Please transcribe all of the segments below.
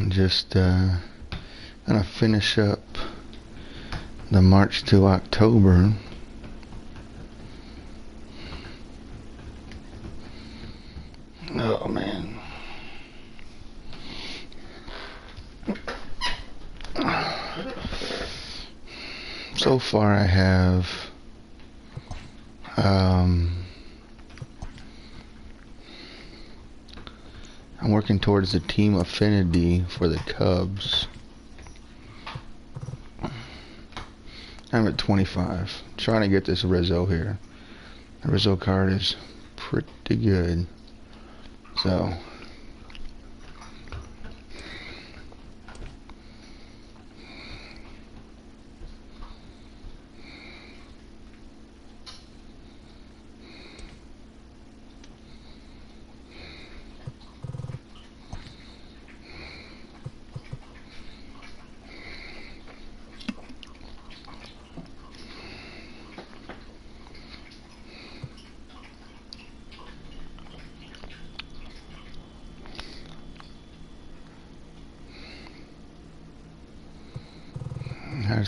Just gonna finish up the March to October. Oh man. So far I have I'm working towards the team affinity for the Cubs. I'm at 25. Trying to get this Rizzo here. The Rizzo card is pretty good. So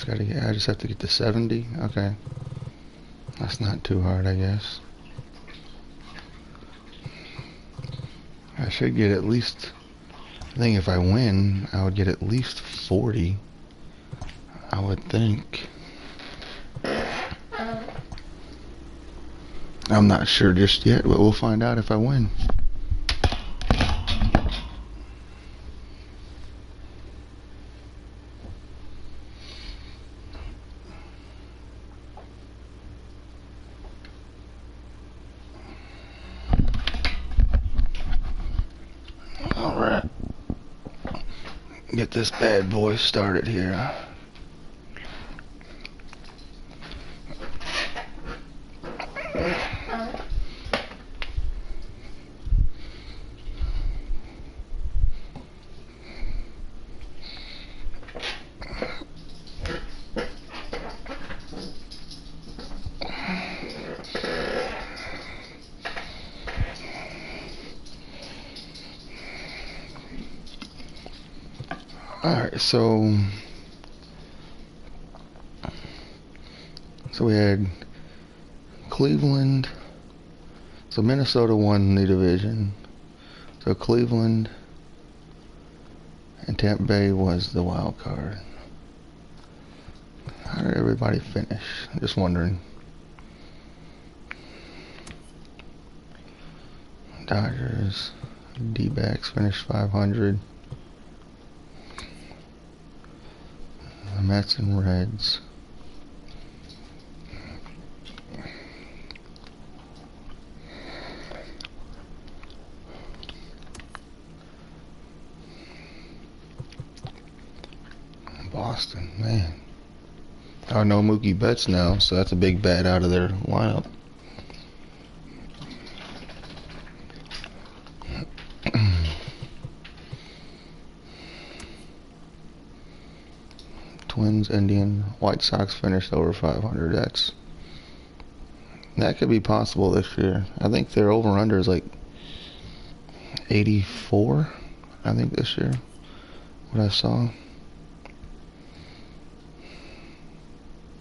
I just have to get to 70. Okay. That's not too hard, I guess. I should get at least, I think if I win, I would get at least 40. I would think. I'm not sure just yet, but we'll find out if I win. Alright. Get this bad boy started here. Alright, so we had Cleveland. So Minnesota won the division. So Cleveland and Tampa Bay was the wild card. How did everybody finish? I'm just wondering. Dodgers, D-backs finished 500. The Mets and Reds. Boston, man. Oh, no Mookie Betts now, so that's a big bat out of their lineup. Twins, Indian, White Sox finished over 500. That could be possible this year. I think their over-under is like 84. I think this year, what I saw.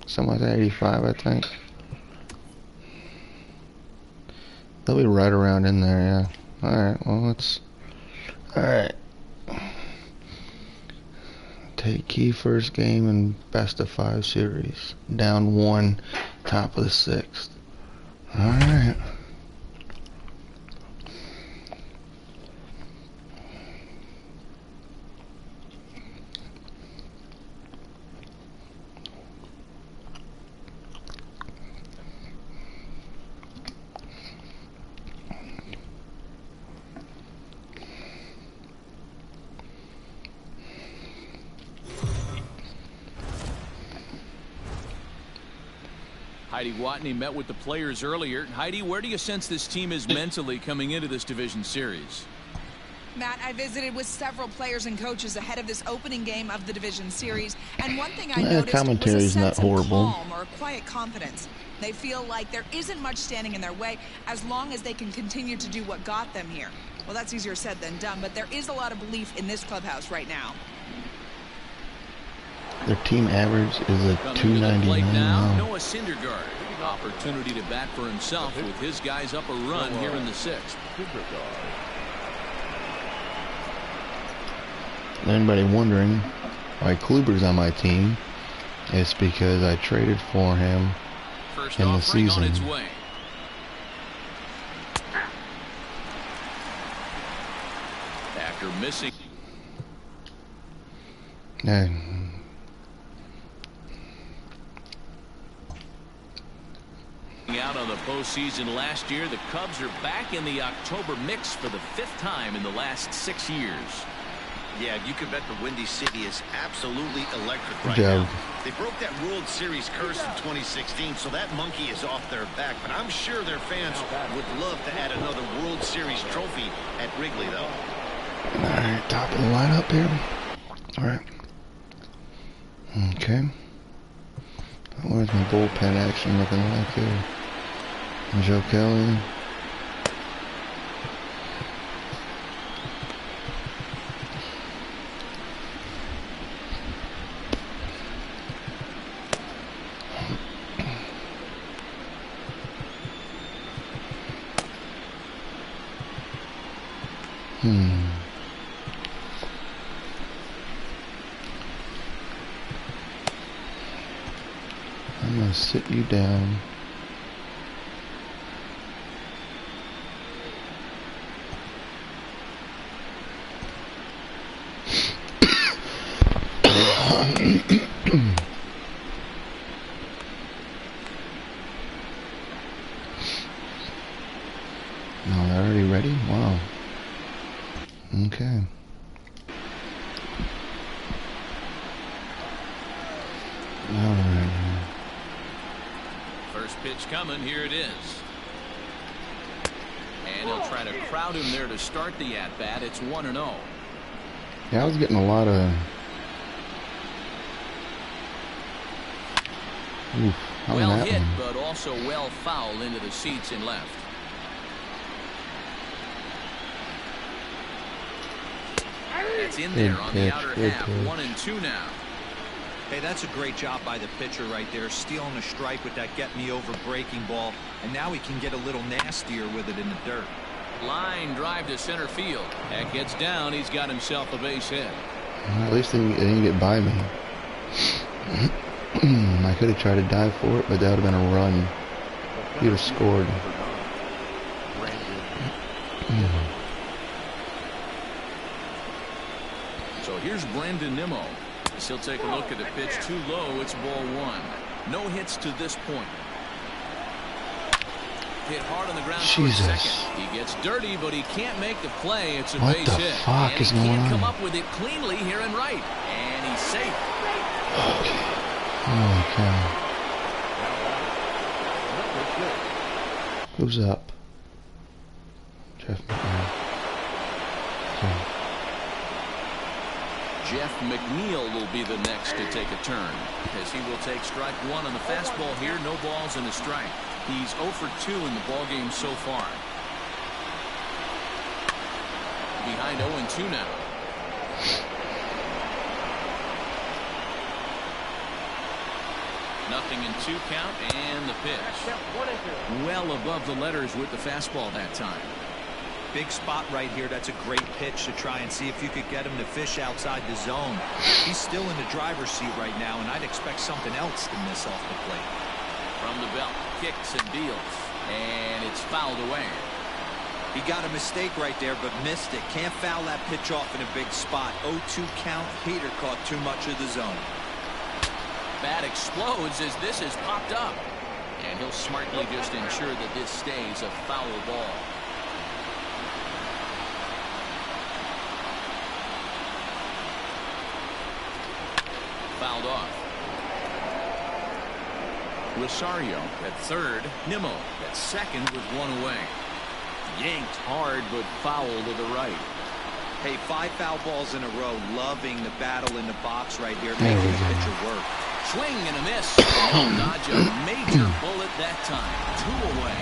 Something like that, 85, I think. They'll be right around in there, yeah. Alright, well, let's... Alright. Take key first game in best of 5 series. Down 1, top of the 6th. Alright. Heidi Watney met with the players earlier. Heidi, where do you sense this team is mentally coming into this division series? Matt, I visited with several players and coaches ahead of this opening game of the division series, and one thing I noticed was a sense of calm or a quiet confidence. They feel like there isn't much standing in their way as long as they can continue to do what got them here. Well, that's easier said than done, but there is a lot of belief in this clubhouse right now. Their team average is a 299. Now, Noah Syndergaard. Opportunity to bat for himself with his guys up a run here in the 6th. Anybody wondering why Kluber's on my team? It's because I traded for him in the season. On its way. After missing. Yeah. Out on the postseason last year, the Cubs are back in the October mix for the 5th time in the last 6 years. Yeah, you can bet the Windy City is absolutely electric right Joe. now. They broke that World Series curse in 2016, so that monkey is off their back. But I'm sure their fans would love to add another World Series trophy at Wrigley, though. All right, top of the lineup here. All right. Okay. Where's my bullpen action looking like here? Joe Kelly. I'm gonna sit you down. No, they're already ready? Wow. Okay. Alright. First pitch coming. Here it is. And he'll try to crowd him there to start the at-bat. It's 1-0. Yeah, I was getting a lot of... Oof, well hit, but also well fouled into the seats in left. That's in there on the outer half. 1-2 now. Hey, that's a great job by the pitcher right there, stealing a strike with that get-me-over breaking ball, and now he can get a little nastier with it in the dirt. Line drive to center field. That gets down. He's got himself a base hit. Well, at least it didn't get by me. I could have tried to dive for it, but that would have been a run. He'd have scored. So here's Brandon Nimmo. He'll take a look at the pitch. Too low. It's ball 1. No hits to this point. Hit hard on the ground for second. He gets dirty, but he can't make the play. It's a base hit. What the fuck is going on? He can't come up with it cleanly here and right. And he's safe. Okay. Oh, cow. Who's up? Jeff McNeil. Okay. Jeff McNeil will be the next to take a turn, as he will take strike 1 on the fastball here. No balls and a strike. He's 0 for 2 in the ballgame so far. Behind 0-2 now. Nothing in 2 count, and the pitch. Well above the letters with the fastball that time. Big spot right here. That's a great pitch to try and see if you could get him to fish outside the zone. He's still in the driver's seat right now, and I'd expect something else to miss off the plate. From the belt, kicks and deals, and it's fouled away. He got a mistake right there, but missed it. Can't foul that pitch off in a big spot. 0-2 count. Peter caught too much of the zone. Bat explodes as this is popped up, and he'll smartly just ensure that this stays a foul ball. Fouled off. Rosario at third. Nimmo at second with 1 away. Yanked hard, but foul to the right. Hey, 5 foul balls in a row. Loving the battle in the box right here, making the pitcher work. Swing and a miss. Dodge a major bullet that time. 2 away.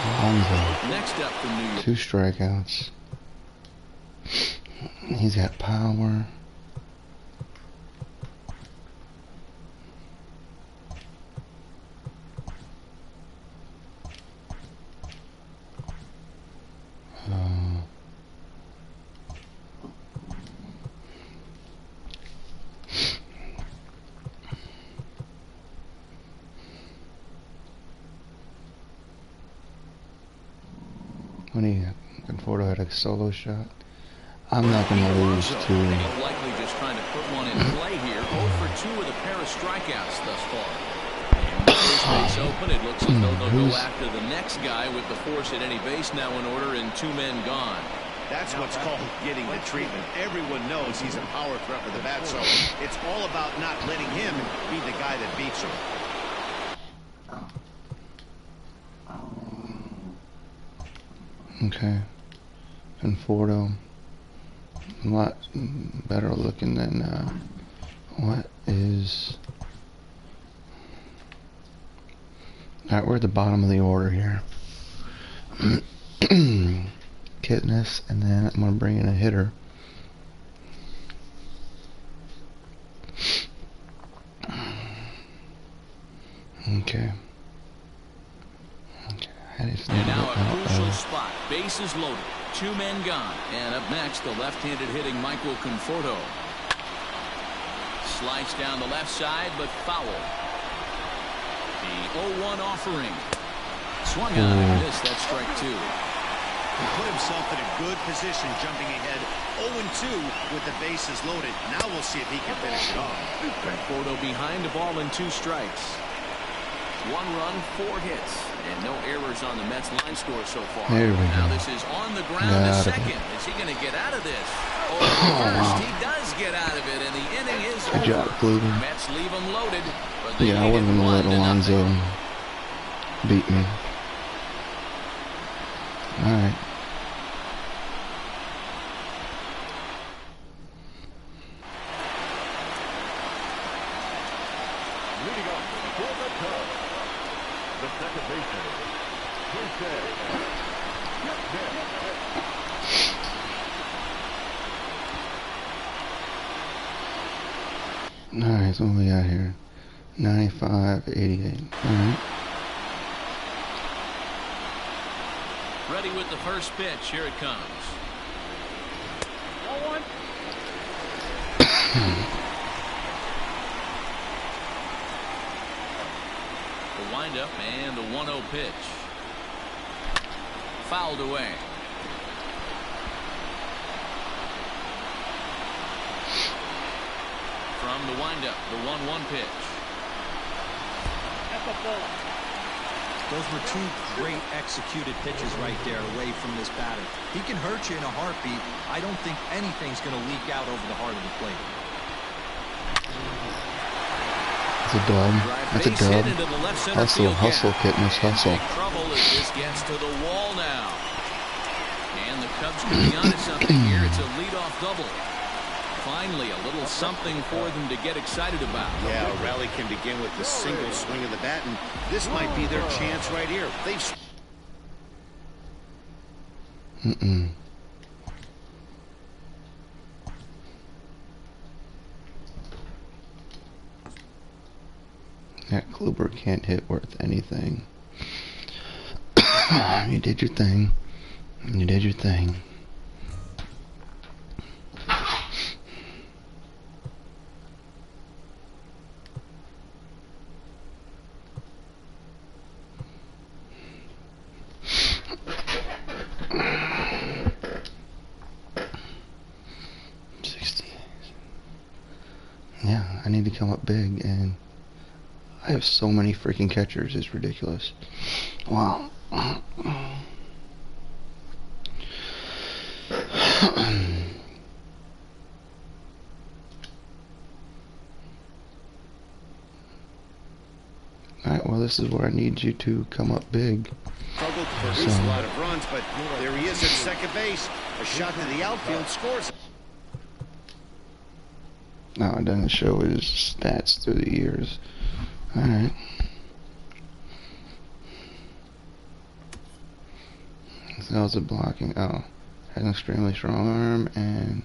Alonso. Next up from New York. 2 strikeouts. He's got power. When he Conforto had a solo shot. I'm not going to lose to... Likely just trying to put one in play here. 0 for 2 with a pair of strikeouts thus far. And the first base open. It looks as though they'll go after the next guy with the force at any base now in order and 2 men gone. That's what's called getting the treatment. Everyone knows he's a power threat with the bat, so it's all about not letting him be the guy that beats him. Okay. Conforto. A lot better looking than what is... Alright, we're at the bottom of the order here. Kitness, and then I'm going to bring in a hitter. Okay. And now a crucial spot. Bases loaded. 2 men gone. And up next, the left-handed hitting Michael Conforto. Sliced down the left side, but foul. The 0-1 offering. Swung on and missed. That's strike 2. He put himself in a good position, jumping ahead 0-2 with the bases loaded. Now we'll see if he can finish it off. Conforto behind the ball and 2 strikes. 1 run, 4 hits, and no errors on the Mets line score so far. There we go. Now this is on the ground to second. Is he going to get out of this? First, he does get out of it, and the inning is over. Good job, Kluber. Mets leave him loaded. But Yeah, I wasn't going to let Alonso beat me. Alright. Leading off for the Cubs, the second baseman, Alright, so what we got here? 95, 88. Alright. Ready with the first pitch. Here it comes. 1-1. The windup and the 1-0 pitch. Fouled away. From the windup, the 1-1 pitch. At the ball. Those were 2 great executed pitches right there away from this batter. He can hurt you in a heartbeat. I don't think anything's going to leak out over the heart of the plate. That's a dub. That's a dub. Hustle, Kitness, hustle. Trouble as this gets to the wall now. And the Cubs could be onto something here. It's a leadoff double. Finally, a little something for them to get excited about. Yeah, a rally can begin with the single swing of the bat, and this might be their chance right here. They've... That Kluber can't hit worth anything. You did your thing. You did your thing. Yeah, I need to come up big, and I have so many freaking catchers, it's ridiculous. Wow. Alright, well, this is where I need you to come up big. Struggled to produce a lot of runs, but there he is at second base. A shot to the outfield, scores. No, it doesn't show his stats through the years. Alright. That was a blocking. Oh, has an extremely strong arm and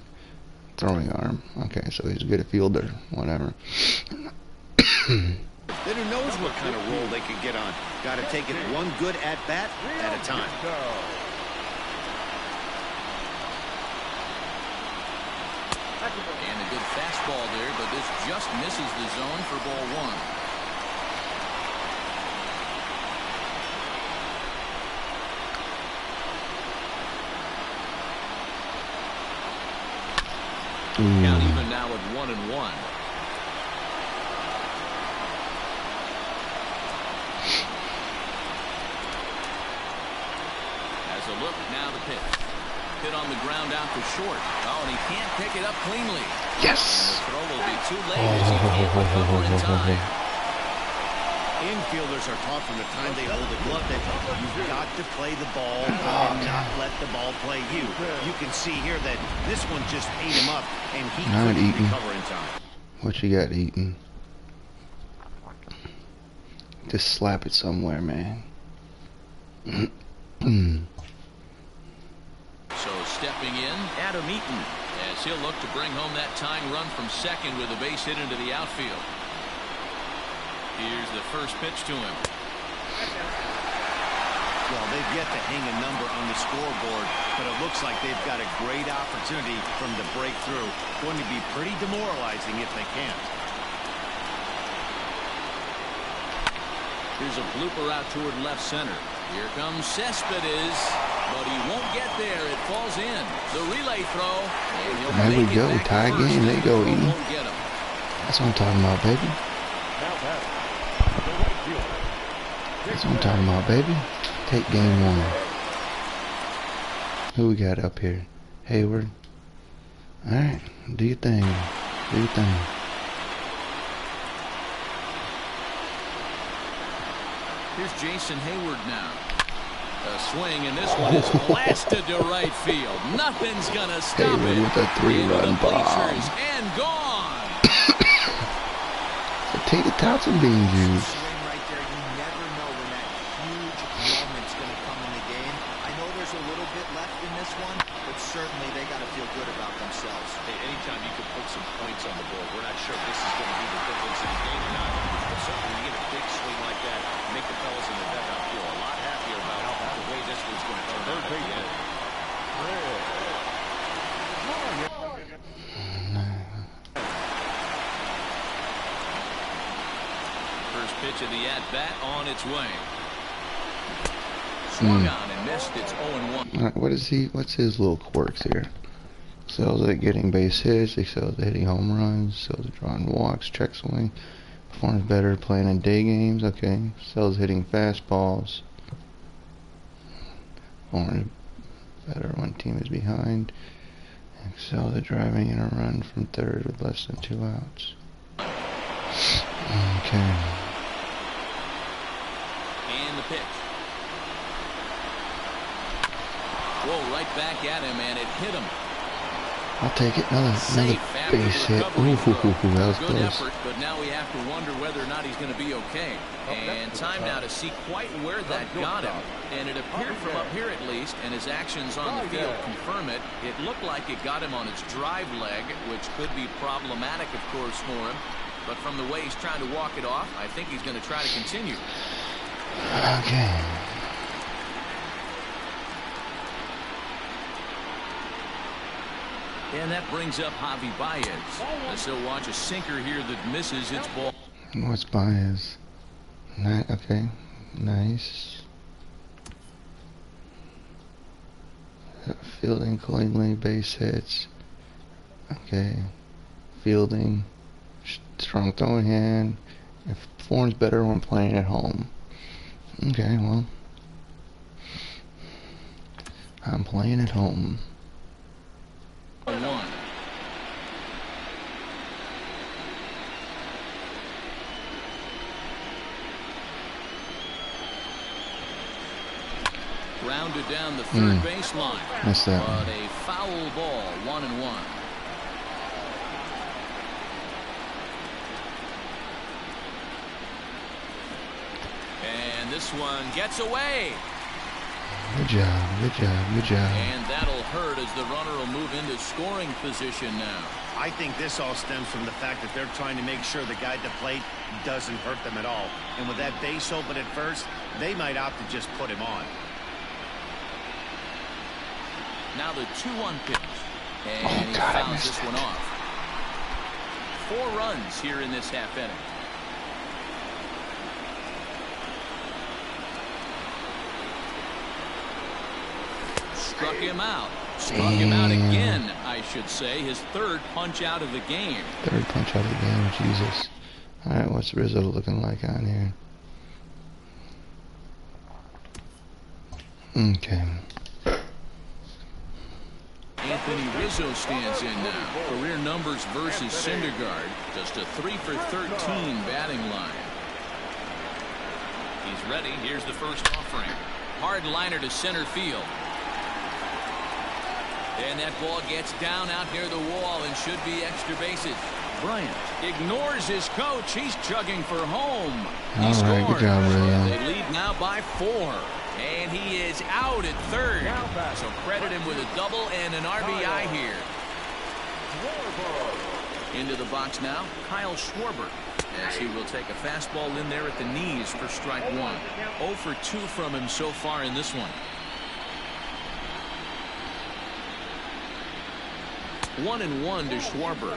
throwing arm. Okay, so he's a good fielder. Whatever. Then who knows what kind of role they could get on. Got to take it one good at-bat at a time. And a good fastball there, but this just misses the zone for ball one. Count even now at 1-1. Has a look, now the pitch. Hit on the ground out to short. Oh, and he can't pick it up cleanly. Yes! And the throw will be too late as he can't recover in time. Infielders are taught from the time they hold the glove that you've got to play the ball and not let the ball play you. You can see here that this one just ate him up, and he couldn't recover in time. What you got, Eaton? Just slap it somewhere, man. So stepping in, Adam Eaton, as he'll look to bring home that tying run from second with a base hit into the outfield. Here's the first pitch to him. Well, they've yet to hang a number on the scoreboard, but it looks like they've got a great opportunity from the breakthrough. Going to be pretty demoralizing if they can't. Here's a blooper out toward left center. Here comes Cespedes, but he won't get there. It falls in. The relay throw. And there we go. Tie game. There you go, Eaton. That's what I'm talking about, baby. That's what I'm talking about, baby. Take game one. Who we got up here? Hayward. Alright, do your thing. Do your thing. Here's Jason Hayward now. A swing, and this one is blasted to right field. Nothing's gonna stop Hayward it. with a 3-run bomb. And gone. Potato tots and bean juice. Right there, you never know when that huge moment's going to come in the game. I know there's a little bit left in this one, but certainly they got to feel good about themselves. Hey, anytime you can put some points on the board, we're not sure if this is going to be the difference in the game or not, but certainly you get a big swing like that, make the fellas in the dugout feel a lot happier about the way this one's going to turn out at the end. First pitch of the at-bat on its way. Swung on and missed. It's 0-1. Alright, what's his little quirks here? Excels at getting base hits, excels at hitting home runs, excels at drawing walks, check swing, performs better playing in day games, okay. Excels at hitting fastballs. Performs better when team is behind. Excels at driving in a run from third with less than 2 outs. Okay. And the pitch. Whoa, right back at him, and it hit him. I'll take it. Another base hit. Ooh, that was Good close. effort, but now we have to wonder whether or not he's going to be okay. And time now to see quite where that got him. And it appeared from up here at least, and his actions on the field confirm it. It looked like it got him on his drive leg, which could be problematic, of course, for him. But from the way he's trying to walk it off, I think he's going to try to continue. Okay. And that brings up Javi Baez. Let's still watch a sinker here that misses its ball. What's Baez? Okay. Nice. Fielding cleanly, base hits. Okay. Fielding. Strong throwing hand. It performs better when playing at home. Okay, well. I'm playing at home. 1. Grounded down the third baseline. Missed that But a foul ball, 1-1. And this one gets away. Good job, good job, good job. And that'll hurt as the runner will move into scoring position now. I think this all stems from the fact that they're trying to make sure the guy at the plate doesn't hurt them at all. And with that base open at first, they might opt to just put him on. Now the 2-1 pitch. And he fouls this one off. 4 runs here in this half inning. Struck him out. Struck him out again, I should say. His 3rd punch out of the game. 3rd punch out of the game, Jesus. Alright, what's Rizzo looking like on here? Okay. Anthony Rizzo stands in now. Career numbers versus Syndergaard. Just a 3 for 13 batting line. He's ready. Here's the first offering. Hard liner to center field. And that ball gets down out near the wall and should be extra bases. Bryant ignores his coach. He's chugging for home. He Alright, good job, Rizzo. They lead now by 4. And he is out at 3rd. So credit him with a double and an RBI here. Into the box now, Kyle Schwarber. As he will take a fastball in there at the knees for strike 1. 0 for 2 from him so far in this one. 1-1 to Schwarber.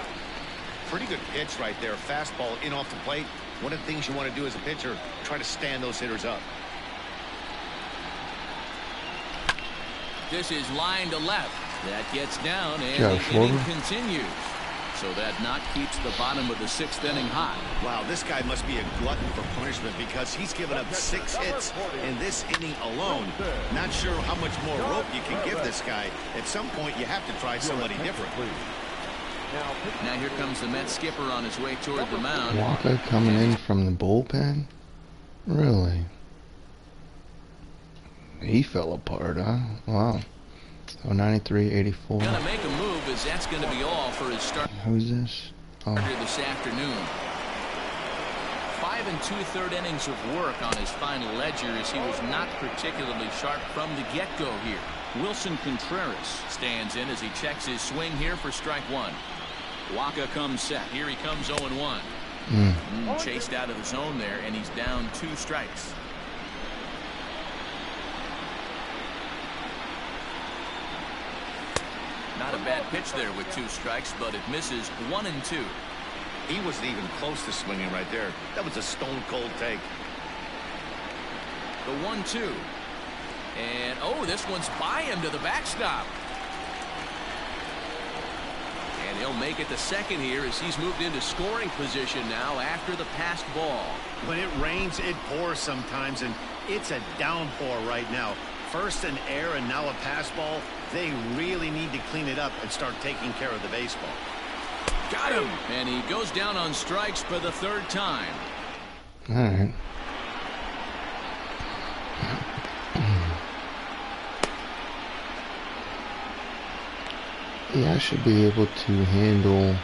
Pretty good pitch right there. Fastball in off the plate. One of the things you want to do as a pitcher, try to stand those hitters up. This is line to left. That gets down and Yeah, the inning continues. So that knock keeps the bottom of the 6th inning hot. Wow, this guy must be a glutton for punishment because he's given up 6 hits in this inning alone. Not sure how much more rope you can give this guy. At some point, you have to try somebody different. Now here comes the Mets skipper on his way toward the mound. Walker coming in from the bullpen? Really? He fell apart, huh? Wow. So 93, 84. Gonna make a move as that's gonna be all for his start. Who's this? Oh. This afternoon. 5 2/3 innings of work on his final ledger as he was not particularly sharp from the get-go here. Wilson Contreras stands in as he checks his swing here for strike 1. Waka comes set. Here he comes 0-1. Chased out of the zone there, and he's down 2 strikes. Not a bad pitch there with 2 strikes, but it misses 1 and 2. He wasn't even close to swinging right there. That was a stone-cold take. The 1-2. And, oh, this one's by him to the backstop. And he'll make it to second here as he's moved into scoring position now after the passed ball. When it rains, it pours sometimes, and it's a downpour right now. First an error and now a pass ball. They really need to clean it up and start taking care of the baseball. Got him. And he goes down on strikes for the 3rd time. All right. Yeah, I should be able to handle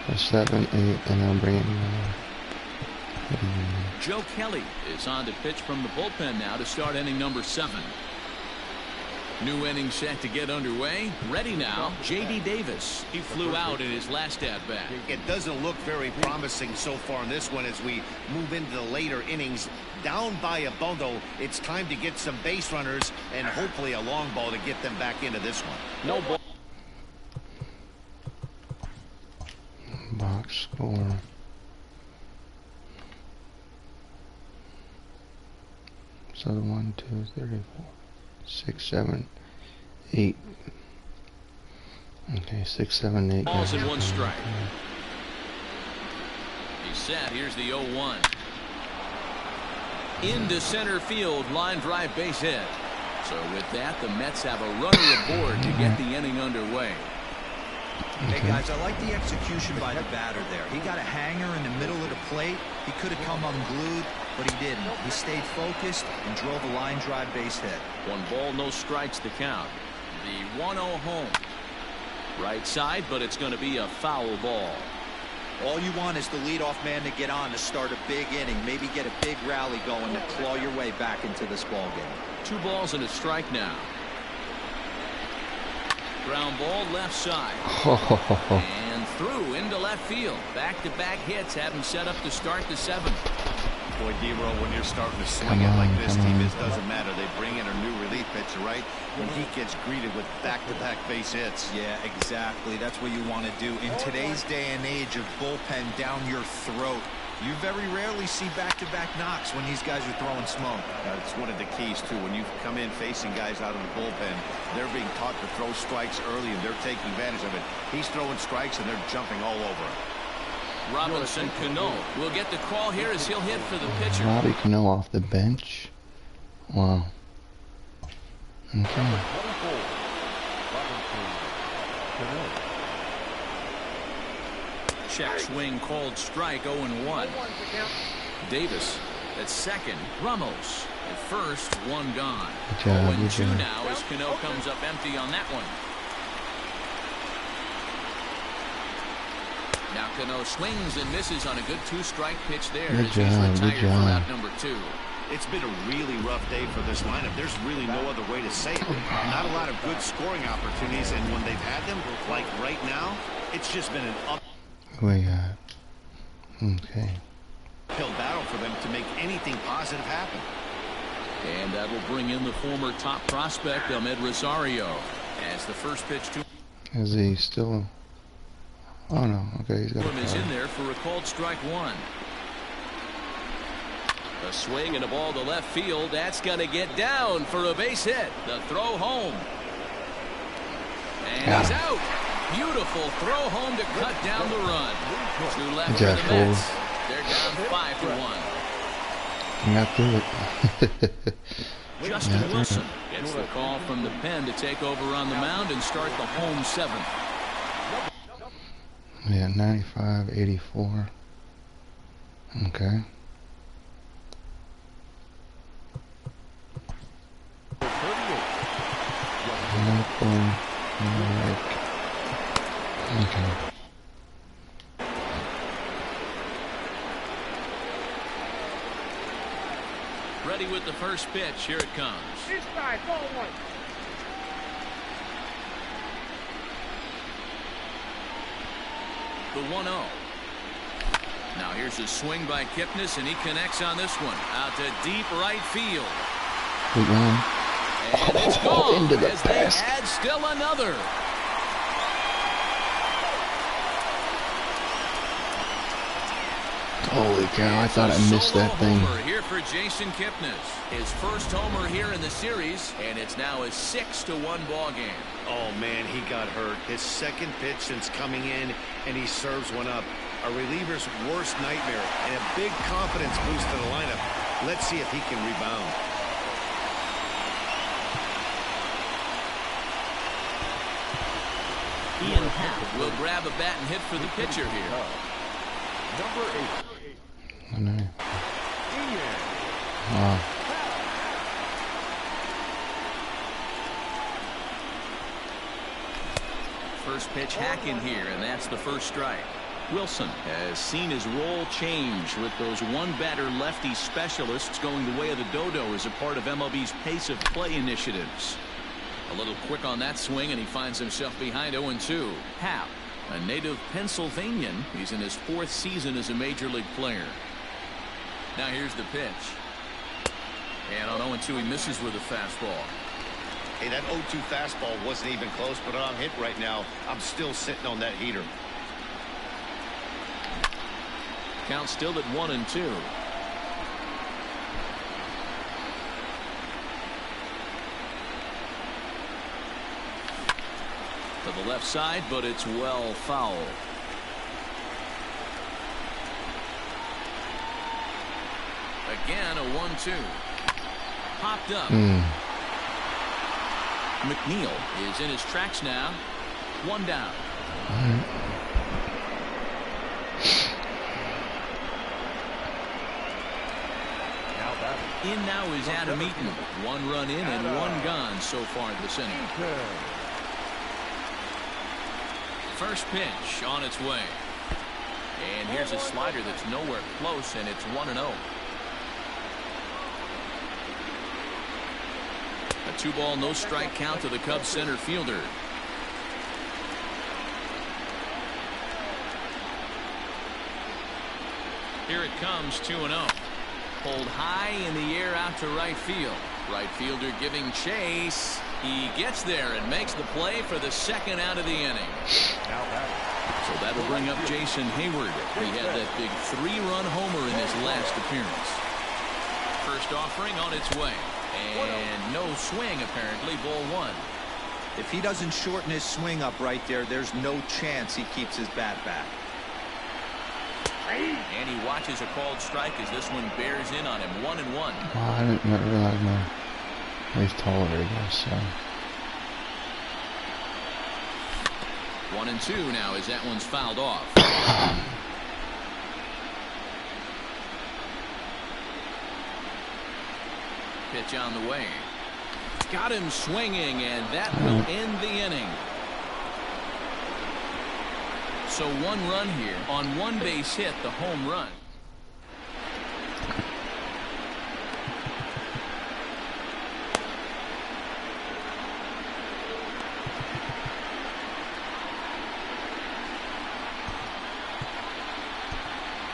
a 7, 8, and I'll bring it Joe Kelly is on to pitch from the bullpen now to start inning number 7. New inning set to get underway. Ready now, J.D. Davis. He flew out in his last at-bat. It doesn't look very promising so far in this one as we move into the later innings. Down by a bundle, it's time to get some base runners and hopefully a long ball to get them back into this one. No ball. box score. So 1, 2, 3, 4, 6, 7, 8. Okay, 6, 7, 8. Balls in 1 strike. He's set. Here's the 0-1. Into center field, line drive base hit. So with that, the Mets have a runner aboard to get the inning underway. Hey guys, I like the execution by the batter there. He got a hanger in the middle of the plate. He could have come unglued, but he didn't. He stayed focused and drove a line drive base hit. 1 ball, no strikes to count. The 1-0 home. Right side, but it's going to be a foul ball. All you want is the leadoff man to get on to start a big inning, maybe get a big rally going to claw your way back into this ball game. 2 balls and a strike now. Ground ball left side. And through into left field. Back-to-back hits have him set up to start the 7th. Boy, D-Roll, when you're starting to swing it like this, team, it doesn't matter. They bring in a new relief pitcher, right? And he gets greeted with back-to-back base hits. Yeah, exactly. That's what you want to do. In today's day and age of bullpen down your throat, you very rarely see back-to-back knocks when these guys are throwing smoke. That's one of the keys, too. When you come in facing guys out of the bullpen, they're being taught to throw strikes early, and they're taking advantage of it. He's throwing strikes, and they're jumping all over him. Robinson Cano will get the call here as he'll hit for the pitcher. Robbie Cano off the bench. Wow. Okay. Check swing called strike 0-1. Davis at second. Ramos at first. 1 gone. 0-2 now as Cano comes up empty on that one. Now Cano swings and misses on a good 2-strike pitch there as he's retired for out number 2. It's been a really rough day for this lineup. There's really no other way to say it. Not a lot of good scoring opportunities, and when they've had them, like right now, it's just been an we got okay. uphill battle for them to make anything positive happen. And that'll bring in the former top prospect, Ahmed Rosario, as the first pitch to Is he still? Oh no, okay, he's got is in there for a called strike 1. A swing and a ball to left field. That's going to get down for a base hit. The throw home. And he's out. Beautiful throw home to cut down the run. 2 left for the Mets. They're down 5-1. Got through it. Justin Wilson gets the call from the pen to take over on the mound and start the home 7th. Yeah, 95, 84. Okay. Okay. Ready with the first pitch. Here it comes. This guy, ball 1. The 1-0. Now here's a swing by Kipnis, and he connects on this one. Out to deep right field. Good one. And it's gone into the as basket. they add still another. Holy cow, I thought I missed that thing. Homer here for Jason Kipnis. His first homer here in the series, and it's now a 6-1 ball game. Oh, man, he got hurt. His second pitch since coming in, and he serves one up. A reliever's worst nightmare, and a big confidence boost to the lineup. Let's see if he can rebound. Ian Happ will grab a bat and hit for the pitcher here. Number 8. I know. Wow. First pitch hack in here, and that's the first strike. Wilson has seen his role change with those one-batter lefty specialists going the way of the dodo as a part of MLB's pace of play initiatives. A little quick on that swing, and he finds himself behind 0-2. Happ, a native Pennsylvanian. He's in his 4th season as a major league player. Now here's the pitch. And on 0-2, he misses with a fastball. Hey, that 0-2 fastball wasn't even close, but on hit right now, I'm still sitting on that heater. Count still at 1-2. To the left side, but it's well foul. Again, a 1-2. Popped up. McNeil is in his tracks now. 1 down. In now is Adam Eaton. 1 run in and 1 gone so far this inning. First pitch on its way. And here's a slider that's nowhere close, and it's 1-0. A 2-ball, no strike count to the Cubs center fielder. Here it comes, 2-0. Pulled high in the air out to right field. Right fielder giving chase. He gets there and makes the play for the second out of the inning. So that'll bring up Jason Hayward. He had that big 3-run homer in his last appearance. First offering on its way. And no swing, apparently. Ball 1. If he doesn't shorten his swing up right there, there's no chance he keeps his bat back. And he watches a called strike as this one bears in on him. 1-1. Oh, I didn't realize he's taller, I guess. So. 1-2 now as that one's fouled off. Pitch on the way. Got him swinging, and that will end the inning. So 1 run here on 1 base hit, the home run.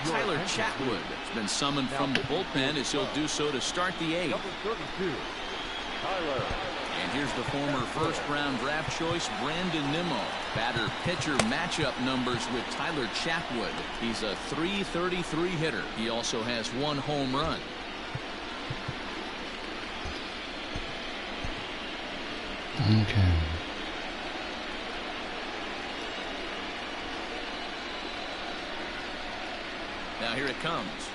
Tyler Chatwood has been summoned from the bullpen as he'll do so to start the 8th. Number 32, Tyler. And here's the former first-round draft choice, Brandon Nimmo. Batter-pitcher matchup numbers with Tyler Chatwood. He's a .333 hitter. He also has 1 home run. Okay. Now here it comes.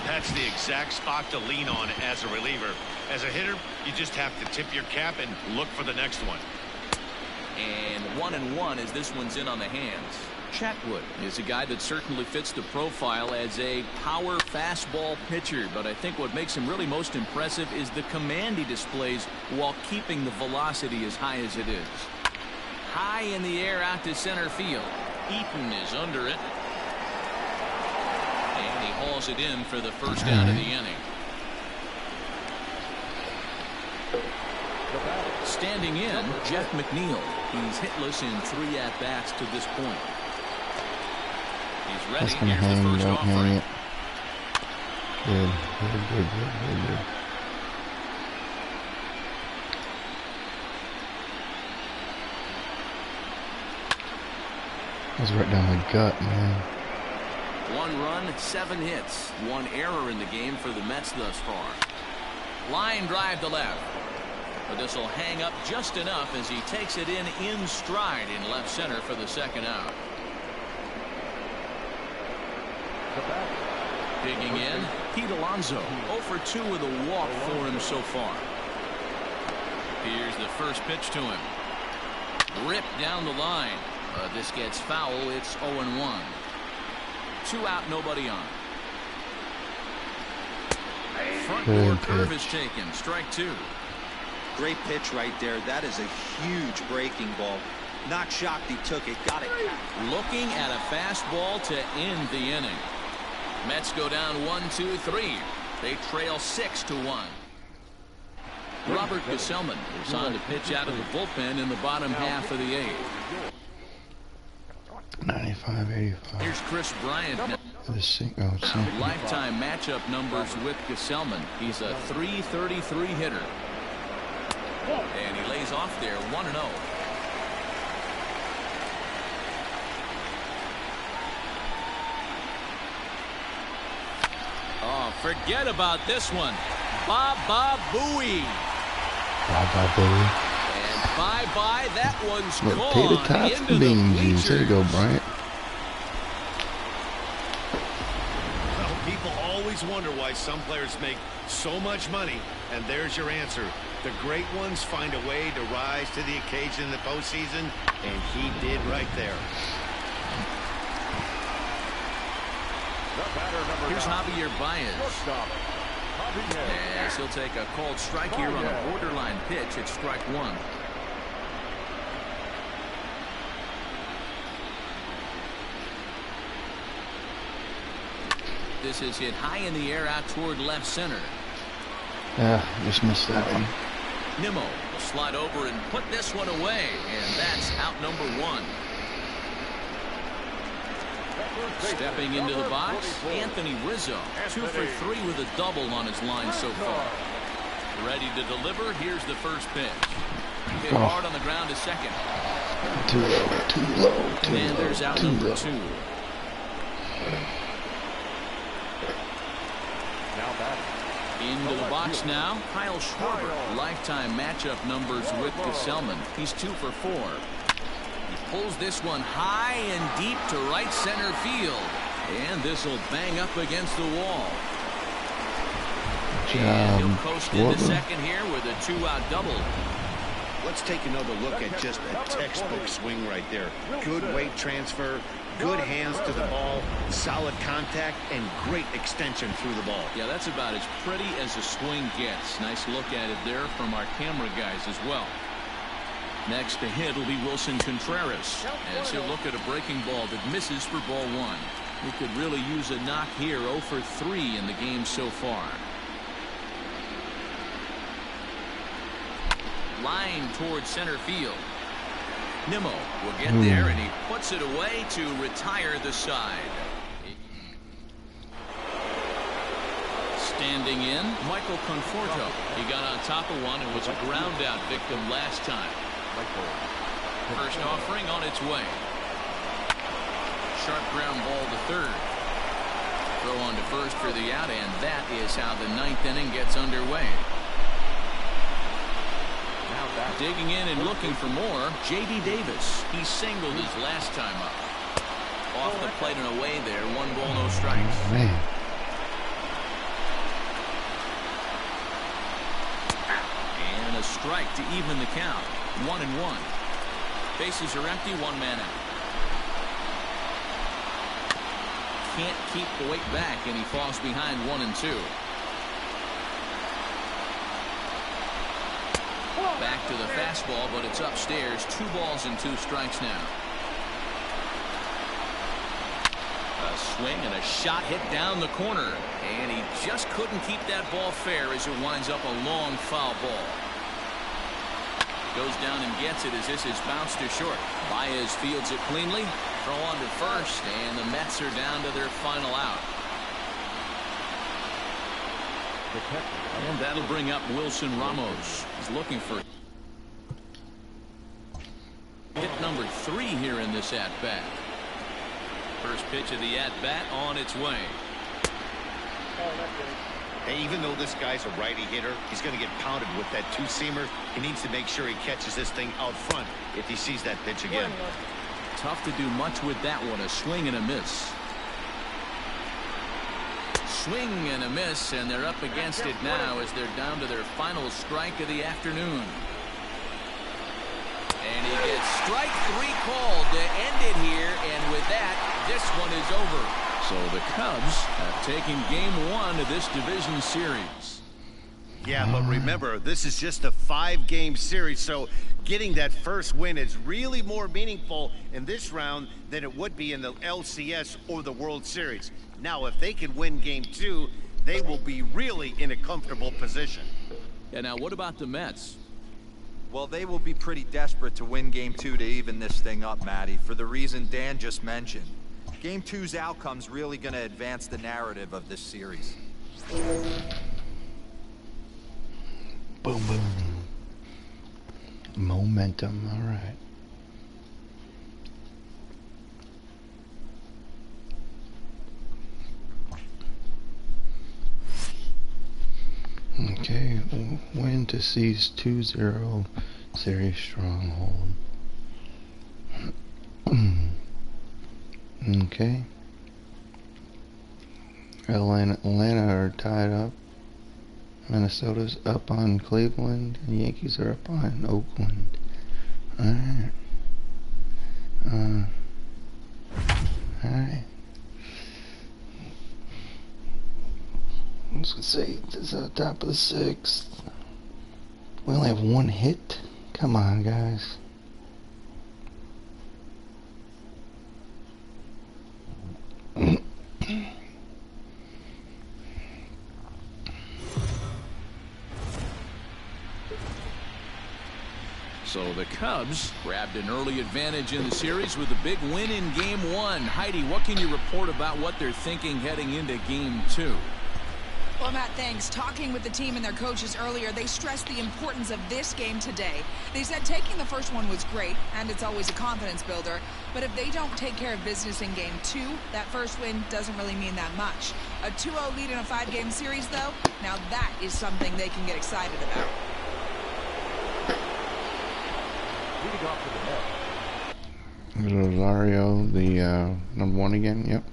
That's the exact spot to lean on as a reliever. As a hitter, you just have to tip your cap and look for the next one. And 1-1 as this one's in on the hands. Chatwood is a guy that certainly fits the profile as a power fastball pitcher, but I think what makes him really most impressive is the command he displays while keeping the velocity as high as it is. High in the air out to center field. Eaton is under it. And he hauls it in for the first out of the inning. Standing in, Jeff McNeil. He's hitless in 3 at-bats to this point. He's ready. That's gonna Here's hang, the first don't hang offering. it. Good. That was right down my gut, man. 1 run, 7 hits, 1 error in the game for the Mets thus far. Line drive to left. But this will hang up just enough as he takes it in stride in left center for the second out. Digging in, Pete Alonso. 0 for 2 with a walk for him so far. Here's the first pitch to him. Ripped down the line. This gets foul. It's 0-1. 2 out, nobody on. Front door curve is taken. Strike 2. Great pitch right there. That is a huge breaking ball. Not shocked he took it. Got it. Looking at a fastball to end the inning. Mets go down 1-2-3. They trail 6-1. Robert Gesellman is on to pitch out of the bullpen in the bottom half of the 8th. 95-85. Here's Chris Bryant now. Lifetime matchup numbers with Gesellman. He's a .333 hitter. And he lays off there 1-0. Oh, forget about this one. Baba Booey. Baba Booey. And bye-bye. That one's Potato gone. tots Into and the bean juice. There you go, Bryant. Well, people always wonder why some players make so much money, and there's your answer. The great ones find a way to rise to the occasion in the postseason, and he did right there. Here's Javier Baez. Yes, he'll take a called strike here on a borderline pitch at strike 1. This is hit high in the air out toward left center. Yeah, just missed that one. Nimmo will slide over and put this one away, and that's out number 1. Stepping into the box, Anthony Rizzo, 2 for 3 with a double on his line so far. Ready to deliver. Here's the first pitch. Hit hard on the ground to second. Too low, too low, too and low. There's out number 2. Now batting. Into the box now, Kyle Schwarber. Lifetime matchup numbers with Gesellman. He's 2 for 4. He pulls this one high and deep to right center field. And this will bang up against the wall. And he'll coast into second here with a 2-out double. Let's take another look at just a textbook swing right there. Good weight transfer, good hands to the ball, solid contact, and great extension through the ball. Yeah, that's about as pretty as a swing gets. Nice look at it there from our camera guys as well. Next to hit will be Wilson Contreras as he'll look at a breaking ball that misses for ball 1. He could really use a knock here. 0 for 3 in the game so far. Line towards center field. Nimmo will get there, and he puts it away to retire the side. Standing in, Michael Conforto. He got on top of one and was a ground out victim last time. First offering on its way. Sharp ground ball to third. Throw on to first for the out, and that is how the 9th inning gets underway. Digging in and looking for more, J.D. Davis. He singled his last time up. Off the plate and away there. 1 ball, no strikes. Man. And a strike to even the count. 1-1. Bases are empty. 1 man out. Can't keep the weight back, and he falls behind 1-2. Back to the fastball, but it's upstairs. 2 balls and 2 strikes now. A swing and a shot hit down the corner, and he just couldn't keep that ball fair as it winds up a long foul ball. Goes down and gets it as this is bounced to short. Baez fields it cleanly. Throw on to first, and the Mets are down to their final out. And that'll bring up Wilson Ramos. He's looking for hit number 3 here in this at-bat. First pitch of the at-bat on its way. Hey, even though this guy's a righty hitter, he's going to get pounded with that 2-seamer. He needs to make sure he catches this thing out front if he sees that pitch again. Tough to do much with that one. A swing and a miss. Swing and a miss, and they're up against it now as they're down to their final strike of the afternoon. And he gets strike 3 called to end it here, and with that, this one is over. So the Cubs have taken game 1 of this division series. Yeah, but remember, this is just a 5-game series, so getting that first win is really more meaningful in this round than it would be in the LCS or the World Series. Now, if they can win game 2, they will be really in a comfortable position. Yeah, now what about the Mets? Well, they will be pretty desperate to win game 2 to even this thing up, Matty, for the reason Dan just mentioned. Game 2's outcome's really going to advance the narrative of this series. Boom, boom. Momentum, all right. Okay, win to seize 2-0 series stronghold. Okay. Atlanta are tied up. Minnesota's up on Cleveland, and Yankees are up on Oakland. Alright. Alright. Let's see, this is at the top of the 6th. We only have 1 hit? Come on, guys. So the Cubs grabbed an early advantage in the series with a big win in Game 1. Heidi, what can you report about what they're thinking heading into Game 2? Well, Matt, thanks. Talking with the team and their coaches earlier, they stressed the importance of this game today. They said taking the first one was great, and it's always a confidence builder. But if they don't take care of business in Game 2, that first win doesn't really mean that much. A 2-0 lead in a 5-game series, though, now that is something they can get excited about. Leading off to the net. Rosario, the number 1 again. Yep.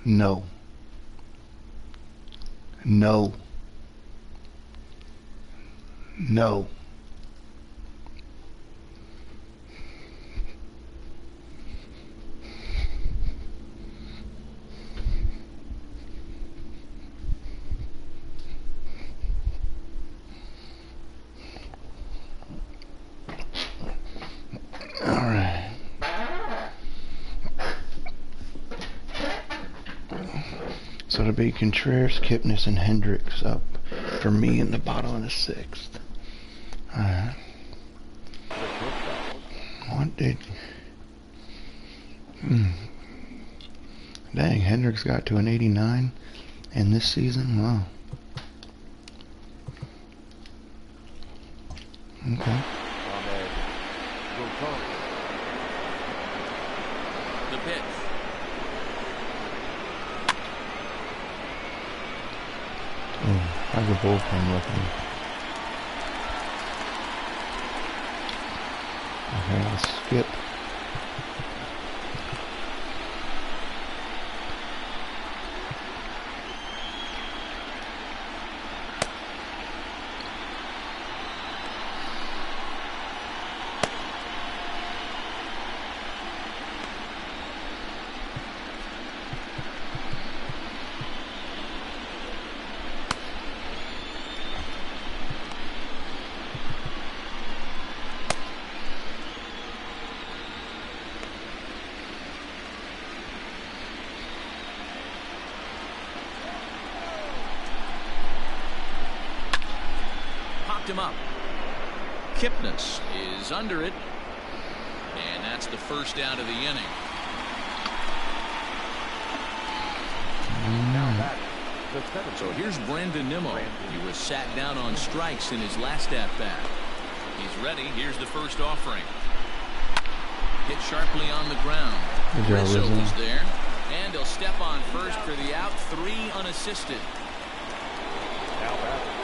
No. No. No. All right. So it'll be Contreras, Kipnis, and Hendricks up for me in the bottom of the 6th. Alright. What did... Dang, Hendricks got to an 89 in this season? Wow. Okay. The pitch. How's the bullpen looking? Okay, let's skip. Him up. Kipnis is under it, and that's the first out of the inning. So here's Brandon Nimmo. He was sat down on strikes in his last at-bat. He's ready. Here's the first offering. Hit sharply on the ground. Rizzo is there, and he'll step on first for the out. 3 unassisted.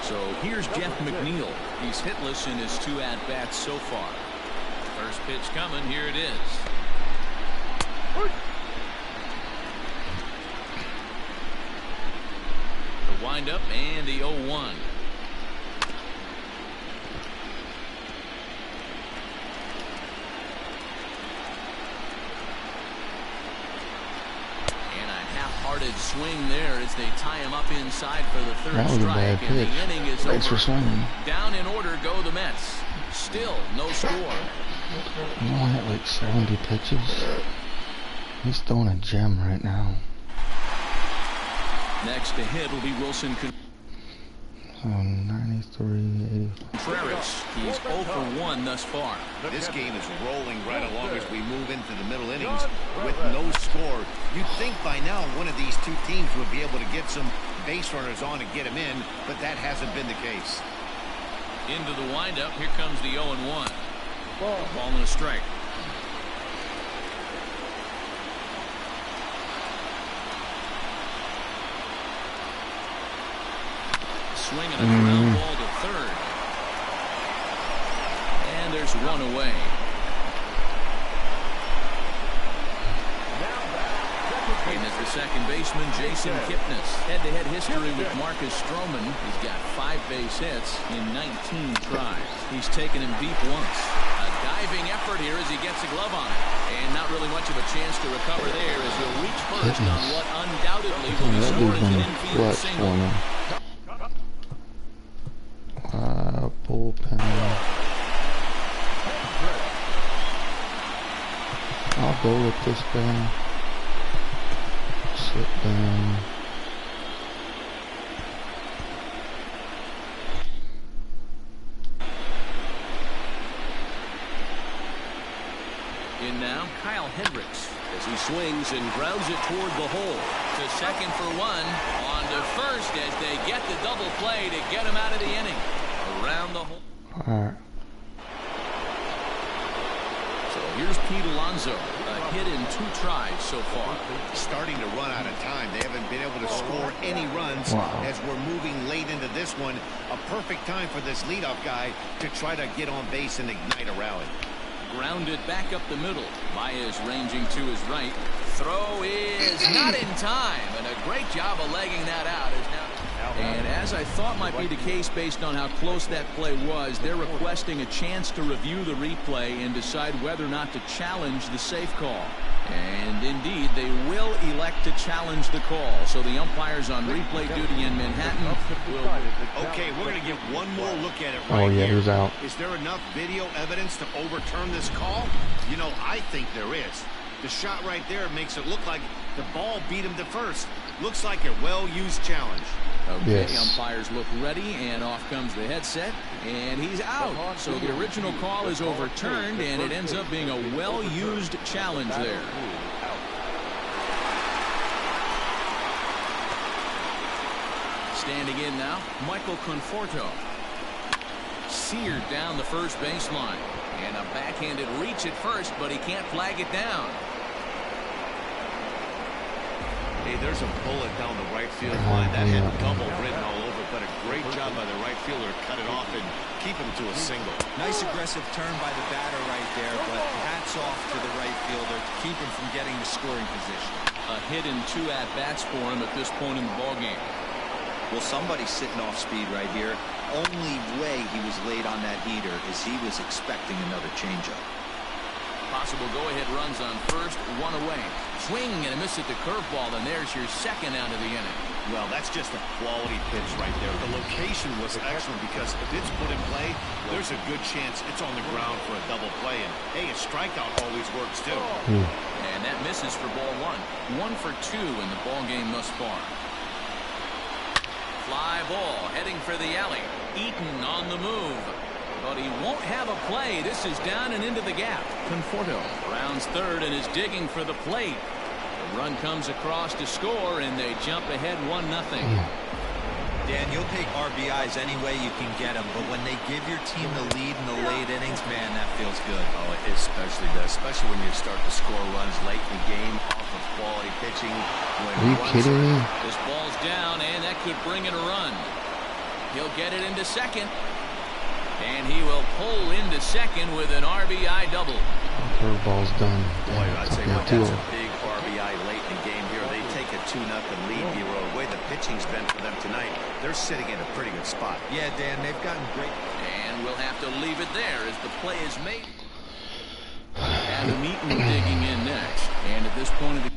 So here's Jeff McNeil. He's hitless in his 2 at-bats so far. First pitch coming. Here it is. The windup and the 0-1. Half-hearted swing there as they tie him up inside for the 3rd strike, and the inning is over. Down in order go the Mets. Still no score. You know, at like 70 pitches. He's throwing a gem right now. Next to hit will be Wilson. 93, 85. Contreras, he's 0 for 1 thus far. This game is rolling right along as we move into the middle innings with no score. You'd think by now one of these 2 teams would be able to get some base runners on and get them in, but that hasn't been the case. Into the windup. Here comes the 0-1. Ball and a strike. Swinging a ground ball to 3rd. And there's 1 away. And as the second baseman, Jason Kipnis. Head-to-head history with Marcus Stroman. He's got 5 base hits in 19 tries. He's taken him deep once. A diving effort here as he gets a glove on it. And not really much of a chance to recover there as he'll reach first on what undoubtedly will be scored as an infield single. Bullpen. I'll go with this guy. Sit down. In now, Kyle Hendricks as he swings and grounds it toward the hole. To second for one. On to first as they get the double play to get him out of the inning. Around the hole. All right. So here's Pete Alonso. A hit in 2 tries so far. Starting to run out of time. They haven't been able to score any runs as we're moving late into this one. A perfect time for this leadoff guy to try to get on base and ignite a rally. Grounded back up the middle. Baez ranging to his right. Throw is not in time, and a great job of legging that out. And as I thought might be the case based on how close that play was, they're requesting a chance to review the replay and decide whether or not to challenge the safe call. And indeed, they will elect to challenge the call. So the umpires on replay duty in Manhattan will... Okay, we're going to get one more look at it Oh, yeah, he was out. Is there enough video evidence to overturn this call? You know, I think there is. The shot right there makes it look like the ball beat him to first. Looks like a well-used challenge. Okay, Yes. Umpires look ready, and off comes the headset, and he's out. So the original call is overturned, and it ends up being a well-used challenge there. Standing in now, Michael Conforto. Seared down the first baseline, and a backhanded reach at first, but he can't flag it down. Hey, there's a bullet down the right field line. That had double written all over, but a great job by the right fielder to cut it off and keep him to a single. Nice aggressive turn by the batter right there, but hats off to the right fielder to keep him from getting the scoring position. A hit in 2 at-bats for him at this point in the ballgame. Well, somebody's sitting off speed right here. Only way he was late on that heater is he was expecting another changeup. Possible go-ahead runs on first, 1 away. Swing and a miss at the curveball, and there's your second out of the inning. Well, that's just a quality pitch right there. The location was excellent because if it's put in play, there's a good chance it's on the ground for a double play. And, hey, a strikeout always works, too. And that misses for ball 1. 1 for 2 in the ballgame thus far. Fly ball heading for the alley. Eaton on the move. But he won't have a play. This is down and into the gap. Conforto rounds third and is digging for the plate. The run comes across to score, and they jump ahead 1-0. Dan, you'll take RBIs any way you can get them, but when they give your team the lead in the late innings, man, that feels good. Oh, it especially does, especially when you start to score runs late in the game off of quality pitching. Are you kidding me? This ball's down, and that could bring in a run. He'll get it into second. And he will pull into second with an RBI double. Curveball's done. Boy, I'd say Yeah, that's a big RBI late in the game here. They take a 2-0 lead. The way the pitching's been for them tonight, they're sitting in a pretty good spot. Yeah, Dan, they've gotten great. And we'll have to leave it there as the play is made. Adam Eaton digging in next. And at this point of the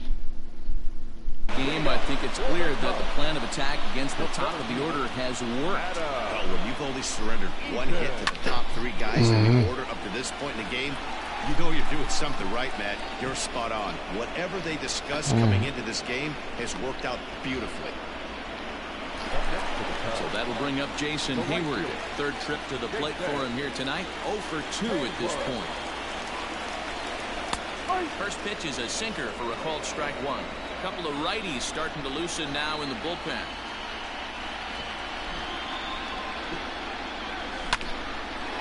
game, I think it's clear that the plan of attack against the top of the order has worked. Well, when you've only surrendered 1 hit to the top 3 guys in the order up to this point in the game, you know you're doing something right, Matt. You're spot on. Whatever they discussed coming into this game has worked out beautifully. So that'll bring up Jason Hayward. Third trip to the plate for him here tonight. 0 for 2 at this point. First pitch is a sinker for a called strike 1. A couple of righties starting to loosen now in the bullpen.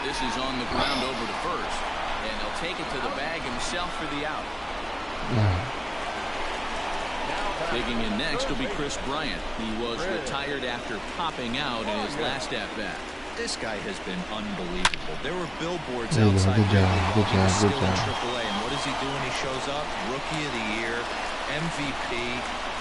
This is on the ground over to first. And he'll take it to the bag himself for the out. Digging in next will be Chris Bryant. He was retired after popping out in his last at-bat. This guy has been unbelievable. There were billboards There you go. outside. Good job. Good job. Good Still in job. AAA, and what does he do when he shows up? Rookie of the year. MVP.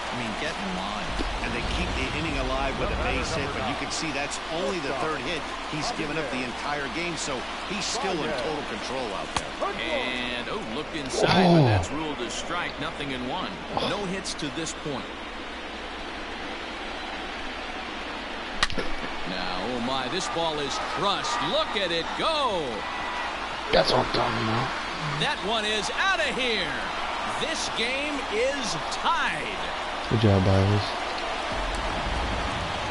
I mean, get in line. And they keep the inning alive with a base hit, but you can see that's only the third hit he's given up the entire game, so he's still in total control out there. And, oh, looked inside, but that's ruled a strike. Nothing in one. No hits to this point. Now, oh my, this ball is crushed. Look at it go. That's what I'm talking about. That one is out of here. This game is tied. Good job, Byers.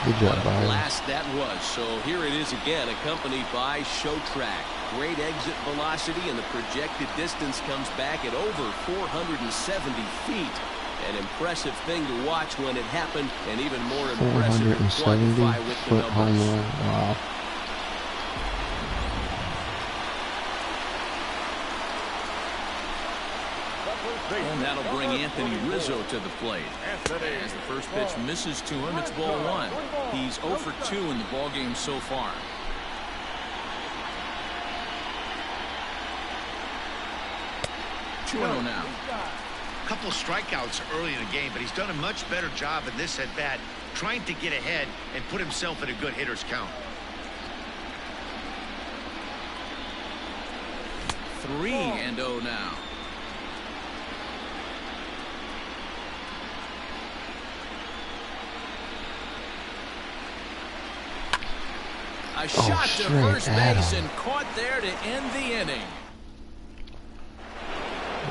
Good job, What a Byers. blast that was. So here it is again, accompanied by Show Track. Great exit velocity, and the projected distance comes back at over 470 feet. An impressive thing to watch when it happened, and even more impressive to quantify with the 470-foot home numbers. run. Wow. And that'll bring Anthony Rizzo to the plate. As the first pitch misses to him, it's ball one. He's 0 for 2 in the ballgame so far. Two now. A couple of strikeouts early in the game, but he's done a much better job in this at-bat trying to get ahead and put himself in a good hitter's count. 3-0 now. A shot to first base and caught there to end the inning.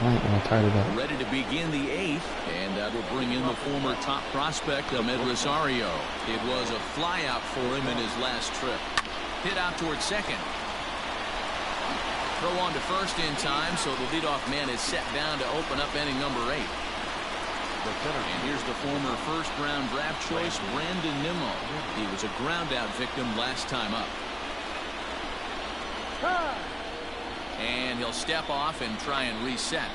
Right, well, tied it up. Ready to begin the 8th, and that will bring in the former top prospect, Ahmed Rosario. It was a flyout for him in his last trip. Hit out towards second. Throw on to first in time, so the leadoff man is set down to open up inning number 8. And here's the former first-round draft choice, Brandon Nimmo. He was a ground-out victim last time up. And he'll step off and try and reset.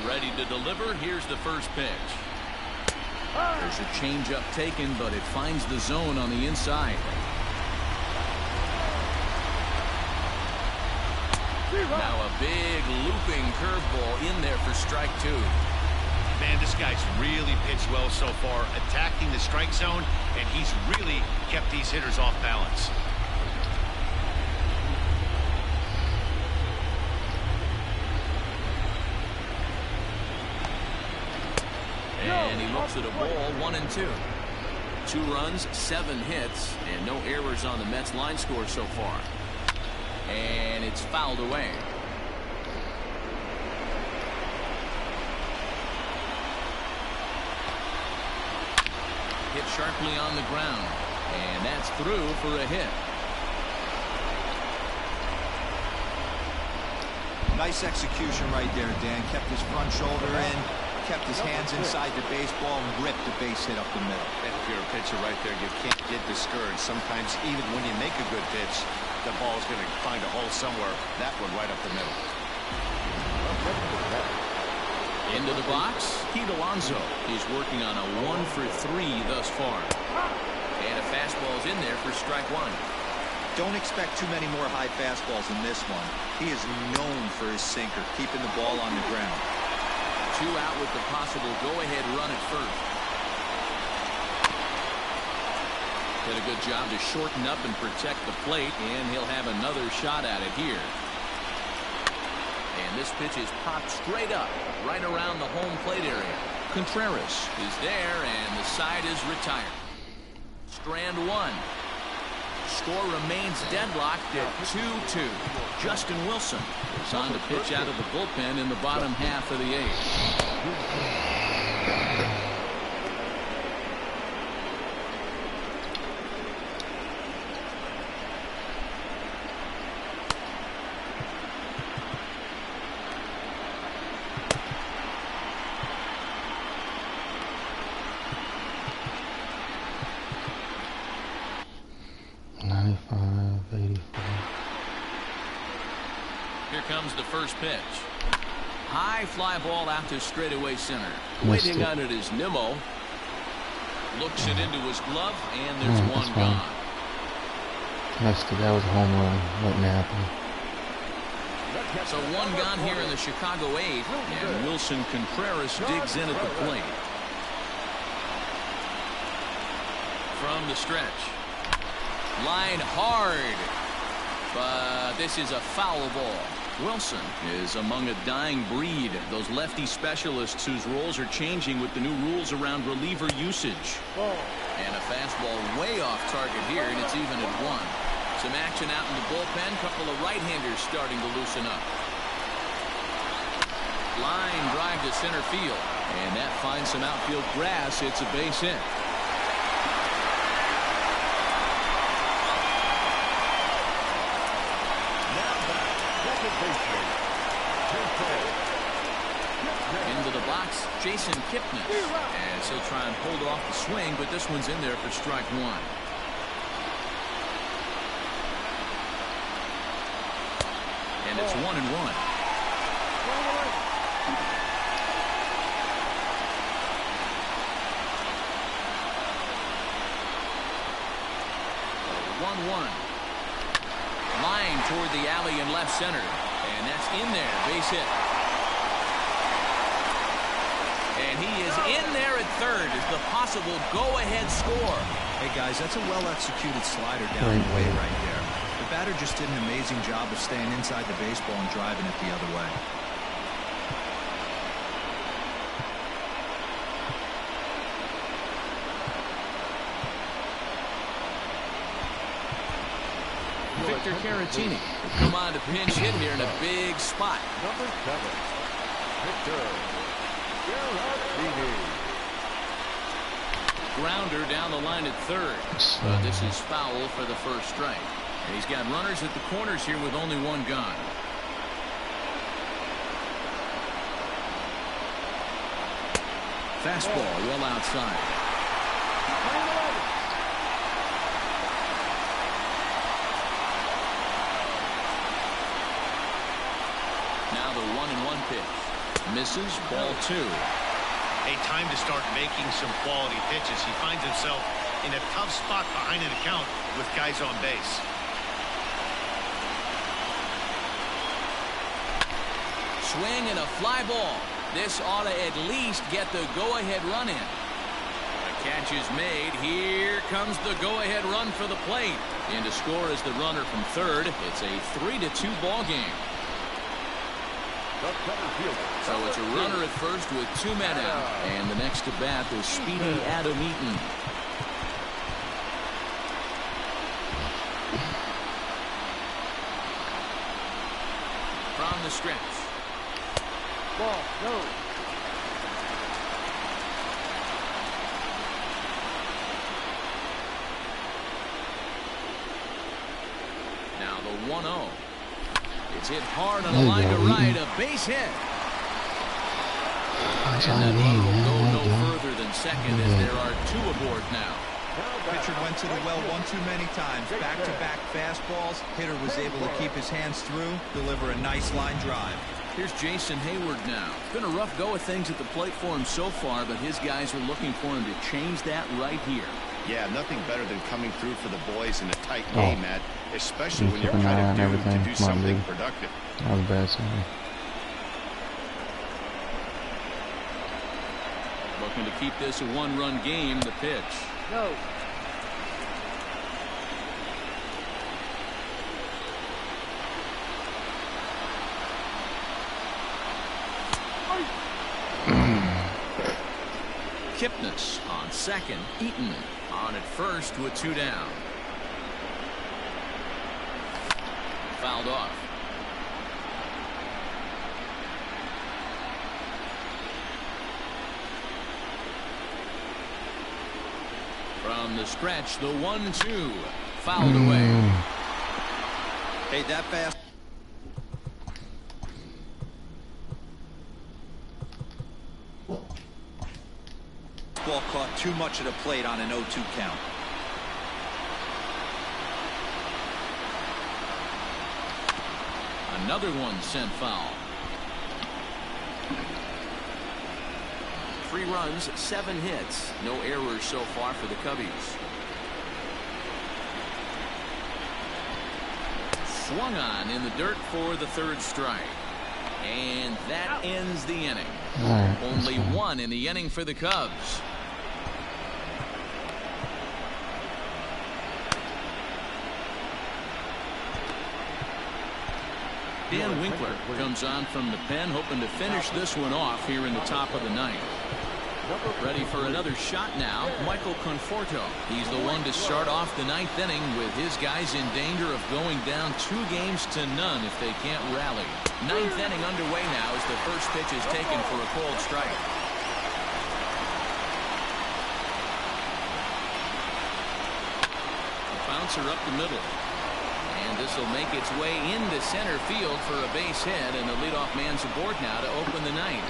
Ready to deliver. Here's the first pitch. There's a changeup taken, but it finds the zone on the inside. Now a big looping curveball in there for strike 2. Man, this guy's really pitched well so far, attacking the strike zone, and he's really kept these hitters off balance. And he looks at a ball, 1-2. 2 runs, 7 hits, and no errors on the Mets line score so far. And it's fouled away. Hit sharply on the ground, and that's through for a hit. Nice execution right there, Dan. Kept his front shoulder in, kept his hands inside the baseball, and ripped the base hit up the middle. And if you're a pitcher right there, you can't get discouraged. Sometimes even when you make a good pitch, the ball's going to find a hole somewhere. That one right up the middle. Into the box, Pete Alonso is working on a 1 for 3 thus far. And a fastball's in there for strike 1. Don't expect too many more high fastballs in this one. He is known for his sinker, keeping the ball on the ground. 2 out with the possible go-ahead run at first. Did a good job to shorten up and protect the plate, and he'll have another shot at it here. And this pitch is popped straight up, right around the home plate area. Contreras is there, and the side is retired. Strand 1. Score remains deadlocked at 2-2. Justin Wilson is on to pitch out of the bullpen in the bottom half of the 8th. comes the first pitch. High fly ball out to straightaway center. Missed Waiting it. on it is Nimmo. Looks it into his glove, and there's Alright, one that's fine. gone. Missed it. That was a home run. Wouldn't happen. So one gone here in the Chicago 8th, and Wilson Contreras digs in at the plate. From the stretch. Line hard. But this is a foul ball. Wilson is among a dying breed. Those lefty specialists whose roles are changing with the new rules around reliever usage. And a fastball way off target here, and it's even at 1. Some action out in the bullpen. Couple of right-handers starting to loosen up. Line drive to center field. And that finds some outfield grass. It's a base hit. Into the box, Jason Kipnis. As he'll try and hold off the swing, but this one's in there for strike 1. And it's 1-1. Line toward the alley in left center. And that's in there. Base hit. And he is in there at third as the possible go-ahead score. Hey, guys, that's a well-executed slider down the way right there. The batter just did an amazing job of staying inside the baseball and driving it the other way. Victor Caratini will come on to pinch hit here in a big spot. Number 7, Victor Caratini. Grounder down the line at third. This is foul for the first strike. And he's got runners at the corners here with only one gone. Fastball well outside. Now the 1-1 pitch. Misses, ball 2. A time to start making some quality pitches. He finds himself in a tough spot behind an account with guys on base. Swing and a fly ball. This ought to at least get the go-ahead run in. The catch is made. Here comes the go-ahead run for the plate. And to score is the runner from third. It's a 3-2 ball game. So it's a runner at first with 2 men out. And the next to bat is speedy Adam Eaton. From the stretch. Ball, no. Now the 1-0. It's hit hard on the line to right. A base hit. And that run will go no further than second as there are 2 aboard now. Pitcher went to the well one too many times. Back-to-back fastballs. Hitter was able to keep his hands through, deliver a nice line drive. Here's Jason Hayward now. It's been a rough go of things at the plate for him so far, but his guys are looking for him to change that right here. Yeah, nothing better than coming through for the boys in a tight game, Matt, especially when you're Keep an eye kind on of due to everything. do Come on, something dude. productive. That was a bad sign. Looking to keep this a 1-run game. The pitch. No. Kipnis on second. Eaton on at first with 2 down. Fouled off. From the stretch, the 1-2. Fouled away. Hey, that fast. Ball caught too much of the plate on an 0-2 count. Another one sent foul. 3 runs, 7 hits. No errors so far for the Cubbies. Swung on in the dirt for the 3rd strike. And that ends the inning. Only 1 in the inning for the Cubs. Dan Winkler comes on from the pen, hoping to finish this one off here in the top of the 9th. Ready for another shot now, Michael Conforto. He's the one to start off the 9th inning with his guys in danger of going down 2 games to none if they can't rally. 9th inning underway now as the first pitch is taken for a cold strike. A bouncer up the middle. And this will make its way into center field for a base hit, and the leadoff man's aboard now to open the 9th.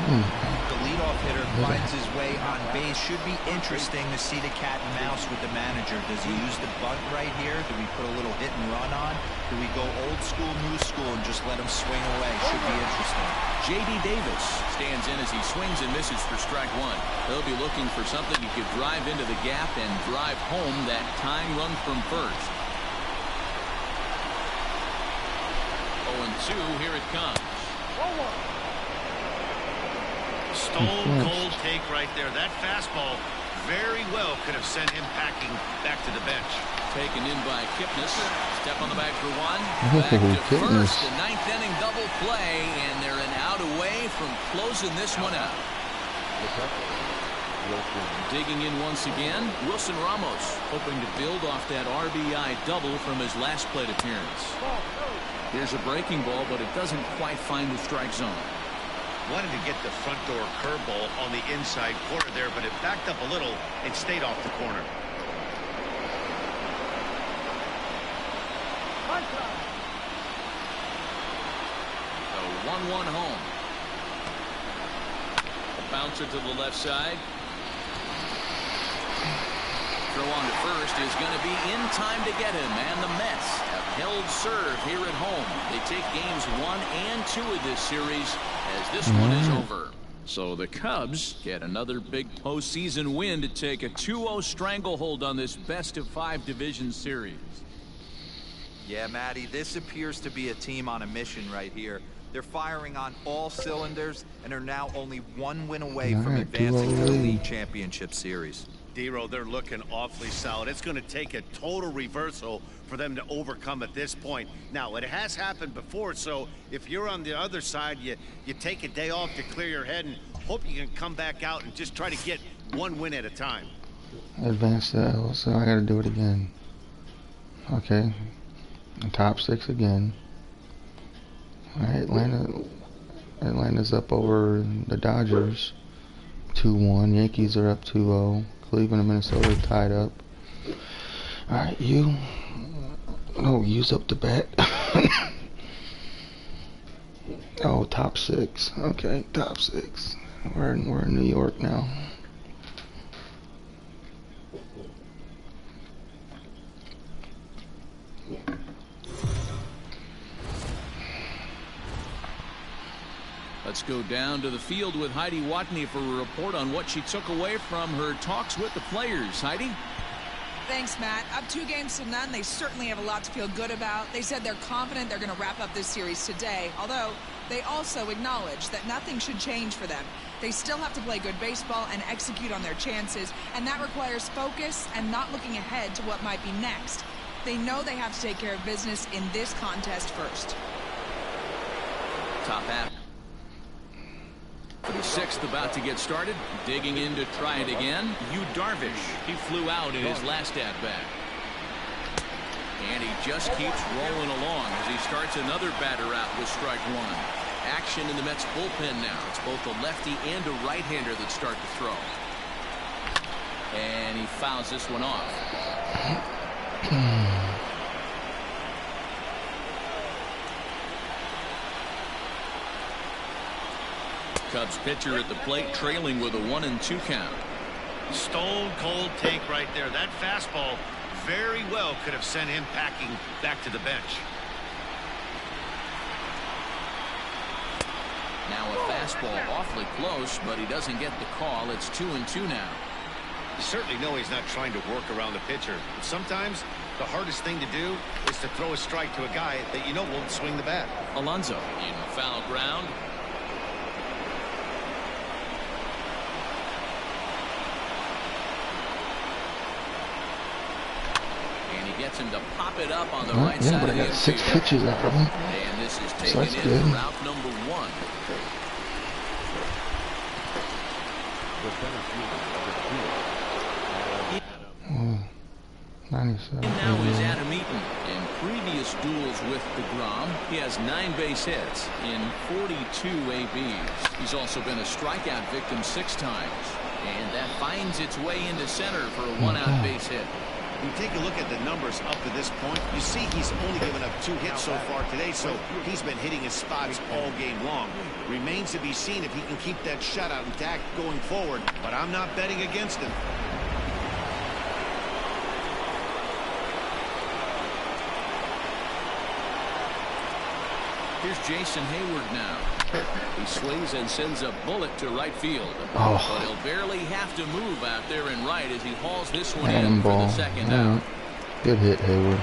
The leadoff hitter finds his way on base. Should be interesting to see the cat and mouse with the manager. Does he use the bunt right here? Do we put a little hit and run on? Do we go old school, new school, and just let him swing away? Should be interesting. J.D. Davis stands in as he swings and misses for strike 1. He'll be looking for something he could drive into the gap and drive home that tying run from first. 0-2, here it comes. Stone cold take right there. That fastball very well could have sent him packing back to the bench. Taken in by Kipnis. Step on the bag for 1. Back to first. The 9th inning double play, and they're an out away from closing this one out. Digging in once again, Wilson Ramos, hoping to build off that RBI double from his last plate appearance. Here's a breaking ball, but it doesn't quite find the strike zone. Wanted to get the front door curveball on the inside corner there, but it backed up a little and stayed off the corner. The 1-1 home. A bouncer to the left side. Throw on to first is going to be in time to get him, and the Mets have held serve here at home. They take games 1 and 2 of this series as this one is over. So the Cubs get another big postseason win to take a 2-0 stranglehold on this best-of-5 division series. Yeah, Matty, this appears to be a team on a mission right here. They're firing on all cylinders and are now only 1 win away from advancing to the league championship series. D-Row, they're looking awfully solid. It's going to take a total reversal for them to overcome at this point. Now, it has happened before, so if you're on the other side, you take a day off to clear your head and hope you can come back out and just try to get 1 win at a time. Advanced L, so I gotta do it again. Okay. Top 6 again. Alright, Atlanta's up over the Dodgers 2-1. Yankees are up 2-0. Cleveland and Minnesota tied up. Alright, you. Oh, use up the bat. Oh, top 6. Okay, top 6. We're in New York now. Let's go down to the field with Heidi Watney for a report on what she took away from her talks with the players. Heidi? Thanks, Matt. Up 2 games to none. They certainly have a lot to feel good about. They said they're confident they're going to wrap up this series today, although they also acknowledge that nothing should change for them. They still have to play good baseball and execute on their chances, and that requires focus and not looking ahead to what might be next. They know they have to take care of business in this contest first. Top half. For the 6th about to get started, digging in to try it again, Yu Darvish. He flew out in his last at-bat. And he just keeps rolling along as he starts another batter out with strike 1. Action in the Mets bullpen now. It's both a lefty and a right-hander that start to throw. And he fouls this one off. Cubs pitcher at the plate trailing with a 1-2 count. Stone cold take right there. That fastball very well could have sent him packing back to the bench. a fastball awfully close, but he doesn't get the call. It's 2-2 now. You certainly know he's not trying to work around the pitcher. But sometimes the hardest thing to do is to throw a strike to a guy that you know won't swing the bat. Alonso in foul ground. And he gets him to pop it up on the right side but of I the got 6 infield. pitches out of him. And this is So taken that's in good. for route number 1. Oh, 97. Now is Adam Eaton. In previous duels with DeGrom, he has 9 base hits in 42 ABs. He's also been a strikeout victim 6 times. And that finds its way into center for a 1-out base hit. You take a look at the numbers up to this point, you see he's only given up 2 hits so far today, so he's been hitting his spots all game long. Remains to be seen if he can keep that shutout intact going forward, but I'm not betting against him. Here's Jason Hayward now. He swings and sends a bullet to right field. Oh. But he'll barely have to move out there in right as he hauls this one Random in for ball. the second out. Good hit, Hayward.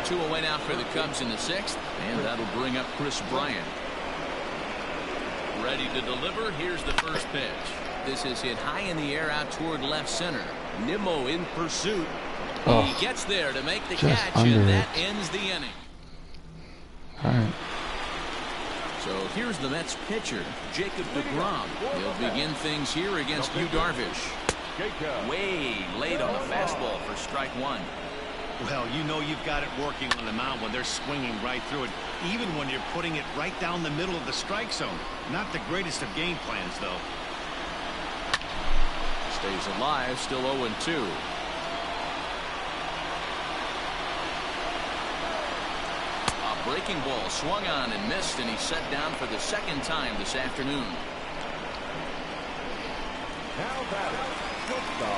2 away now for the Cubs in the 6th, and that'll bring up Chris Bryant. Ready to deliver. Here's the first pitch. This is hit high in the air out toward left center. Nimmo in pursuit. Oh, He gets there to make the just catch, under and that it. ends the inning. All right. So here's the Mets pitcher, Jacob deGrom. He'll begin things here against Yu Darvish. Way late on the fastball for strike 1. Well, you know you've got it working on the mound when they're swinging right through it, even when you're putting it right down the middle of the strike zone. Not the greatest of game plans, though. Stays alive, still 0-2. A breaking ball swung on and missed, and he's set down for the 2nd time this afternoon.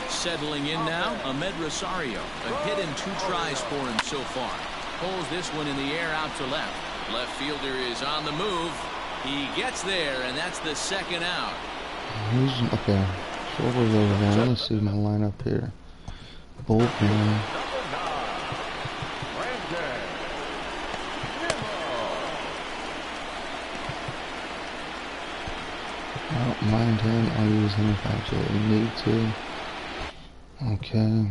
Settling in now, Ahmed Rosario. A hit in 2 tries for him so far. Pulls this one in the air out to left. Left fielder is on the move. He gets there, and that's the 2nd out. Okay. Shoulders over there. Let's see my lineup here. Bullpen. I don't mind him. I'll use him if I absolutely need to. Okay.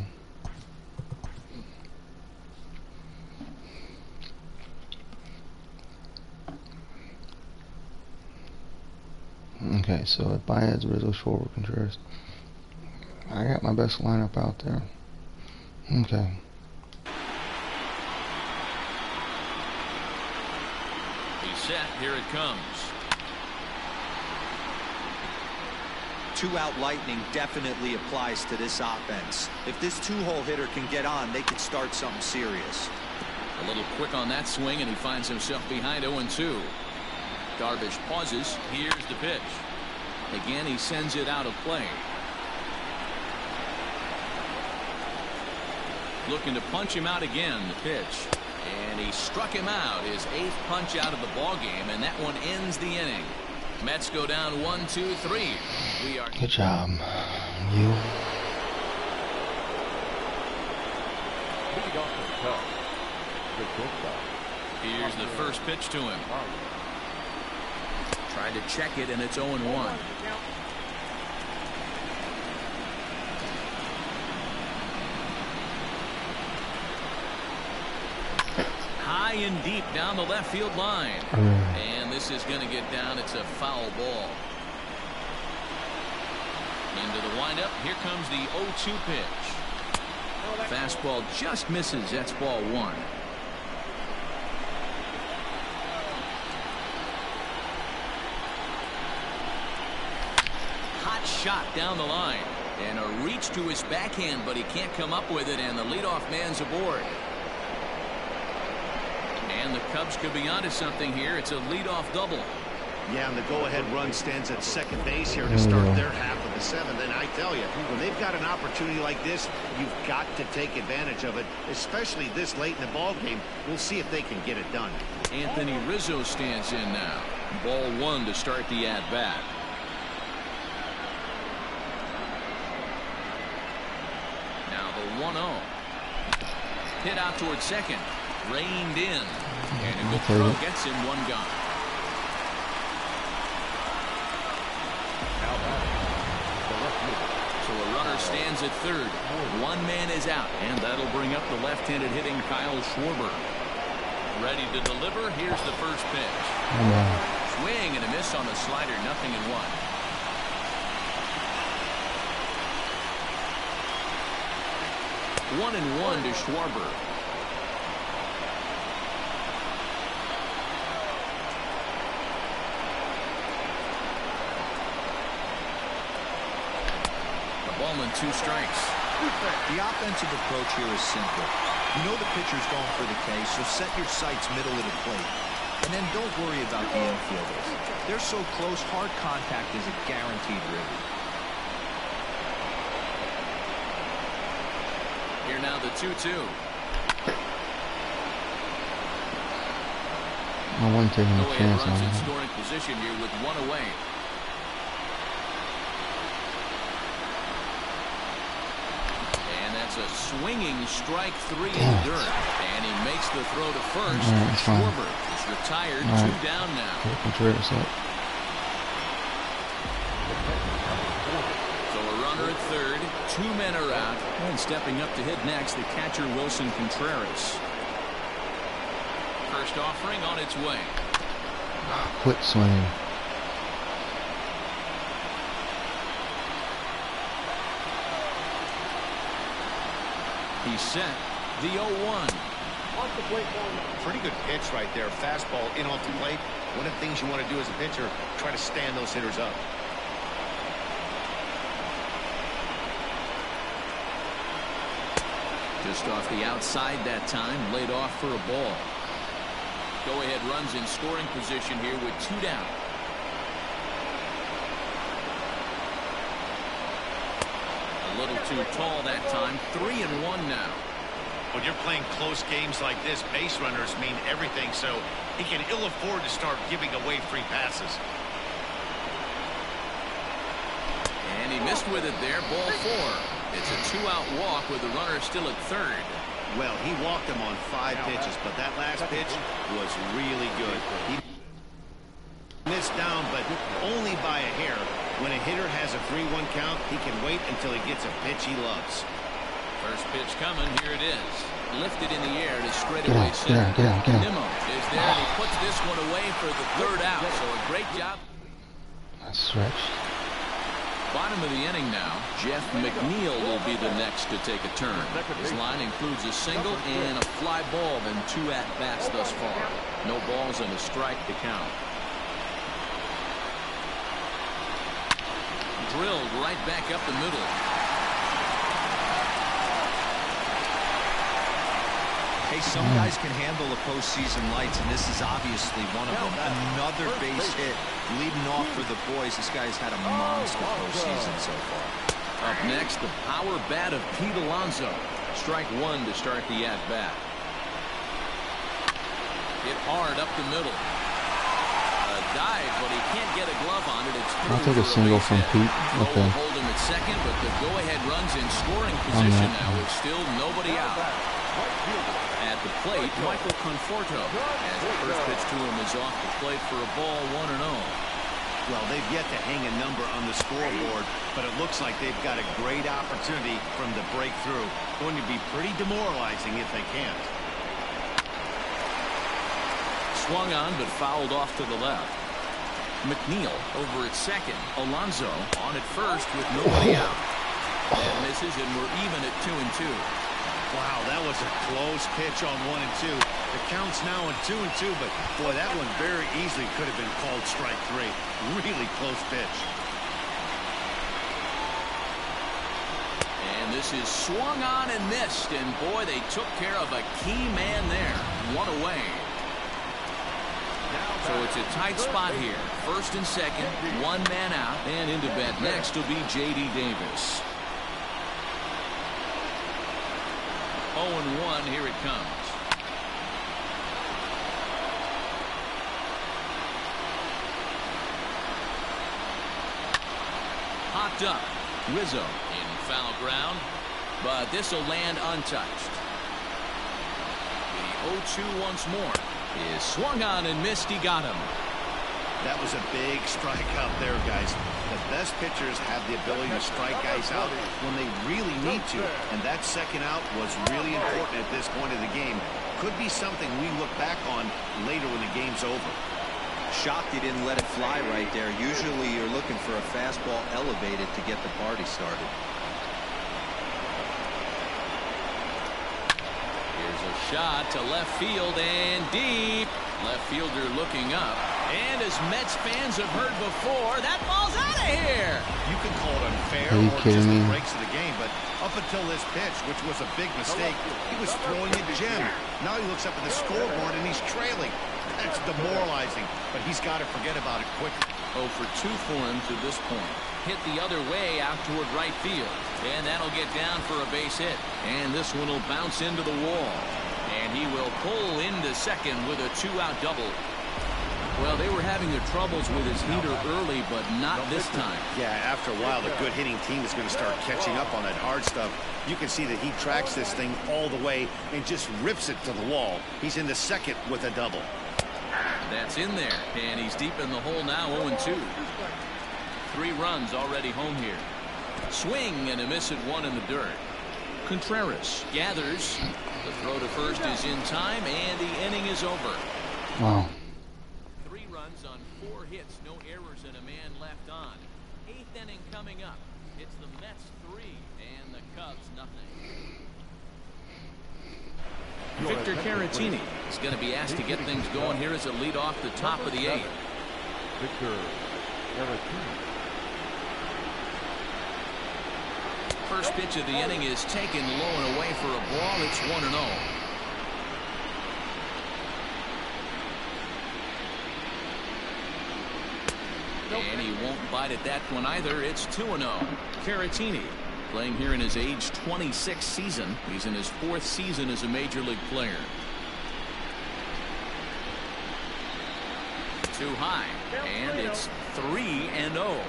Okay, so at Baez, Rizzo, Schwarber, Contreras. I got my best lineup out there. Okay. He's set. Here it comes. 2-out lightning definitely applies to this offense. If this 2-hole hitter can get on, they could start something serious. A little quick on that swing, and he finds himself behind 0-2. Darvish pauses. Here's the pitch. Again, he sends it out of play. Looking to punch him out again. The pitch. And he struck him out. His 8th punch out of the ball game, and that one ends the inning. Mets go down 1-2-3. We are. Good job. You. Here's the first pitch to him. Tried to check it, and it's 0-1. High and deep down the left field line. And this is going to get down. It's a foul ball. Into the windup. Here comes the 0-2 pitch. Fastball just misses. That's ball 1. Hot shot down the line. And a reach to his backhand, but he can't come up with it, and the leadoff man's aboard. And the Cubs could be onto something here. It's a leadoff double. Yeah, and the go-ahead run stands at second base here to start their half of the 7th. And I tell you, when they've got an opportunity like this, you've got to take advantage of it, especially this late in the ball game. We'll see if they can get it done. Anthony Rizzo stands in now. Ball one to start the at-bat. Now the 1-0. Hit out towards second. Reined in. And a good throw gets him one gone. So a runner stands at third. One man is out. And that'll bring up the left-handed hitting Kyle Schwarber. Ready to deliver. Here's the first pitch. Swing and a miss on the slider. 0-1. 1-1 to Schwarber. The ball and 2 strikes. The offensive approach here is simple. You know the pitcher's going for the K, so set your sights middle of the plate. And then don't worry about the infielders. They're so close, hard contact is a guaranteed ribby. Here now the 2-2. I wouldn't take any chance on runs in that. scoring position here with 1 away. And that's a swinging strike 3 in the dirt. And he makes the throw to first. Schwarber is retired. 2 down now. So a runner at third. 2 men are out. And stepping up to hit next, the catcher Wilson Contreras. First offering on its way. Quit swinging. He's set. The 0-1. Pretty good pitch right there. Fastball in off the plate. One of the things you want to do as a pitcher, try to stand those hitters up. Just off the outside that time, laid off for a ball. Go-ahead runs in scoring position here with 2 down. A little too tall that time. 3-1 now. When you're playing close games like this, base runners mean everything, so he can ill afford to start giving away free passes. And he missed with it there. Ball 4. It's a 2-out walk with the runner still at third. Well, he walked him on 5 pitches, but that last pitch was really good. He missed down, but only by a hair. When a hitter has a 3-1 count, he can wait until he gets a pitch he loves. First pitch coming. Here it is. Lifted in the air to straightaway center. Nimmo is there, and he puts this one away for the 3rd out. So a great job. That's stretched. Bottom of the inning now. Jeff McNeil will be the next to take a turn. His line includes a single and a fly ball, then 2 at-bats thus far. No balls and a strike to count. Drilled right back up the middle. Hey, some guys can handle the postseason lights, and this is obviously one of them. Another base hit leading off for the boys. This guy's had a monster postseason so far. Up next, the power bat of Pete Alonso. Strike 1 to start the at-bat. Hit hard up the middle. A dive, but he can't get a glove on it. I'll take a single from Pete. Okay. Hold him at second, but the go-ahead runs in scoring position now with still nobody out. At the plate, Michael Conforto, as the first pitch to him is off the plate for a ball, 1-0. Well, they've yet to hang a number on the scoreboard, but it looks like they've got a great opportunity from the breakthrough. Going to be pretty demoralizing if they can't. Swung on, but fouled off to the left. McNeil over at second. Alonso on at first with nobody out. That misses, and we're even at 2-2. Wow, that was a close pitch on 1 and 2. The count's now in 2 and 2, but boy, that one very easily could have been called strike 3. Really close pitch. And this is swung on and missed, and boy, they took care of a key man there. 1 away. So it's a tight spot here. First and second, 1 man out, and into bat next will be J.D. Davis. 0-1, here it comes. picked up. Rizzo in foul ground, but this will land untouched. The 0-2 once more is swung on and missed. He got him. That was a big strikeout there, guys. The best pitchers have the ability to strike guys out when they really need to, and that second out was really important at this point of the game. Could be something we look back on later when the game's over. Shocked he didn't let it fly right there. Usually you're looking for a fastball elevated to get the party started. Here's a shot to left field and deep. Left fielder looking up. And as Mets fans have heard before, that ball's out of here. You can call it unfair Are you or kidding just me? the breaks of the game, but up until this pitch, which was a big mistake, he was throwing a gem. Now he looks up at the scoreboard and he's trailing. That's demoralizing, but he's got to forget about it quickly. 0 for 2 for him to this point. Hit the other way out toward right field. And that'll get down for a base hit. And this one will bounce into the wall. And he will pull into second with a 2-out double. Well, they were having their troubles with his heater early, but not this time. Yeah, after a while, the good hitting team is going to start catching up on that hard stuff. You can see that he tracks this thing all the way and just rips it to the wall. He's into second with a double. That's in there, and he's deep in the hole now, 0-2. 3 runs already home here. Swing and a miss at 1 in the dirt. Contreras gathers. The throw to first is in time, and the inning is over. Wow. 3 runs on 4 hits, no errors, and a man left on. 8th inning coming up. It's the Mets 3 and the Cubs nothing. Victor Caratini is going to be asked to get things going here as a lead off the top of the 8th. Victor Caratini. First pitch of the inning is taken low and away for a ball. It's 1-0. And he won't bite at that one either. It's 2-0. Caratini playing here in his age 26 season. He's in his 4th season as a major league player. Too high, and it's 3-0.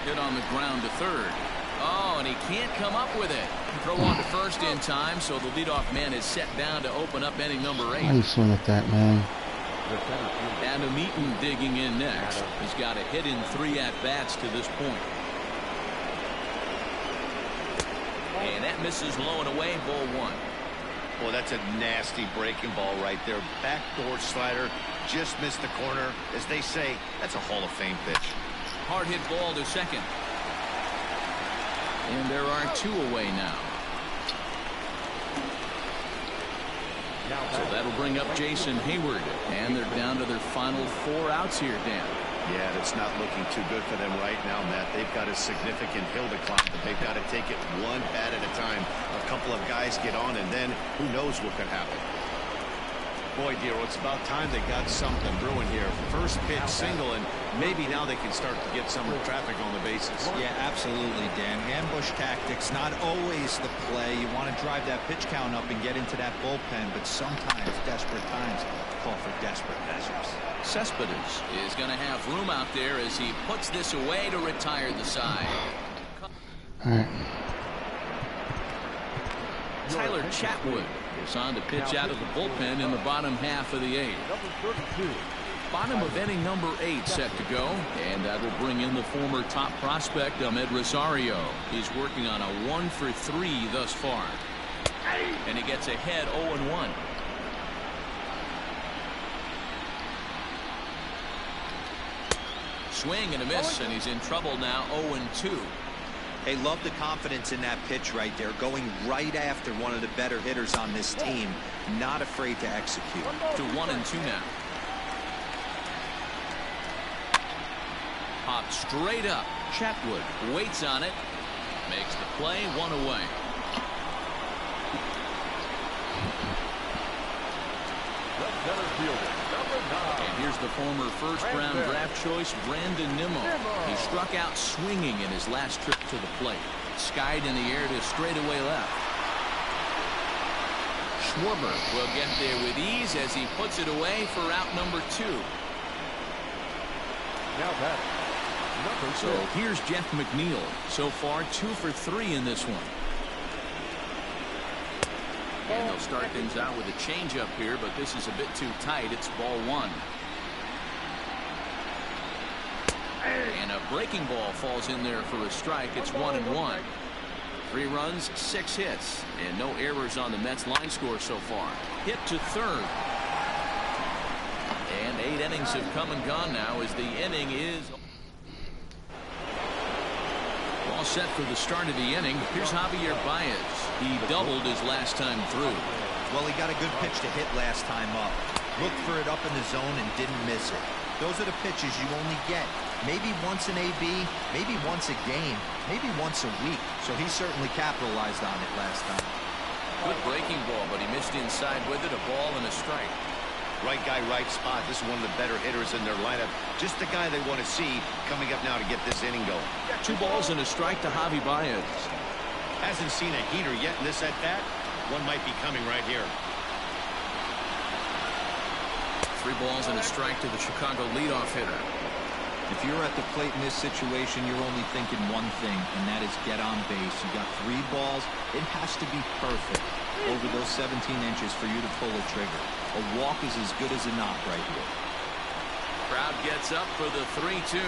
Hit on the ground to third. Oh, and he can't come up with it. Throw on to first in time, so the leadoff man is set down to open up inning number 8. How do you swing at that, man? Adam Eaton digging in next. He's got a hit in 3 at-bats to this point. And that misses low and away, ball 1. Boy, that's a nasty breaking ball right there. Backdoor slider, just missed the corner. As they say, that's a Hall of Fame pitch. Hard hit ball to second. And there are 2 away now. So that'll bring up Jason Hayward. And they're down to their final 4 outs here, Dan. Yeah, that's not looking too good for them right now, Matt. They've got a significant hill to climb, but they've got to take it one bat at a time. A couple of guys get on, and then who knows what could happen. Boy, Dero, it's about time they got something brewing here. First pitch single, and maybe now they can start to get some traffic on the bases. Yeah, absolutely, Dan. Ambush tactics, not always the play. You want to drive that pitch count up and get into that bullpen, but sometimes desperate times call for desperate measures. Cespedes is going to have room out there as he puts this away to retire the side. All right. Tyler Chatwood is on to pitch out of the bullpen in the bottom half of the 8th. Bottom of inning number 8 set to go, and that will bring in the former top prospect Ahmed Rosario. He's working on a 1 for 3 thus far, and he gets ahead 0-1. Swing and a miss, and he's in trouble now. 0-2. Hey, love the confidence in that pitch right there, going right after one of the better hitters on this team, not afraid to execute. To 1-2 now. Popped straight up. Chatwood waits on it, makes the play, 1 away. And here's the former first-round draft choice, Brandon Nimmo. He struck out swinging in his last trip to the plate. Skied in the air to straightaway left. Schwarber will get there with ease as he puts it away for out number 2. Now that number 6. So here's Jeff McNeil. So far 2 for 3 in this one. And they'll start things out with a changeup here, but this is a bit too tight. It's ball 1. And a breaking ball falls in there for a strike. It's 1-1. 3 runs, 6 hits, and no errors on the Mets line score so far. Hit to third. And 8 innings have come and gone now as the inning is all set for the start of the inning. Here's Javier Baez. He doubled his last time through. Well, he got a good pitch to hit last time up. Looked for it up in the zone and didn't miss it. Those are the pitches you only get maybe once an AB, maybe once a game, maybe once a week. So he certainly capitalized on it last time. Good breaking ball, but he missed inside with it. A ball and a strike. Right guy, right spot. This is one of the better hitters in their lineup. Just the guy they want to see coming up now to get this inning going. 2 balls and a strike to Javi Baez. Hasn't seen a heater yet in this at-bat. One might be coming right here. 3 balls and a strike to the Chicago leadoff hitter. If you're at the plate in this situation, you're only thinking one thing, and that is get on base. You got 3 balls. It has to be perfect over those 17 inches for you to pull a trigger. A walk is as good as a knock right here. Crowd gets up for the 3-2.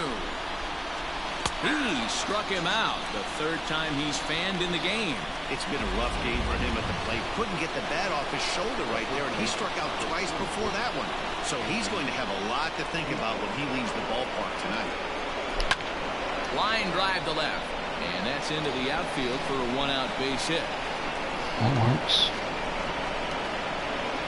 He struck him out. The 3rd time he's fanned in the game. It's been a rough game for him at the plate. Couldn't get the bat off his shoulder right there, and he struck out twice before that one. So he's going to have a lot to think about when he leaves the ballpark tonight. Line drive to left. And that's into the outfield for a 1-out base hit. That works.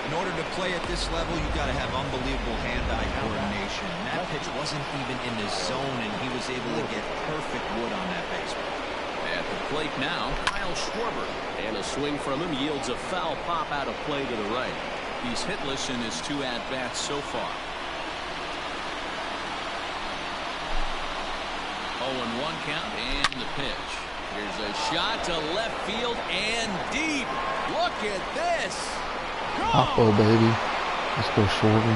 In order to play at this level, you got to have unbelievable hand-eye coordination. That pitch wasn't even in the zone, and he was able to get perfect wood on that baseball. At the plate now, Kyle Schwarber. And a swing from him yields a foul pop out of play to the right. He's hitless in his 2 at-bats so far. 0-1 count and the pitch. Here's a shot to left field and deep. Look at this. Oppo, baby. Let's go, Schwarber.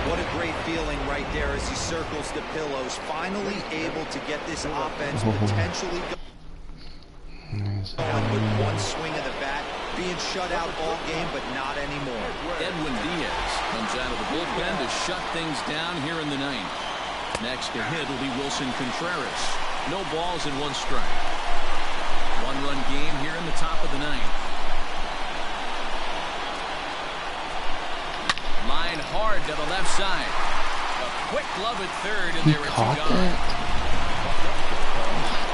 What a great feeling right there as he circles the pillows. Finally able to get this offense potentially going with one swing of the bat. Being shut out all game, but not anymore. Edwin Diaz comes out of the bullpen to shut things down here in the 9th. Next to hit will be Wilson Contreras. No balls and 1 strike. 1-run game here in the top of the 9th. Line hard to the left side. A quick glove at third, and there it's gone.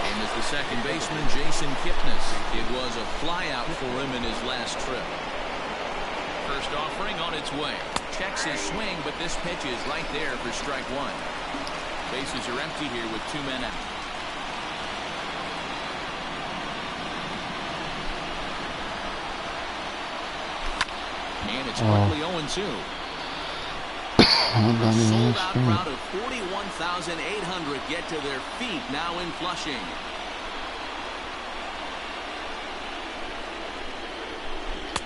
And as the second baseman, Jason Kipnis. It was a flyout for him in his last trip. First offering on its way. Checks his swing, but this pitch is right there for strike 1. Bases are empty here with 2 men out. And it's quickly 0-2. Sold out crowd of 41,800 get to their feet now in Flushing.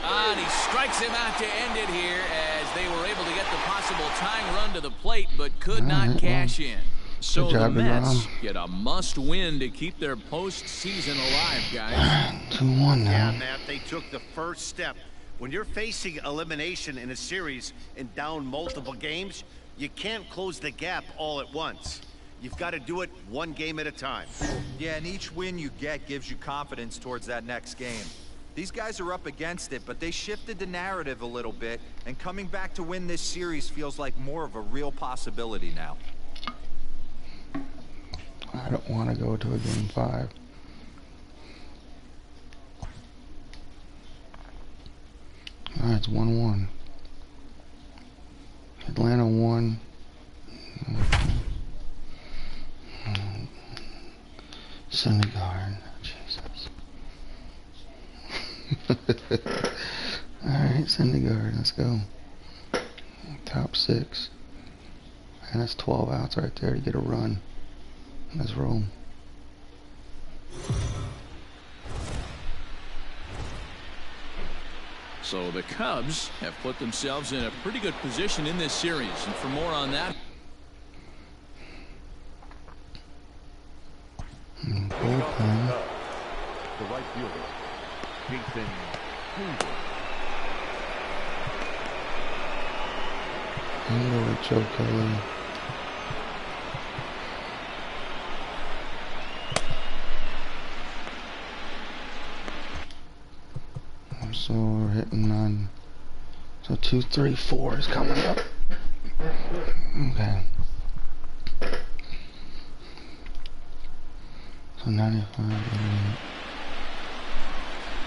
And he strikes him out to end it here as they were able to get the possible tying run to the plate but could not cash in. So the Mets get a must-win to keep their postseason alive, guys. 2-1 now. Yeah, Matt, they took the first step. When you're facing elimination in a series and down multiple games, you can't close the gap all at once. You've got to do it 1 game at a time. Yeah, and each win you get gives you confidence towards that next game. These guys are up against it, but they shifted the narrative a little bit, and coming back to win this series feels like more of a real possibility now. I don't want to go to a game 5. Alright, it's 1-1. Atlanta 1. Syndergaard. Jesus. Alright, Syndergaard. Let's go. Top 6. And that's 12 outs right there to get a run. Let's roll. So the Cubs have put themselves in a pretty good position in this series. And for more on that. Bullpen. The right fielder, Jason Hoover. Hello, Joe Kelly. So we're hitting on. So 2, 3, 4 is coming up. Okay. So 95.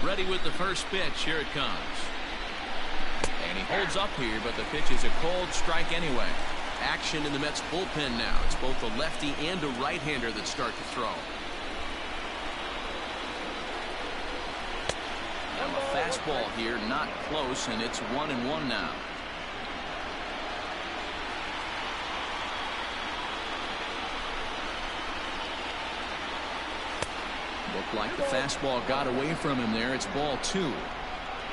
88. Ready with the first pitch. Here it comes. And he holds up here, but the pitch is a cold strike anyway. Action in the Mets bullpen now. It's both a lefty and a right-hander that start to throw. Now a fastball here, not close, and it's 1-1 now. Looked like the fastball got away from him there. It's ball 2.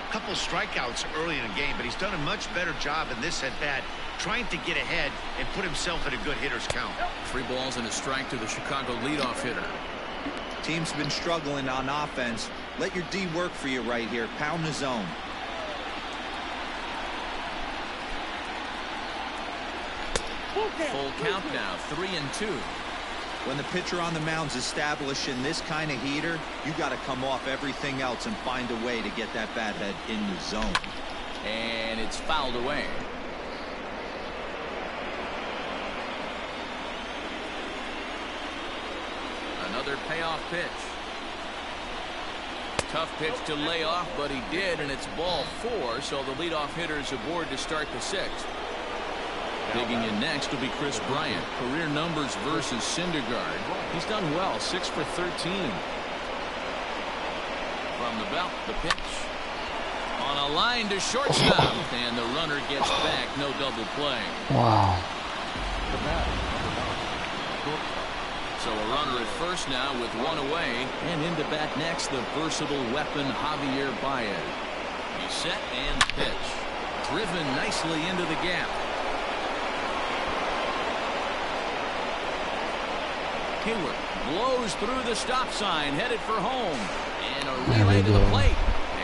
Couple strikeouts early in the game, but he's done a much better job in this at bat, trying to get ahead and put himself in a good hitter's count. 3 balls and a strike to the Chicago leadoff hitter. Team's been struggling on offense. Let your D work for you right here. Pound the zone. Full count now, 3-2. When the pitcher on the mound's establishing this kind of heater, you got to come off everything else and find a way to get that bat head in the zone. And it's fouled away. Another payoff pitch. Tough pitch to lay off, but he did, and it's ball 4, so the leadoff hitter is aboard to start the 6th. Digging in next will be Chris Bryant. Career numbers versus Syndergaard. He's done well, 6 for 13. From the belt, the pitch. On a line to shortstop, and the runner gets back. No double play. Wow. So a runner at first now with 1 away, and into bat next, the versatile weapon Javier Baez. He's set and pitch. Driven nicely into the gap. Hayward blows through the stop sign, headed for home, and a relay to the plate.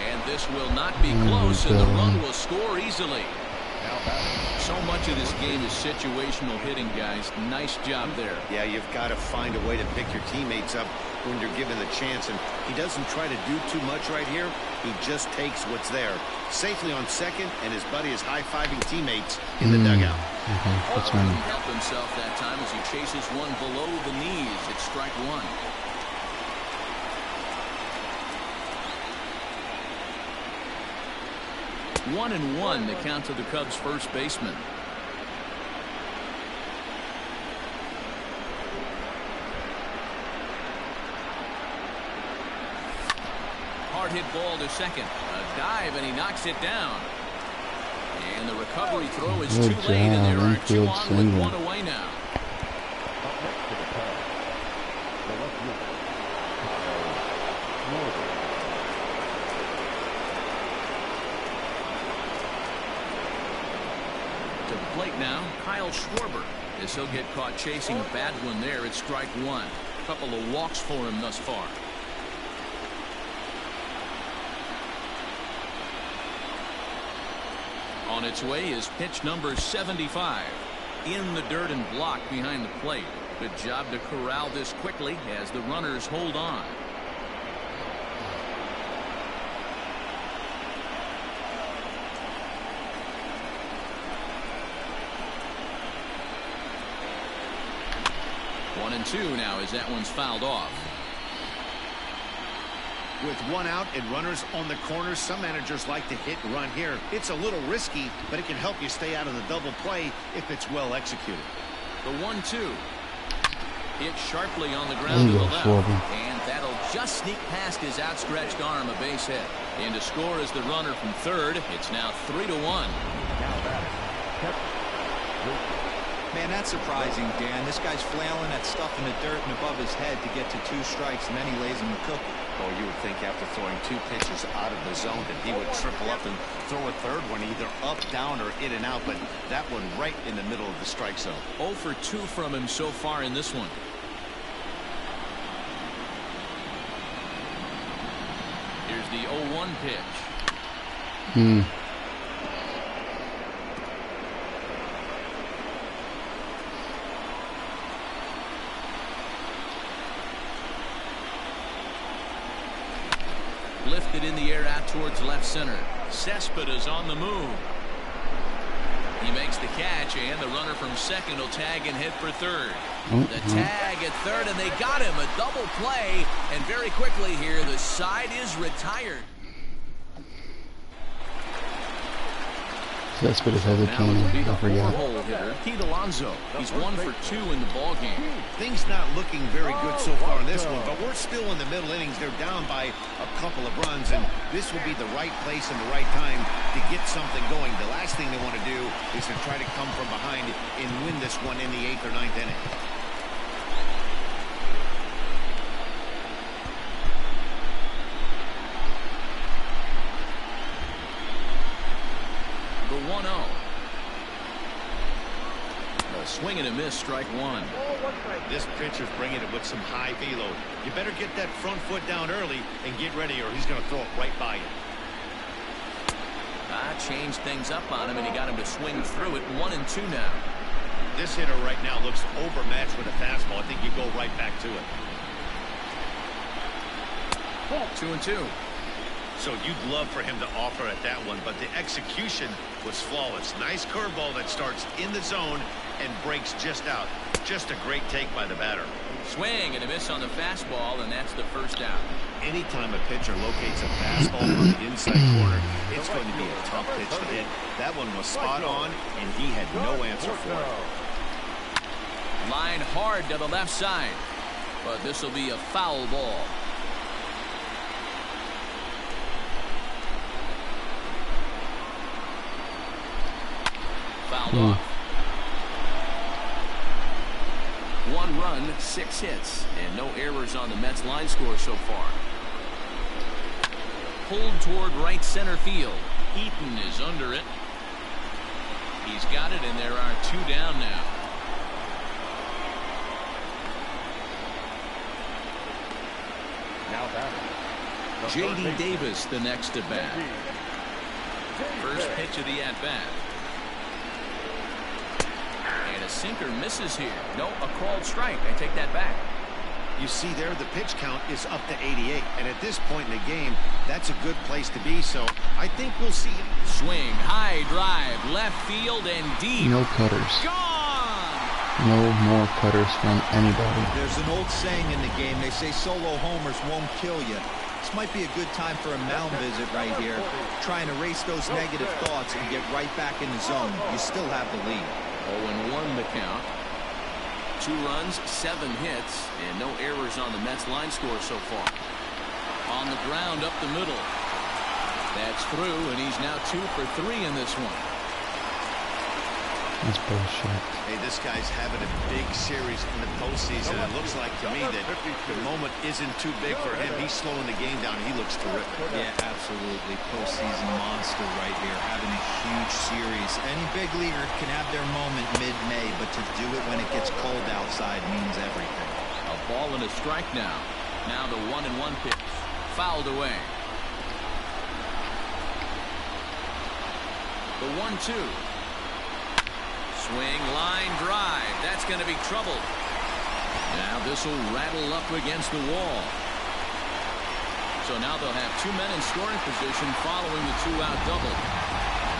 And this will not be close, and the run will score easily. So much of this game is situational hitting, guys. Nice job there. Yeah, you've got to find a way to pick your teammates up when you're given the chance, and he doesn't try to do too much right here. He just takes what's there. Safely on second, and his buddy is high-fiving teammates in the dugout. That's He didn't help himself that time as he chases one below the knees. It's strike 1. One and 1 the count to the Cubs first baseman. Hard hit ball to second. A dive, and he knocks it down. And the recovery throw is too late, and there are 2 on with 1 away now. To the plate now, Kyle Schwarber. As he'll get caught chasing a bad one there, it's strike 1. A couple of walks for him thus far. On its way is pitch number 75. In the dirt and blocked behind the plate. Good job to corral this quickly as the runners hold on. One and 2 now as that one's fouled off. With 1 out and runners on the corners, some managers like to hit and run here. It's a little risky, but it can help you stay out of the double play if it's well executed. The 1-2. Hit sharply on the ground to the left. And that'll just sneak past his outstretched arm, a base hit. And to score is the runner from third. It's now 3-1. Man, that's surprising, Dan. This guy's flailing that stuff in the dirt and above his head to get to 2 strikes, and then he lays him a cookie. Oh, you would think after throwing 2 pitches out of the zone that he would triple up and throw a third one either up, down, or in and out, but that one right in the middle of the strike zone. 0 for 2 from him so far in this one. Here's the 0-1 pitch. Lifted in the air out towards left center. Cespedes on the move. He makes the catch, and the runner from second will tag and hit for third. The tag at third, and they got him. A double play, and very quickly here, the side is retired. Cespedes has a cannon. I forgot. Pete Alonso. He's 1 for 2 in the ball game. Things not looking very good so far in this one, but we're still in the middle innings. They're down by a couple of runs, and this will be the right place and the right time to get something going. The last thing they want to do is to try to come from behind and win this one in the 8th or 9th inning. The 1-0. A swing and a miss, strike one. This pitcher's bringing it with some high velo. You better get that front foot down early and get ready, or he's going to throw it right by you. Changed things up on him, and he got him to swing through it. 1-2 now. This hitter right now looks overmatched with a fastball. I think you go right back to it. 2-2. So you'd love for him to offer at that one, but the execution was flawless. Nice curveball that starts in the zone and breaks just out. Just a great take by the batter. Swing and a miss on the fastball, and that's the first out. Anytime a pitcher locates a fastball on the inside corner, it's going to be a tough pitch to hit. That one was spot on, and he had no answer for it. Line hard to the left side, but this will be a foul ball. Fouled off. 1 run, 6 hits, and no errors on the Mets line score so far. Pulled toward right center field. Eaton is under it. He's got it, and there are 2 down now. J.D. Davis, the next at bat. First pitch of the at-bat. And a sinker misses here. No, a called strike. I take that back. You see there, the pitch count is up to 88. And at this point in the game, that's a good place to be. So I think we'll see him. Swing, high drive, left field and deep. No cutters. Gone! No more cutters from anybody. There's an old saying in the game. They say solo homers won't kill you. This might be a good time for a mound visit right here. Try and erase those negative thoughts and get right back in the zone. You still have the lead. 0-1 the count. 2 runs, 7 hits, and no errors on the Mets line score so far. On the ground up the middle. That's through, and he's now 2 for 3 in this one. That's bullshit. Hey, this guy's having a big series in the postseason. It looks like to me that the moment isn't too big for him. He's slowing the game down. He looks terrific. Yeah, absolutely. Postseason monster right here. Having a huge series. Any big leaguer can have their moment mid-May, but to do it when it gets cold outside means everything. A ball and a strike now. Now the 1-1 pitch. Fouled away. The 1-2. Swing, line drive. That's going to be trouble. Now this will rattle up against the wall. So now they'll have 2 men in scoring position following the 2-out double.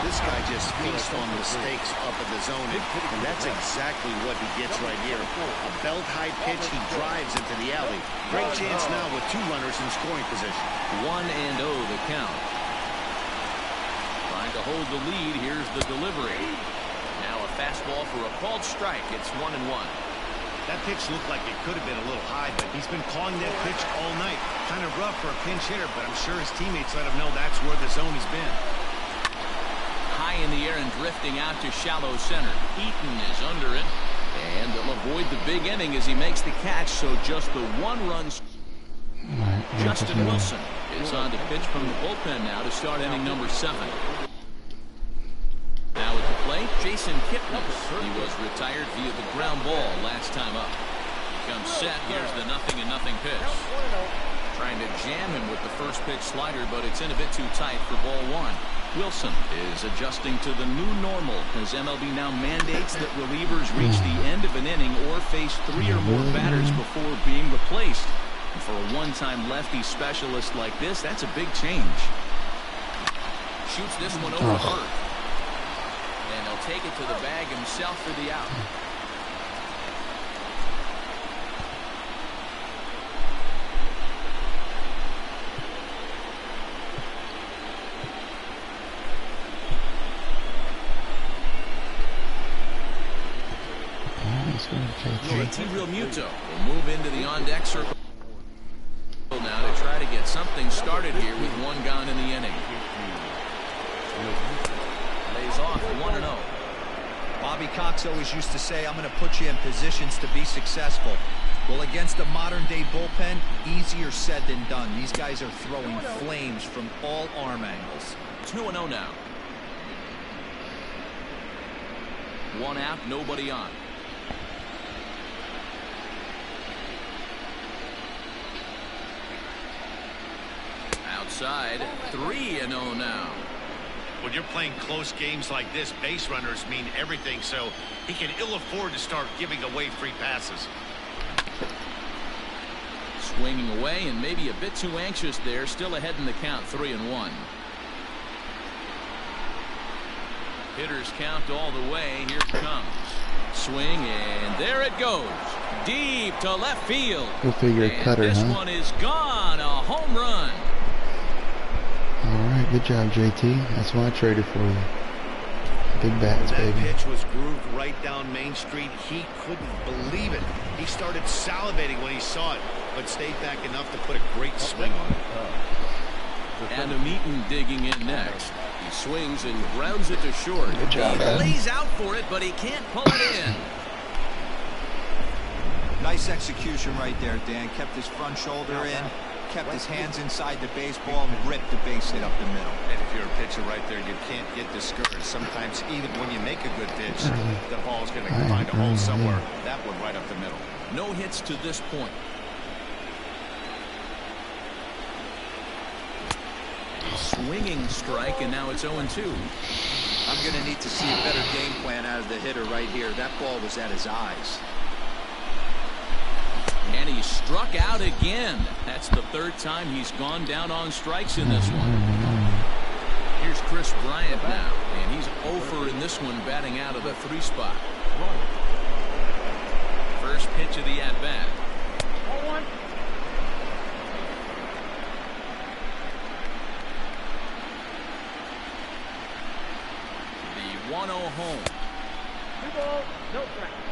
This guy just feasts on mistakes up in the zone, and that's exactly what he gets right here. A belt-high pitch, he drives into the alley. Great chance now with 2 runners in scoring position. 1-0 the count. Trying to hold the lead. Here's the delivery. Now a fastball for a called strike. It's 1-1. That pitch looked like it could have been a little high, but he's been calling that pitch all night. Kind of rough for a pinch hitter, but I'm sure his teammates let him know that's where the zone has been. High in the air and drifting out to shallow center. Eaton is under it, and they'll avoid the big inning as he makes the catch. So just the 1 run. Justin Wilson is on to pitch from the bullpen now to start inning number 7. Now at the plate, Jason Kipnis. He was retired via the ground ball last time up. He comes set. Here's the 0-0 pitch. Trying to jam him with the first pitch slider, but it's in a bit too tight for ball 1. Wilson is adjusting to the new normal as MLB now mandates that relievers reach the end of an inning or face 3 or more batters before being replaced. And for a one-time lefty specialist like this, that's a big change. Shoots this one over hurt. And he'll take it to the bag himself for the out. JT Realmuto will move into the on-deck circle now to try to get something started here with 1 gone in the inning. Lays off 1-0. Bobby Cox always used to say, I'm going to put you in positions to be successful. Well, against a modern-day bullpen, easier said than done. These guys are throwing flames from all arm angles. 2-0 now. 1 out, nobody on. Outside, 3-0 now. When you're playing close games like this, base runners mean everything, so he can ill afford to start giving away free passes. Swinging away and maybe a bit too anxious there. Still ahead in the count, 3-1. Hitters count all the way. Here it comes. Swing, and there it goes. Deep to left field. Go figure, a cutter, this one is gone. A home run. Alright, good job, JT. That's why I traded for you. Big bats, that baby. Pitch was grooved right down Main Street. He couldn't believe it. He started salivating when he saw it, but stayed back enough to put a great swing on it. Adam Eaton digging in next. He swings and grounds it to short. Good job, he lays out for it, but he can't pull it in. Nice execution right there, Dan. Kept his front shoulder in, kept his hands inside the baseball, and ripped the base hit up the middle. And if you're a pitcher right there, you can't get discouraged. Sometimes even when you make a good pitch, the ball's going to find a hole somewhere. That one right up the middle. No hits to this point. Swinging strike, and now it's 0-2. I'm going to need to see a better game plan out of the hitter right here. That ball was at his eyes. And he struck out again. That's the 3rd time he's gone down on strikes in this one. Here's Chris Bryant now, and he's 0 in this one, batting out of the 3 spot. First pitch of the at-bat. The 1-0 home.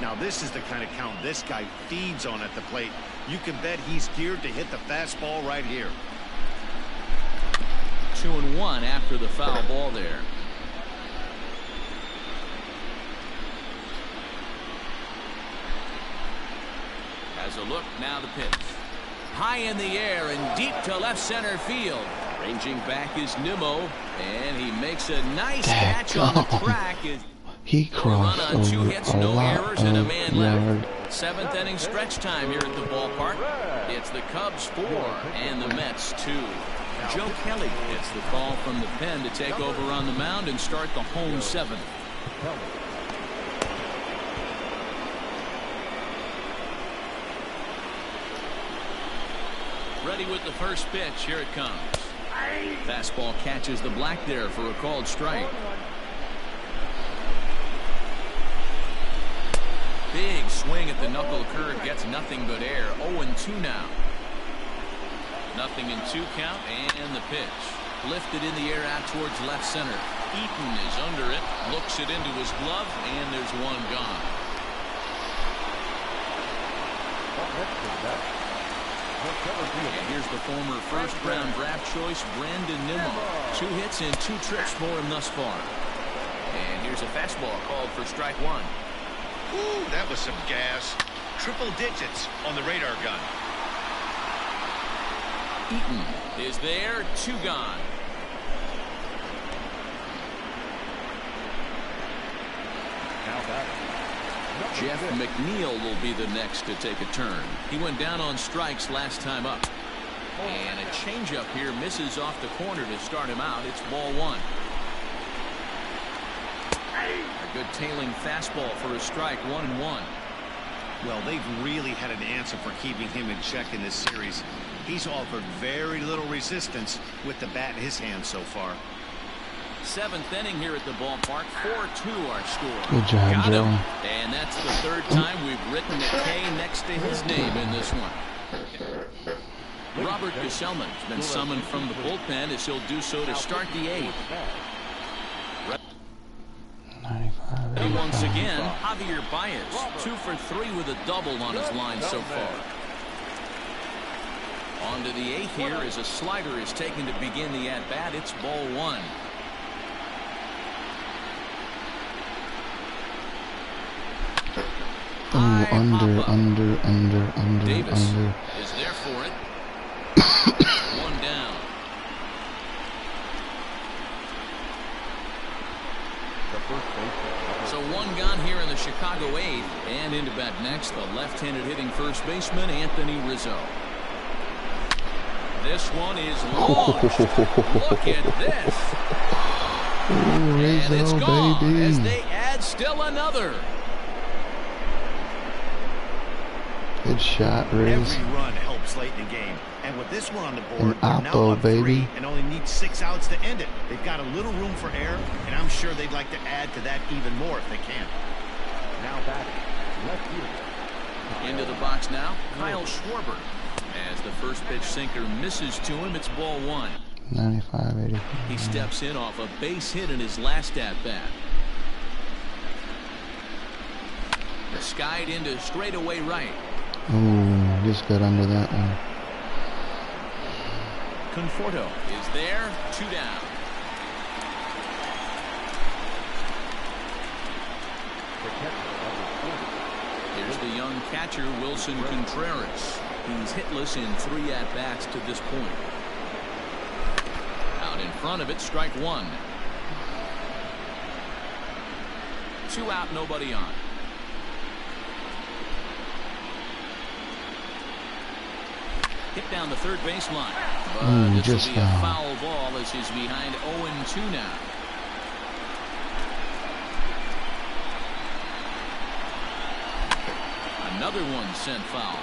Now this is the kind of count this guy feeds on at the plate. You can bet he's geared to hit the fastball right here. 2-1 after the foul ball there. Has a look, now the pitch. High in the air and deep to left center field. Ranging back is Nimmo, and he makes a nice catch on the track. He crossed run on 2 over hits, a no lot errors, and a of man yard. left. 7th inning stretch time here at the ballpark. It's the Cubs 4 and the Mets 2. Joe Kelly gets the call from the pen to take over on the mound and start the home 7th. Ready with the first pitch. Here it comes. Fastball catches the black there for a called strike. Big swing at the knuckle curve, gets nothing but air. 0-2 now. Nothing in 2 count, and the pitch. Lifted in the air out towards left center. Eaton is under it, looks it into his glove, and there's 1 gone. And here's the former first-round draft choice, Brandon Nimmo. 2 hits and 2 trips for him thus far. And here's a fastball called for strike 1. Ooh, that was some gas. Triple digits on the radar gun. Eaton is there, 2 gone. Jeff McNeil will be the next to take a turn. He went down on strikes last time up. And a changeup here misses off the corner to start him out. It's ball 1. A good tailing fastball for a strike, 1-1. Well, they've really had an answer for keeping him in check in this series. He's offered very little resistance with the bat in his hand so far. 7th inning here at the ballpark. 4-2 our score. Good job, Got Joe. him. And that's the 3rd time we've written a K next to his name in this one. Robert Gesellman's been summoned from the bullpen as he'll do so to start the 8th. 95. And once again, Javier Baez, 2 for 3 with a double on his line so far. On to the 8th here as a slider is taken to begin the at-bat. It's ball 1. Oh, under. Davis Under. is there for it. 1 down. So 1 gone here in the Chicago 8th. And into bat next, the left-handed hitting first baseman, Anthony Rizzo. This one is launched. Look at this. Ooh, And it's Rizzo, gone baby. as they add still another. Good shot, Riz. Every run helps late in the game. And with this one on the board, they're now Oppo, up baby. 3 and only need 6 outs to end it. They've got a little room for error, and I'm sure they'd like to add to that even more if they can. Now batting, left fielder. Into the box now, Kyle Schwarber. As the first pitch sinker misses to him, it's ball 1. 95, 85. He steps in off a base hit in his last at-bat. Skied into straightaway right. Ooh, just got under that one. Conforto is there, 2 down. Here's the young catcher, Wilson Contreras. He's hitless in 3 at-bats to this point. Out in front of it, strike 1. 2 out, nobody on. Hit down the third baseline. But this just will be a foul. foul ball as he's behind 0-2 now. Another one sent foul.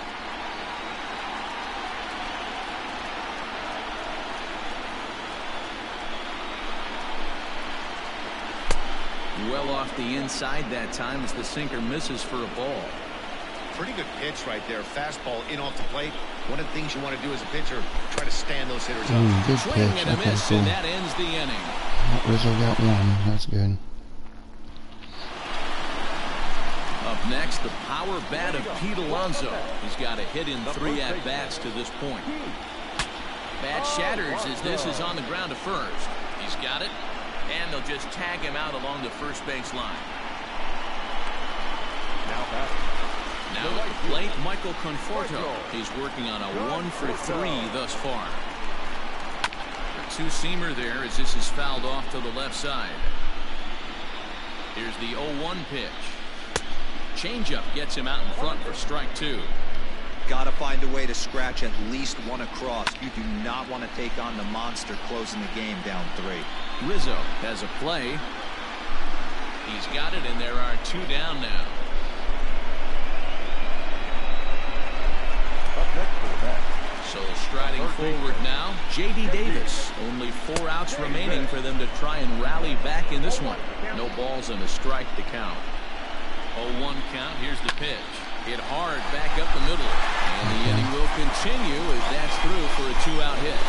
Well off the inside that time as the sinker misses for a ball. Pretty good pitch right there. Fastball in off the plate. One of the things you want to do as a pitcher, try to stand those hitters up. Good Swing pitch. and a Okay, miss, cool. and that ends the inning. Rizzo got 1. That's good. Up next, the power bat of Pete Alonso. He's got a hit in 3 at-bats to this point. Bat shatters as this is on the ground to first. He's got it, and they'll just tag him out along the first base line. Now batting. Now at the plate, Michael Conforto. He's working on a 1 for 3 thus far. A 2-seamer there as this is fouled off to the left side. Here's the 0-1 pitch. Changeup gets him out in front for strike 2. Got to find a way to scratch at least 1 across. You do not want to take on the monster closing the game down 3. Rizzo has a play. He's got it, and there are 2 down now. Up next for the bat. So striding forward now, J.D. Davis. Only 4 outs remaining for them to try and rally back in this one. No balls and a strike to count. 0-1 count. Here's the pitch. Hit hard back up the middle. And the inning will continue as that's through for a 2-out hit.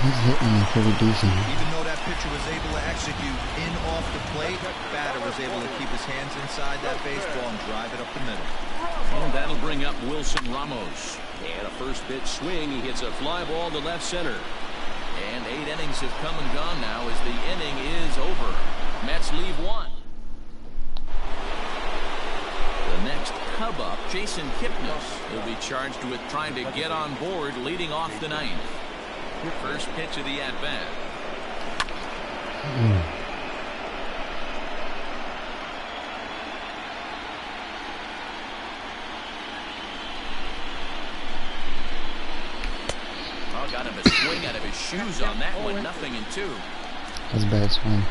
He's hitting pretty decent. Even though that pitcher was able to execute in off the plate, batter was able to keep his hands inside that baseball and drive it up the middle. And that'll bring up Wilson Ramos. And a first pitch swing. He hits a fly ball to left center. And 8 innings have come and gone now as the inning is over. Mets leave 1. The next Cub up, Jason Kipnis, will be charged with trying to get on board leading off the 9th. First pitch of the at-bat. Oh, got him a swing out of his shoes on that one. 0-2. That's a bad swing.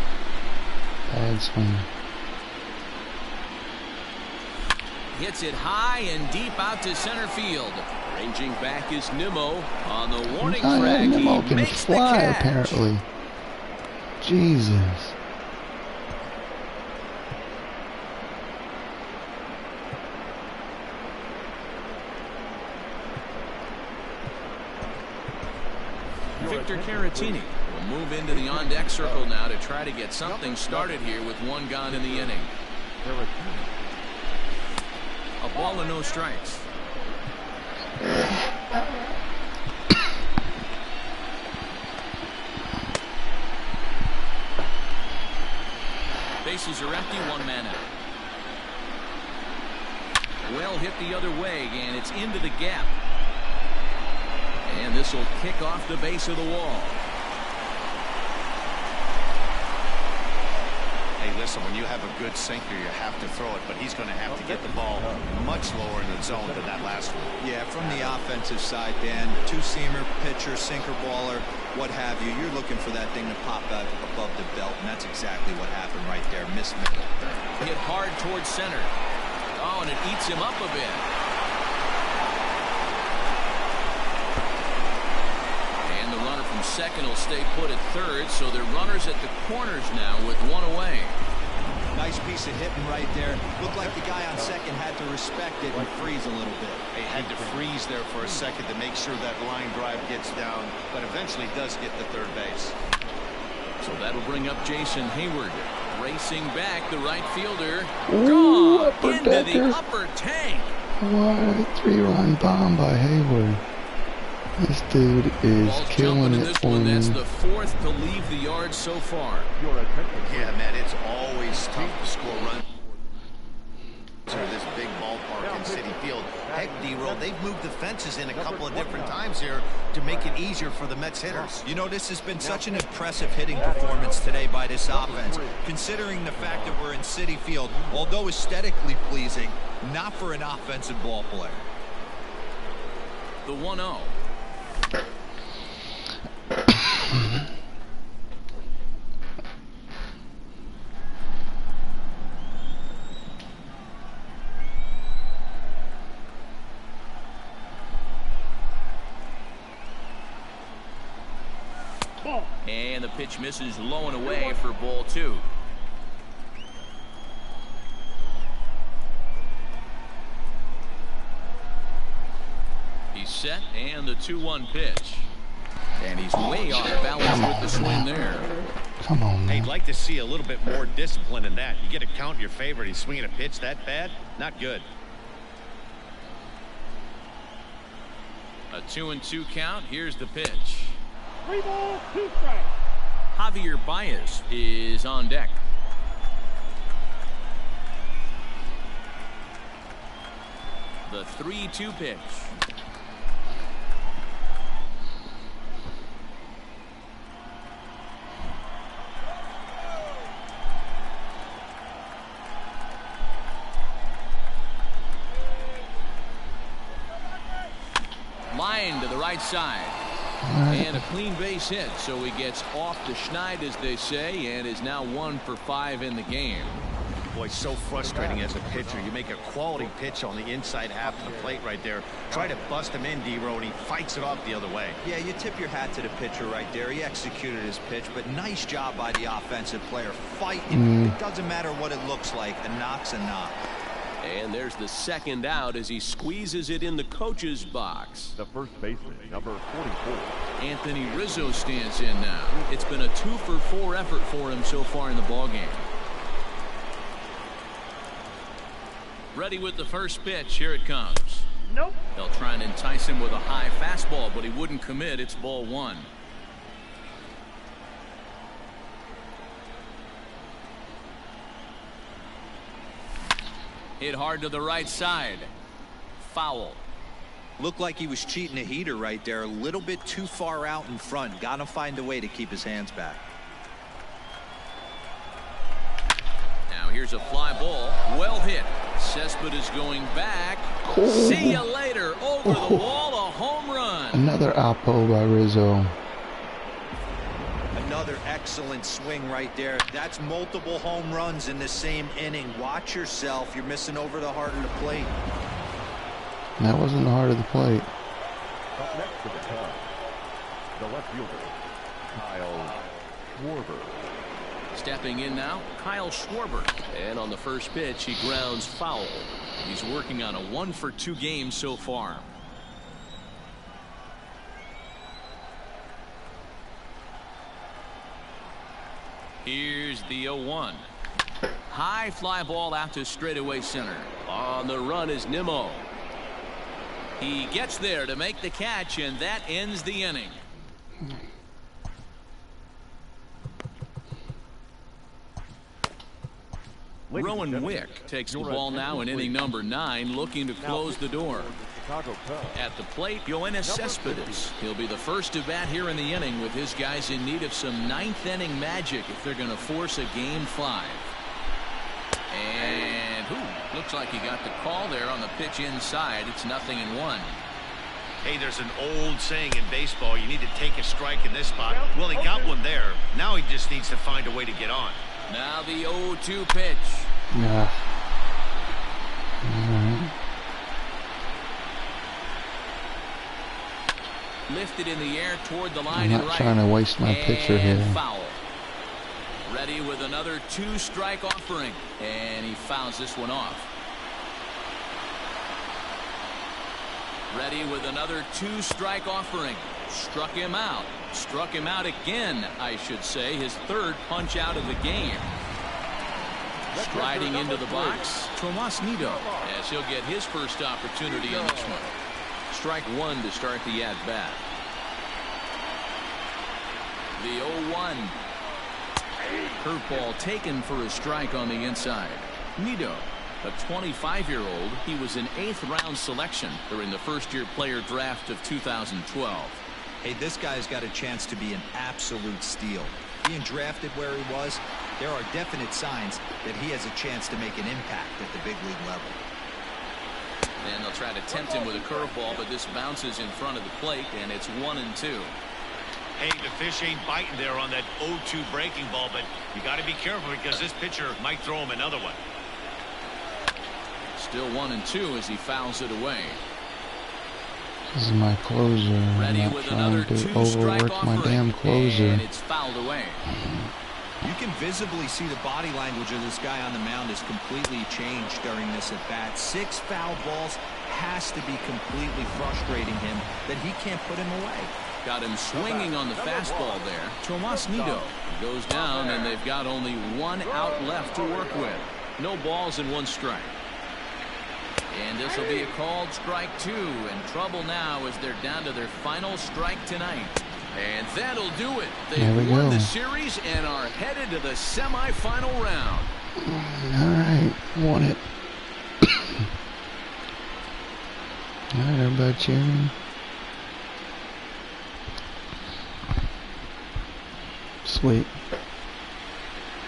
Bad swing. Hits it high and deep out to center field. Ranging back is Nimmo on the warning track. Nimmo He can makes the fly, catch. apparently. Jesus. Victor Caratini will move into the on-deck circle now to try to get something started here with one gone in the inning. A ball and no strikes. Bases are empty, one man out. Well hit the other way, and it's into the gap. And this will kick off the base of the wall. Hey, listen, when you have a good sinker, you have to throw it, but he's going to have to get the ball much lower in the zone than that last one. Yeah, from the offensive side, Dan, two-seamer, pitcher, sinker baller, what have you, you're looking for that thing to pop out above the belt, and that's exactly what happened right there. Miss middle. Hit hard towards center. Oh, and it eats him up a bit. And the runner from second will stay put at third, so they're runners at the corners now with one away. Nice piece of hitting right there. Looked like the guy on second had to respect it and freeze a little bit. He had to freeze there for a second to make sure that line drive gets down, but eventually does get to third base. So that'll bring up Jason Hayward. Racing back, the right fielder. Ooh, Gone upper into decker. the upper tank. What a 3-run bomb by Hayward. This dude is Ball's killing jumping in it this for one. me. That's the fourth to leave the yard so far. Yeah, man, it's always tough to score runs to this big ballpark in City Field. Heck, D-Roll, they've moved the fences in a couple of different times here to make it easier for the Mets hitters. You know, this has been such an impressive hitting performance today by this offense, considering the fact that we're in City Field, although aesthetically pleasing, not for an offensive ball player. The 1-0. And the pitch misses low and away for ball 2. He's set, and the 2-1 pitch. And he's way off balance with the swing there. Come on, Hey, man. I'd like to see a little bit more discipline in that. You get a count in your favor, he's swinging a pitch that bad? Not good. A 2-2 count. Here's the pitch. 3 balls, 2 strikes. Javier Baez is on deck. The 3-2 pitch. Line to the right side. And a clean base hit, so he gets off the schneid, as they say, and is now 1 for 5 in the game. Boy, so frustrating as a pitcher. You make a quality pitch on the inside half of the plate right there. Try to bust him in, D-Row, and he fights it off the other way. Yeah, you tip your hat to the pitcher right there. He executed his pitch, but nice job by the offensive player. Fighting. It doesn't matter what it looks like. A knock's a knock. And there's the second out as he squeezes it in the coach's box. The first baseman, number 44. Anthony Rizzo stands in now. It's been a 2-for-4 effort for him so far in the ballgame. Ready with the first pitch. Here it comes. Nope. They'll try and entice him with a high fastball, but he wouldn't commit. It's ball 1. Hit hard to the right side. Foul. Looked like he was cheating a heater right there. A little bit too far out in front. Got to find a way to keep his hands back. Now here's a fly ball. Well hit. Cespedes going back. Oh. See you later. Over the wall. A home run. Another oppo by Rizzo. Another excellent swing right there. That's multiple home runs in the same inning. Watch yourself. You're missing over the heart of the plate. That wasn't the heart of the plate. Up next for the Cubs, the left fielder, Kyle Schwarber. Stepping in now, Kyle Schwarber. And on the first pitch, he grounds foul. He's working on a 1-for-2 game so far. Here's the 0-1. High fly ball out to straightaway center. On the run is Nimmo. He gets there to make the catch, and that ends the inning. Rowan Wick takes the ball now in inning number 9, looking to close the door. At the plate, Yoenis Cespedes. He'll be the first to bat here in the inning, with his guys in need of some 9th inning magic if they're going to force a game 5. And looks like he got the call there on the pitch inside. It's 0-1. Hey, there's an old saying in baseball, you need to take a strike in this spot. Well, he got one there. Now he just needs to find a way to get on. Now the 0-2 pitch. Yeah. Alright. Lifted in the air toward the line I'm and not right. trying to waste my pitcher here. Foul. Ready with another 2-strike offering, and he fouls this one off. Ready with another 2-strike offering. Struck him out. Struck him out again, I should say. His 3rd punch out of the game. Striding into the box, Tomas Nido, as he'll get his first opportunity in this one. Strike 1 to start the at-bat. The 0-1. Curveball taken for a strike on the inside. Nido, a 25-year-old, he was an 8th-round selection during the first-year player draft of 2012. Hey, this guy's got a chance to be an absolute steal. Being drafted where he was, there are definite signs that he has a chance to make an impact at the big league level. And they'll try to tempt him with a curveball, but this bounces in front of the plate, and it's 1-2. Hey, the fish ain't biting there on that 0-2 breaking ball, but you got to be careful because this pitcher might throw him another one. Still 1-2 as he fouls it away. This is my closer. Ready I'm not with trying another to 2-strike overwork my offering, damn closer. and it's fouled away. You can visibly see the body language of this guy on the mound is completely changed during this at bat. 6 foul balls has to be completely frustrating him that he can't put him away. Got him swinging on the fastball there. Tomas Nido goes down, and they've got only 1 out left to work with. No balls and 1 strike. And this will be a called strike 2, and trouble now as they're down to their final strike tonight. And that'll do it. They've won the series and are headed to the semifinal round. Alright, won it. Alright, everybody cheering. Sweet.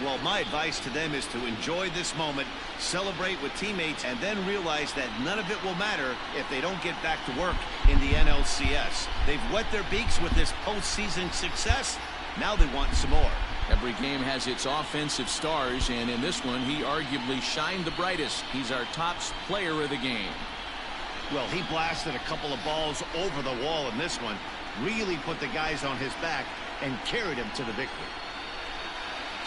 Well, my advice to them is to enjoy this moment, celebrate with teammates, and then realize that none of it will matter if they don't get back to work in the NLCS. They've wet their beaks with this postseason success. Now they want some more. Every game has its offensive stars, and in this one, he arguably shined the brightest. He's our top player of the game. Well, he blasted a couple of balls over the wall in this one, really put the guys on his back, and carried him to the victory.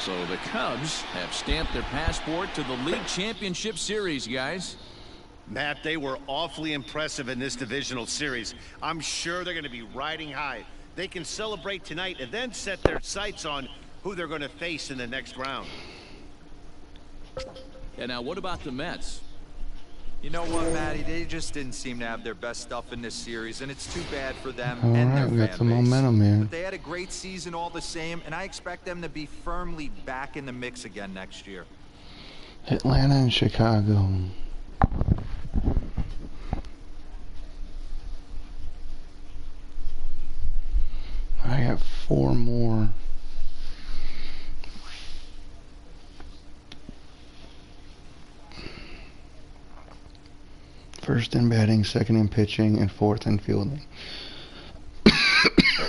So the Cubs have stamped their passport to the League Championship Series, guys. Matt, they were awfully impressive in this divisional series. I'm sure they're going to be riding high. They can celebrate tonight and then set their sights on who they're going to face in the next round. And now what about the Mets? You know what, Matty? They just didn't seem to have their best stuff in this series, and it's too bad for them and their Alright, we got fan some base. momentum here. But they had a great season all the same, and I expect them to be firmly back in the mix again next year. Atlanta and Chicago. 4 more. First in batting, second in pitching, and fourth in fielding.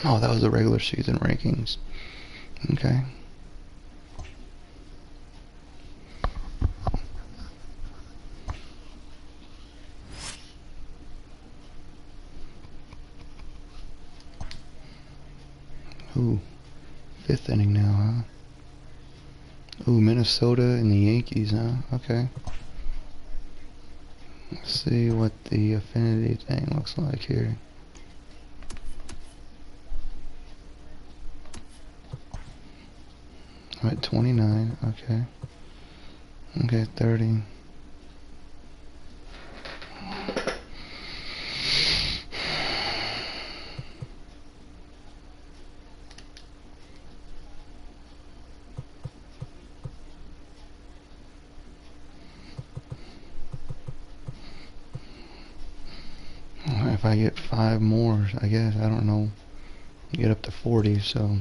Oh, that was the regular season rankings. Okay. Ooh, 5th inning now, huh? Ooh, Minnesota and the Yankees, huh? Okay. Let's see what the affinity thing looks like here. I'm at 29, okay. Okay, 30. If I get 5 more, I guess, I don't know, get up to 40, so.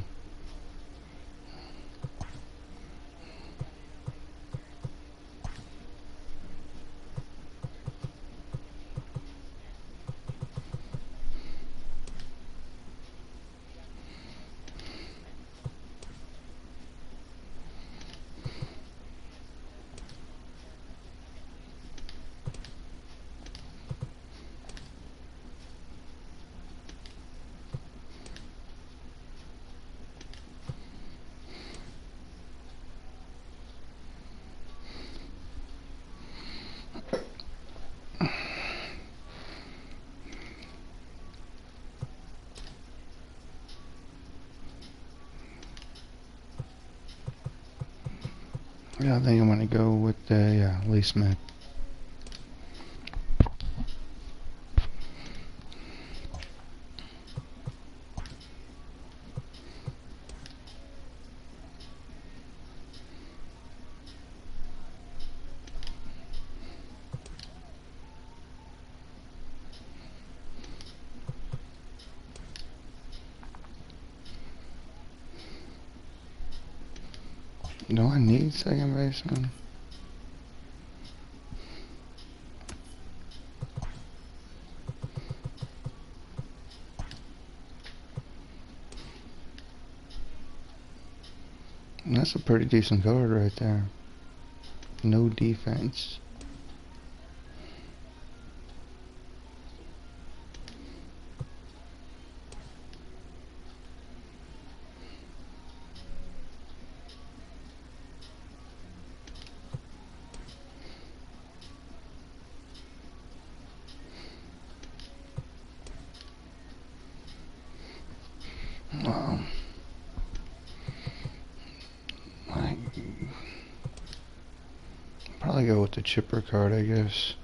Yeah, I think I'm going to go with Lee Smith. Do I need second baseman? That's a pretty decent card right there. No defense. Wow. Probably go with the chipper card, I guess.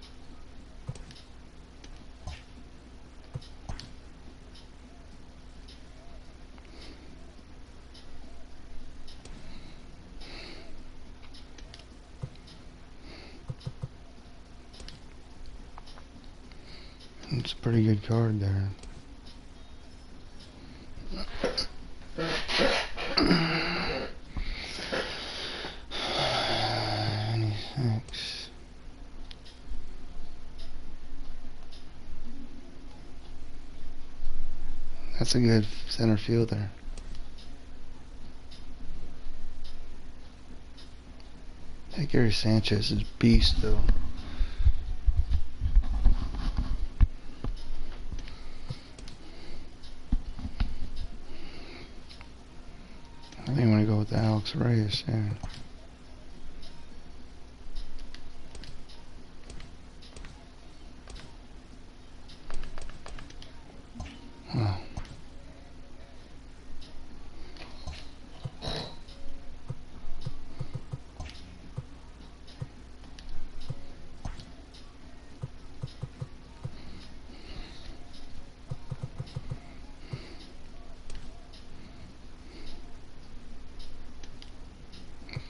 It's a pretty good card there. That's a good center fielder. That Gary Sanchez is beast, though. I think I'm going to go with the Alex Reyes there. Wow.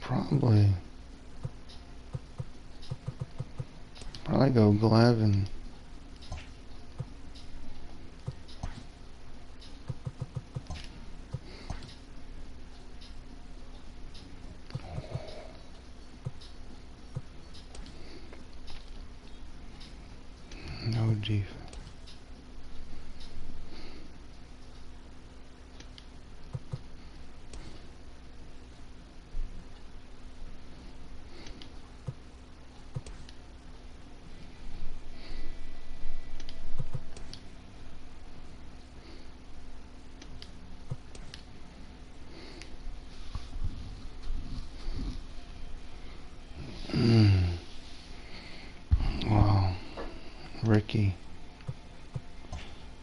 Probably go Glavine. Good defense. Wow. Ricky.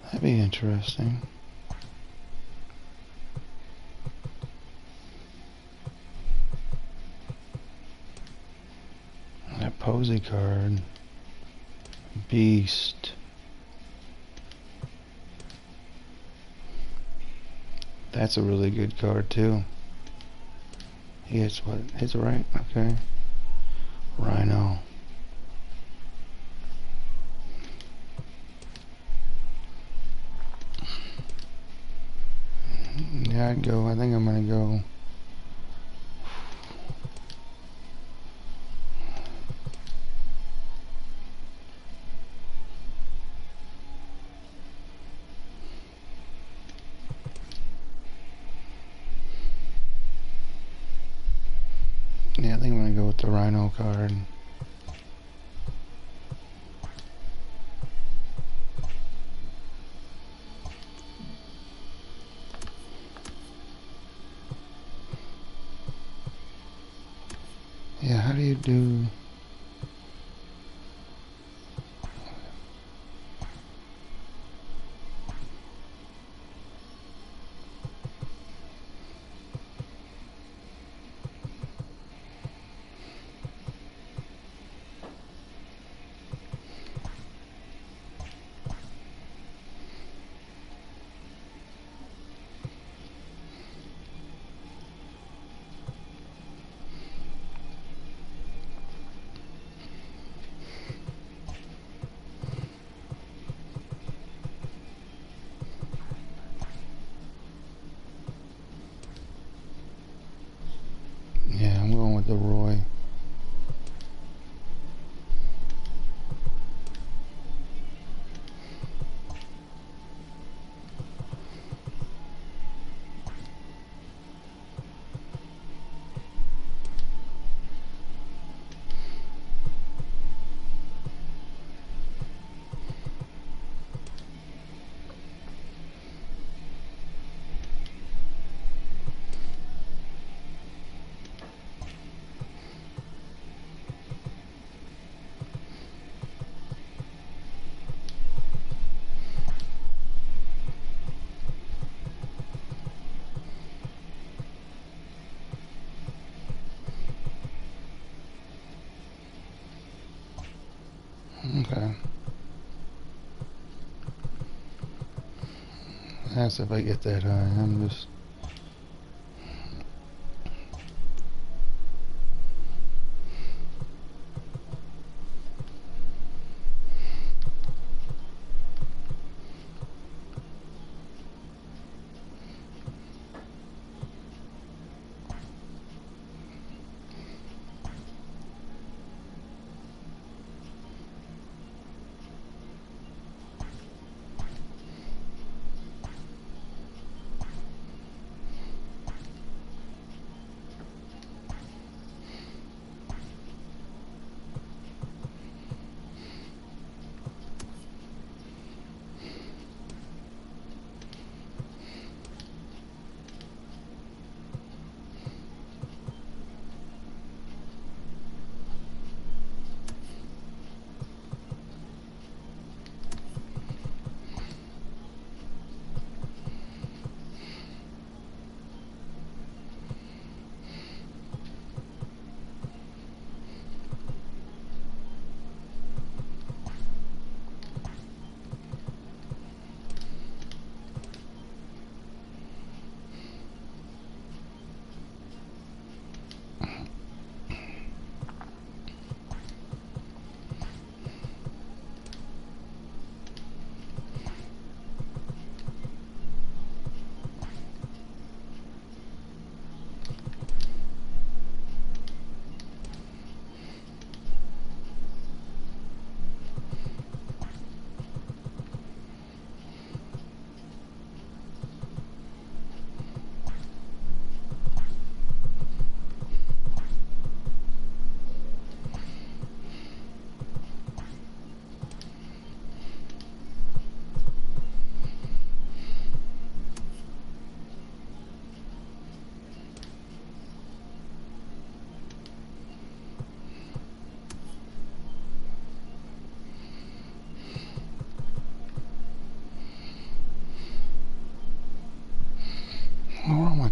That'd be interesting. That Posey card. Beast. That's a really good card too. He hits what? Hits right? Okay. Rhino. Yeah, I'd go. I think I'm gonna go. Yeah, I think I'm gonna go with the Rhino card. Yeah, how do you do? Yeah, I'm going with the Roy. Okay. That's if I get that high. I'm just.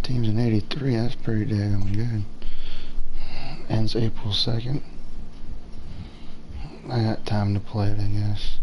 teams in 83. That's pretty damn good. Ends April 2nd. I got time to play it, I guess.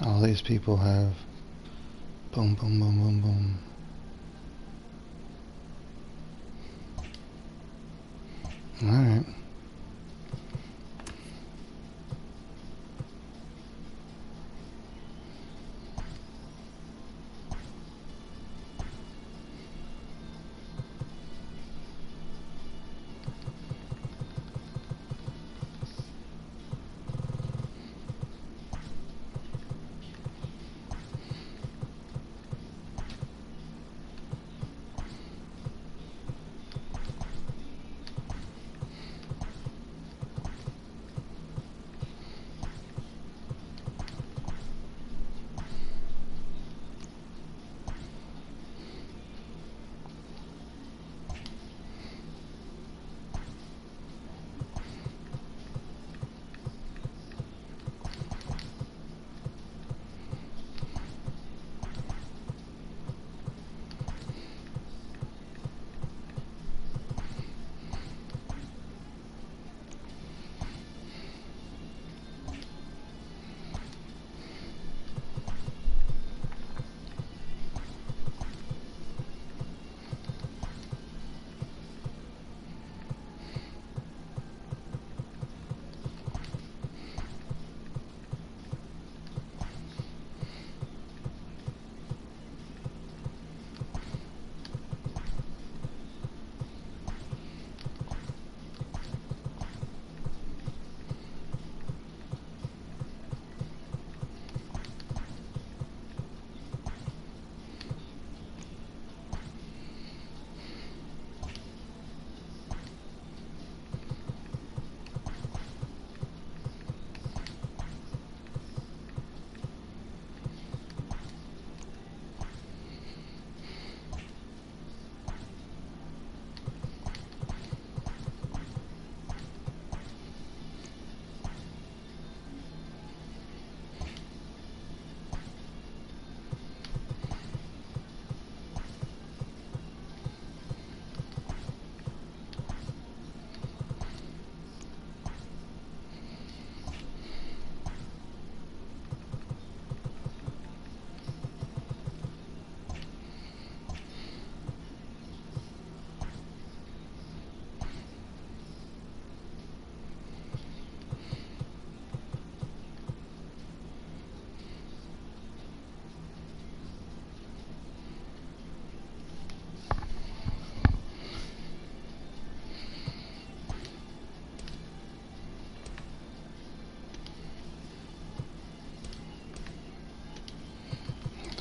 All these people have boom, boom, boom, boom, boom. Alright.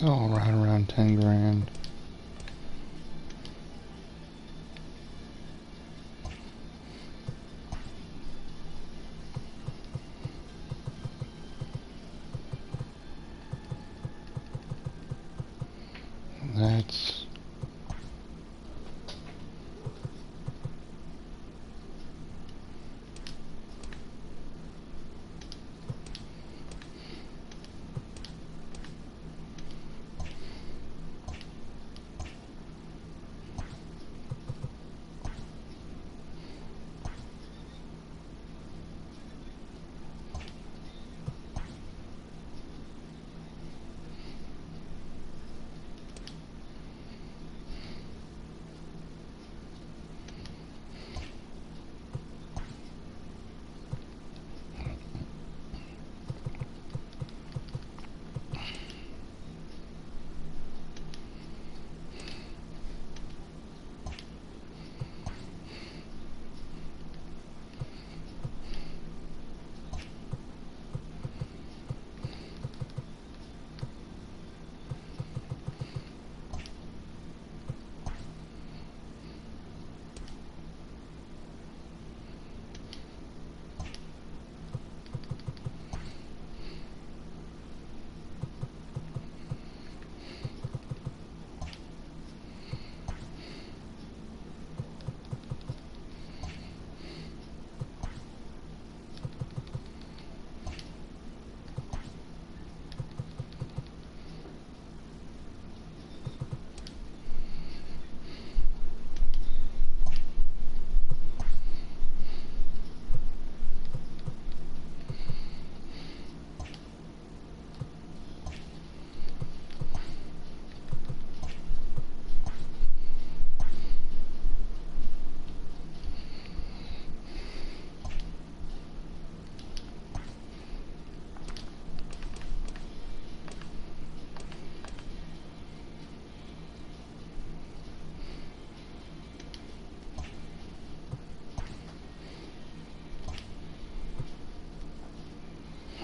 Oh, right around 10 grand. That's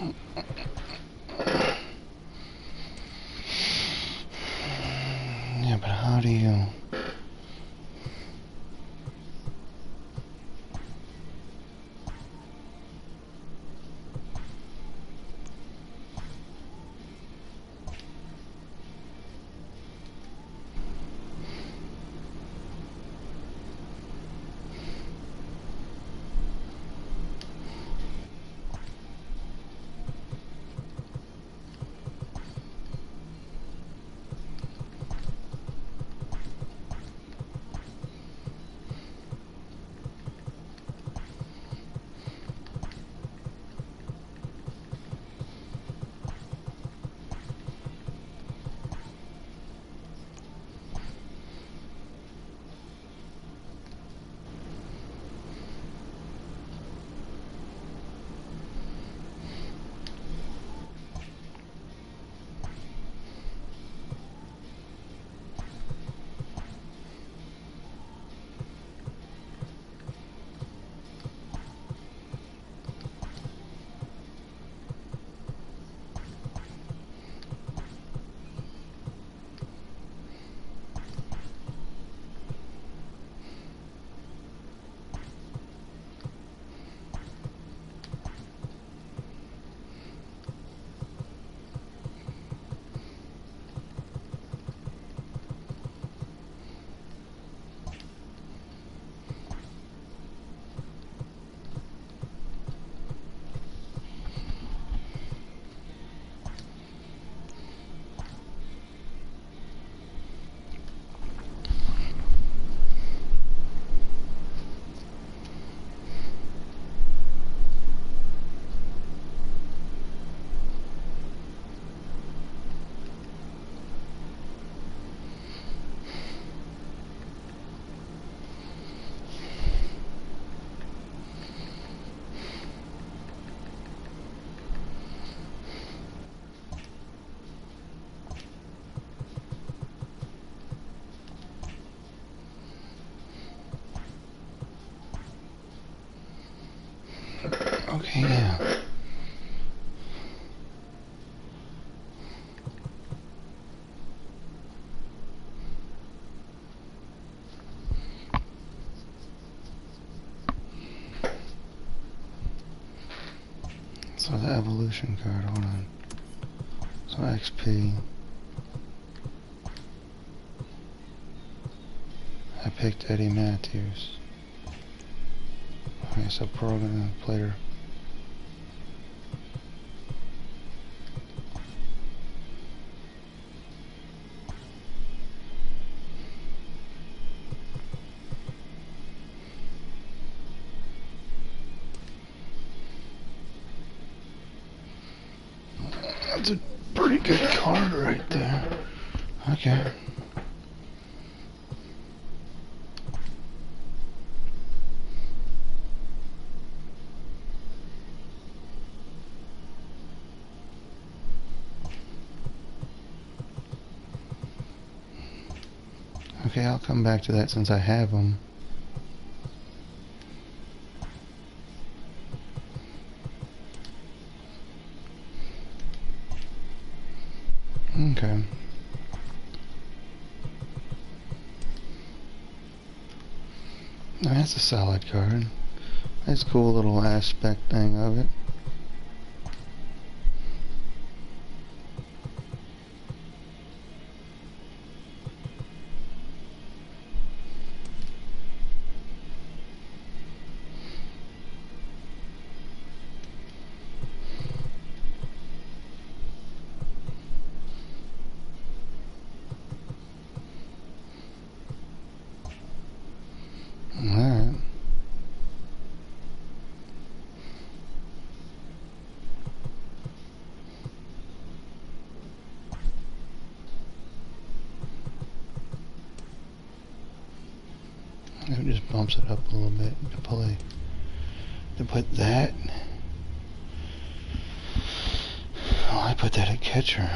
Yeah, but how do you... Okay, yeah. So the evolution card, hold on. So XP. I picked Eddie Matthews. Okay, so program player. That's a pretty good card right there. Okay. Okay, I'll come back to that since I have them. Okay. That's a solid card. That's a cool little aspect thing of it. Alright. It just bumps it up a little bit to play. To put that. Oh, I put that at catcher.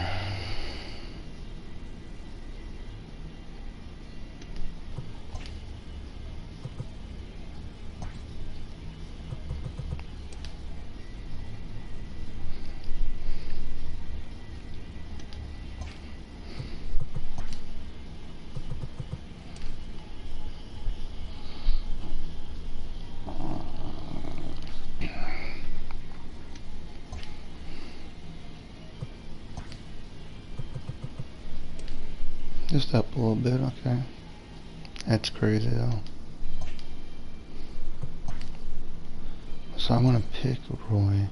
Just up a little bit, okay. That's crazy though. So I'm gonna pick Roy.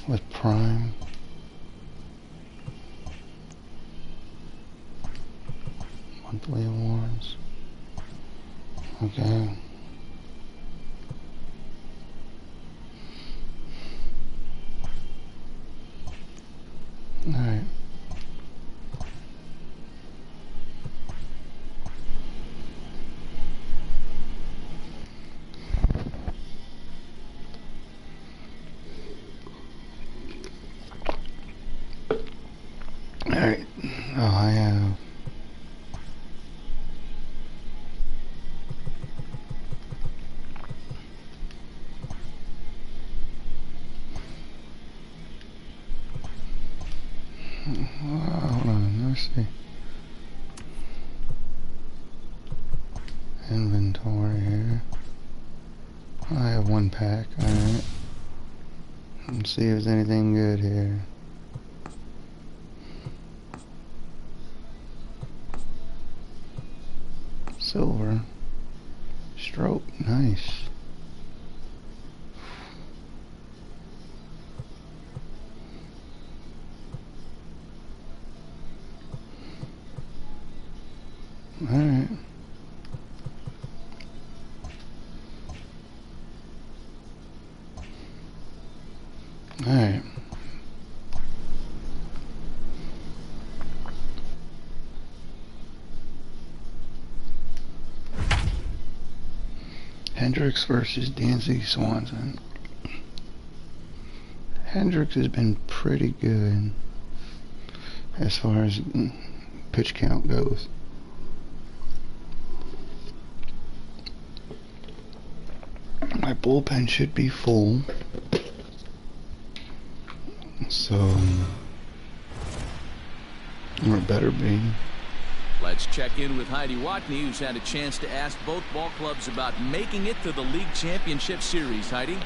With Prime. Monthly awards. Okay. Alright. Alright. Oh, I have. Hold on, let's see. Inventory here. I have one pack, alright. Let's see if there's anything good here. Silver. Stroke, nice. Alright. Alright. Hendricks versus Danzig Swanson. Hendricks has been pretty good as far as pitch count goes. My bullpen should be full, so or it better be. Let's check in with Heidi Watney, who's had a chance to ask both ball clubs about making it to the League Championship Series. Heidi?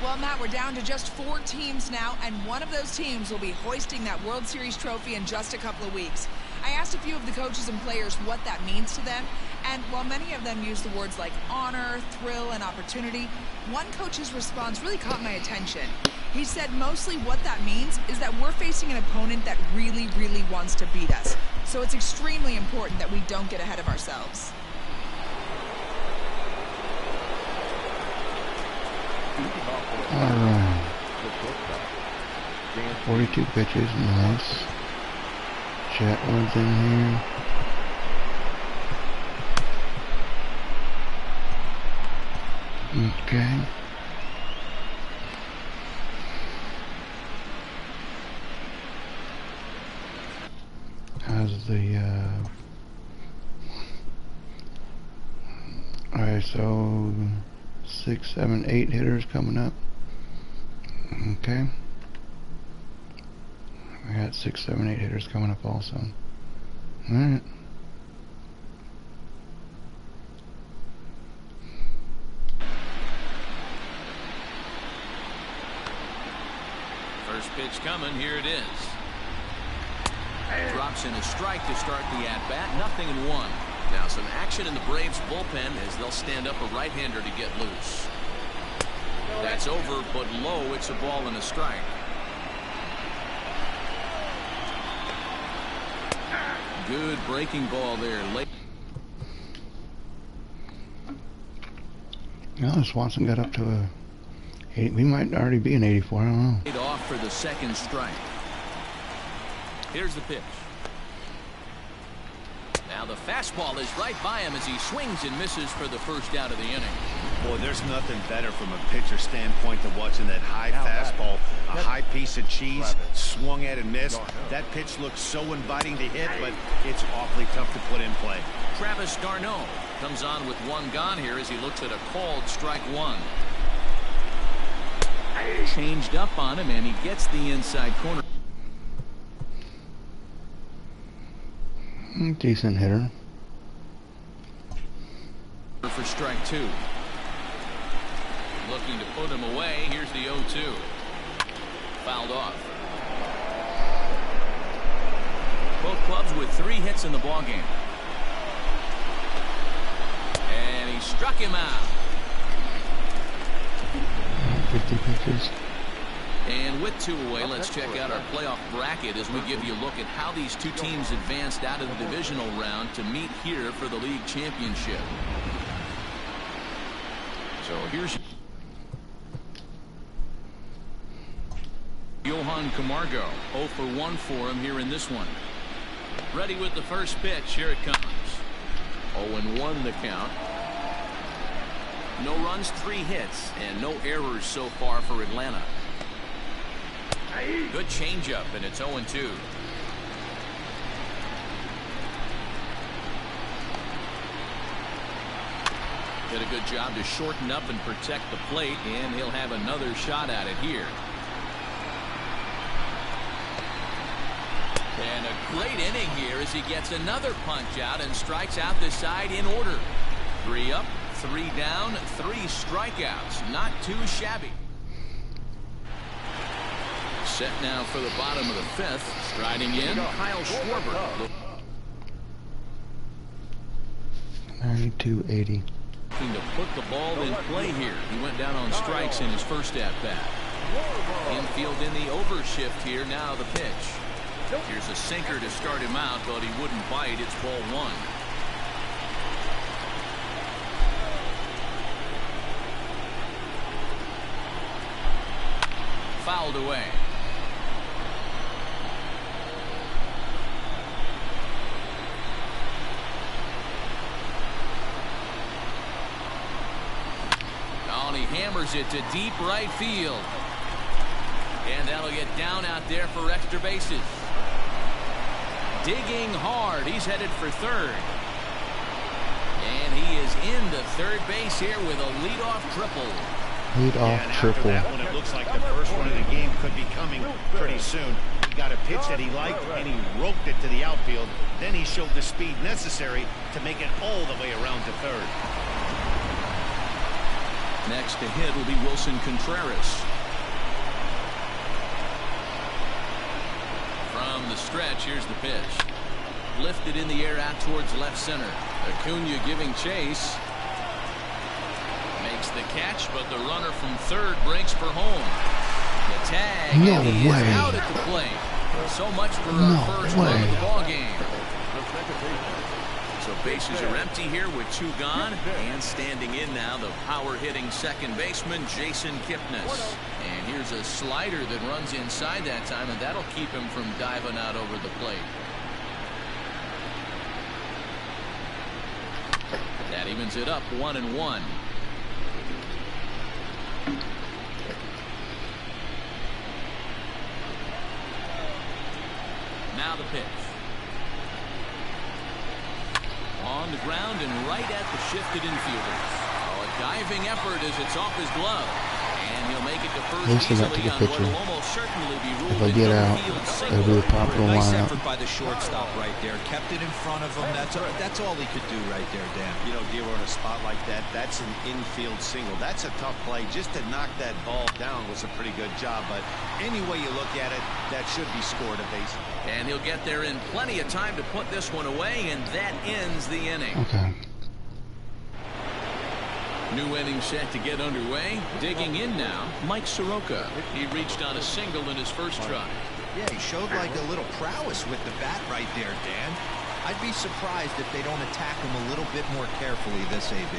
Well, Matt, we're down to just 4 teams now, and one of those teams will be hoisting that World Series trophy in just a couple of weeks. I asked a few of the coaches and players what that means to them, and while many of them use the words like honor, thrill, and opportunity, one coach's response really caught my attention. He said mostly what that means is that we're facing an opponent that really, really wants to beat us. So it's extremely important that we don't get ahead of ourselves. Alright. 42 pitches, nice. Chatwood's in here. Okay. How's the alright, so 6, 7, 8 hitters coming up. Okay. I got 6, 7, 8 hitters coming up also. Alright. First pitch coming. Here it is. Drops in a strike to start the at-bat. 0-1. Now some action in the Braves bullpen as they'll stand up a right-hander to get loose. That's over, but low. It's a ball and a strike. Good breaking ball there. Late. No, Swanson got up to a 8. We might already be an 84. I don't know. Off for the second strike. Here's the pitch. Now the fastball is right by him as he swings and misses for the first out of the inning. Boy, there's nothing better from a pitcher standpoint than watching that high fastball, a high piece of cheese, swung at and missed. That pitch looks so inviting to hit, but it's awfully tough to put in play. Travis d'Arnaud comes on with 1 gone here as he looks at a called strike 1. Changed up on him and he gets the inside corner. Decent hitter. For strike 2. Looking to put him away. Here's the 0-2. Fouled off. Both clubs with 3 hits in the ballgame. And he struck him out. 50 pitches. And with 2 away, let's check out our playoff bracket as we give you a look at how these 2 teams advanced out of the divisional round to meet here for the league championship. So here's Johan Camargo. 0 for 1 for him here in this one. Ready with the first pitch. Here it comes. 0-1 the count. No runs, 3 hits, and no errors so far for Atlanta. Good changeup, and it's 0-2. Did a good job to shorten up and protect the plate, and he'll have another shot at it here. And a great inning here as he gets another punch out and strikes out the side in order. 3 up, 3 down, 3 strikeouts. Not too shabby. Set now for the bottom of the 5th. Striding in, Kyle Schwarber. 92-80. Looking to put the ball in play here. He went down on strikes in his first at-bat. Infield in the overshift here. Now the pitch. Here's a sinker to start him out, but he wouldn't bite. It's ball 1. Fouled away. Oh, and he hammers it to deep right field. And that'll get down out there for extra bases. Digging hard. He's headed for third. And he is into third base here with a leadoff triple. Leadoff triple. After that one, it looks like the first one of the game could be coming pretty soon. He got a pitch that he liked, and he roped it to the outfield. Then he showed the speed necessary to make it all the way around to third. Next to hit will be Wilson Contreras. From the stretch, here's the pitch. Lifted in the air out towards left center. Acuna giving chase. Makes the catch, but the runner from third breaks for home. The tag, No and he way. is out at the plate. So much for our first run of the ball game. So bases are empty here with 2 gone, and standing in now the power-hitting second baseman Jason Kipnis. And here's a slider that runs inside that time, and that'll keep him from diving out over the plate. That evens it up 1-1. Now the pitch. On the ground and right at the shifted infielders. Oh, a diving effort as it's off his glove. And he'll make it to first easily on what will almost certainly be ruled If I get out, it'll be a proper Nice lineup. effort by the shortstop right there. Kept it in front of him. That's all he could do right there, Dan. You know, Giro, in a spot like that, that's an infield single. That's a tough play. Just to knock that ball down was a pretty good job. But any way you look at it, that should be scored a base. And he'll get there in plenty of time to put this one away, and that ends the inning. Okay. New inning set to get underway. Digging in now, Mike Soroka. He reached on a single in his first try. Yeah, he showed like a little prowess with the bat right there, Dan. I'd be surprised if they don't attack him a little bit more carefully this AB.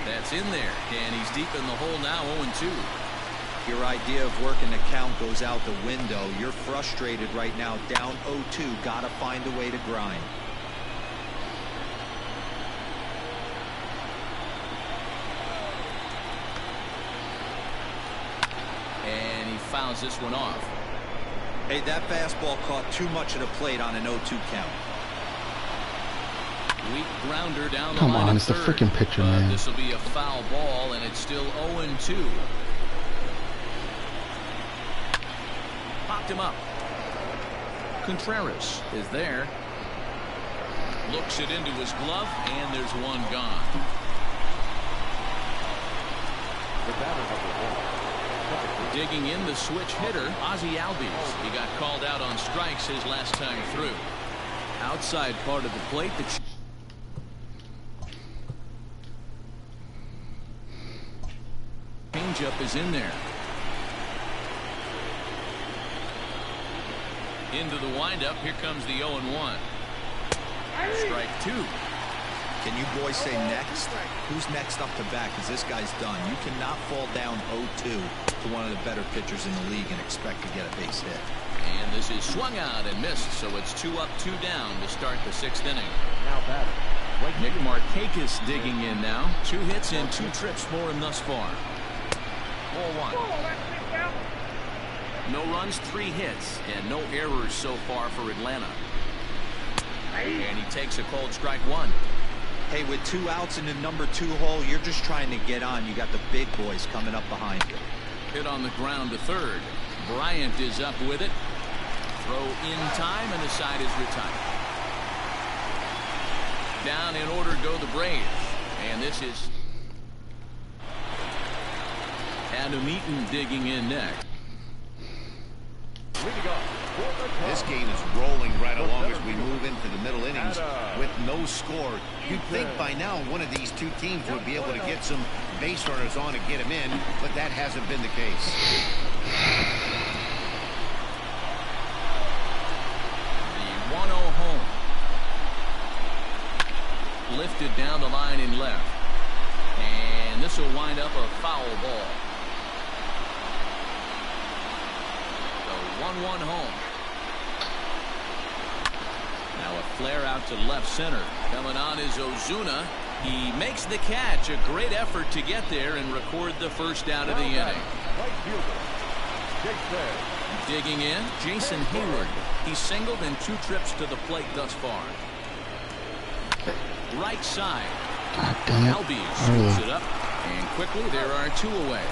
That's in there, and he's deep in the hole now, 0-2. Your idea of working the count goes out the window. You're frustrated right now, down 0-2. Gotta find a way to grind. And he fouls this one off. Hey, that fastball caught too much of the plate on an 0-2 count. Weak grounder down the Come line on, at it's the third. freaking pitcher, But man. this will be a foul ball, and it's still 0-2. Popped him up. Contreras is there. Looks it into his glove, and there's one gone. Digging in the switch hitter, Ozzie Albies. He got called out on strikes his last time through. Outside part of the plate. The changeup is in there. Into the windup. Here comes the 0-1. Strike two. Can you boys say next? Who's next up to bat? Because this guy's done. You cannot fall down 0-2 to one of the better pitchers in the league and expect to get a base hit. And this is swung out and missed, so it's 2 up, 2 down to start the 6th inning. Now batter. Nick Markakis digging in now. 2 hits and 2 trips for him thus far. 4-1. No runs, 3 hits, and no errors so far for Atlanta. And he takes a cold strike 1. Hey, with 2 outs in the number 2 hole, you're just trying to get on. You got the big boys coming up behind you. Hit on the ground to third. Bryant is up with it. Throw in time, and the side is retired. Down in order go the Braves. And this is Adam Eaton digging in next. This game is rolling right along as we move into the middle innings with no score. You'd think by now one of these 2 teams would be able to get some base runners on and get them in, but that hasn't been the case. The 1-0 home. Lifted down the line in left. And this will wind up a foul ball. 1-1 home. Now a flare out to left center. Coming on is Ozuna. He makes the catch. A great effort to get there and record the first out of the inning. Digging in, Jason Hayward. He's singled in 2 trips to the plate thus far. Right side. Albies scoops it up. And quickly there are 2 away.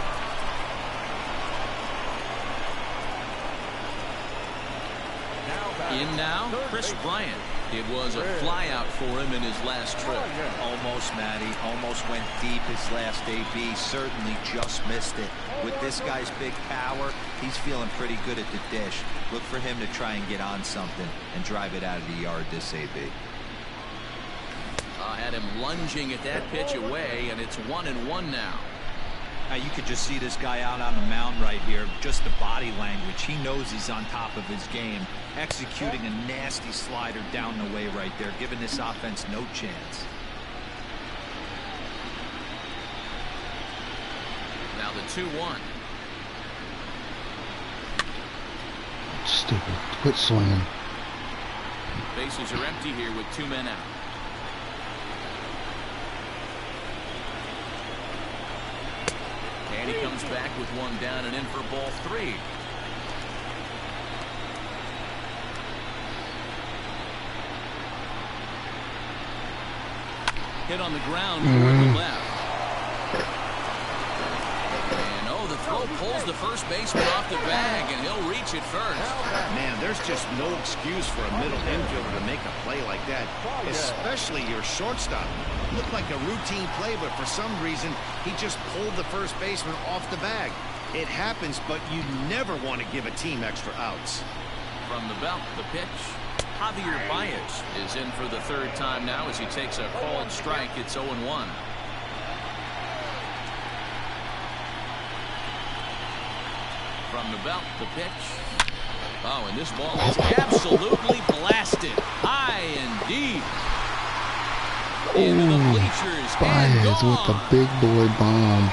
In now, Chris Bryant. It was a flyout for him in his last trip. Almost, Matty. Almost went deep his last AB. Certainly just missed it. With this guy's big power, he's feeling pretty good at the dish. Look for him to try and get on something and drive it out of the yard this AB. Had him lunging at that pitch away, and it's 1-1 now. Now you could just see this guy out on the mound right here. Just the body language. He knows he's on top of his game. Executing a nasty slider down the way right there, giving this offense no chance. Now the 2-1. Stupid. Quit swinging. Bases are empty here with 2 men out. And he comes back with 1 down and in for ball 3. Hit on the ground toward the left. And the throw pulls the first baseman off the bag, and he'll reach it first. Man, there's just no excuse for a middle infielder to make a play like that, especially your shortstop. Looked like a routine play, but for some reason, he just pulled the first baseman off the bag. It happens, but you never want to give a team extra outs. From the belt, the pitch. Javier Baez is in for the 3rd time now as he takes a called strike. It's 0-1. From the belt, the pitch. Oh, and this ball is absolutely blasted. High and deep. Into the bleachers. Baez with the big boy bomb.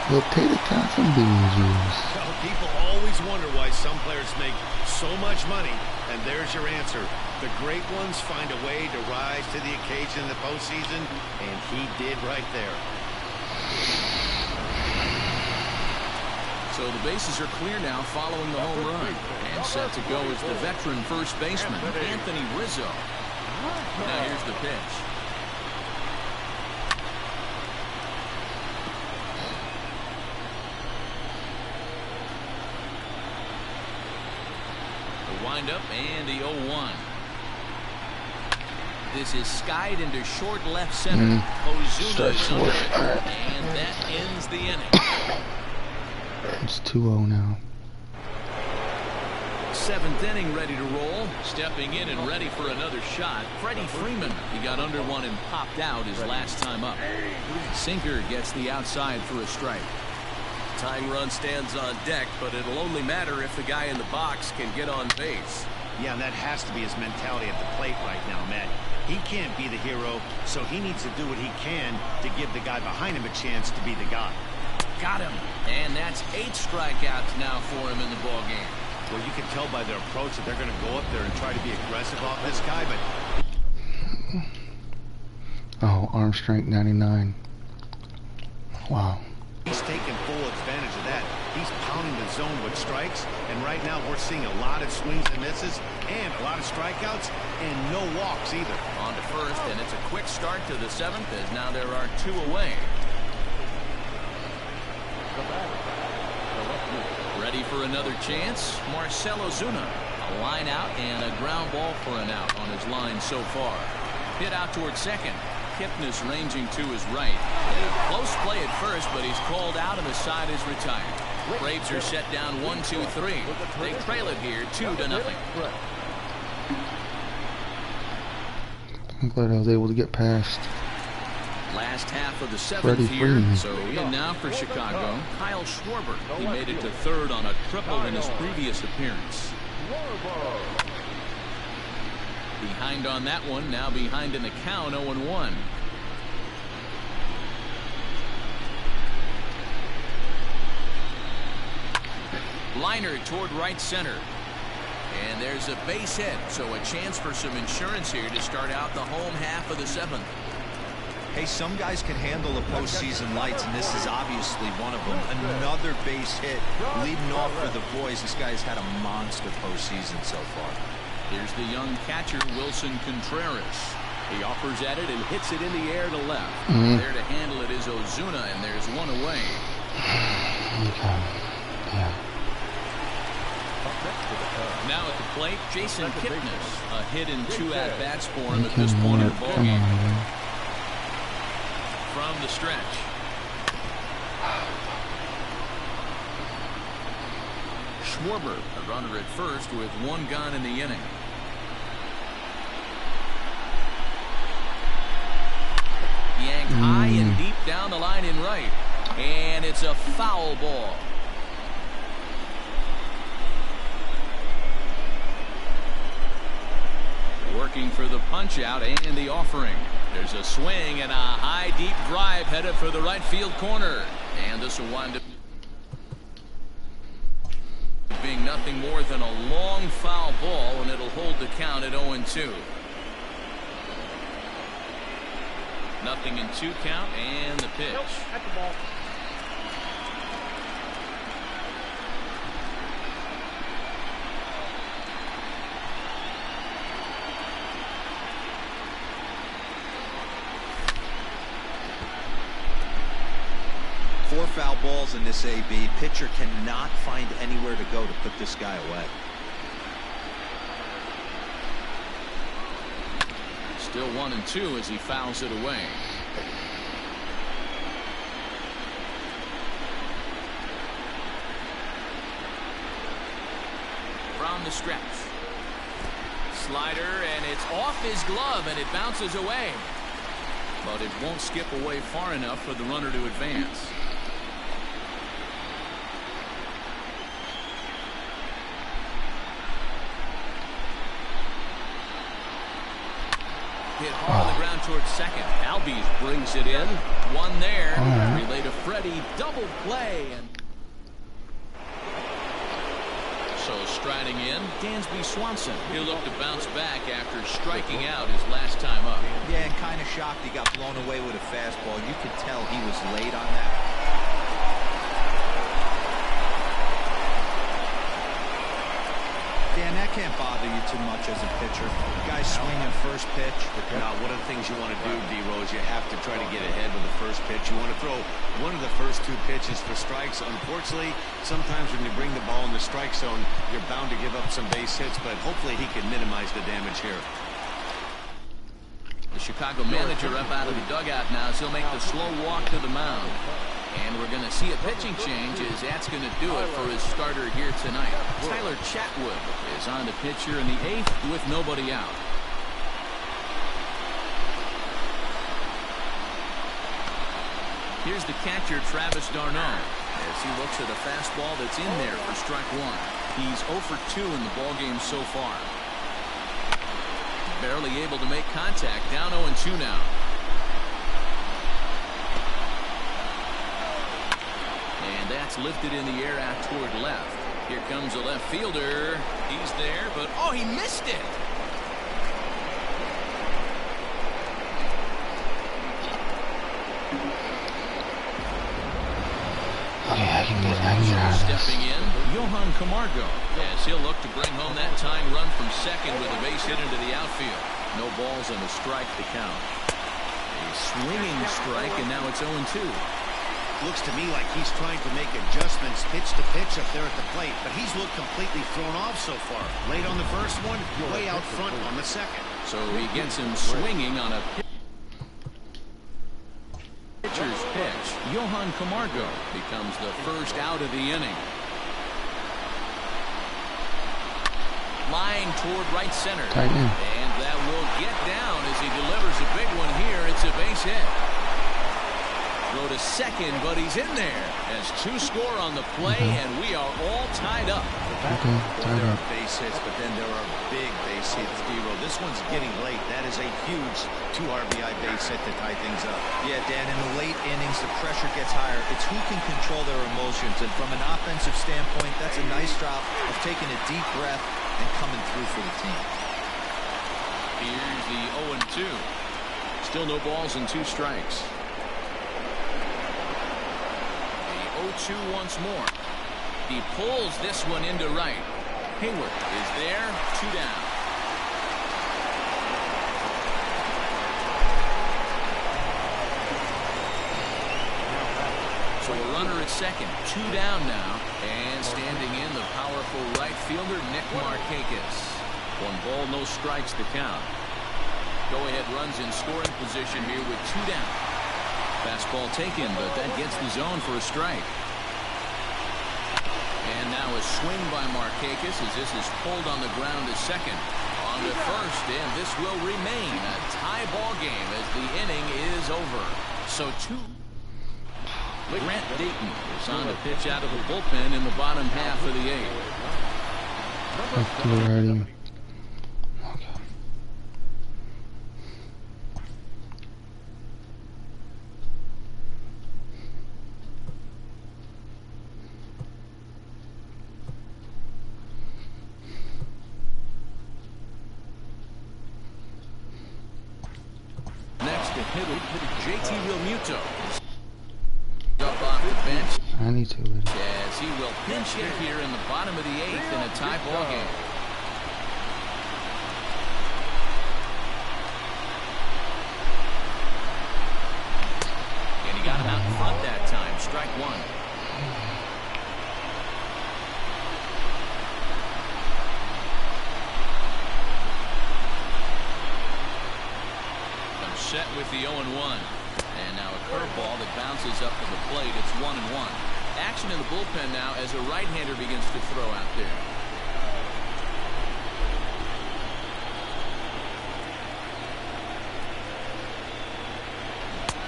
Potato tots and bean juice. Well, people always wonder why some players make so much money, and there's your answer. The great ones find a way to rise to the occasion in the postseason, and he did right there. So the bases are clear now following the home run. And set to go is the veteran first baseman, Anthony Rizzo. Now here's the pitch. The windup and the 0-1. This is skied into short left center. Ozuna is under it, and that ends the inning. It's 2-0 now. 7th inning ready to roll. Stepping in and ready for another shot. Freddie Freeman. He got under one and popped out his last time up. Sinker gets the outside for a strike. Tying run stands on deck, but it'll only matter if the guy in the box can get on base. Yeah, and that has to be his mentality at the plate right now, Matt. He can't be the hero, so he needs to do what he can to give the guy behind him a chance to be the guy. Got him. And that's 8 strikeouts now for him in the ball game. Well, you can tell by their approach that they're going to go up there and try to be aggressive off this guy, but... Oh, arm strength 99. Wow. He's taking full advantage of that. He's pounding the zone with strikes, and right now we're seeing a lot of swings and misses, and a lot of strikeouts, and no walks either. On to first, and it's a quick start to the 7th, as now there are 2 away. Ready for another chance, Marcell Ozuna. A line out and a ground ball for an out on his line so far. Hit out towards second. Kipnis ranging to his right. Close play at first, but he's called out and the side is retired. Braves are set down 1-2-3. They trail it here 2-0. I'm glad I was able to get past. Last half of the 7th here, so in now for Chicago, Kyle Schwarber. He made it to 3rd on a triple in his previous appearance. Behind on that one, now behind in the count, 0-1. Liner toward right center. And there's a base hit, so a chance for some insurance here to start out the home half of the 7th. Hey, some guys can handle the postseason lights, and this is obviously one of them. Another base hit leading off for the boys. This guy's had a monster postseason so far. Here's the young catcher, Wilson Contreras. He offers at it and hits it in the air to left. There to handle it is Ozuna, and there's 1 away. Okay. Yeah. Now at the plate, Jason Kipnis. A hit in 2 at-bats for him at this point in the ballgame. From the stretch. Schwarber, a runner at first with 1 gone in the inning. Yanked high and deep down the line in right. And it's a foul ball. Working for the punch out and the offering. There's a swing and a high deep drive headed for the right field corner. And this will wind up being nothing more than a long foul ball, and it'll hold the count at 0-2. Nothing in 2 count, and the pitch. Four foul balls in this AB. Pitcher cannot find anywhere to go to put this guy away. Still 1-2 as he fouls it away. From the stretch. Slider, and it's off his glove, and it bounces away. But it won't skip away far enough for the runner to advance. Hit hard on the ground towards second. Albies brings it in. 1 there. Relay to Freddie. Double play. And so striding in, Dansby Swanson. He'll look to bounce back after striking out his last time up. Yeah, and kind of shocked he got blown away with a fastball. You could tell he was late on that. Dan, that can't bother you too much as a pitcher. Guys swinging first pitch. Now, one of the things you want to do, D-Rose, you have to try to get ahead with the first pitch. You want to throw one of the first 2 pitches for strikes. Unfortunately, sometimes when you bring the ball in the strike zone, you're bound to give up some base hits, but hopefully he can minimize the damage here. Chicago manager up out of the dugout now as he'll make the slow walk to the mound. And we're going to see a pitching change as that's going to do it for his starter here tonight. Tyler Chatwood is on the pitcher in the 8th with nobody out. Here's the catcher, Travis d'Arnaud, as he looks at a fastball that's in there for strike one. He's 0 for 2 in the ballgame so far. Barely able to make contact. Down 0-2 now. And that's lifted in the air out toward left. Here comes a left fielder. He's there, but oh, he missed it. Okay, I can get out of this. Stepping in, Johan Camargo, as he'll look to bring home that tying run from second with a base hit into the outfield. No balls and a strike to count. A swinging strike, and now it's 0-2. Looks to me like he's trying to make adjustments pitch to pitch up there at the plate, but he's looked completely thrown off so far. Late on the first one, way out front on the second. So he gets him swinging on a pitcher's pitch. Johan Camargo becomes the first out of the inning. Line toward right center. And that will get down as he delivers a big one here. It's a base hit. Throw to second, but he's in there as 2 score on the play, and we are all tied up. There are base hits, but then there are big base hits, D-Row. This one's getting late. That is a huge 2 RBI base hit to tie things up. Yeah, Dan, in the late innings, the pressure gets higher. It's who can control their emotions, and from an offensive standpoint, that's a nice job of taking a deep breath and coming through for the team. Here's the 0-2. Still no balls and 2 strikes. 0-2 once more. He pulls this one into right. Hayward is there. 2 down. So a runner at second. 2 down now. And standing in, the powerful right fielder, Nick Markakis. 1 ball, no strikes to count. Go-ahead runs in scoring position here with 2 down. Fastball taken, but that gets the zone for a strike. And now a swing by Markakis as this is pulled on the ground to second. On to first, and this will remain a tie ball game as the inning is over. So 2. Grant Dayton is on the pitch out of the bullpen in the bottom half of the 8th. JT Realmuto up off the bench. I need to. As he will pinch hit here in the bottom of the 8th in a tie ball game. And he got him out in front that time. Strike 1. Set with the 0-1. And now a curveball that bounces up to the plate. It's 1-1. Action in the bullpen now as a right-hander begins to throw out there.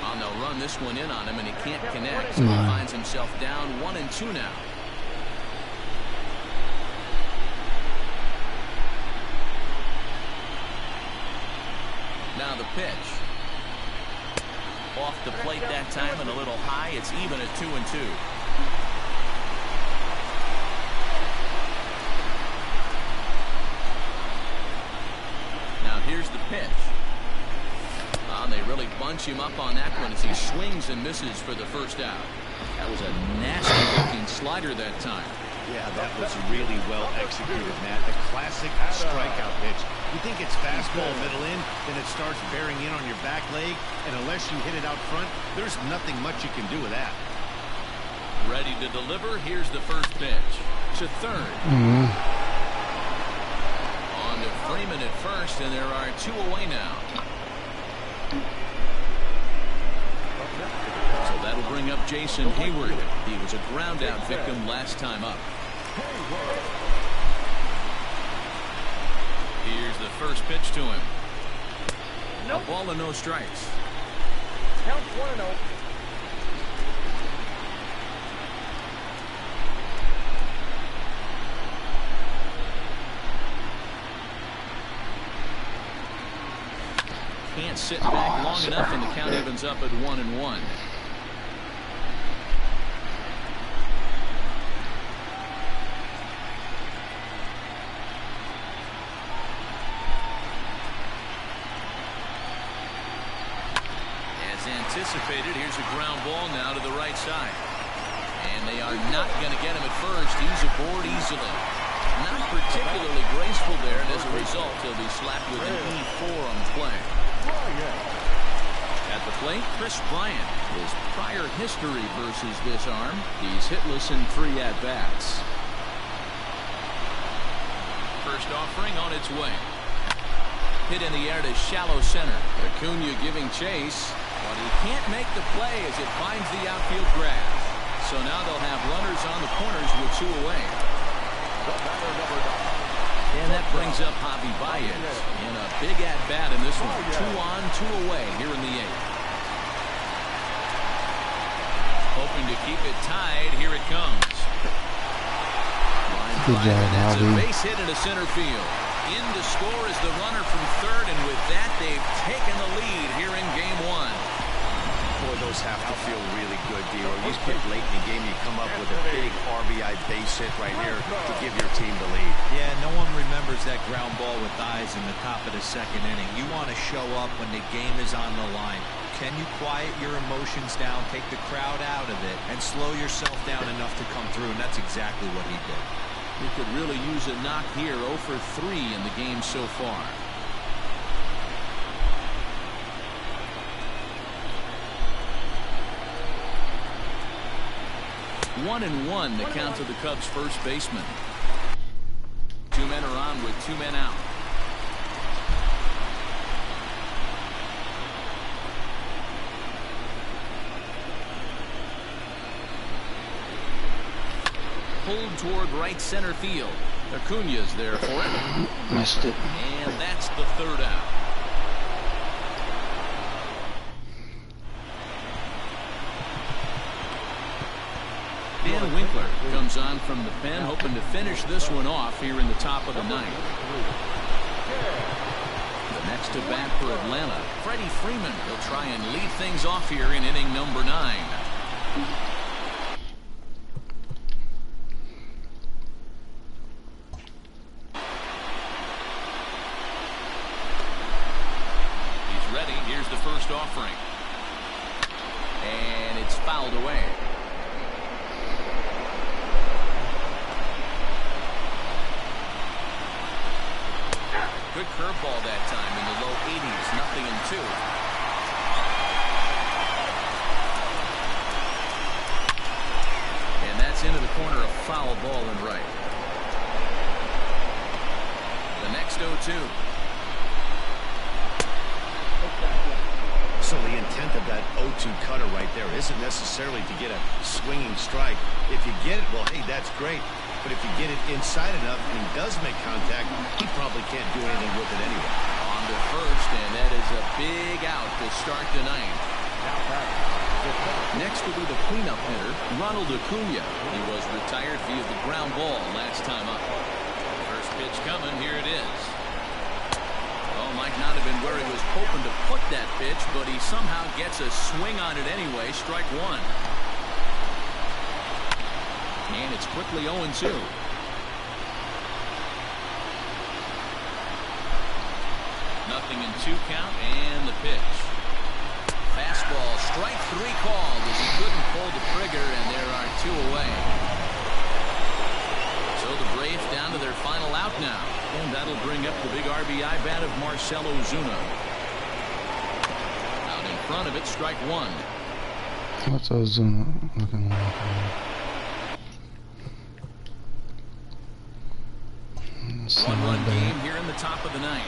Oh, they'll run this one in on him, and he can't connect. So he finds himself down 1-2 now. Now the pitch. Off the plate that time and a little high. It's even at 2-2. Now here's the pitch. And they really bunch him up on that one as he swings and misses for the first out. That was a nasty looking slider that time. Yeah, that was really well executed, Matt. A classic strikeout pitch. You think it's fastball middle in, then it starts bearing in on your back leg, and unless you hit it out front, there's nothing much you can do with that. Ready to deliver. Here's the first pitch. To third. On to Freeman at first, and there are 2 away now. That'll bring up Jason Hayward. He was a ground out victim last time up. Here's the first pitch to him. A ball and no strikes. Count 1-0. Can't sit back long enough, and the count evens up at 1-1. As anticipated, here's a ground ball now to the right side. And they are not going to get him at first. He's aboard easily. Not particularly graceful there, and as a result, he'll be slapped with an E4 on the play. At the plate, Chris Bryant. His prior history versus this arm, he's hitless in 3 at-bats. First offering on its way. Hit in the air to shallow center. Acuna giving chase, but he can't make the play as it finds the outfield grass. So now they'll have runners on the corners with 2 away. And that brings up Javi Baez in a big at-bat in this one. 2 on, 2 away here in the 8th. Hoping to keep it tied. Here it comes. Good job, That's a Javi. base hit into center field. In to score is the runner from third, and with that, they've taken the lead here in Game 1. Boy, those have to feel really good, Dio. You get late in the game, you come up with a big RBI base hit right here to give your team the lead. Yeah, no one remembers that ground ball with eyes in the top of the 2nd inning. You want to show up when the game is on the line. Can you quiet your emotions down, take the crowd out of it, and slow yourself down enough to come through? And that's exactly what he did. He could really use a knock here. 0 for 3 in the game so far. One and one, the count to the Cubs' first baseman. 2 men are on with 2 men out. Pulled toward right center field. Acuna's there for it. Missed it. And that's the 3rd out. Dan Winkler comes on from the pen, hoping to finish this one off here in the top of the 9th. The next to bat for Atlanta, Freddie Freeman. He'll try and lead things off here in inning number 9. He's ready. Here's the first offering. And it's fouled away. Good curveball that time in the low 80s. 0-2. And that's into the corner, a foul ball and right. The next 0-2. So the intent of that 0-2 cutter right there isn't necessarily to get a swinging strike. If you get it, well, hey, that's great. But if you get it inside enough and he does make contact, he probably can't do anything with it anyway. On to first, and that is a big out to start the 9th. Next will be the cleanup hitter, Ronald Acuna. He was retired via the ground ball last time up. First pitch coming, here it is. Well, might not have been where he was hoping to put that pitch, but he somehow gets a swing on it anyway. Strike 1. And it's quickly 0-2. Nothing in 2 count, and the pitch. Fastball, strike 3 called as he couldn't pull the trigger, and there are 2 away. So the Braves down to their final out now, and that'll bring up the big RBI bat of Marcell Ozuna. Out in front of it, strike 1. What's Ozuna looking like? 1-1 game here in the top of the 9th.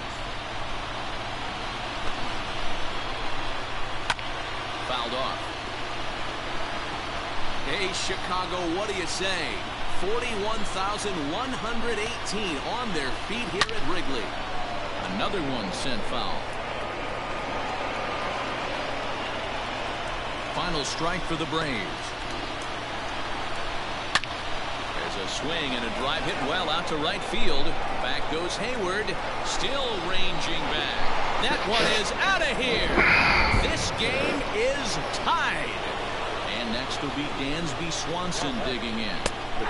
Fouled off. Hey, Chicago, what do you say? 41,118 on their feet here at Wrigley. Another one sent foul. Final strike for the Braves. There's a swing and a drive hit well out to right field. Back goes Hayward, still ranging back. That one is out of here. This game is tied. And next will be Dansby Swanson digging in.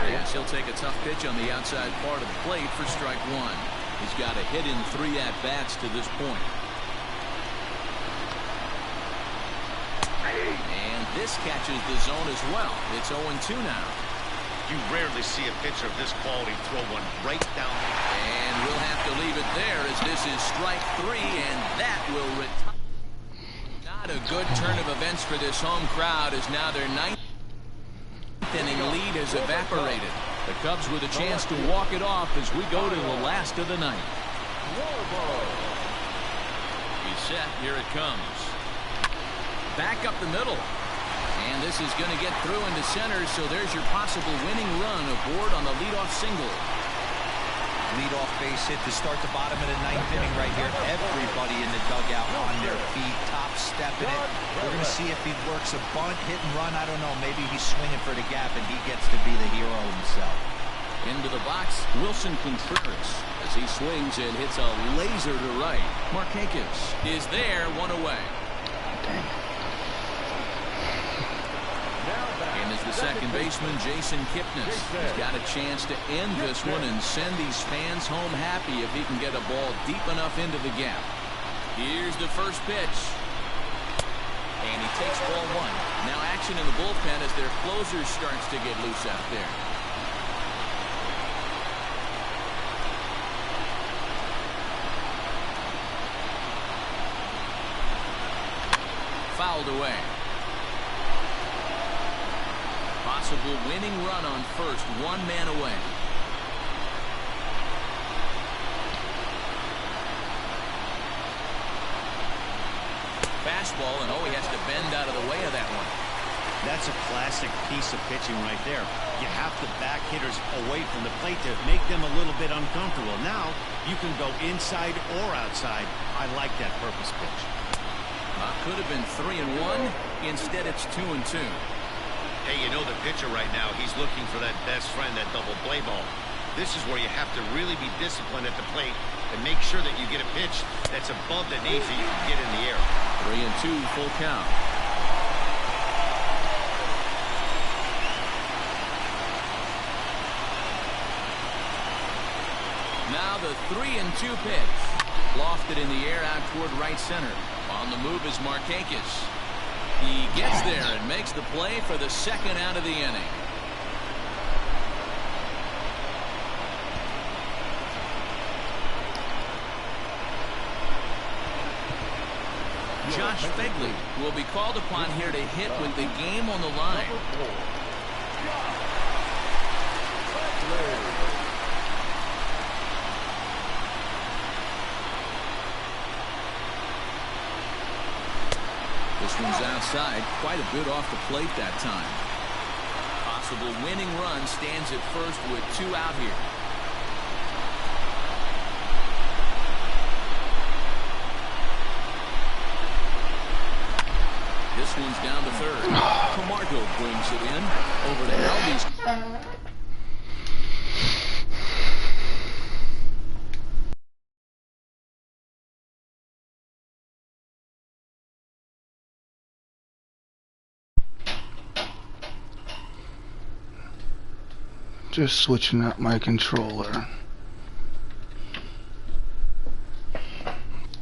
Yes, he'll take a tough pitch on the outside part of the plate for strike one. He's got a hit in 3 at-bats to this point. And this catches the zone as well. It's 0-2 now. You rarely see a pitcher of this quality throw one right down. And we'll have to leave it there as this is strike 3, and that will retire. Not a good turn of events for this home crowd as now their 9th inning lead has evaporated. The Cubs with a chance to walk it off as we go to the last of the night. He's set. Here it comes. Back up the middle. And this is going to get through into center, so there's your possible winning run aboard on the leadoff single. Leadoff base hit to start the bottom of the 9th inning right here. Everybody in the dugout on their feet, top stepping it. We're going to see if he works a bunt, hit and run. I don't know. Maybe he's swinging for the gap and he gets to be the hero himself. Into the box, Wilson Contreras as he swings and hits a laser to right. Markakis is there, one away. And as the second baseman, Jason Kipnis has got a chance to end this one and send these fans home happy if he can get a ball deep enough into the gap. Here's the first pitch. And he takes ball one. Now action in the bullpen as their closer starts to get loose out there. Fouled away. Possible winning run on first, 1 man away. Fastball, and he has to bend out of the way of that one. That's a classic piece of pitching right there. You have to back hitters away from the plate to make them a little bit uncomfortable. Now you can go inside or outside. I like that purpose pitch. Could have been 3-1. Instead, it's 2-2. Hey, you know the pitcher right now, he's looking for that best friend, that double play ball. This is where you have to really be disciplined at the plate and make sure that you get a pitch that's above the knees that you can get in the air. 3-2, full count. Now the 3-2 pitch. Lofted in the air out toward right center. On the move is Markakis. He gets there and makes the play for the second out of the inning. Josh Fegley will be called upon here to hit with the game on the line. This one's outside, quite a bit off the plate that time. Possible winning run stands at first with 2 out here. This one's down to third. Camargo brings it in over to Albies. Just switching up my controller.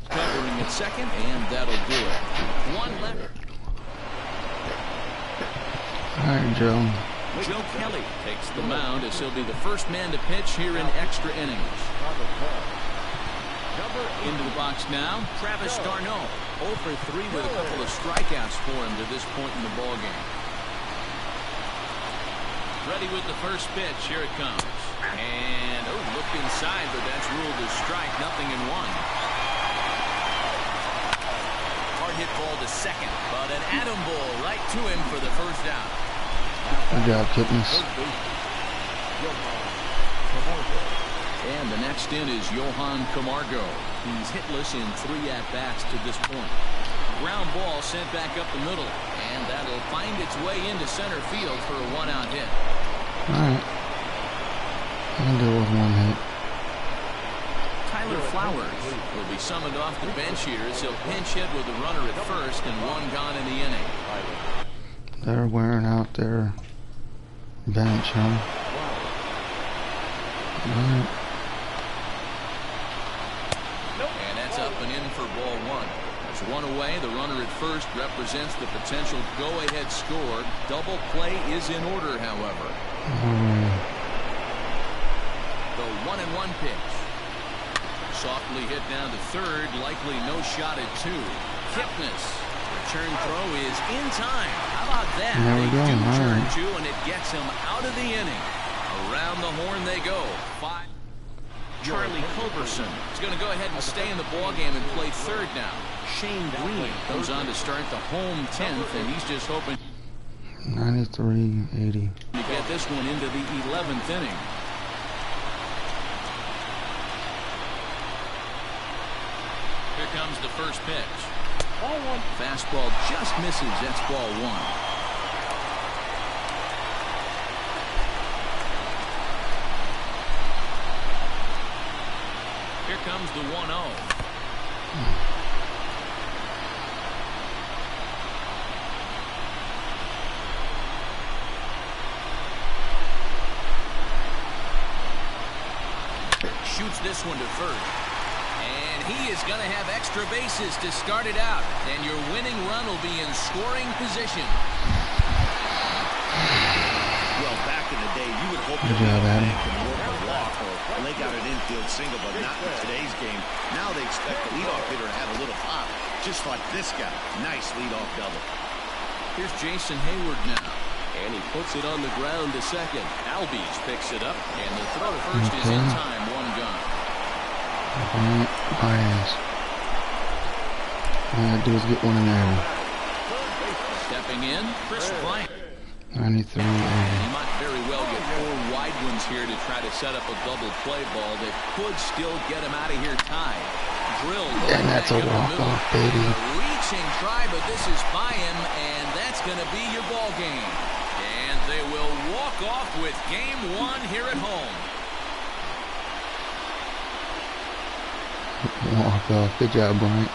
Covering at second, and that'll do it. 1 left. Alright, Joe. Joe Kelly takes the mound as he'll be the first man to pitch here in extra innings. Into the box now, Travis d'Arnaud. 0 for 3 with a couple of strikeouts for him to this point in the ballgame. Ready with the first pitch. Here it comes. And, looked inside, but that's ruled a strike. 0-1. Hard hit ball to second, but an atom ball right to him for the first out. Good job, Kipnis. And the next in is Johan Camargo. He's hitless in 3 at-bats to this point. Ground ball sent back up the middle, and that'll find its way into center field for a 1-out hit. Alright. I'll deal with 1 hit. Tyler Flowers will be summoned off the bench here as he'll pinch hit with a runner at first and 1 gone in the inning. They're wearing out their bench, huh? Alright. And that's up and in for ball 1. There's 1 away. The runner at first represents the potential go-ahead score. Double play is in order, however. The 1-1 pitch. Softly hit down to third. Likely no shot at 2. Kipnis. Return throw is in time. How about that? There we go. They do turn Right. 2, and it gets him out of the inning. Around the horn they go. 5. Charlie Culberson is going to go ahead and stay in the ballgame and play third now. Shane Green comes on to start the home 10th, and he's just hoping 93-80. to get this one into the 11th inning. Here comes the first pitch. Fastball just misses. That's ball 1. Here comes the 1-0. Shoots this one to third. And he is going to have extra bases to start it out. And your winning run will be in scoring position. Well, back in the day, you would hope Good that job, Adam. can work a walk or leg out an infield single, but not in today's game. Now they expect the leadoff hitter to have a little pop, just like this guy. Nice leadoff double. Here's Jason Hayward now. And he puts it on the ground to second. Albies picks it up, and the throw to first is in time. 1 gone. My ass. All I gotta do is get 1 in there. Stepping in, Chris Bryant. 93-80. And he might very well get 4 wide ones here to try to set up a double play ball that could still get him out of here tied. Drilled. And that's a walk-off, baby. A reaching try, but this is by him, and that's going to be your ball game. And they will walk off with game 1 here at home. Walk off. Good job, Bryant.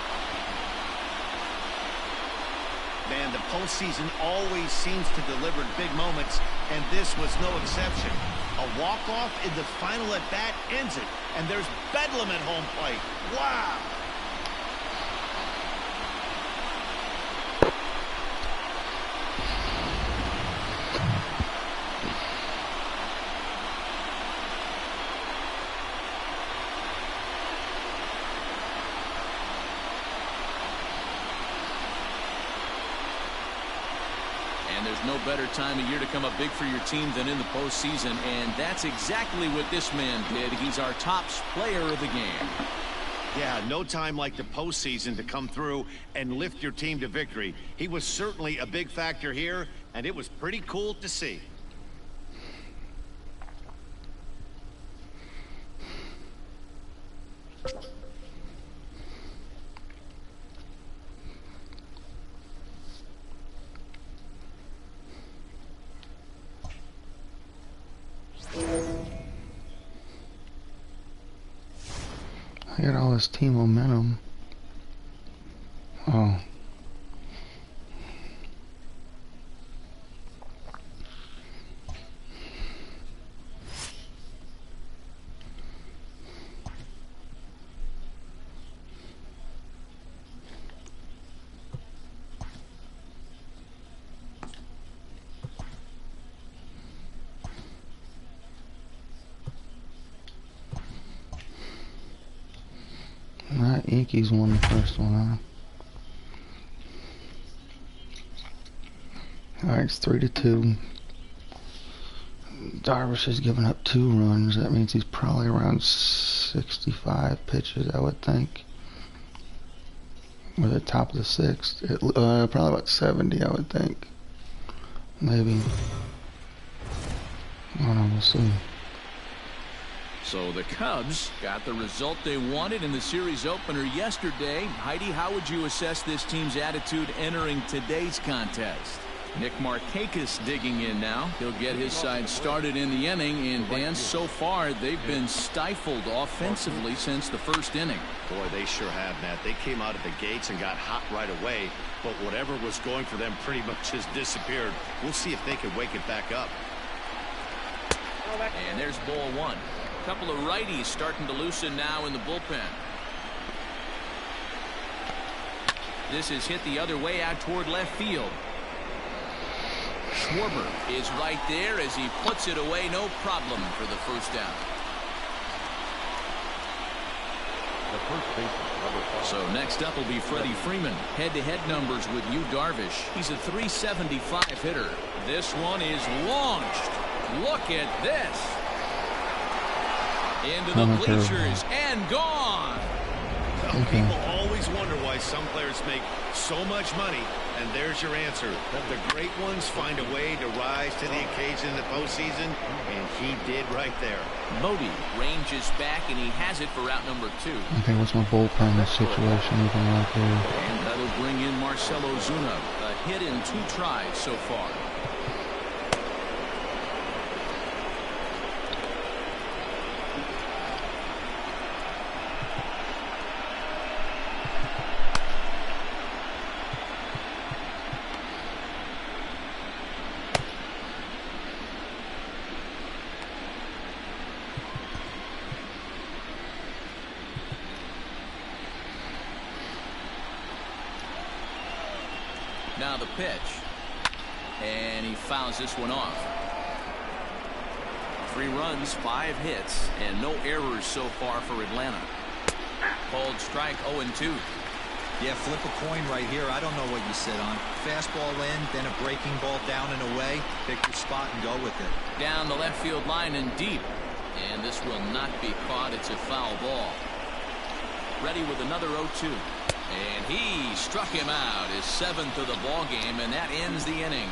Man, the postseason always seems to deliver big moments, and this was no exception. A walk-off in the final at-bat ends it, and there's bedlam at home plate. Wow! And there's no better time of year to come up big for your team than in the postseason, and that's exactly what this man did. He's our top player of the game. Yeah, no time like the postseason to come through and lift your team to victory. He was certainly a big factor here, and it was pretty cool to see. I got all this team momentum. Oh. That Yankees won the first one, huh? Alright, it's 3-2. Darvish has given up 2 runs. That means he's probably around 65 pitches, I would think. Or the top of the 6th. Probably about 70, I would think. Maybe. We'll see. So the Cubs got the result they wanted in the series opener yesterday. Heidi, how would you assess this team's attitude entering today's contest? Nick Markakis digging in now. He'll get his side started in the inning. And Dan, so far they've been stifled offensively since the first inning. Boy, they sure have, Matt. They came out of the gates and got hot right away, but whatever was going for them pretty much has disappeared. We'll see if they can wake it back up. And there's ball one. A couple of righties starting to loosen now in the bullpen. This is hit the other way out toward left field. Schwarber is right there as he puts it away, no problem for the first down. So next up will be Freddie Freeman. Head-to-head numbers with Yu Darvish. He's a .375 hitter. This one is launched. Look at this. Into the bleachers and gone. Well, people always wonder why some players make so much money, and there's your answer. The great ones find a way to rise to the occasion in the postseason, and he did right there. Modi ranges back, and he has it for out number 2. Okay, what's my bullpen situation looking like here? And that'll bring in Marcell Ozuna. A hit in 2 tries so far. Now the pitch, and he fouls this one off. 3 runs, 5 hits, and no errors so far for Atlanta. Called strike 0-2. Yeah, flip a coin right here. I don't know what you sit on. Fastball in, then a breaking ball down and away. Pick your spot and go with it. Down the left field line and deep. And this will not be caught. It's a foul ball. Ready with another 0-2. And he struck him out, his 7th of the ball game, and that ends the inning.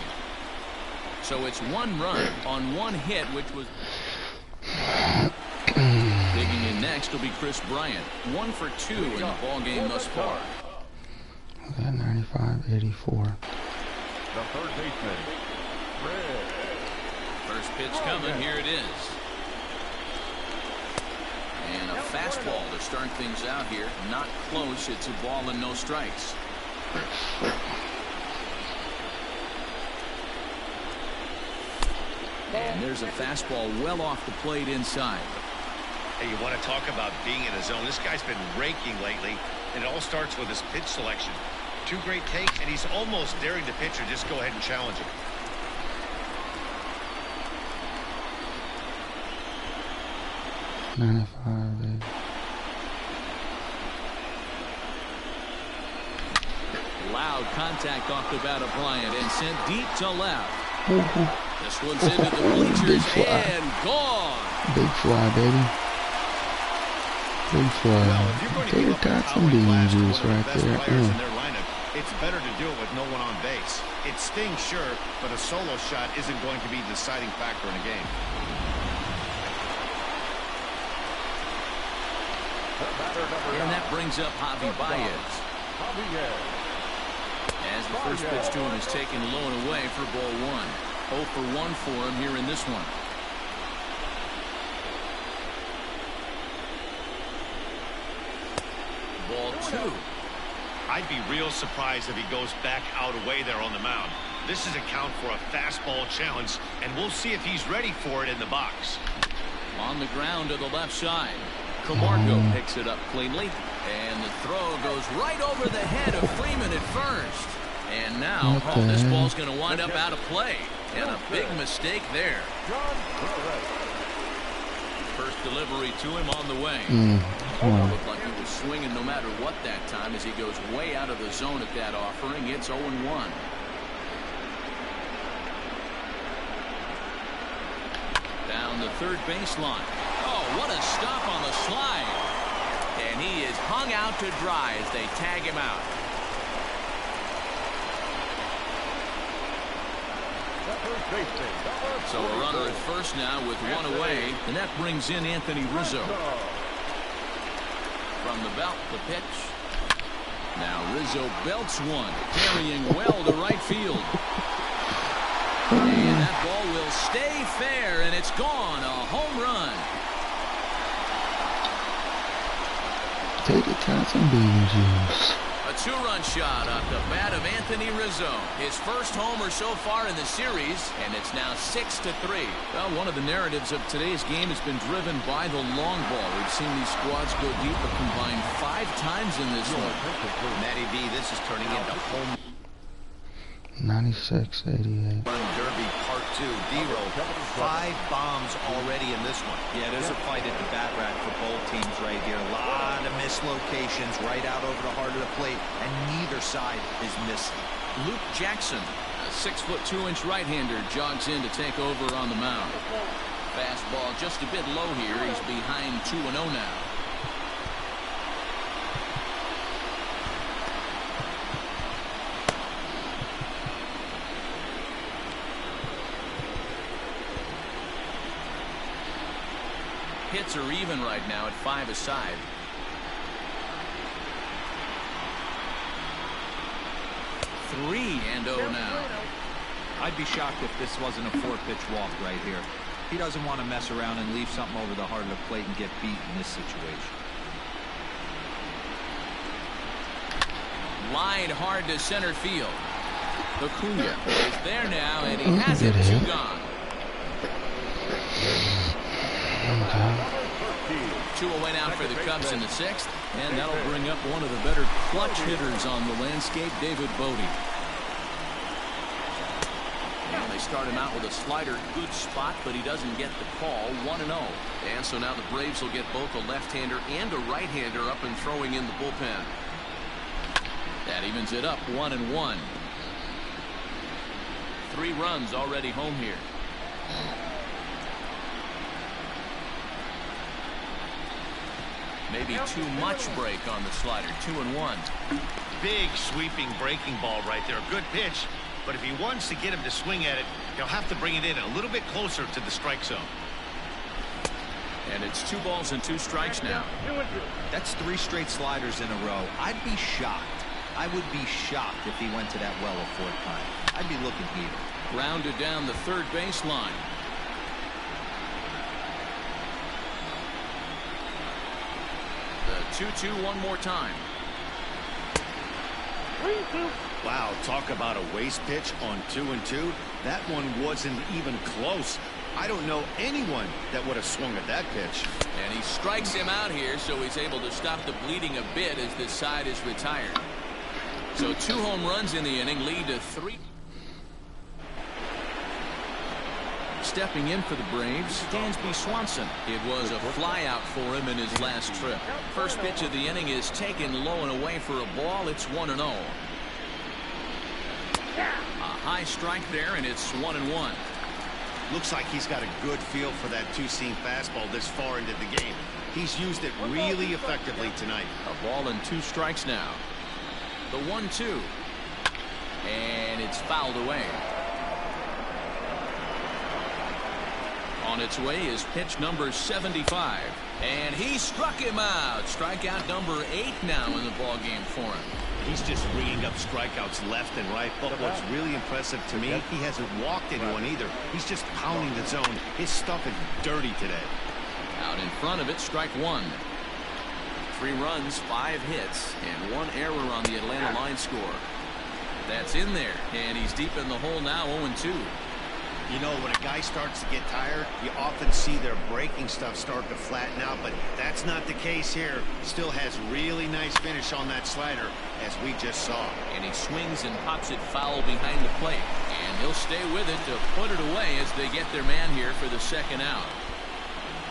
So it's 1 run on 1 hit, which was... Digging in next will be Chris Bryant. 1 for 2 in the ball game thus far. Okay, 95-84. The third baseman, Red. First pitch coming. Here it is. And a fastball to start things out here. Not close. It's a ball and no strikes. And there's a fastball well off the plate inside. Hey, you want to talk about being in a zone? This guy's been raking lately, and it all starts with his pitch selection. 2 great takes, and he's almost daring the pitcher just go ahead and challenge him. Loud contact off the bat of Bryant and sent deep to left. This one's into the bleachers and gone. Big fly, baby. Big fly. They got some bean juice right there. It's better to do it with no one on base. It stings, sure, but a solo shot isn't going to be the deciding factor in a game. And that brings up Javi Baez. As the first pitch to him is taken low and away for ball 1. 0 for 1 for him here in this one. Ball 2. I'd be real surprised if he goes back out away there on the mound. This is a count for a fastball challenge, and we'll see if he's ready for it in the box. On the ground to the left side. Camargo picks it up cleanly, and the throw goes right over the head of Freeman at first. And now this ball's going to wind up out of play, and a big mistake there. First delivery to him on the way. Looked like he was swinging no matter what that time as he goes way out of the zone at that offering. It's 0-1. Down the third baseline. Oh, what a stop on the slide. And he is hung out to dry as they tag him out. So a runner at first now with one away, and that brings in Anthony Rizzo. From the belt, the pitch. Now Rizzo belts one, carrying well to right field. And that ball will stay fair, and it's gone. A home run. Take it, time some baby juice. A two-run shot off the bat of Anthony Rizzo. His first homer so far in the series, and it's now 6-3. Well, one of the narratives of today's game has been driven by the long ball. We've seen these squads go deep, but combined 5 times in this one. Matty B, this is turning into home 96-88. run derby part 2. D-Row, 5 bombs already in this one. Yeah, there's a fight at the bat rack for both teams right here. A lot of mislocations right out over the heart of the plate, and neither side is missing. Luke Jackson, a 6'2" right-hander, jogs in to take over on the mound. Fastball just a bit low here. He's behind 2-0 now. Hits are even right now at 5 aside. Three and 0 now. I'd be shocked if this wasn't a 4-pitch walk right here. He doesn't want to mess around and leave something over the heart of the plate and get beat in this situation. Line hard to center field. Acuna is there now, and he has it. 2 gone. 2 away now for the Cubs in the 6th, and that'll bring up one of the better clutch hitters on the landscape, David Bodie. And they start him out with a slider, good spot, but he doesn't get the call. 1-0, and so now the Braves will get both a left-hander and a right-hander up and throwing in the bullpen. That evens it up, 1-1. 3 runs already home here. Maybe too much break on the slider. 2-1. Big sweeping breaking ball right there. Good pitch, but if he wants to get him to swing at it, he'll have to bring it in a little bit closer to the strike zone. And it's 2 balls and 2 strikes now. That's 3 straight sliders in a row. I'd be shocked. I would be shocked if he went to that well a 4th time. I'd be looking here. Rounded down the third baseline. The 2-2 one more time. Wow, talk about a waste pitch on 2-2. That one wasn't even close. I don't know anyone that would have swung at that pitch. And he strikes him out here, so he's able to stop the bleeding a bit as this side is retired. So 2 home runs in the inning lead to 3. Stepping in for the Braves, Dansby Swanson. It was a flyout for him in his last trip. First pitch of the inning is taken low and away for a ball. It's 1-0. A high strike there, and it's 1-1. Looks like he's got a good feel for that 2-seam fastball this far into the game. He's used it really effectively tonight. A ball and 2 strikes now. The 1-2. And it's fouled away. On its way is pitch number 75. And he struck him out. Strikeout number 8 now in the ballgame for him. He's just ringing up strikeouts left and right. But what's really impressive to me, he hasn't walked anyone either. He's just pounding the zone. His stuff is dirty today. Out in front of it, strike 1. 3 runs, 5 hits, and 1 error on the Atlanta line score. That's in there, and he's deep in the hole now, 0-2. You know, when a guy starts to get tired, you often see their breaking stuff start to flatten out, but that's not the case here. Still has really nice finish on that slider, as we just saw. And he swings and pops it foul behind the plate, and he'll stay with it to put it away as they get their man here for the 2nd out.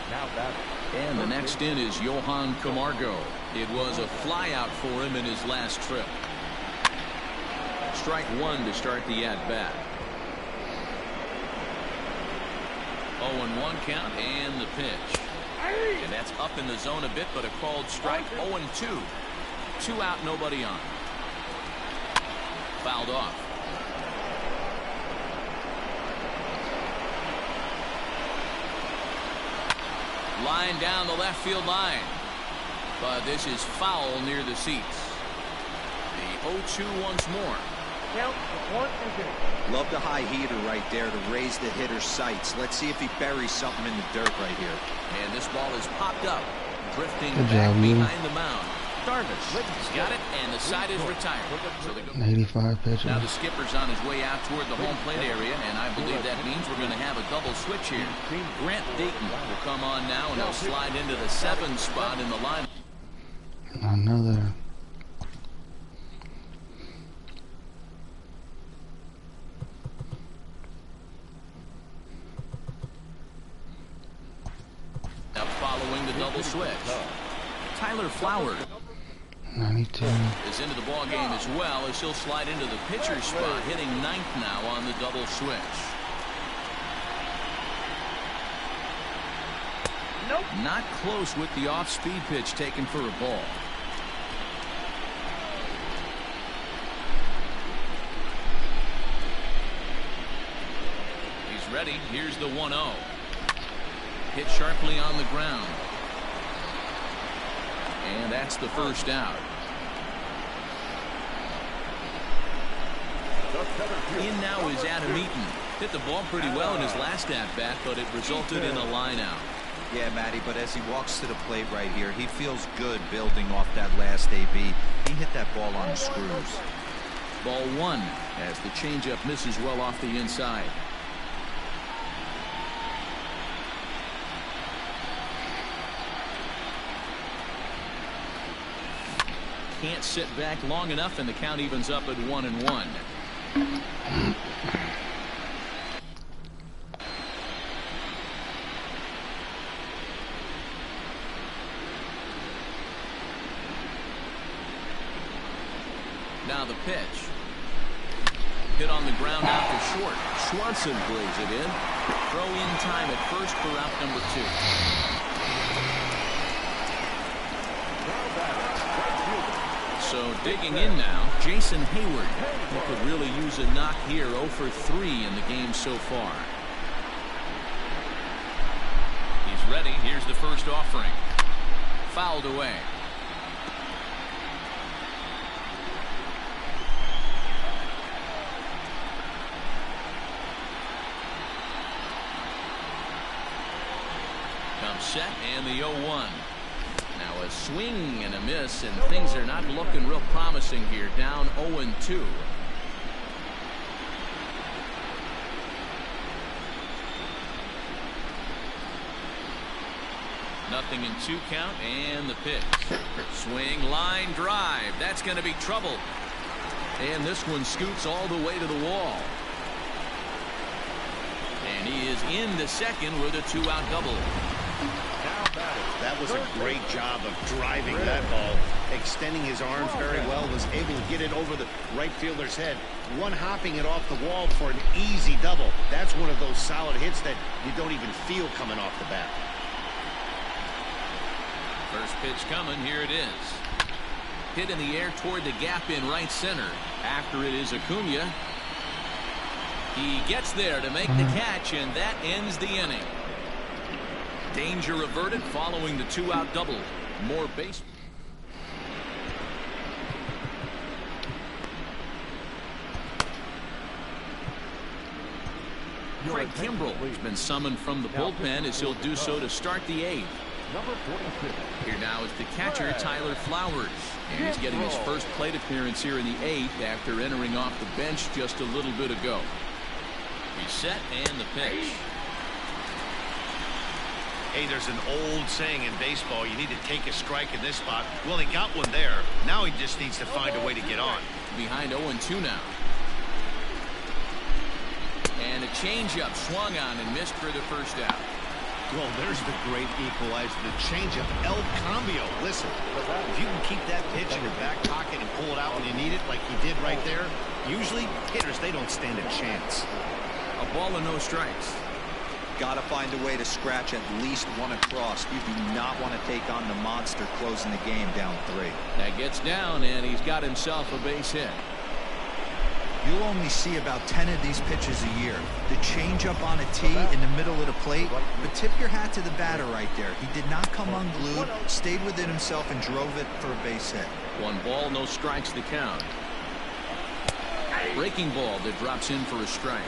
Now that. And the next in is Johan Camargo. It was a flyout for him in his last trip. Strike 1 to start the at-bat. 0-1 count and the pitch. And that's up in the zone a bit, but a called strike. 0-2. 2 out, nobody on. Fouled off. Line down the left field line. But this is foul near the seats. The 0-2 once more. Love the high heater right there to raise the hitter's sights. Let's see if he buries something in the dirt right here. And this ball is popped up, drifting Good back job, behind the mound. He's got it, and the side is retired. So they go. 85 pitches. Now the skipper's on his way out toward the home plate area, and I believe that means we're going to have a double switch here. Grant Dayton will come on now, and he'll slide into the 7 spot in the line. Another. Now following the double switch, Tyler Flowers 92. is into the ball game as well, as he'll slide into the pitcher's spot, hitting 9th now on the double switch. Not close with the off-speed pitch taken for a ball. He's ready. Here's the 1-0. Hit sharply on the ground. And that's the first out. In now is Adam Eaton. Hit the ball pretty well in his last at-bat, but it resulted in a line out. Yeah, Matty, but as he walks to the plate right here, he feels good building off that last AB. He hit that ball on the screws. Ball 1 as the changeup misses well off the inside. Can't sit back long enough, and the count evens up at 1-1. Now the pitch. Hit on the ground out to short. Swanson plays it in. Throw in time at first for out number 2. So digging in now, Jason Hayward, who could really use a knock here. 0 for 3 in the game so far. He's ready. Here's the first offering. Fouled away. Comes set and the 0-1. Now a swing and a miss, and things are not looking real promising here. Down 0-2. Nothing in 2 count, and the pitch. Swing, line drive. That's going to be trouble. And this one scoots all the way to the wall. And he is into second with a 2-out double. That was a great job of driving that ball, extending his arms very well, was able to get it over the right fielder's head, one-hopping it off the wall for an easy double. That's one of those solid hits that you don't even feel coming off the bat. First pitch coming. Here it is. Hit in the air toward the gap in right center. After it is Acuna. He gets there to make the catch, and that ends the inning. Danger averted following the 2-out double. More base. Craig Kimbrell has been summoned from the bullpen, as he'll do so to start the 8th. Here now is the catcher, Tyler Flowers. And he's getting his first plate appearance here in the 8th after entering off the bench just a little bit ago. He's set, and the pitch. Hey, there's an old saying in baseball, you need to take a strike in this spot. Well, he got one there. Now he just needs to find a way to get on. Behind 0-2 now. And a changeup swung on and missed for the first out. Well, there's the great equalizer, the changeup, El Cambio. Listen, if you can keep that pitch in your back pocket and pull it out when you need it like he did right there, usually hitters, they don't stand a chance. A ball and no strikes. Got to find a way to scratch at least one across. You do not want to take on the monster closing the game down 3. That gets down, and he's got himself a base hit. You'll only see about 10 of these pitches a year. The changeup on a tee in the middle of the plate, but tip your hat to the batter right there. He did not come unglued, stayed within himself, and drove it for a base hit. 1 ball, no strikes to count. Breaking ball that drops in for a strike.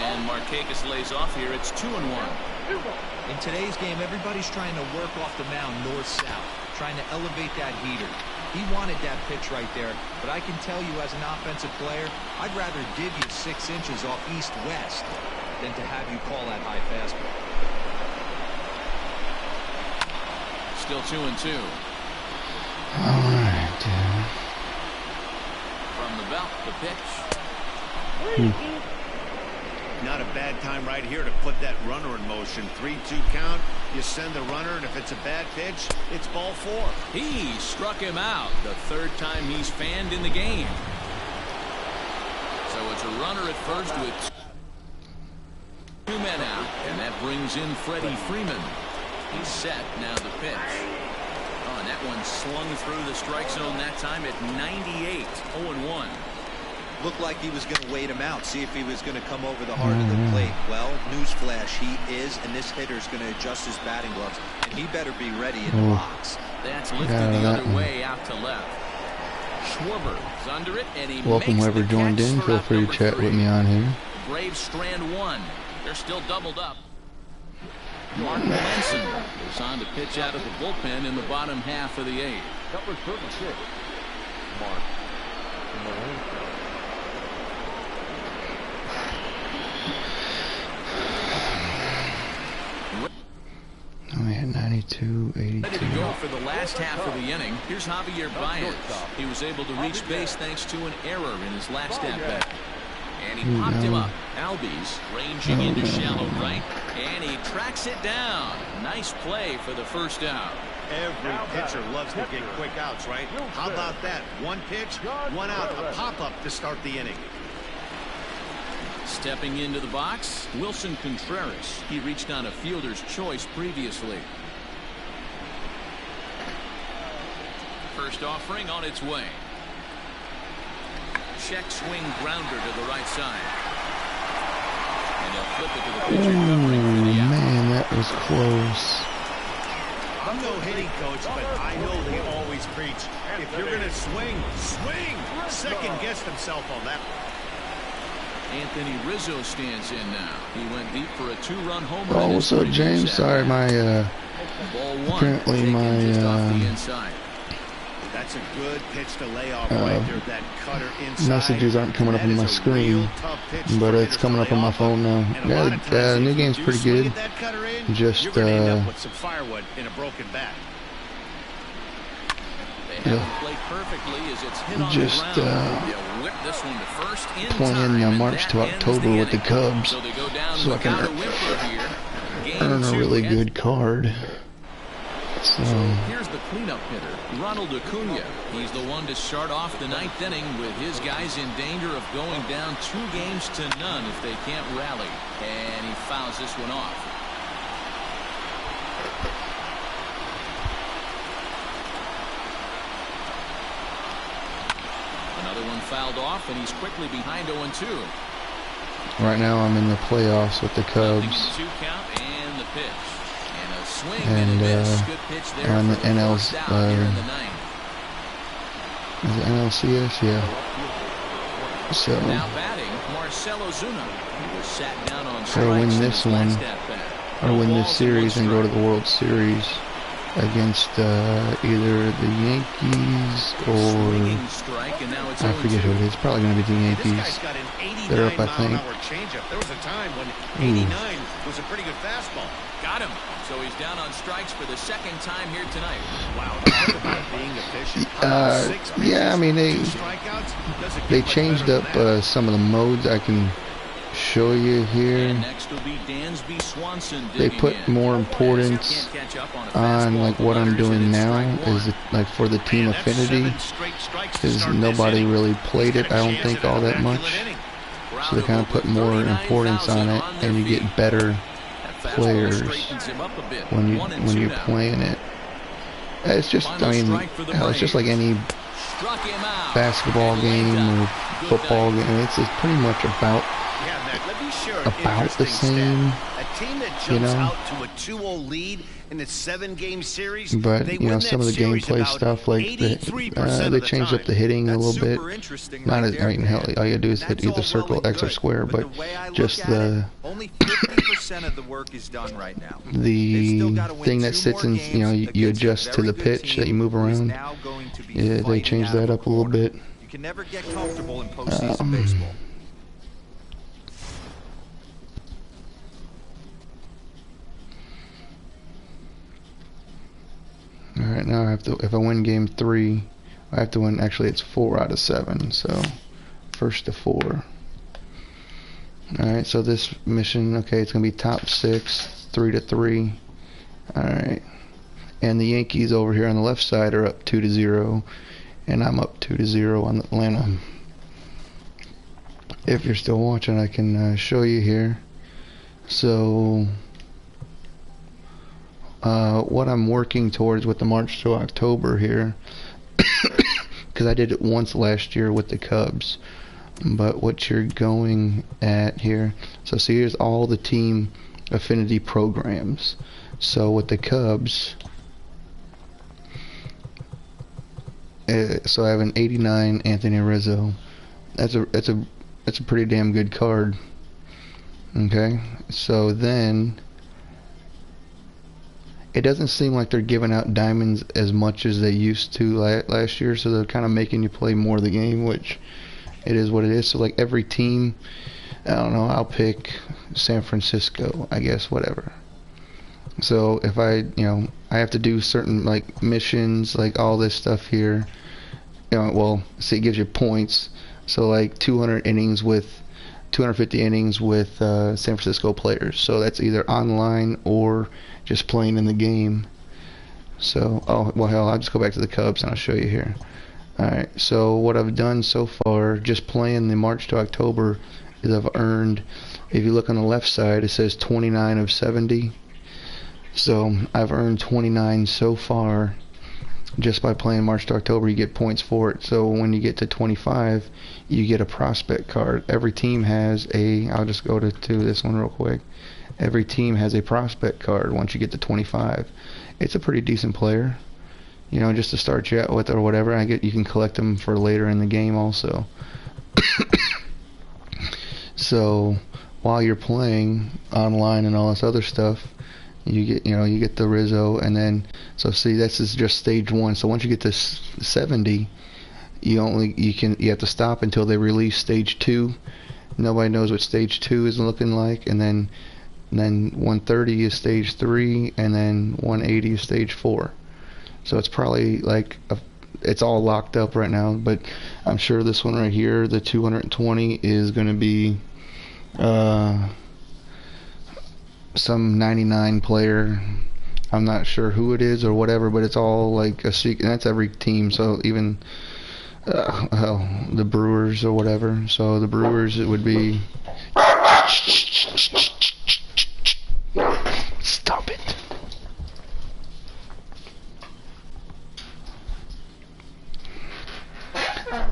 And Markakis lays off here. It's 2-1. In today's game, everybody's trying to work off the mound north-south, trying to elevate that heater. He wanted that pitch right there, but I can tell you as an offensive player, I'd rather give you 6 inches off east-west than to have you call that high fastball. Still 2-2. All right, dude. From the belt, the pitch. Not a bad time right here to put that runner in motion. 3-2 count. You send the runner, and if it's a bad pitch, it's ball 4. He struck him out. The 3rd time he's fanned in the game. So it's a runner at first with 2 men out, and that brings in Freddie Freeman. He's set. Now the pitch. Oh, and that one swung through the strike zone that time at 98. 0-1. Looked like he was going to wait him out, see if he was going to come over the heart of the plate. Well, newsflash, he is, and this hitter's going to adjust his batting gloves, and he better be ready in the box. That's lifted the other way out to left. Schwarber is under it, and he Welcome makes whoever the joined catch in. for Feel out free to number chat 3. with me on here. Braves strand 1. They're still doubled up. Mark Lenson is on to pitch out of the bullpen in the bottom half of the 8th. Number 36, Mark Lenson. Oh, yeah, 92, 82. Ready to go for the last half of the inning. Here's Javier Baez. He was able to reach base thanks to an error in his last at-bat. And he popped him up. Albies ranging into shallow right, and he tracks it down. Nice play for the first out. Every pitcher loves to get quick outs, right? How about that? 1 pitch, 1 out, a pop-up to start the inning. Stepping into the box, Wilson Contreras. He reached on a fielder's choice previously. First offering on its way. Check swing grounder to the right side. And they'll flip it to the pitcher covering for the out. Man, that was close. I'm no hitting coach, but I know they always preach, if you're going to swing, swing! Second guessed himself on that one. Anthony Rizzo stands in now. He went deep for a 2-run home run. Oh, what's up, James? Sorry, my apparently my That's a good pitch to lay off right there. That cutter inside. messages aren't coming up on my screen, but it's coming up on my phone now. Yeah, new game's pretty good. Just with some firewood in a broken bat. Just playing March to October with the Cubs, so I can earn a really good card. So here's the cleanup hitter, Ronald Acuna. He's the one to start off the 9th inning with his guys in danger of going down 2 games to none if they can't rally. And he fouls this one off. Another one fouled off, and he's quickly behind 0-2. right now I'm in the playoffs with the Cubs. 2 count and the pitch. Swing And good pitch there on the here in the 9th. Is it NLCS? Yeah. So Now batting, Marcell Ozuna. He was sat down on so win this one, or win this series and go to the World Series against either the Yankees or I forget who it is. Probably going to be the Yankees. They're up, I think. There was a time when 89 was a pretty good fastball. Got him. So he's down on strikes for the 2nd time here tonight. Wow, talk about being efficient. Yeah, I mean they changed up some of the modes. I can show you here. And next will be Dansby Swanson. They put more importance on like what I'm doing now is like for the team affinity, because nobody really played it, I don't think, all that much. So they kind of put more importance on it, and you get better players when you're playing it. It's just, I mean, hell, it's just like any Struck him out. basketball game or football game. It's pretty much about the same. A team that jumps you know, out to a 2-0 lead in a 7-game series. but they you know, win some that of the series gameplay about stuff, like 83% they of the changed time. up the hitting a little bit. Super interesting Not right as, there, I mean, hell, Dan. all you gotta do is That's hit either all circle, well and X, or good, square, but the way I look just at the it, only 50% of the work is done right now. They've still gotta win thing that 2 sits more in, you know, games you against a adjust to very the good pitch that team you move who is around. now going to be Yeah, they fighting changed out of that a up a little corner. bit. You can never get comfortable in postseason baseball. Alright, now I have to, if I win game 3, I have to win, actually it's 4 out of 7, so first to 4. Alright, so this mission, okay, it's gonna be top 6, 3 to 3. Alright, and the Yankees over here on the left side are up 2 to 0, and I'm up 2 to 0 on Atlanta. If you're still watching, I can show you here. So what I'm working towards with the March to October here, because I did it once last year with the Cubs, but what you're going at here, so see, here's all the team affinity programs. So with the Cubs, so I have an 89 Anthony Rizzo. That's a pretty damn good card. Okay, so then it doesn't seem like they're giving out diamonds as much as they used to last year, so they're kind of making you play more of the game, which it is what it is. So like every team, I don't know, I'll pick San Francisco, I guess, whatever. So if I, you know, I have to do certain like missions, like all this stuff here, you know, well, see, it gives you points. So like 200 innings with 250 innings with San Francisco players. So that's either online or just playing in the game. So, oh, well, hell, I'll just go back to the Cubs and I'll show you here. Alright, so what I've done so far, just playing the March to October, is I've earned, if you look on the left side, it says 29 of 70. So I've earned 29 so far. Just by playing March to October, you get points for it. So when you get to 25, you get a prospect card. Every team has a, I'll just go to this one real quick. Every team has a prospect card once you get to 25. It's a pretty decent player, you know, just to start you out with or whatever. You can collect them for later in the game also. So while you're playing online and all this other stuff, you get the Rizzo, and then, so see, this is just stage 1. So once you get to 70, you have to stop until they release stage 2. Nobody knows what stage 2 is looking like, and then 130 is stage 3, and then 180 is stage 4. So it's probably like it's all locked up right now, but I'm sure this one right here, the 220, is going to be some 99 player. I'm not sure who it is or whatever, but it's all like a secret. And that's every team, so even the Brewers or whatever. So the Brewers, it would be, stop it.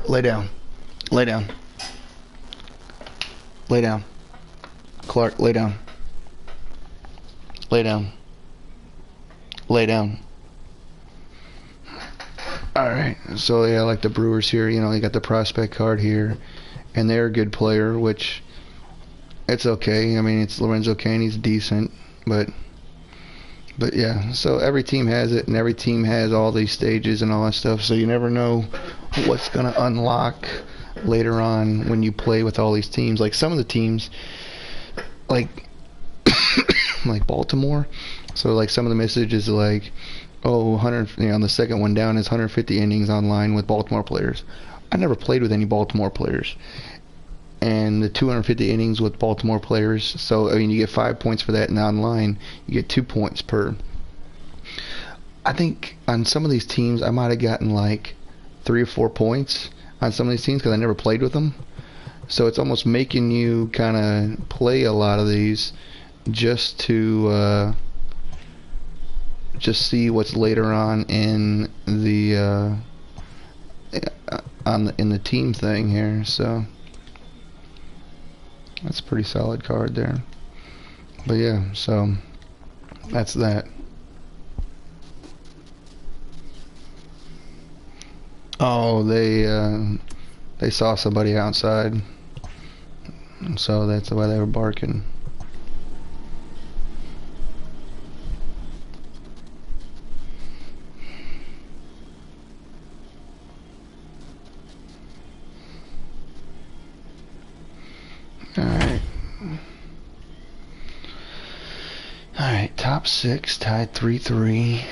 Lay down. Lay down. Lay down. Clark, lay down. Lay down. Lay down. Alright, so yeah, like the Brewers here, you know, you got the prospect card here, and they're a good player, which, it's okay. I mean, it's Lorenzo Cain, he's decent, but yeah, so every team has it, and every team has all these stages and all that stuff, so you never know what's going to unlock later on when you play with all these teams. Like some of the teams, like like Baltimore, so like some of the messages like, oh, 100, you know, on the second one down is 150 innings online with Baltimore players. I never played with any Baltimore players, and the 250 innings with Baltimore players, so I mean, you get 5 points for that, and online you get 2 points per. I think on some of these teams I might have gotten like 3 or 4 points on some of these teams because I never played with them. So it's almost making you kind of play a lot of these just to just see what's later on in the in the team thing here, so that's a pretty solid card there. But yeah, so that's that. Oh, they saw somebody outside, and so that's why they were barking. Alright, top 6 tied 3-3.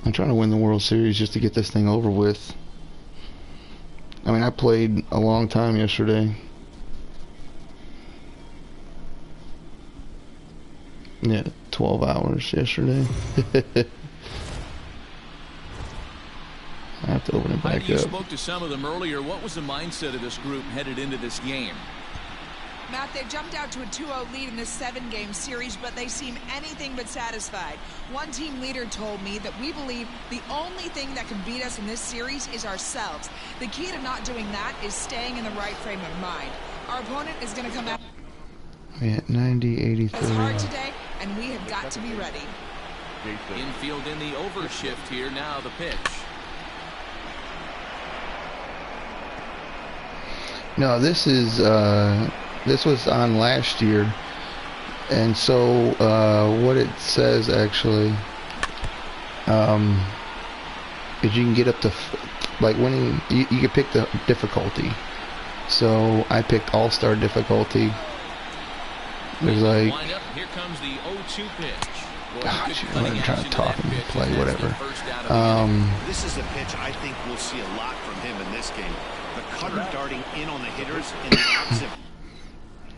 I'm trying to win the World Series just to get this thing over with. I mean, I played a long time yesterday. Yeah, 12 hours yesterday. I have to open it back up. You spoke to some of them earlier. What was the mindset of this group headed into this game? Matt, they've jumped out to a 2-0 lead in this 7-game series, but they seem anything but satisfied. One team leader told me that we believe the only thing that can beat us in this series is ourselves. The key to not doing that is staying in the right frame of mind. Our opponent is going to come out. Yeah, 90-83. It's hard today, and we have got to be ready. Infield in the overshift here. Now the pitch. No, this is this was on last year, and so what it says actually is you can get up to like winning. You can pick the difficulty. So I picked All-Star difficulty. There's like, here comes the 0-2 pitch. gosh, I'm trying to talk and play whatever. This is a pitch I think we'll see a lot from him in this game. The cutter darting in on the hitters in the opposite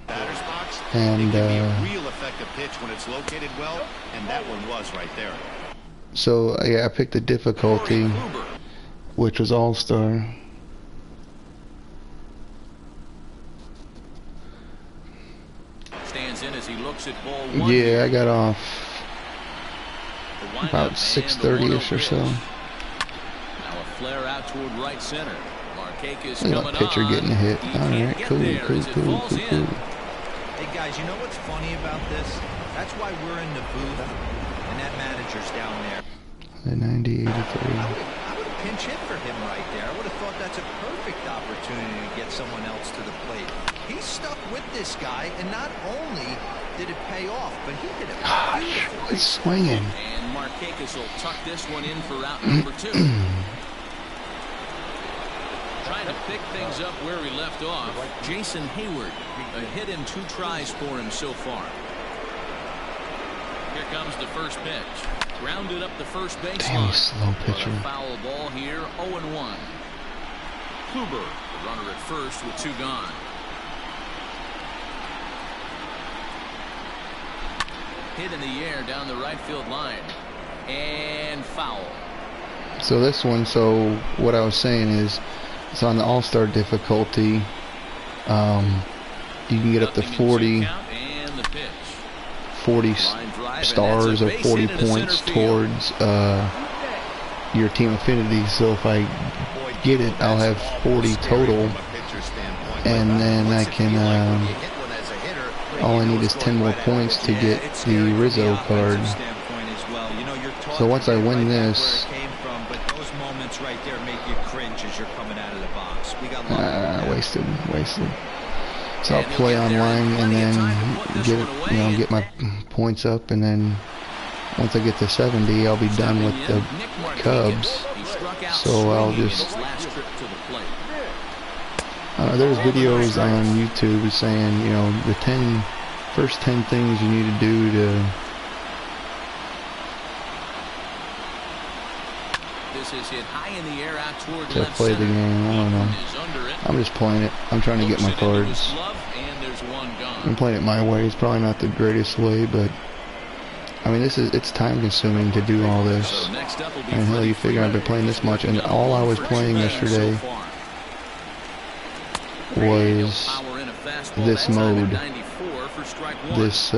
batter's box. And it can be a real effective pitch when it's located well, and that one was right there. So yeah, I picked the difficulty, which was All-Star. Stands in as he looks at ball one. Yeah, I got off about 6:30ish or so. Now a flare out toward right center. Look at pitcher getting a hit. Alright, cool. Hey guys, you know what's funny about this? That's why we're in the booth and that manager's down there. The 90-83. I would pinch hit for him right there. I would have thought that's a perfect opportunity to get someone else to the plate. He's stuck with this guy, and not only did it pay off, but he did it. Gosh, it's swinging. And Markakis will tuck this one in for route number 2. Trying to pick things up where we left off. Jason Hayward, a hit in 2 tries for him so far. Here comes the first pitch. Grounded up the first baseline. Damn, slow pitcher. Foul ball here, 0-1. Kluber, the runner at first with 2 gone. Hit in the air down the right field line. And foul. So this one, so what I was saying is, it's on the All-Star difficulty. You can get up to 40 stars or 40 points towards your team affinity. So if I get it, I'll have 40 total, and then I can all I need is 10 more points to get the Rizzo card. So once I win this, right there make you cringe as you're coming out of the box. We got wasted. So I'll play online and then get my points up, and then once I get to 70, I'll be done with the Cubs. So I'll just there's videos on YouTube saying, you know, the first 10 things you need to do to play the game. I don't know. I'm just playing it. I'm trying to get my cards. I'm playing it my way. It's probably not the greatest way, but I mean, it's time consuming to do all this. And hell, you figure I've been playing this much, and all I was playing yesterday was this mode. This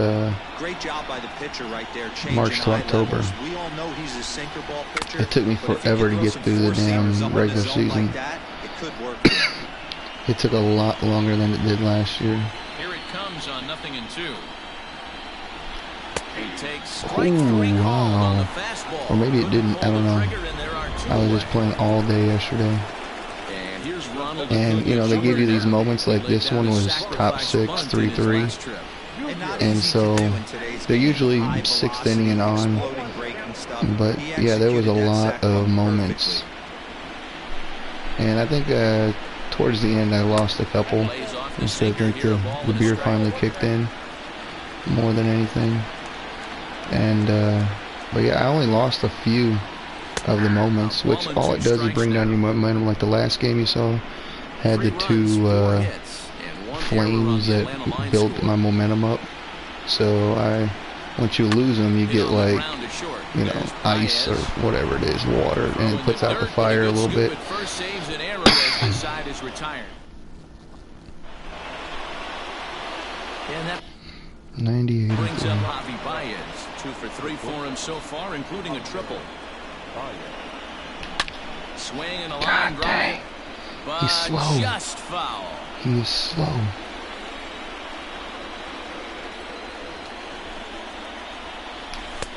great job by the pitcher right there. March to October. We all know he's a sinker ball pitcher. It took me forever to get through the damn regular season. Like that, it could work for him. It took a lot longer than it did last year. Here it comes on 0-2. He takes strike Oh, 3 called on the wow. fastball. Or maybe it Couldn't didn't. I pull don't the know. trigger, and there are 2 I was just away. playing all day yesterday. And here's Ronald And, you know, they give you these now. moments like He laid this down one a was top sacrifice 6, bunt in 3-3. his last trip. And so they're usually 6th inning and on. But yeah, there was a lot of moments. And I think towards the end I lost a couple. Lays off the Instead of sinker drink here, a the ball and a beer strike. finally kicked in more than anything. And but yeah, I only lost a few of the moments, which all it does is bring down your momentum. Like the last game you saw had the 2 flames that built my momentum up. So once you lose them, you get like, you know, ice or whatever it is, water, and it puts out the fire a little bit. First saves an error as this side is retired. And that 98. brings up Javi Baez. 2 for 3 for him so far, including a triple. Swing and a line drive. But He's slow. just foul. He's slow.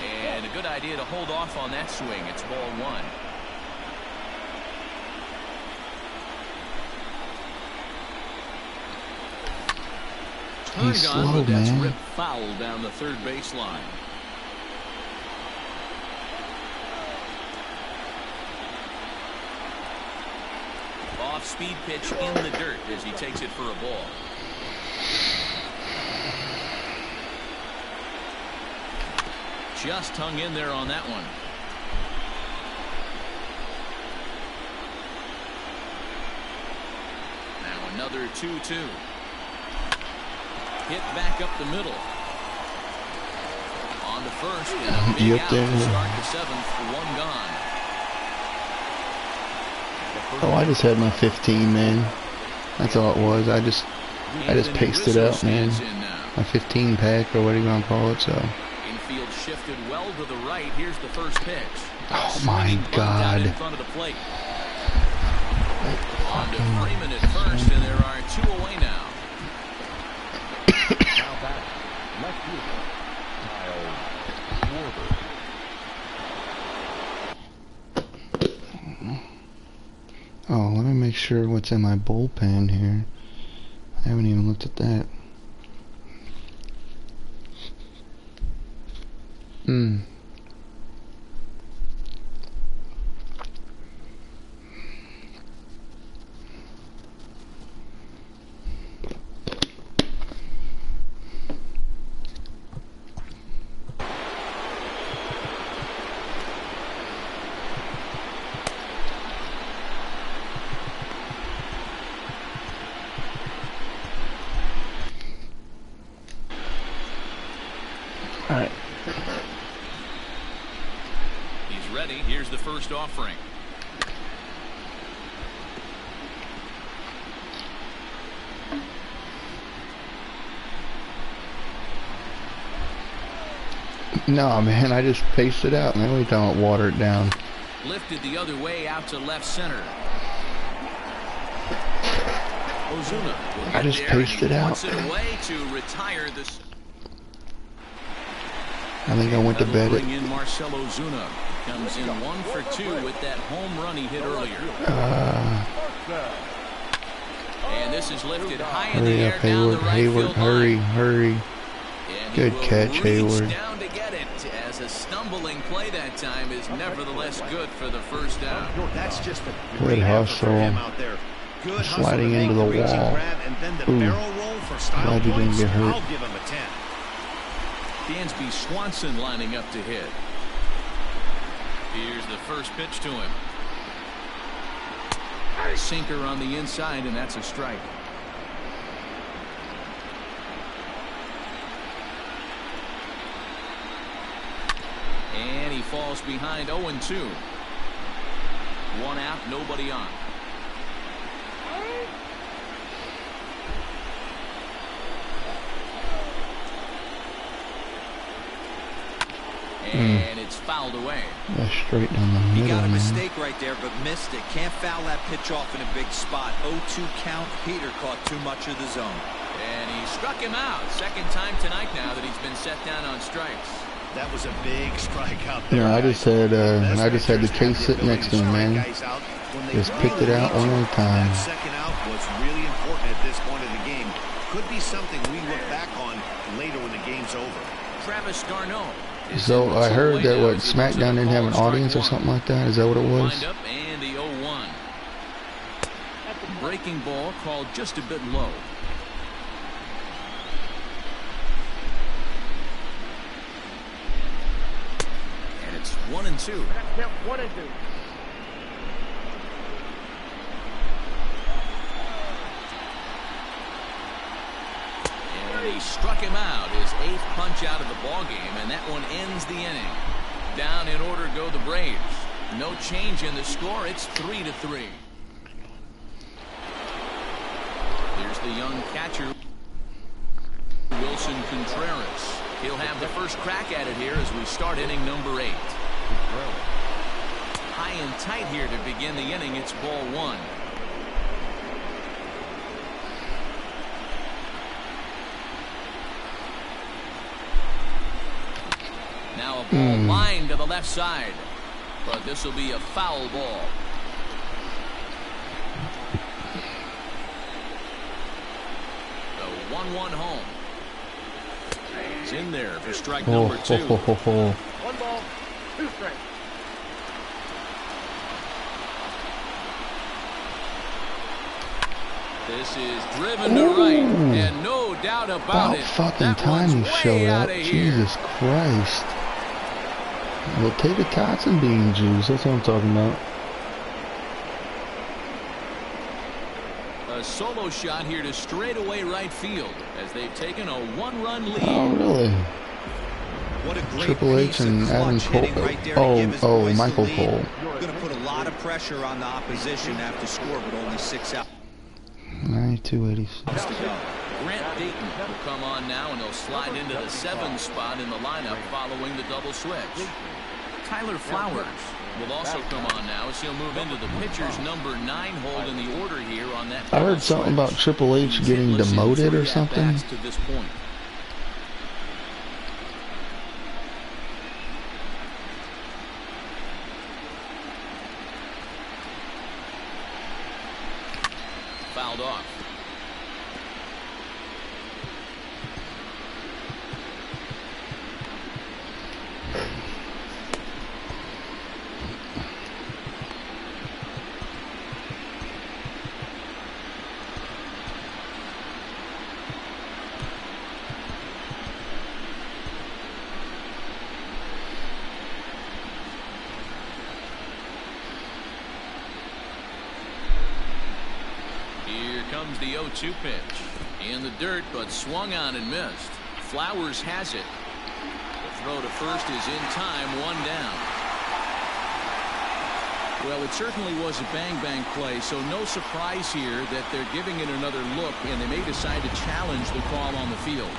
And a good idea to hold off on that swing. It's ball 1. He's Turned on, slow, but that's man. ripped foul down the third baseline. Off-speed pitch in the dirt as he takes it for a ball. Just hung in there on that one. Now another 2-2. Hit back up the middle. On to first and a big Yep, out there. to start the 7th. 1 gone. Oh, I just had my 15, man. That's all it was. I just paced it out, man. My 15 pack or what are you gonna call it? So. Infield shifted well to the right. Here's the first pitch. Oh my Swinging bunt God. out in front of the plate. On to Freeman at first, and there are 2 away now. Now back, left fielder, Kyle Schwarber. Oh, let me make sure what's in my bullpen here. I haven't even looked at that. Alright. He's ready. Here's the first offering. No, man, I just paced it out, man. What are you talking about? Water it down. Lifted the other way out to left center. Ozuna will I get just there, paced and it he out. wants it away to retire this. I think I went to That'll bed bring in Marcell Ozuna. Comes in 1 for 2 with that home run he hit earlier. And this is lifted high in the Hurry air up, down the Hayward. right Hayward, field hurry, line. hurry. And Good he will catch, reach Hayward. down to get it, as a stumbling play that time is nevertheless good for the first down. That's just a Good great effort hustle. for him out there. Good hustle Sliding to make into the reaching wall. grab and then the Ooh. barrel roll for style Glad you didn't points. get hurt. I'll give him a 10. Dansby Swanson lining up to hit. Here's the first pitch to him. Sinker on the inside, and that's a strike. And he falls behind 0-2. 1 out, nobody on. And it's fouled away. That's straight down the middle. He got a man. mistake right there, but missed it. Can't foul that pitch off in a big spot. 0-2 count. Peter caught too much of the zone. And he struck him out. Second time tonight now that he's been set down on strikes. That was a big strikeout there. Yeah, I just had the case sitting next to him, man. Just picked it out one at a time. That second out was really important at this point in the game. Could be something we look back on later when the game's over. Travis d'Arnaud. So I heard that what SmackDown didn't have an audience or something like that. Is that what it was? Wind up and the 0-1. Breaking ball called just a bit low. And it's 1-2. 1-2. And he struck him out, his 8th punch out of the ball game, and that one ends the inning. Down in order go the Braves. No change in the score. It's 3-3. Here's the young catcher, Wilson Contreras. He'll have the first crack at it here as we start inning number 8. High and tight here to begin the inning. It's ball 1. Now a ball lined to the left side, but this will be a foul ball. The 1-1 home. He's in there for strike number 2. 1 ball, 2 strikes. This is driven to right, and no doubt about it. Fucking that time you one's showed way up. out of here. Jesus Christ. Well, take a tots and bean juice. That's what I'm talking about. A solo shot here to straightaway right field as they've taken a 1-run lead. Oh, really? What a great Triple H piece and of Adam clutch Cole. hitting right there to give his boys the Michael lead. Cole. Going to put a lot of pressure on the opposition after score, but only 6 out. 92-86. Grant Dayton will come on now, and he'll slide into the 7 spot in the lineup following the double switch. Tyler Flowers will also come on now as he'll move into the pitcher's number 9 hold in the order here on that. I heard something about Triple H getting demoted or something. To this point. Fouled off. Comes the 0-2 pitch in the dirt, but swung on and missed. Flowers has it. The throw to first is in time, 1 down. Well, it certainly was a bang play, so no surprise here that they're giving it another look, and they may decide to challenge the call on the field.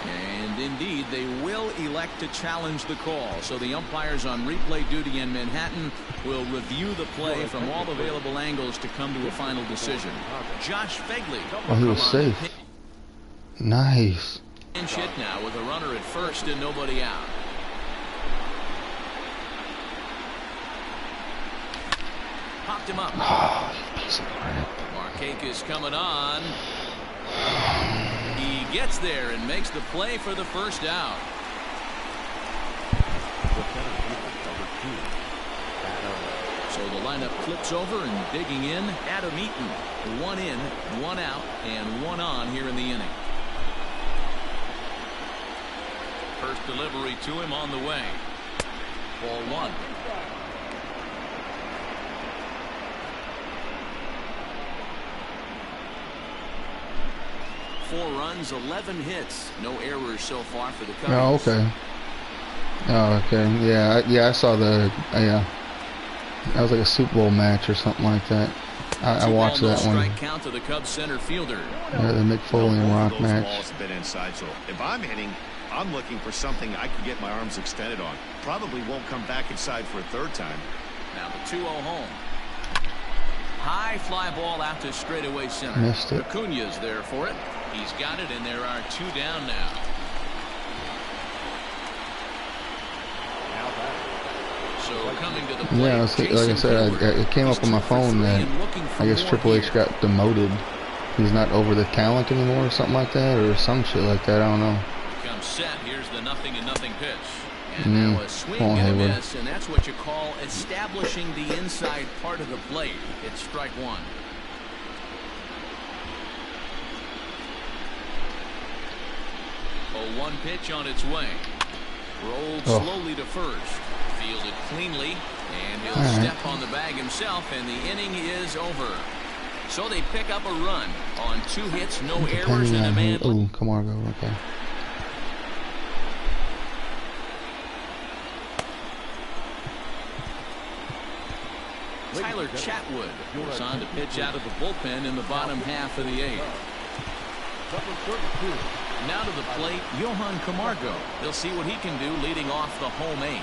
And indeed, they will elect to challenge the call. So the umpires on replay duty in Manhattan will review the play from all available angles to come to a final decision. Josh Fegley. Oh, he was safe. Nice. Pinch hit now with a runner at first and nobody out. Popped him up. Oh, you piece of crap. Markakis coming on. He gets there and makes the play for the first out. So the lineup flips over and digging in, Adam Eaton. 1 in, 1 out, and 1 on here in the inning. First delivery to him on the way. Ball 1. Four runs, 11 hits, no errors so far for the Cubs. Oh, okay. Oh, okay. Yeah, I saw the. Yeah, that was like a Super Bowl match or something like that. I watched that one. Strike count to the Cubs center fielder. Yeah, the Mick Foley and Rock match. Balls have been inside, so if I'm hitting, I'm looking for something I can get my arms extended on. Probably won't come back inside for a third time. Now the 2-0 home. High fly ball out to straightaway center. Missed it. Acuna's there for it. He's got it, and there are 2 down now. So coming to the plate, Yeah, like I said, it came up on my phone that I guess Triple H got demoted. He's not over the talent anymore or something like that, or some shit like that. I don't know. Comes set. Here's the 0-0 pitch. And now a swing and a miss, and that's what you call establishing the inside part of the plate. It's strike 1. A 1 pitch on its way. Rolled slowly to first. Fielded cleanly, and he'll step on the bag himself, and the inning is over. So they pick up a run on 2 hits, no errors, and a man. Oh, come on, go. Okay. Tyler Chatwood was on to pitch out of the bullpen in the bottom half of the 8th. Now to the plate, Johan Camargo. He'll see what he can do leading off the home 8th.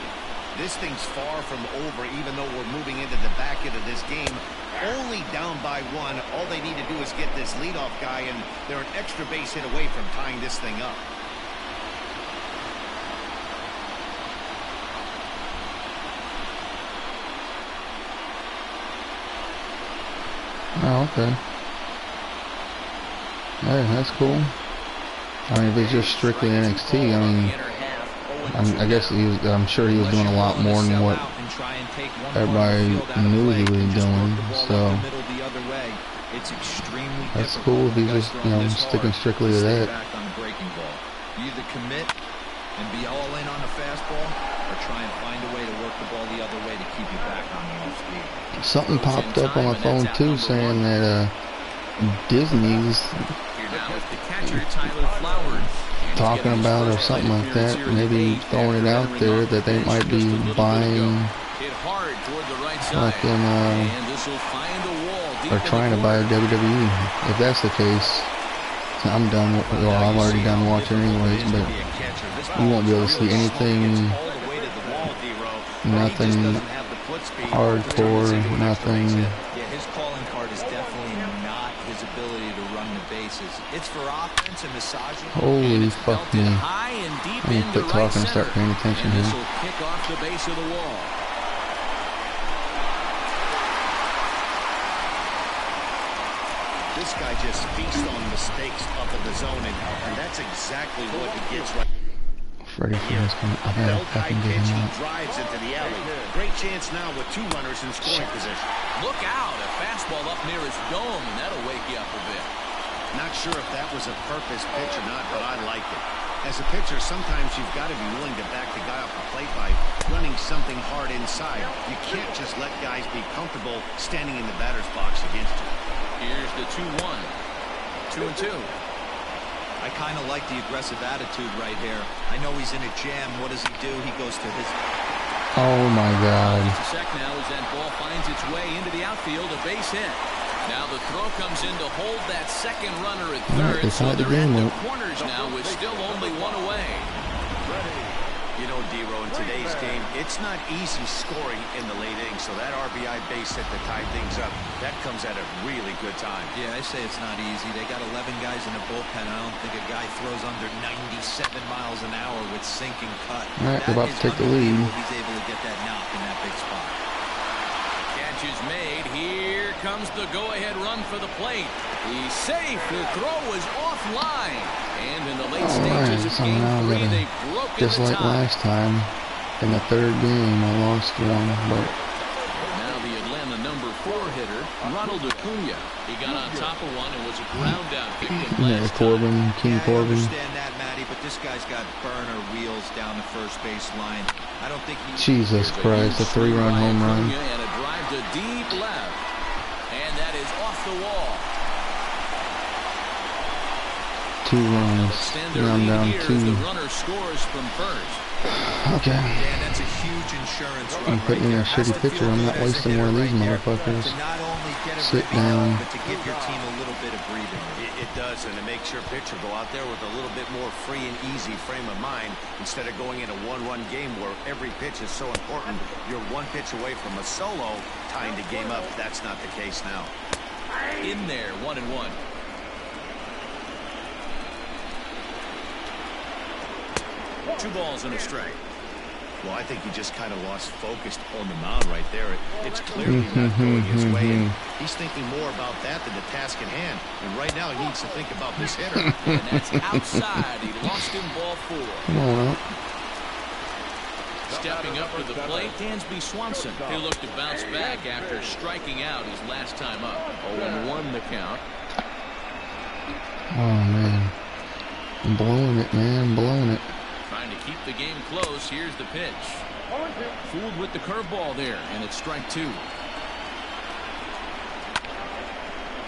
This thing's far from over, even though we're moving into the back end of this game. Only down by 1. All they need to do is get this leadoff guy, and they're an extra base hit away from tying this thing up. Oh, okay. Hey, that's cool. I mean, if it's just strictly NXT, I mean, I guess I'm sure he was doing a lot more than what everybody knew he was doing. So that's cool if he's just, you know, sticking strictly to that. You either commit and be all in on the fastball, or try and find a way to work the ball the other way to keep you back on the off speed. Something popped up on my phone too, saying that Disney's talking about, or something like that, maybe throwing it out there that they might be buying, like or trying to buy WWE. If that's the case, I'm done. Well, I'm already done watching anyways, but you won't be able to see anything, nothing hardcore, nothing. Yeah, his calling card is definitely not his ability to run the bases. It's for offense and massaging. Holy fuck me. I need to quit talking and start paying attention here. This will kick off the base of the wall. This guy just feasts on mistakes up in the zone, and that's exactly what he gets right. Freddie Freeman's coming. I gotta fucking get him out. Drives into the alley. Great chance now with 2 runners in scoring position. Look out, a fastball up near his dome, and that'll wake you up a bit. Not sure if that was a purpose pitch or not, but I like it. As a pitcher, sometimes you've got to be willing to back the guy off the plate by running something hard inside. You can't just let guys be comfortable standing in the batter's box against you. Here's the 2-1. 2-2. I kind of like the aggressive attitude right here. I know he's in a jam. What does he do? He goes to his... Oh my God. Just a sec now as that ball finds its way into the outfield, a base hit. Now the throw comes in to hold that second runner at third, so they're in the corners now with still only 1 away. You know, D-Row, in today's game, it's not easy scoring in the late innings, so that RBI base hit to tie things up, that comes at a really good time. Yeah, I say it's not easy. They got 11 guys in the bullpen. I don't think a guy throws under 97 miles an hour with sinking cut. All right, they're about to take the lead. He's able to get that knock in that big spot. Catch is made. Here comes the go-ahead run for the plate. He's safe. The throw is offline. And in the late stages of game 3, they broke just like last time, in the 3rd game, I lost one. But now the Atlanta number 4 hitter, Ronald Acuna. He got on top of one and was a ground out victim last Corbin, King Corbin. I understand that, Matty, but this guy's got burner wheels down the first base line. I don't think he... Jesus Christ, a 3-run home run. And a drive to deep left. And that is off the wall. 2 runs. Now I'm down 2. The runner scores from first. Okay. Dan, that's a huge insurance run. I'm putting in a shitty picture. I'm not wasting one of these motherfuckers. To not only get a Sit review, down. but to give your team a little bit of breathing room. It does, and it makes your pitcher go out there with a little bit more free and easy frame of mind instead of going in a one-run game where every pitch is so important. You're 1 pitch away from a solo tying the game up. That's not the case now. In there, 1-1. Two balls and a strike. Well, I think he just kind of lost focus on the mound right there. It's clearly not going his way. And he's thinking more about that than the task at hand. And right now he needs to think about this hitter. And that's outside. He lost him, ball 4. Come on up. Stepping up to the plate, Dansby Swanson. He'll look to bounce back after striking out his last time up. 0-1 the count. Oh, man. I'm blowing it, man. I'm blowing it. Trying to keep the game close. Here's the pitch. Fooled with the curveball there, and it's strike 2.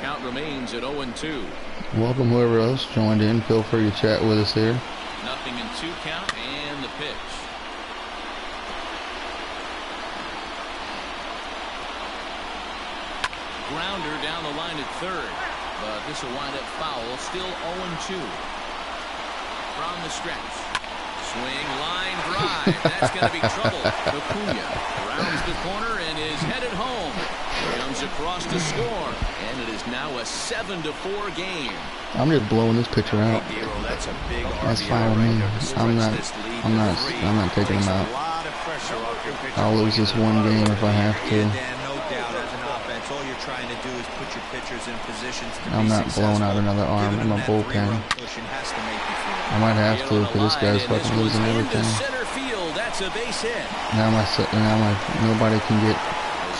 Count remains at 0-2. Welcome whoever else joined in. Feel free to chat with us here. 0-2 count, and the pitch. Grounder down the line at third, but this will wind up foul. Still 0-2. From the stretch. Swing, line drive. That's going to be trouble. Acuna rounds the corner and is headed home. Comes across to score, and it is now a 7-4 game. I'm just blowing this pitcher out. That's a big That's fine with me. I'm not taking him out. I'll lose this one game if I have to. No doubt, as an offense, all you're trying to do is put your pitchers in positions to I'm not blowing out another arm in my bullpen. I might have to, because this guy's fucking losing everything. Now nobody can get.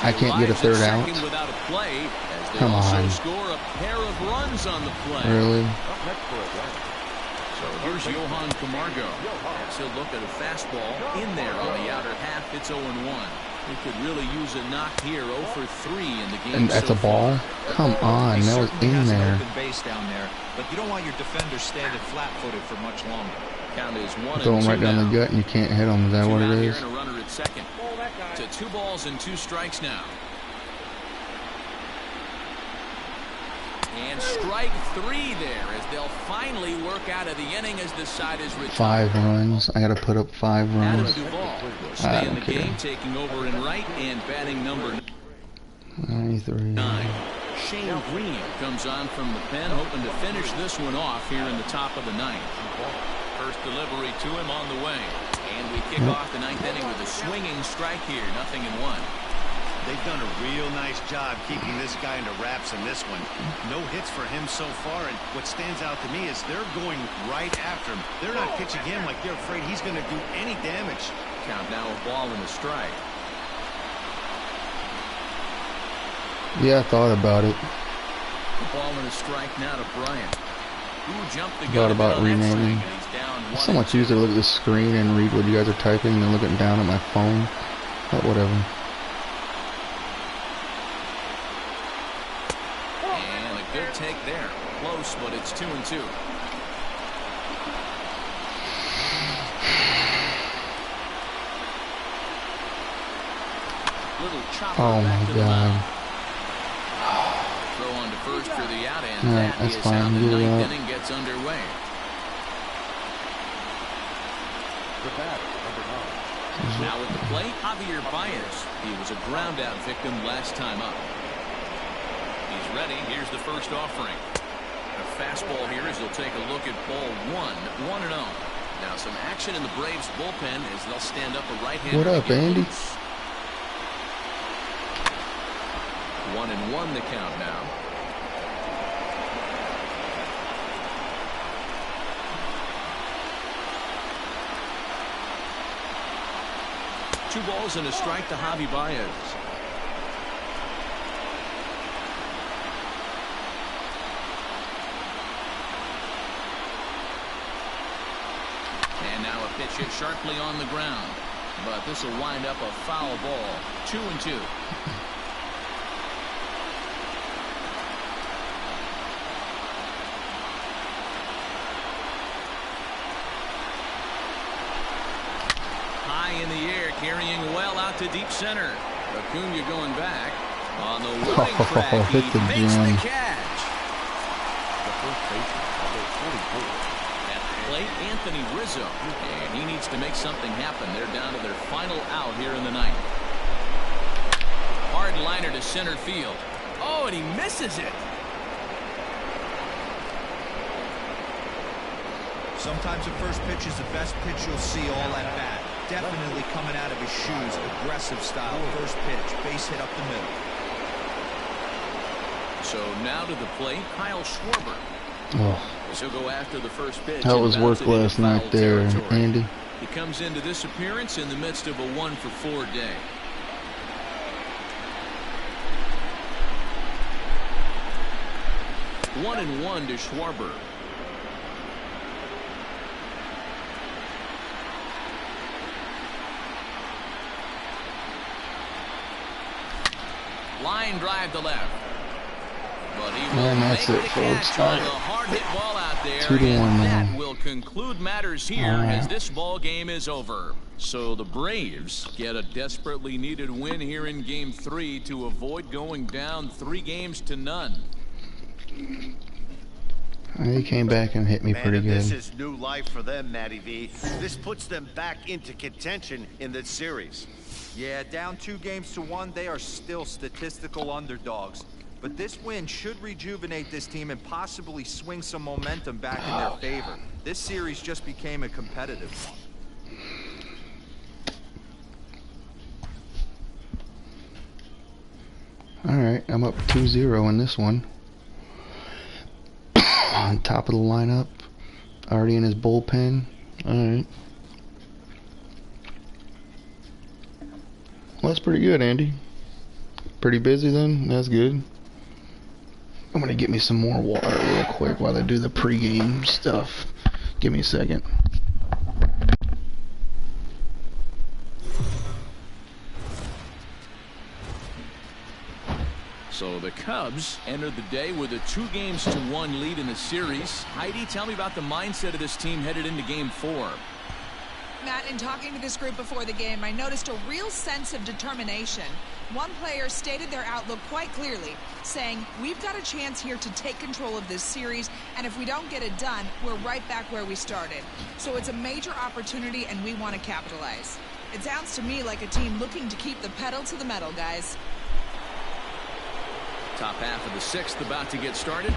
I can't get a third out. Come on. Really? So here's Johan Camargo. As he'll look at a fastball in there on the outer half. It's 0-1. He could really use a knock here. 0 for 3 in the game. And that's a ball? Come on, that was in there. Base down there, but you don't want your defender standing flat-footed for much longer. Count is 1-2. Throw him right down the gut and you can't hit him. Is that what it is? And a runner at second. To 2 balls and 2 strikes now. And strike 3 there as they'll finally work out of the inning as the side is retired. 5 runs. I got to put up 5 runs. Adam Duvall will stay in the game, taking over in right and batting number 93. 9. Shane Green comes on from the pen, hoping to finish this one off here in the top of the 9th. First delivery to him on the way. And we kick off the 9th inning with a swinging strike here. 0-1. They've done a real nice job keeping this guy into wraps in this one. No hits for him so far, and what stands out to me is they're going right after him. They're not pitching him like they're afraid he's going to do any damage. Count now a ball and a strike. Yeah, I thought about it. A ball and a strike now to Bryant. Who jumped the Thought about renaming. It's so much easier to look at the screen and read what you guys are typing than looking down at my phone. But whatever. Good take there. Close, but it's 2-2. Little chopper back to the mound. Throw on to first for the out, and that is how the 9th inning gets underway. Now at the plate, Javier Baez. He was a ground out victim last time up. He's ready. Here's the first offering. A fastball here as they'll take a look at ball 1-0. Now some action in the Braves bullpen as they'll stand up a right-hander. What up, Andy? 1-1 the count now. Two balls and a strike to Javi Baez. And now a pitch hit sharply on the ground. But this will wind up a foul ball. 2-2. carrying well out to deep center. Acuna going back on the warning track. He hit the makes the jam. catch. The first baseman, number 44. At the plate, Anthony Rizzo, and he needs to make something happen. They're down to their final out here in the ninth. Hard liner to center field. Oh, and he misses it. Sometimes the first pitch is the best pitch you'll see all at bat. Definitely coming out of his shoes, aggressive style. First pitch, base hit up the middle. So now to the plate, Kyle Schwarber. Oh, He'll go after the first pitch. that was and work bounce it into last night foul there, territory. Andy. He comes into this appearance in the midst of a 1-for-4 day. One and one to Schwarber. Line drive to left. But he will And that's make it, the folks. catch on the hard hit ball out there. 2-1 and that now. will conclude matters here All right. as this ball game is over. So the Braves get a desperately needed win here in Game 3 to avoid going down 3-0. He came back and hit me Man, pretty and good. this is new life for them, Matty V. This puts them back into contention in this series. Yeah, down 2-1, they are still statistical underdogs. But this win should rejuvenate this team and possibly swing some momentum back in their favor. This series just became a competitive one. Alright, I'm up 2-0 in this one. On top of the lineup. Already in his bullpen. Alright. Well, that's pretty good, Andy. Pretty busy then? That's good. I'm gonna get me some more water real quick while I do the pregame stuff. Give me a second. So the Cubs enter the day with a 2-1 lead in the series. Heidi, tell me about the mindset of this team headed into Game 4. Matt, in talking to this group before the game, I noticed a real sense of determination. One player stated their outlook quite clearly, saying, we've got a chance here to take control of this series, and if we don't get it done, we're right back where we started. So it's a major opportunity, and we want to capitalize. It sounds to me like a team looking to keep the pedal to the metal, guys. Top half of the 6th about to get started.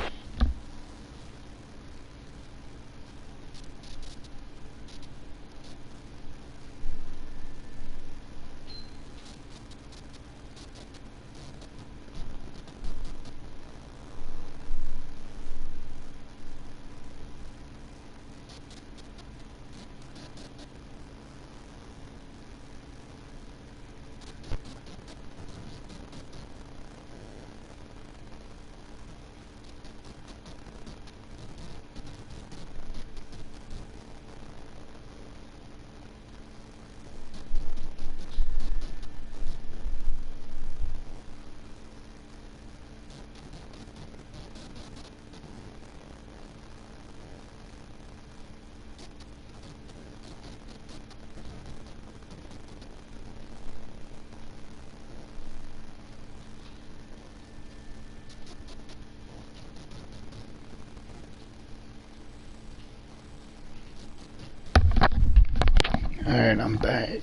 Alright, I'm back.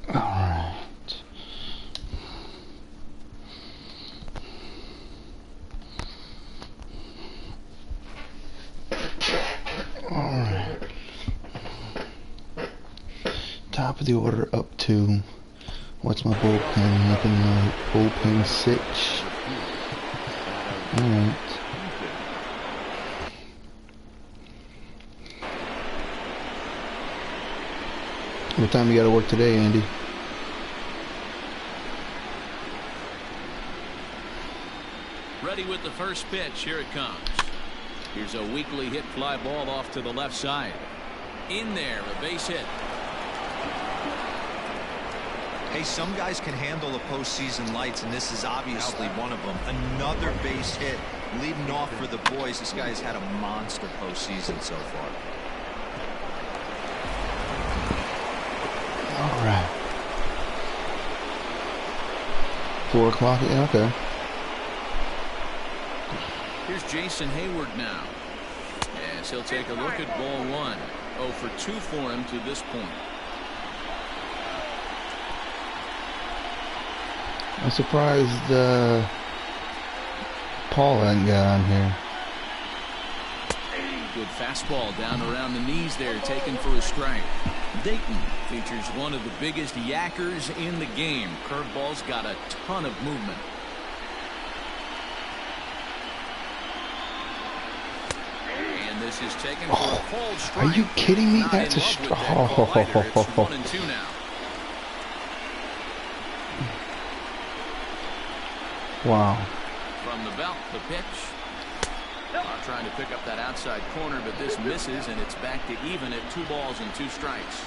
Alright. Alright. Top of the order up to, what's my bullpen looking like? Bullpen 6. Alright. What time you got to work today, Andy? Ready with the first pitch. Here it comes. Here's a weakly hit fly ball off to the left side. In there, a base hit. Hey, some guys can handle the postseason lights, and this is obviously one of them. Another base hit leading off for the boys. This guy's had a monster postseason so far. Alright. 4 o'clock, yeah, okay. Here's Jason Hayward now. As he'll take a look at ball 1. 0 for 2 for him to this point. I'm surprised Paul hadn't got on here. Good fastball down around the knees there, taken for a strike. Dayton features one of the biggest yackers in the game. Curveball's got a ton of movement. And this is taken for a cold strike. Are you kidding me? That's a strike. It's 1-2 now. Wow. From the belt, the pitch. Trying to pick up that outside corner, but this misses, and it's back to even at 2 balls and 2 strikes.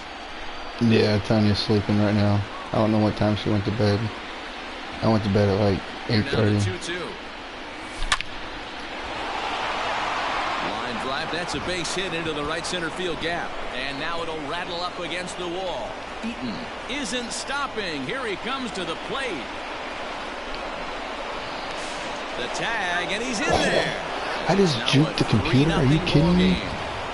Yeah, Tanya's sleeping right now. I don't know what time she went to bed. I went to bed at like 8:30. 2-2. Line drive, that's a base hit into the right center field gap. And now it'll rattle up against the wall. Eaton isn't stopping. Here he comes to the plate. The tag, and he's in there. I just juked the computer. Are you kidding me?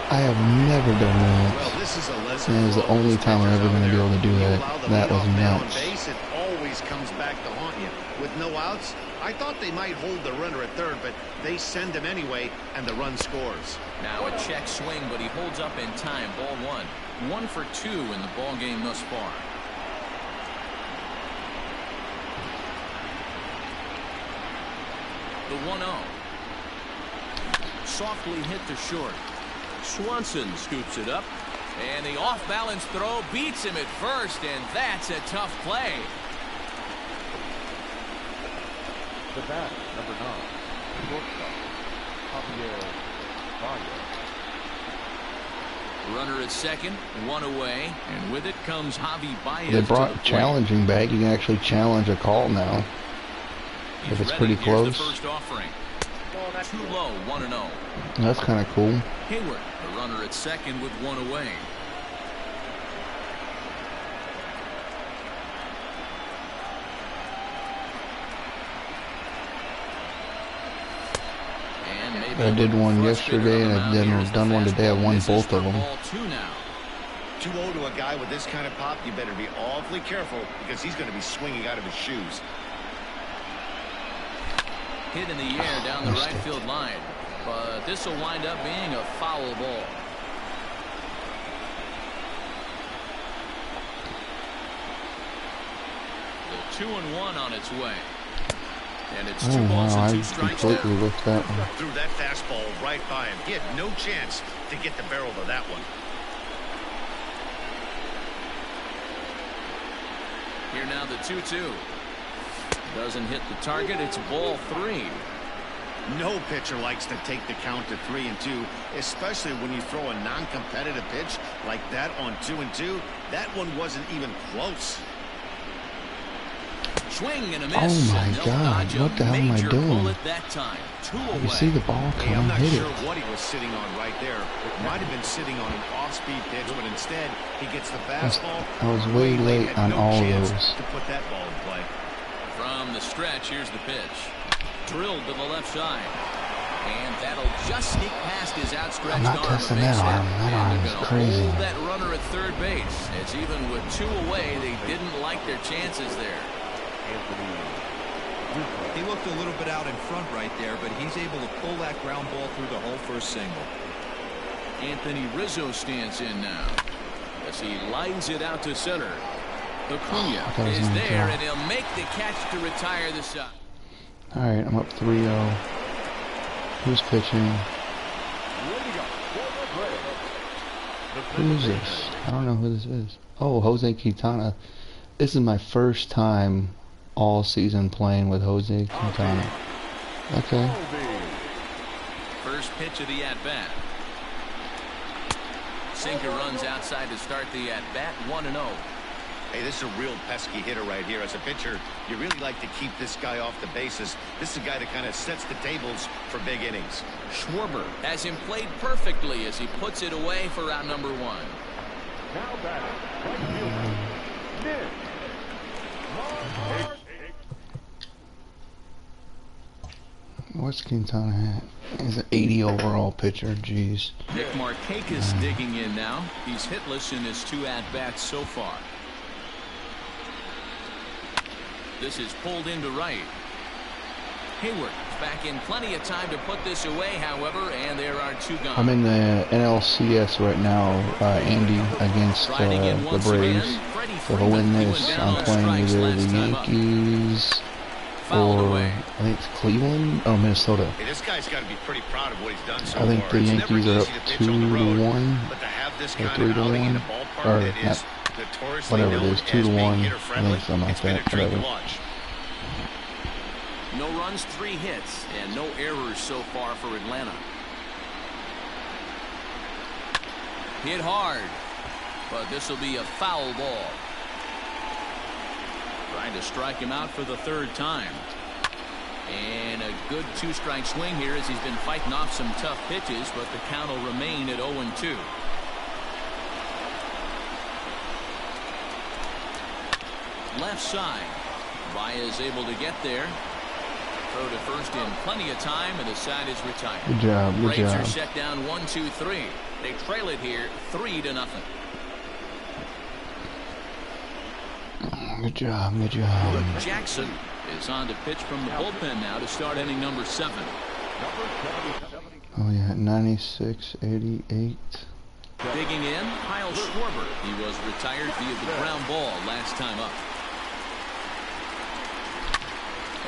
I have never done that. And it was the only time I'm ever going to be able to do that. That was nuts. It always comes back to haunt you. With no outs, I thought they might hold the runner at third, but they send him anyway, and the run scores. Now a check swing, but he holds up in time. Ball 1. 1 for 2 in the ball game thus far. The 1-0. Softly hit to short. Swanson scoops it up, and the off-balance throw beats him at first, and that's a tough play. The bat, number 9, shortstop, Javier Baez. Runner at second, 1 away, and with it comes Javi Baez. They brought challenging back. You can actually challenge a call now if it's pretty close. The first offering. Too low, 1-0. That's kind of cool. Hayward, the runner at second with 1 away. And maybe I did one yesterday, and I've done one today. I won both of them. 2-0 to a guy with this kind of pop, you better be awfully careful because he's going to be swinging out of his shoes. Hit in the air down the right field line, but this will wind up being a foul ball. The 2-1 on its way, and it's 2 balls and 2 strikes. I completely looked that one. Threw that fastball right by him. He had no chance to get the barrel to that one. Here now the 2-2. Doesn't hit the target. It's ball 3. No pitcher likes to take the count to 3-2, especially when you throw a non-competitive pitch like that on 2-2. That one wasn't even close. Swing and a miss. Oh my God! What the hell am I doing? That time. 2 away. You see the ball come, I'm not hit sure it. what he was sitting on right there. It might have been sitting on an off-speed pitch, but instead he gets the fastball. I was way late on all of those. To put that ball in play. From the stretch, here's the pitch. Drilled to the left side. And that'll just sneak past his outstretched arm. I'm not testing that arm. That arm is crazy. Hold that runner at third base. As even with 2 away, they didn't like their chances there. He looked a little bit out in front right there, but he's able to pull that ground ball through the hole for a single. Anthony Rizzo stands in now as he lines it out to center. Acuna is there, and he'll make the catch to retire the side. All right, I'm up 3-0. Who's pitching? Who's this? I don't know who this is. Oh, Jose Quintana. This is my first time all season playing with Jose Quintana. Okay. First pitch of the at-bat. Sinker runs outside to start the at-bat, 1-0. Hey, this is a real pesky hitter right here. As a pitcher, you really like to keep this guy off the bases. This is a guy that kind of sets the tables for big innings. Schwarber has him played perfectly as he puts it away for out number 1. Now batting, right fielder, What's Quintana at? He's an 80 overall pitcher. Jeez. Nick Markakis digging in now. He's hitless in his 2 at-bats so far. This is pulled into right. Hayward back in plenty of time to put this away, however, and there are 2 gone. I'm in the NLCS right now, Andy, against the Braves. So if I win this, I'm playing either the Yankees or I think it's Cleveland or Minnesota. Hey, this guy's got to be pretty proud of what he's done so I think far. the It's Yankees never are easy up to pitch on the 2-1 but to have this or kind of outing in 3-1 a ballpark or that is not, notoriously whatever it known is, as 2-1. being I hitter-friendly, think something like it's been a that. treat to Whatever. watch. No runs, 3 hits, and no errors so far for Atlanta. Hit hard, but this will be a foul ball. Trying to strike him out for the 3rd time. And a good 2-strike swing here as he's been fighting off some tough pitches, but the count will remain at 0-2. Left side. Baez able to get there. Throw to first in plenty of time, and the side is retired. Good job, good Braves job. are set down 1-2-3. They trail it here 3-0. Good job, good job. Jackson is on to pitch from the bullpen now to start inning number 7. Oh yeah, 96, 88. Digging in, Kyle Schwarber. He was retired via the ground ball last time up.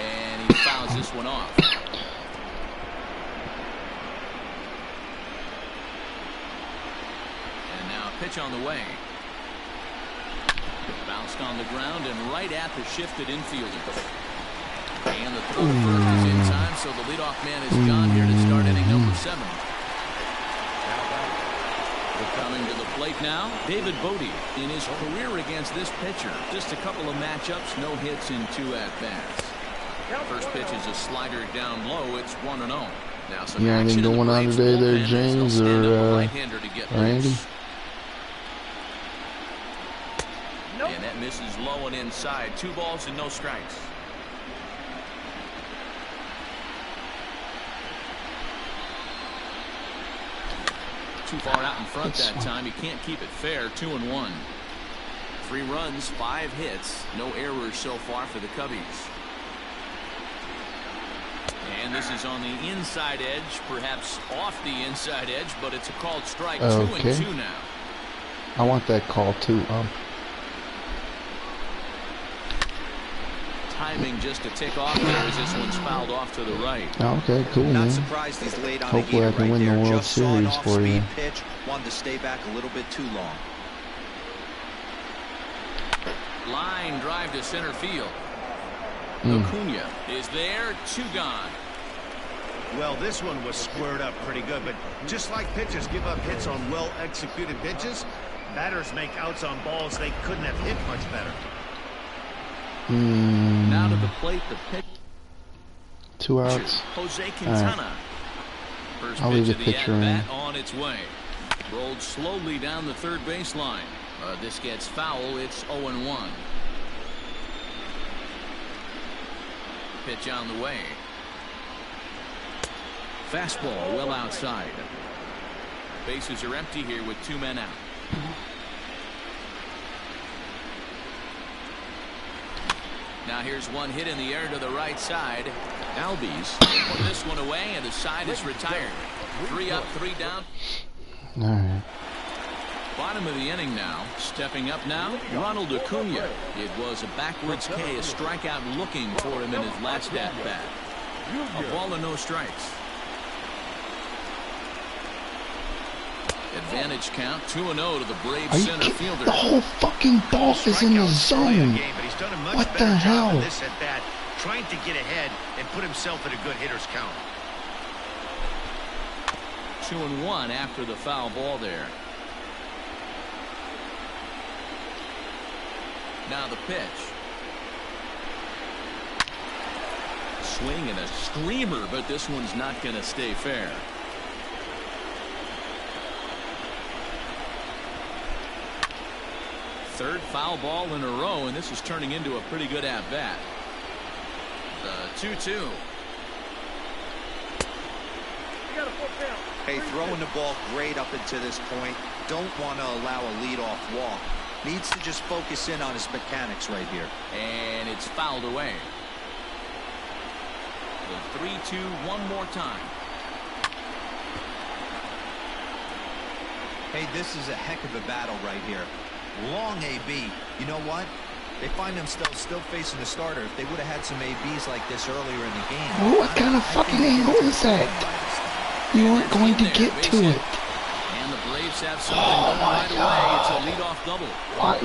And he fouls this one off. And now a pitch on the way. Bounced on the ground and right at the shifted infielder. And the throw to first is in time, so the leadoff man is gone here to start inning number 7. Coming to the plate now, David Bodie. In his career against this pitcher, just a couple of matchups, no hits in 2 at-bats. First pitch is a slider down low. It's 1-0. Now some You got anything action in the going on Braves today there, bullpen as James they'll stand up a or right-hander to get Andy? loose. And that misses low and inside. 2 balls and no strikes. Too far out in front that time. He can't keep it fair. 2-1. 3 runs, 5 hits, no errors so far for the Cubbies. And this is on the inside edge, perhaps off the inside edge, but it's a called strike. Okay. 2-2 now. I want that call too. Timing just to tick off there as this one's fouled off to the right. Okay, cool, Not man. surprised he's late on Hopefully I can win the World Just saw an Series for you. off-speed pitch, wanted to stay back a little bit too long. Line drive to center field. Acuna is there. 2 gone. Well, this one was squared up pretty good, but just like pitchers give up hits on well-executed pitches, batters make outs on balls they couldn't have hit much better. Now to the plate, the pitch. 2 outs. Jose Quintana. First I'll pitch leave the of the pitcher in. at-bat on its way. Rolled slowly down the third baseline. This gets foul. It's 0-1. Pitch on the way. Fastball well outside. Bases are empty here with 2 men out. Now here's one hit in the air to the right side. Albies put this one away, and the side is retired. 3 up, 3 down. All right. Bottom of the inning now. Stepping up now, Ronald Acuna. It was a backwards K, a strikeout looking for him in his last at-bat. A ball and no strikes. Advantage count, 2-0 to the Braves center fielder. The whole fucking ball is in the zone. What the hell? This at bat, trying to get ahead and put himself in a good hitter's count. 2-1 after the foul ball there. Now the pitch. Swing and a screamer, but this one's not going to stay fair. Third foul ball in a row, and this is turning into a pretty good at-bat. The 2-2. Hey, throwing the ball great up until this point. Don't want to allow a leadoff walk. Needs to just focus in on his mechanics right here. And it's fouled away. The 3-2 one more time. Hey, this is a heck of a battle right here. Long AB. You know what? They find themselves still facing the starter. If they would have had some ABs like this earlier in the game. Oh, what kind of fucking angle is that? You weren't going to get to it. And the Braves have something going right away. It's a leadoff double. Why?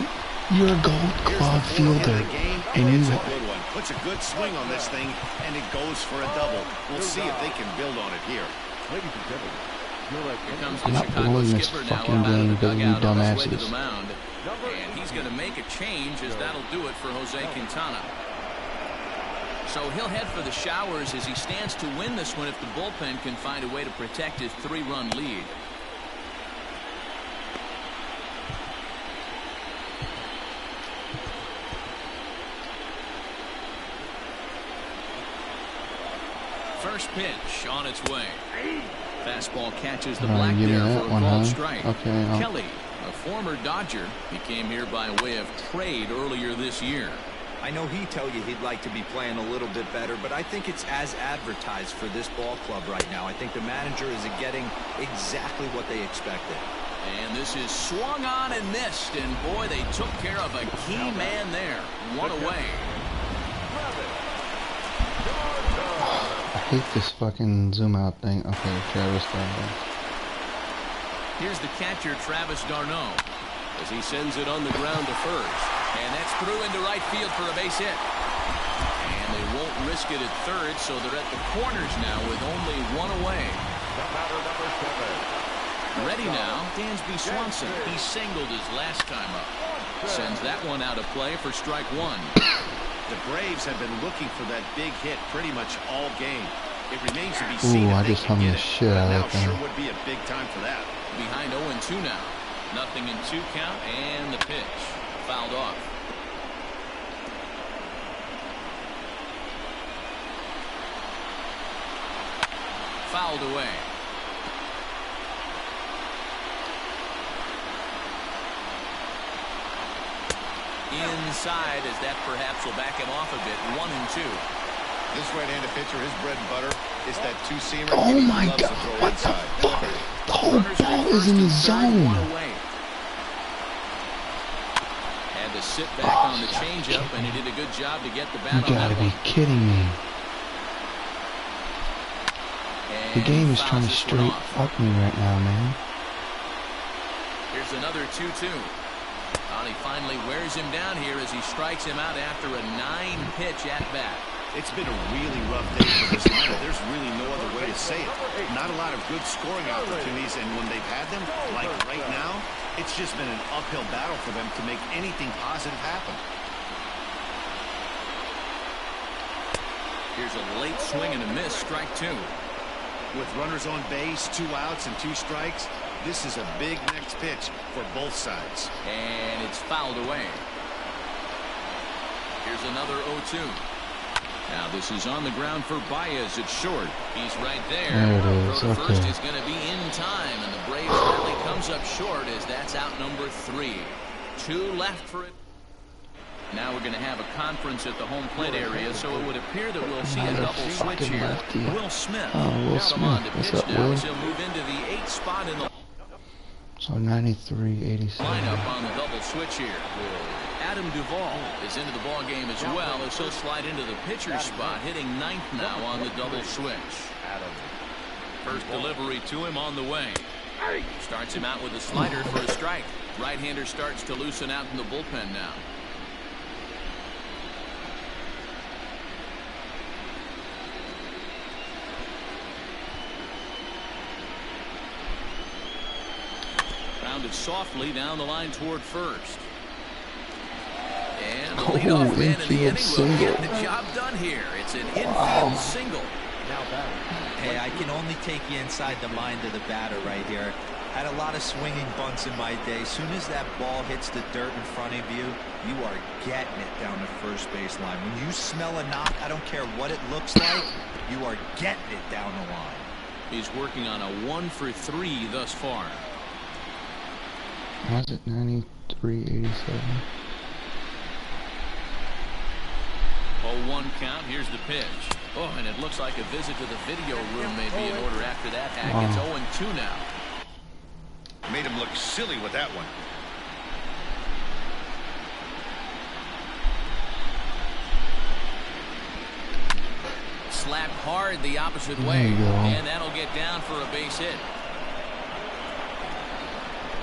You're a Gold Glove fielder, and you puts a good swing on this thing, and it goes for a double. We'll see if they can build on it here. Ladies and gentlemen, Here comes the I'm not Chicago blowing this skipper now fucking up out of game the because of you dugout on his way to dumbasses. the mound. And he's going to make a change, as that'll do it for Jose Quintana. So he'll head for the showers as he stands to win this one if the bullpen can find a way to protect his 3-run lead. First pitch on its way. Fastball catches the black give me there that for a one, called huh? strike. Okay, Kelly, a former Dodger, he came here by way of trade earlier this year. I know he'd tell you he'd like to be playing a little bit better, but I think it's as advertised for this ball club right now. I think the manager is getting exactly what they expected. And this is swung on and missed, and boy, they took care of a key man there. One away. I hate this fucking zoom out thing. Okay, Travis Darno. Here's the catcher, Travis Darno, as he sends it on the ground to first. And that's through into right field for a base hit. And they won't risk it at third, so they're at the corners now with only one away. Ready now, Dansby Swanson. He singled his last time up. Sends that one out of play for strike one. The Braves have been looking for that big hit pretty much all game. It remains to be seen Ooh, I if they just can hung get the it. shit But out now of that thing. sure would be a big time for that. Behind 0-2 now. Nothing in 2 count, and the pitch. Fouled off. Fouled away. Inside, as that perhaps will back him off a bit. 1-2. This right-handed pitcher, his bread and butter is that two-seamer. Oh my God! What the fuck? The whole ball is in the zone. Had to sit back on the changeup, and he did a good job to get the bat You on that gotta be one. kidding me. The And game is fouls trying to this one straight off. fuck me right now, man. Here's another 2-2. He finally wears him down here as he strikes him out after a 9-pitch at-bat. It's been a really rough day for this lineup. There's really no other way to say it. Not a lot of good scoring opportunities, and when they've had them, like right now, it's just been an uphill battle for them to make anything positive happen. Here's a late swing and a miss, strike 2. With runners on base, 2 outs, and 2 strikes, this is a big next pitch for both sides. And it's fouled away. Here's another 0-2. Now this is on the ground for Baez at short. He's right there. There it is. Throw to first Okay. is going to be in time, and the Braves rally comes up short as that's out number 3. 2 left for it. Now we're going to have a conference at the home plate area, so it would appear that we'll see a double switch Motherfucking here. lefty. Will Smith Oh, Will come on to Smith. What's pitch up, now Will? as he'll move into the 8th spot in the So 93, 87. lineup on the double switch here. Adam Duvall is into the ball game as well, as he'll slide into the pitcher's spot, hitting 9th now on the double switch. First delivery to him on the way. Starts him out with a slider for a strike. Right-hander starts to loosen out in the bullpen now. Grounded softly down the line toward first. And the leadoff man in the inning will get the job done here. It's an infield single. Hey, I can only take you inside the mind of the batter right here. Had a lot of swinging bunts in my day. As soon as that ball hits the dirt in front of you, you are getting it down the first base line. When you smell a knock, I don't care what it looks like, you are getting it down the line. He's working on a 1 for 3 thus far. Was it 93-87? 0-1 count. Here's the pitch. Oh, and it looks like a visit to the video room may be in order after that hack. It's 0-2 now. Made him look silly with that one. Slapped hard the opposite way, and that'll get down for a base hit.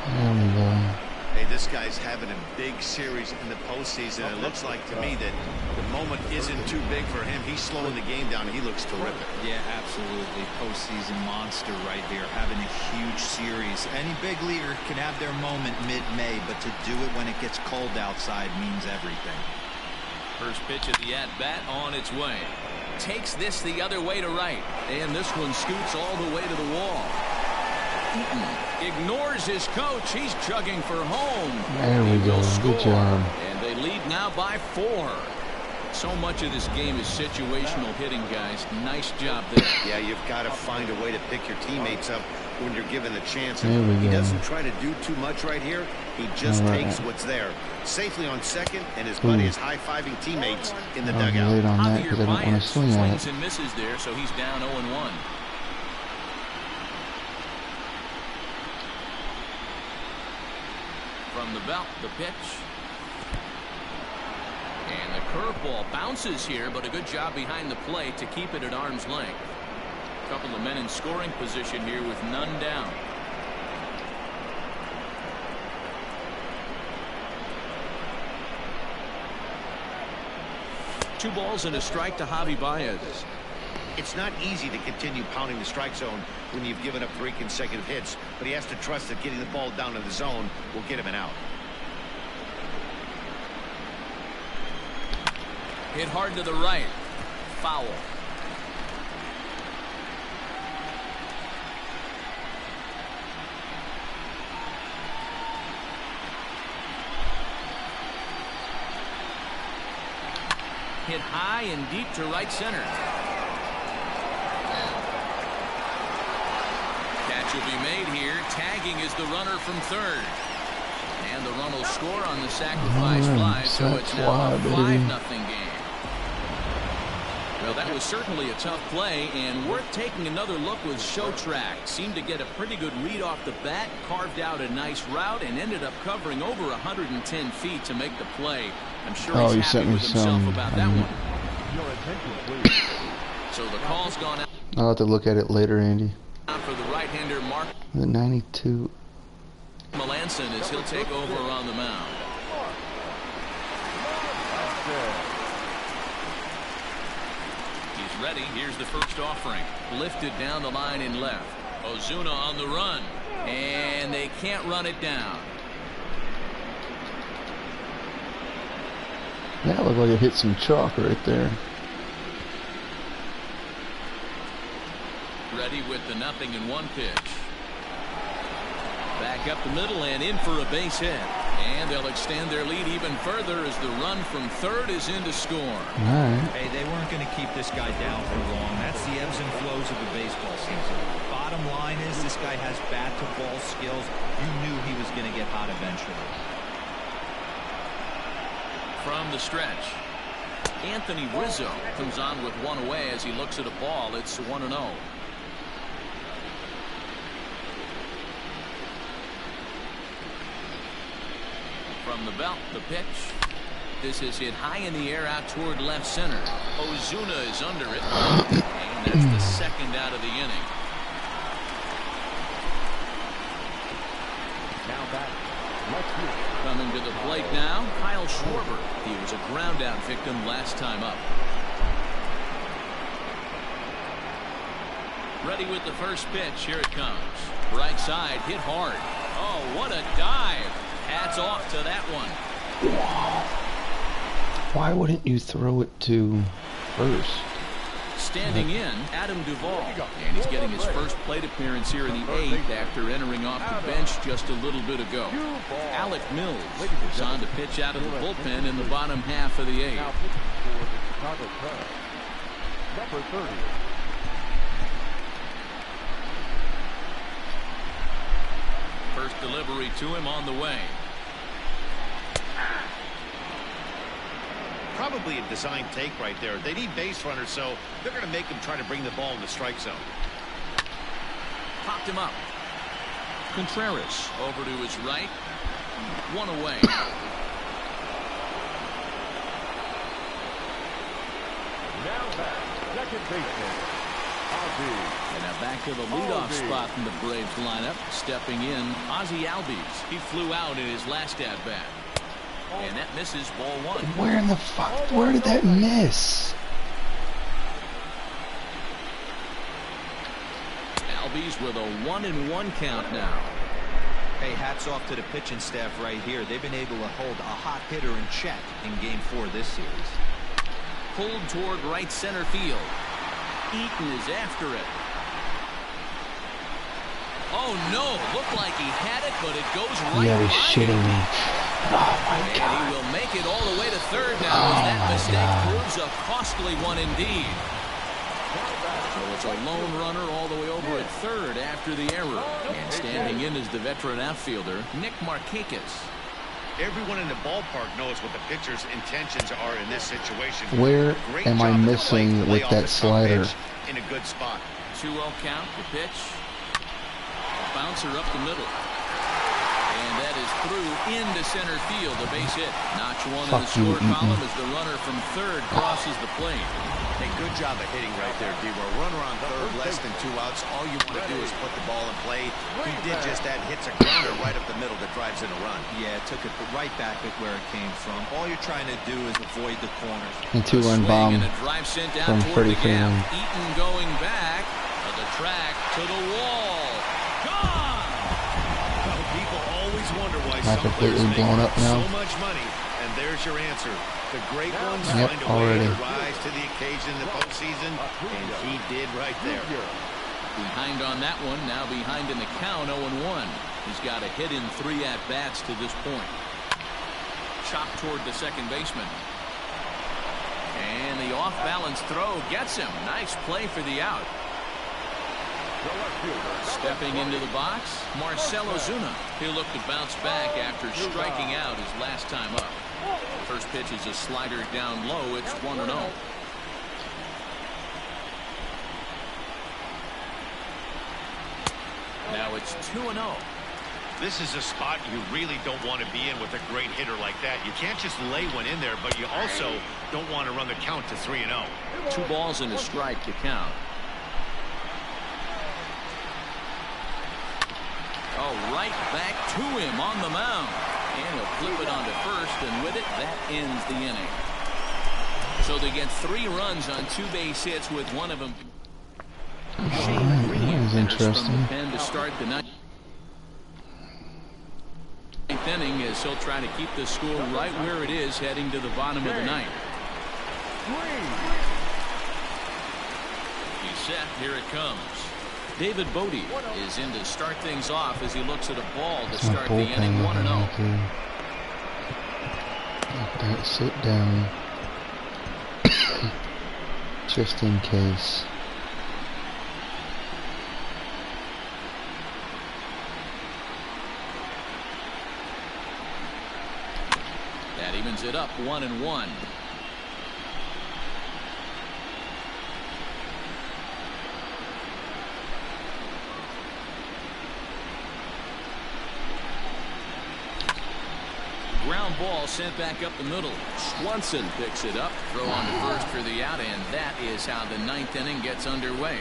There we go. Hey, this guy's having a big series in the postseason. It looks like to me that the moment isn't too big for him. He's slowing the game down. He looks terrific. Yeah, absolutely. Postseason monster right here, having a huge series. Any big leaguer can have their moment mid-May, but to do it when it gets cold outside means everything. First pitch of the at-bat on its way. Takes this the other way to right, and this one scoots all the way to the wall. Ignores his coach. He's chugging for home. There we go. Good job. And they lead now by 4. So much of this game is situational hitting, guys. Nice job there. Yeah, you've got to find a way to pick your teammates up when you're given the chance. There we He go. doesn't try to do too much right here. He just takes what's there. Safely on second, and his buddy is high-fiving teammates in the I was dugout. late on that because I didn't want to swing at Swings it. and misses there, so he's down 0-1. From the belt, the pitch. And the curveball bounces here, but a good job behind the plate to keep it at arm's length. A couple of men in scoring position here with none down. Two balls and a strike to Javi Baez. It's not easy to continue pounding the strike zone when you've given up 3 consecutive hits, but he has to trust that getting the ball down in the zone will get him an out. Hit hard to the right. Foul. Hit high and deep to right center. Catch will be made here. Tagging is the runner from third. And the run will score on the sacrifice fly, so it's now a 5-0 game. Well, that was certainly a tough play, and worth taking another look was Show Track. Seemed to get a pretty good read off the bat, carved out a nice route, and ended up covering over 110 feet to make the play. I'm sure he's happy with himself about that one. Your attention, please. So the call's gone out. I'll have to look at it later, Andy. For the right-hander, Mark The 92. Melanson, as he'll take over on the mound. He's ready. Here's the first offering. Lifted down the line in left. Ozuna on the run. And they can't run it down. That looked like it hit some chalk right there. Ready with the 0-1 pitch. Back up the middle and in for a base hit. And they'll extend their lead even further as the run from third is in to score. All right. Hey, they weren't going to keep this guy down for long. That's the ebbs and flows of the baseball season. Bottom line is this guy has bat-to-ball skills. You knew he was going to get hot eventually. From the stretch, Anthony Rizzo comes on with one away as he looks at a ball. It's 1-0. From the belt, the pitch. This is hit high in the air out toward left center. Ozuna is under it. And that's the second out of the inning. Now back. Let's go. Coming to the plate now, Kyle Schwarber. He was a ground out victim last time up. Ready with the first pitch. Here it comes. Right side, hit hard. Oh, what a dive. Hats off to that one. Why wouldn't you throw it to first? standing in, Adam Duvall. And he's getting his first plate appearance here in the 8th after entering off the bench just a little bit ago. Alec Mills is on to pitch out of the bullpen in the bottom half of the 8th. Number 30. First delivery to him on the way. Probably a design take right there. They need base runners, so they're going to make him try to bring the ball in the strike zone. Popped him up. Contreras over to his right. One away. Now back, second baseman, Ozzie. And now back to the leadoff spot in the Braves lineup. Stepping in, Ozzie Albies. He flew out in his last at-bat. And that misses, ball 1. Where in the fuck? Where did that miss? Albies with a 1-1 count now. Hey, hats off to the pitching staff right here. They've been able to hold a hot hitter in check in Game 4 this series. Pulled toward right center field. Eaton is after it. Oh no, looked like he had it, but it goes right Yeah, he's by shitting him. me. Oh my And god. he will make it all the way to third now, as that mistake proves a costly one indeed. So it's a lone runner all the way over at third after the error. And standing in is the veteran outfielder, Nick Markakis. Everyone in the ballpark knows what the pitcher's intentions are in this situation. Where Great am I job at the missing plate to lay with off that the tough slider? pitch in a good spot. 2-0 count, the pitch. Bouncer up the middle. And that is through into center field, a base hit. Notch one in the score column as the runner from third crosses the plate. Hey, good job of hitting right there, D-Row. Runner on third, less than 2 outs. All you want to do is put the ball in play. He did just that. Hits a grounder right up the middle that drives in a run. Yeah, took it right back at where it came from. All you're trying to do is avoid the corners. And 2-run bomb And a drive sent down from toward Freddie the gap. Freeman. Eaton going back to the track to the wall. Gone! Well, people always wonder why Not some completely players make blown up now. so much money. And there's your answer. The great ones Yep, find a already. way to rise to the occasion in the postseason, and he did right there. Behind on that one, now behind in the count, 0-1. He's got a hit in 3 at-bats to this point. Chopped toward the second baseman. And the off-balance throw gets him. Nice play for the out. Stepping into the box, Marcell Ozuna. He'll look to bounce back after striking out his last time up. First pitch is a slider down low. It's 1-0. Now it's 2-0. This is a spot you really don't want to be in with a great hitter like that. You can't just lay one in there, but you also don't want to run the count to 3-0. 2 balls and a strike to count. Oh, right back to him on the mound. And he'll flip it onto first, and with it, that ends the inning. So they get 3 runs on 2 base hits with one of them. Alright, that was interesting. From the pen to start the 9th inning, as he'll try to keep the score right where it is heading to the bottom of the 9th. He's set. Here it comes. David Bodie is in to start things off as he looks at a ball to start the inning. 1-0. Let that sit down. Just in case. That evens it up 1-1. Ground ball sent back up the middle. Swanson picks it up. Throw on to first for the out, and that is how the 9th inning gets underway.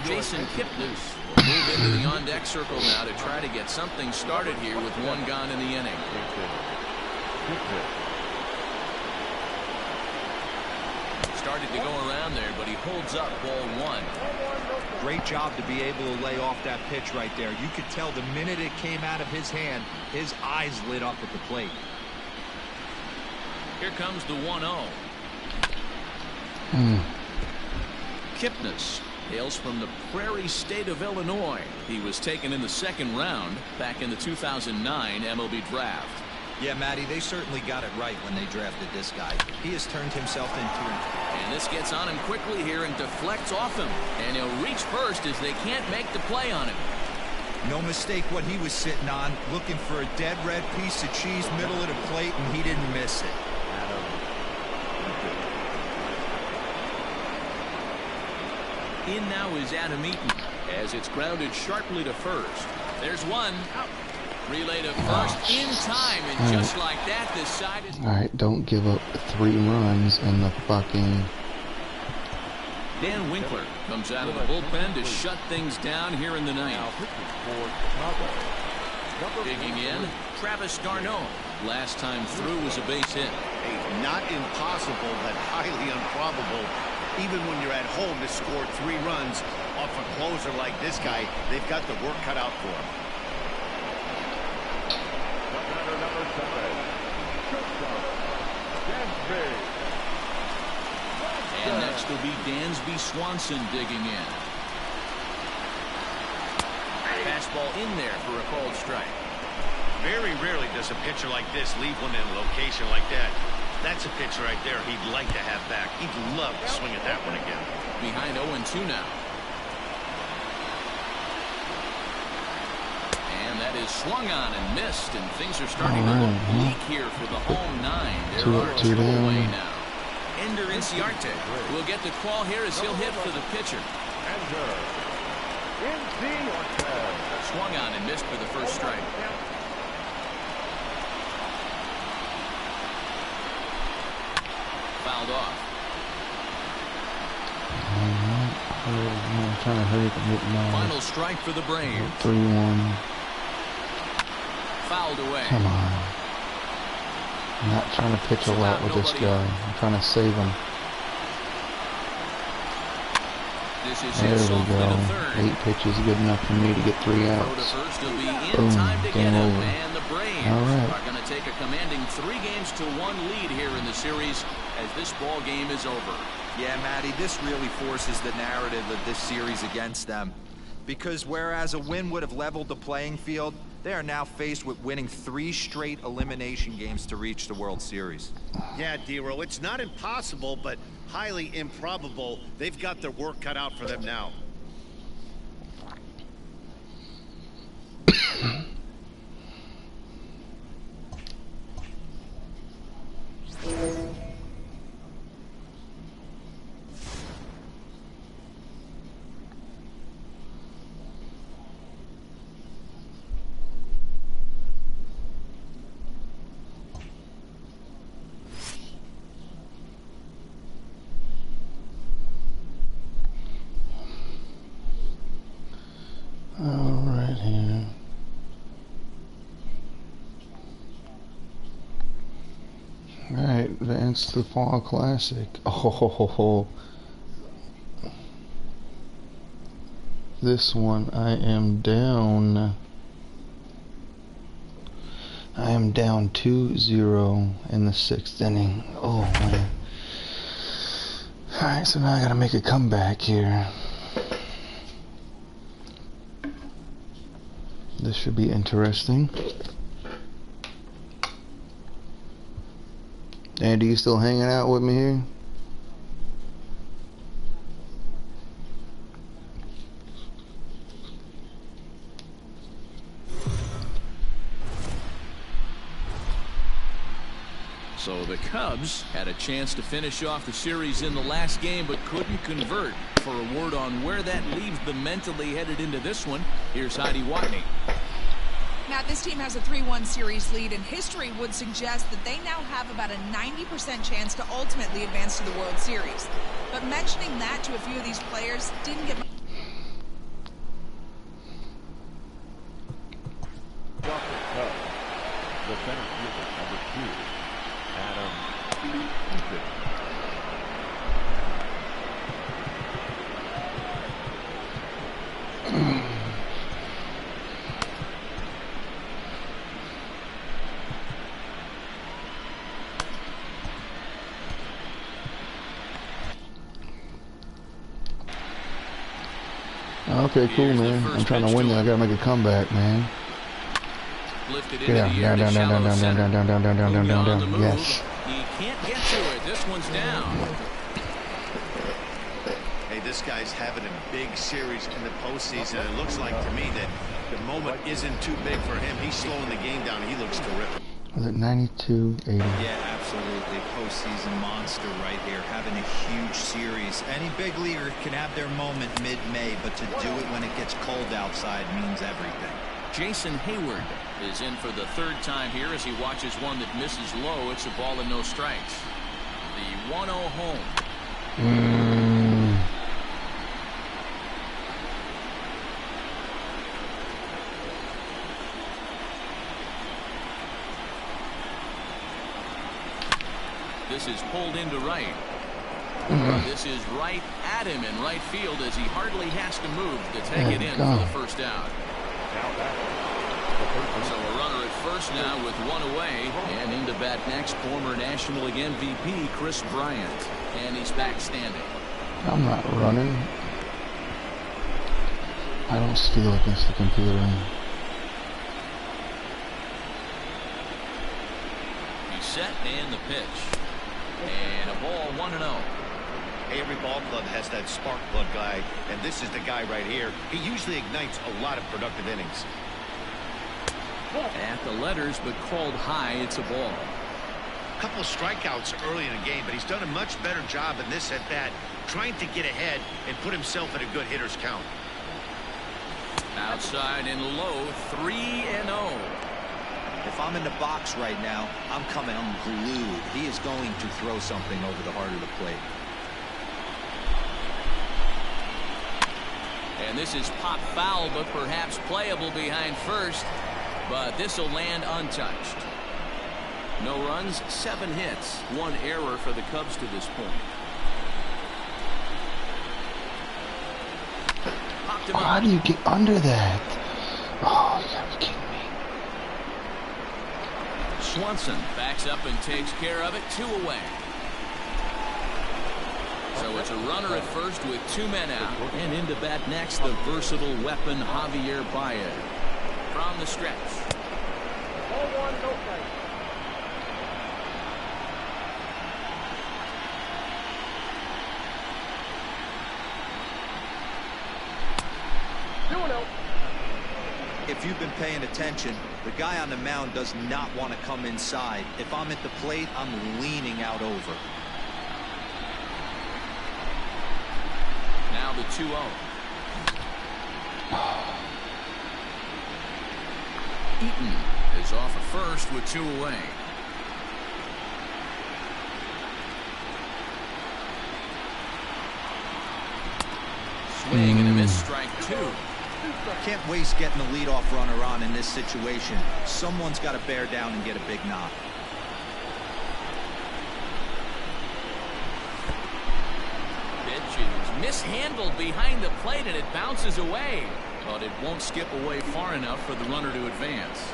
Jason Kipnis will move into the on-deck circle now to try to get something started here with 1 gone in the inning. Started to go around there, but he holds up ball 1. Great job to be able to lay off that pitch right there. You could tell the minute it came out of his hand, his eyes lit up at the plate. Here comes the 1-0. Kipnis hails from the Prairie State of Illinois. He was taken in the second round back in the 2009 MLB draft. Yeah, Matty, they certainly got it right when they drafted this guy. He has turned himself into... And this gets on him quickly here and deflects off him. And he'll reach first as they can't make the play on him. No mistake what he was sitting on, looking for a dead red piece of cheese middle of the plate, and he didn't miss it. In now is Adam Eaton as it's grounded sharply to first. There's one. Relay to first in time, and just like that, this side is... Alright, don't give up 3 runs in the fucking... Dan Winkler comes out of the bullpen to shut things down here in the ninth. Digging in, Travis d'Arnaud. Last time through was a base hit. Hey, not impossible, but highly improbable. Even when you're at home to score 3 runs off a closer like this guy, they've got the work cut out for him. And next will be Dansby Swanson digging in. Fastball in there for a called strike. Very rarely does a pitcher like this leave one in a location like that. That's a pitch right there he'd like to have back. He'd love to swing at that one again. Behind 0-2 now. And that is swung on and missed, and things are starting to look bleak here for the home 9. There are 2 away now. Ender Inciarte will get the call here as he'll hit for the pitcher. Swung on and missed for the first strike. Fouled off. I'm trying to hurry up and get my Final strike for the Braves. 3-1. Fouled away. Come on. I'm not trying to pitch a lot with this guy. I'm trying to save him. This is There we softly go. to third. 8 pitches, good enough for me to get 3 Throw to outs. first will be in Boom. time to get Game him. over. And the Braves are going to take a commanding 3-1 lead here in the series as this ball game is over. Yeah, Matty, this really forces the narrative of this series against them. Because whereas a win would have leveled the playing field, they are now faced with winning 3 straight elimination games to reach the World Series. Yeah, Dero, it's not impossible, but highly improbable. They've got their work cut out for them now. Alright here. Alright, advance to the Fall Classic. Oh, this one I am down. I am down 2-0 in the 6th inning. Oh man. Alright, so now I gotta make a comeback here. This should be interesting. Andy, you still hanging out with me here? So the Cubs had a chance to finish off the series in the last game but couldn't convert. For a word on where that leaves them mentally headed into this one, here's Heidi Watney. Matt, this team has a 3-1 series lead, and history would suggest that they now have about a 90% chance to ultimately advance to the World Series. But mentioning that to a few of these players didn't get much. The center fielder, number 2, Adam Eaton. Okay, cool, man. I'm trying to win that. I gotta make a comeback, man. Yeah, down, down, down, down, down, down, down, down, down, down, down, down, down, down. Yes. He can't get to it. This one's down. Hey, this guy's having a big series in the postseason. It looks like to me that the moment isn't too big for him. He's slowing the game down. He looks terrific. Was it 92-80? Yeah, absolutely. Postseason monster right here, having a huge series. Any big leaguer can have their moment mid-May, but to do it when it gets cold outside means everything. Jason Hayward is in for the third time here as he watches one that misses low. It's a ball and no strikes. The 1-0 home. This is pulled into right. This is right at him in right field as he hardly has to move to take it in for the first out. So a runner at first now with one away, and into bat next, former National League MVP Chris Bryant, and he's back standing. I'm not running. I don't steal against the computer. He's set and the pitch. And a ball 1-0. Hey, every ball club has that spark plug guy, and this is the guy right here. He usually ignites a lot of productive innings. At the letters, but called high. It's a ball. A couple of strikeouts early in the game, but he's done a much better job in this at bat, trying to get ahead and put himself at a good hitter's count. Outside and low, 3-0. If I'm in the box right now, I'm glued. He is going to throw something over the heart of the plate. And this is pop foul, but perhaps playable behind first. But this will land untouched. No runs, 7 hits, 1 error for the Cubs to this point. Popped him up. How do you get under that? Oh, you gotta be kidding me. Swanson backs up and takes care of it. 2 away. So it's a runner at first with 2 men out. And into bat next, the versatile weapon Javier Baez. From the stretch. 0-1, no strike. If you've been paying attention, the guy on the mound does not want to come inside. If I'm at the plate, I'm leaning out over. Now the 2-0. Eaton is off at first with 2 away. Swing and a miss, strike 2. Can't waste getting the leadoff runner on in this situation. Someone's got to bear down and get a big knock. Pitch is mishandled behind the plate and it bounces away. But it won't skip away far enough for the runner to advance.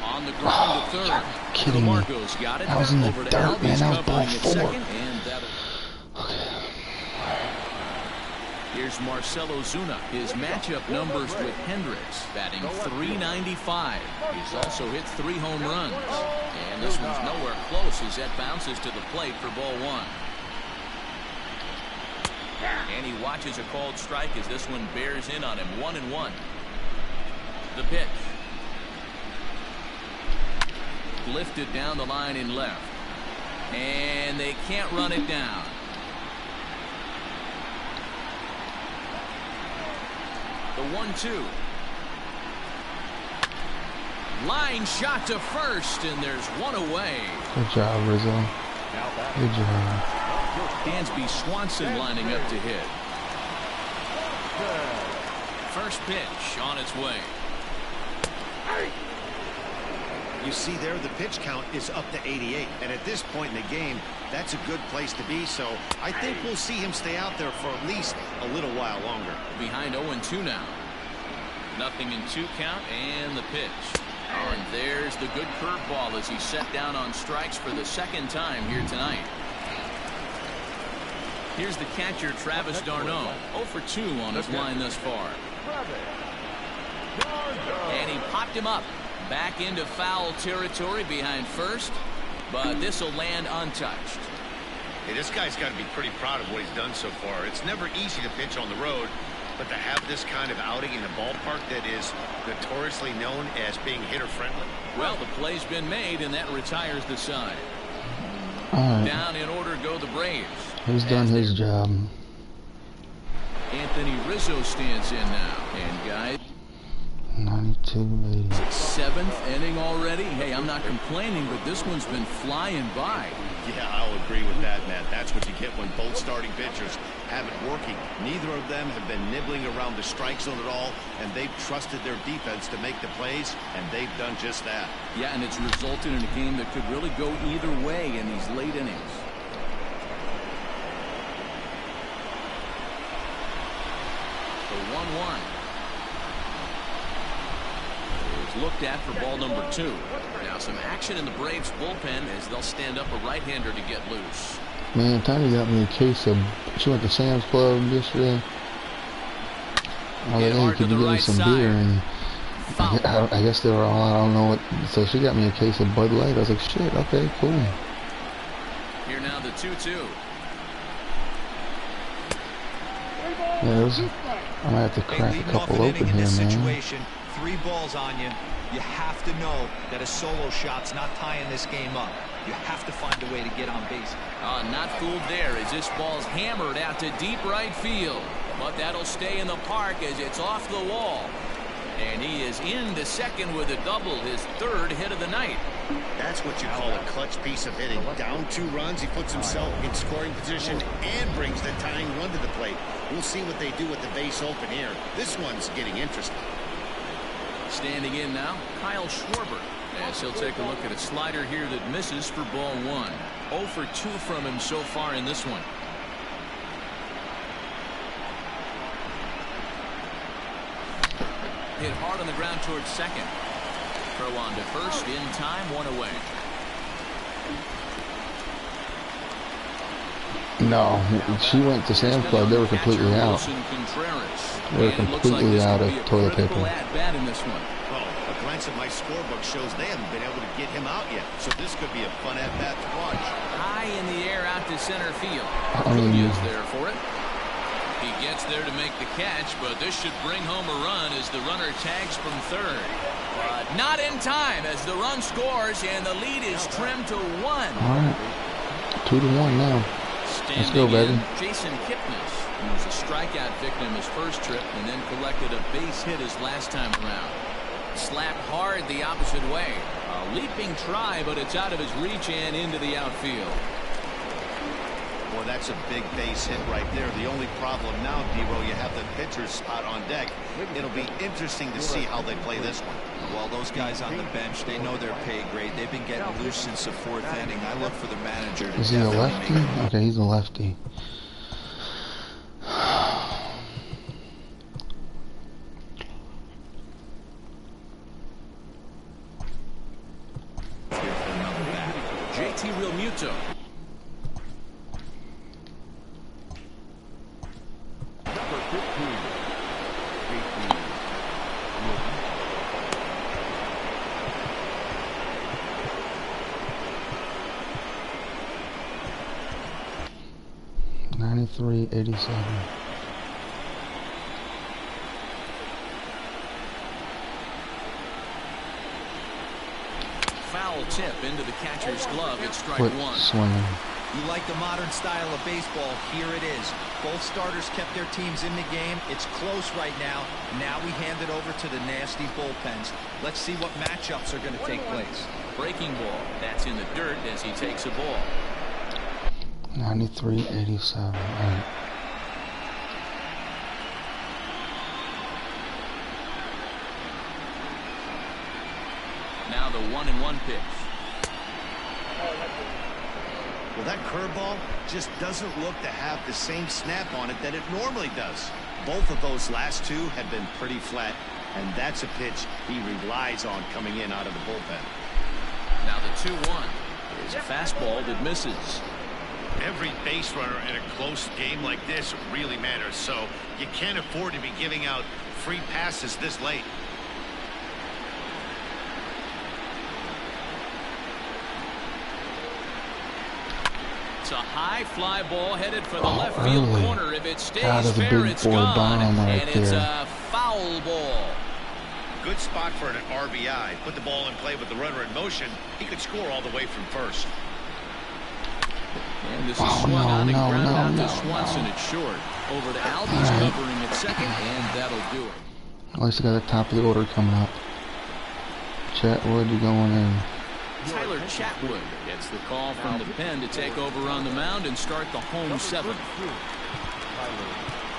On the ground to third. Kidding me. Marco's got it. I was in the Over to dirt, Albies man. That was ball covering at 4. second, and that'll... Here's Marcelo Zuna. His matchup numbers with Hendricks, batting .395. He's also hit 3 home runs. And this one's nowhere close as that bounces to the plate for ball 1. And he watches a called strike as this one bears in on him. 1-1. The pitch. Lifted down the line in left. And they can't run it down. The 1-2. Line shot to first, and there's 1 away. Good job, Rizzo. Good job. Dansby Swanson lining up to hit. First pitch on its way. You see there, the pitch count is up to 88. And at this point in the game, that's a good place to be. So I think we'll see him stay out there for at least a little while longer. Behind 0-2 now. Nothing in 2 count, and the pitch. Oh, and there's the good curveball as he's set down on strikes for the second time here tonight. Here's the catcher, Travis d'Arnaud, 0 for 2 on his line thus far. And he popped him up back into foul territory behind first, but this will land untouched. Hey, this guy's got to be pretty proud of what he's done so far. It's never easy to pitch on the road, but to have this kind of outing in a ballpark that is notoriously known as being hitter-friendly. Well, the play's been made, and that retires the side. Down in order go the Braves. He's done his job. Anthony Rizzo stands in now. And guys, 92-80. 7th inning already. Hey, I'm not complaining, but this one's been flying by. Yeah, I'll agree with that, Matt. That's what you get when both starting pitchers have it working. Neither of them have been nibbling around the strike zone at all, and they've trusted their defense to make the plays, and they've done just that. Yeah, and it's resulted in a game that could really go either way in these late innings. The 1-1. Looked at for ball number 2. Now some action in the Braves bullpen as they'll stand up a right-hander to get loose. Man, Tiny got me a case of. She went to Sam's Club yesterday. I was like, hey, could you get me some beer? And I guess they were all, I don't know what. So she got me a case of Bud Light. I was like, shit, okay, cool. Here now the 2-2. Yeah, I might have to crack a couple open here, man. 3 balls on you. You have to know that a solo shot's not tying this game up. You have to find a way to get on base. Not fooled there as this ball's hammered out to deep right field. But that'll stay in the park as it's off the wall. And he is into second with a double, his 3rd hit of the night. That's what you call a clutch piece of hitting. Down 2 runs, he puts himself in scoring position and brings the tying run to the plate. We'll see what they do with the base open here. This one's getting interesting. Standing in now, Kyle Schwarber, as he'll take a look at a slider here that misses for ball 1. 0 for 2 from him so far in this one. Hit hard on the ground towards second. Throw on to first in time, 1 away. No, she went to Sam's Club. They were completely out. They were completely out of toilet paper. Well, a glance at my scorebook shows they haven't been able to get him out yet, so this could be a fun at-bat to watch. High in the air out to center field. Is there for it. He gets there to make the catch, but this should bring home a run as the runner tags from third. But not in time as the run scores, and the lead is trimmed to 1. All right, 2-1 now. Let's go, baby. Jason Kipnis, who was a strikeout victim his first trip and then collected a base hit his last time around. Slapped hard the opposite way. A leaping try, but it's out of his reach and into the outfield. Well, that's a big base hit right there. The only problem now, D-Row, you have the pitchers out on deck. It'll be interesting to see how they play this one. Well, those guys on the bench, they know their pay grade. They've been getting loose since the 4th inning. I look for the manager to Is he a lefty? Okay, he's a lefty. JT Realmuto. Number 15. $93.87. Foul tip into the catcher's glove. It's strike Quit 1. swinging. You like the modern style of baseball? Here it is. Both starters kept their teams in the game. It's close right now. Now we hand it over to the nasty bullpens. Let's see what matchups are going to take place. Breaking ball. That's in the dirt as he takes a ball. 93.87. All right. Now the 1-1 pitch. Well, that curveball just doesn't look to have the same snap on it that it normally does. Both of those last two have been pretty flat. And that's a pitch he relies on coming in out of the bullpen. Now the 2-1 is a fastball that misses. Every base runner in a close game like this really matters, so you can't afford to be giving out free passes this late. It's a high fly ball headed for the left field corner. If it stays fair, it's big gone, right and it's there. a foul ball. Good spot for an RBI. Put the ball in play with the runner in motion. He could score all the way from first. And this is swung on and ground out to Swanson. It's short. Over to Albies covering at second, and that'll do it. At least I got the top of the order coming up. Chatwood, you going in? Tyler Chatwood gets the call from the pen to take over on the mound and start the home seventh.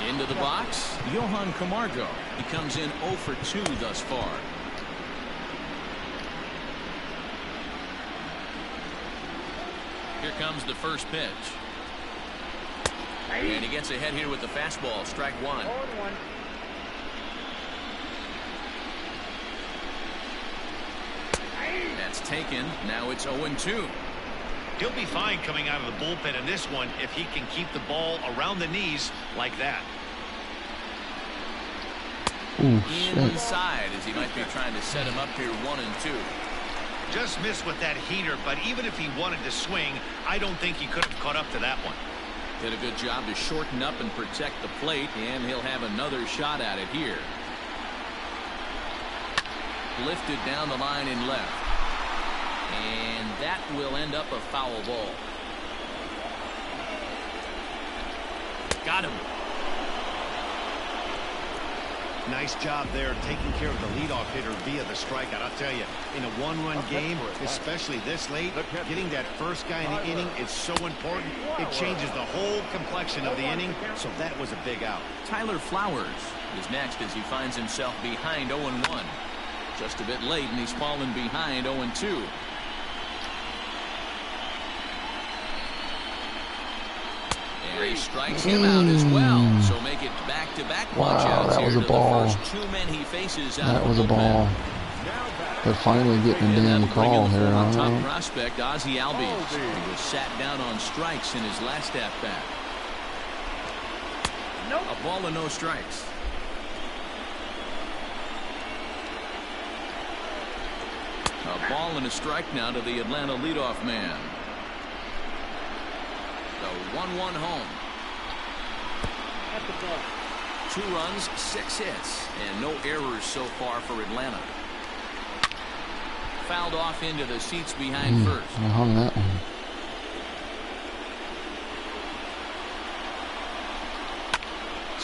Into the box, Johan Camargo. He comes in 0 for 2 thus far. Here comes the first pitch. And he gets ahead here with the fastball. Strike one. That's taken. Now it's 0-2. He'll be fine coming out of the bullpen in this one if he can keep the ball around the knees like that. Ooh, Inside, as he might be trying to set him up here 1-2. Just missed with that heater, but even if he wanted to swing, I don't think he could have caught up to that one. Did a good job to shorten up and protect the plate, and he'll have another shot at it here. Lifted down the line in left. And that will end up a foul ball. Got him. Nice job there taking care of the leadoff hitter via the strikeout. I'll tell you, in a one-run game, especially this late, getting that first guy in the inning is so important. It changes the whole complexion of the inning, so that was a big out. Tyler Flowers is next as he finds himself behind 0-1. Just a bit late, and he's fallen behind 0-2. And he strikes him out as well. So make it back-to-back punch-outs that was here a to ball. the first 2 men he faces out That of was the a ball. They're finally getting a And damn that'll bring in call the here. former top Huh? prospect Ozzie Albies. He was sat down on strikes in his last at-bat. A ball and no strikes. A ball and a strike now to the Atlanta leadoff man. The 1-1 home. 2 runs, 6 hits, and no errors so far for Atlanta. Fouled off into the seats behind first. I hung that one.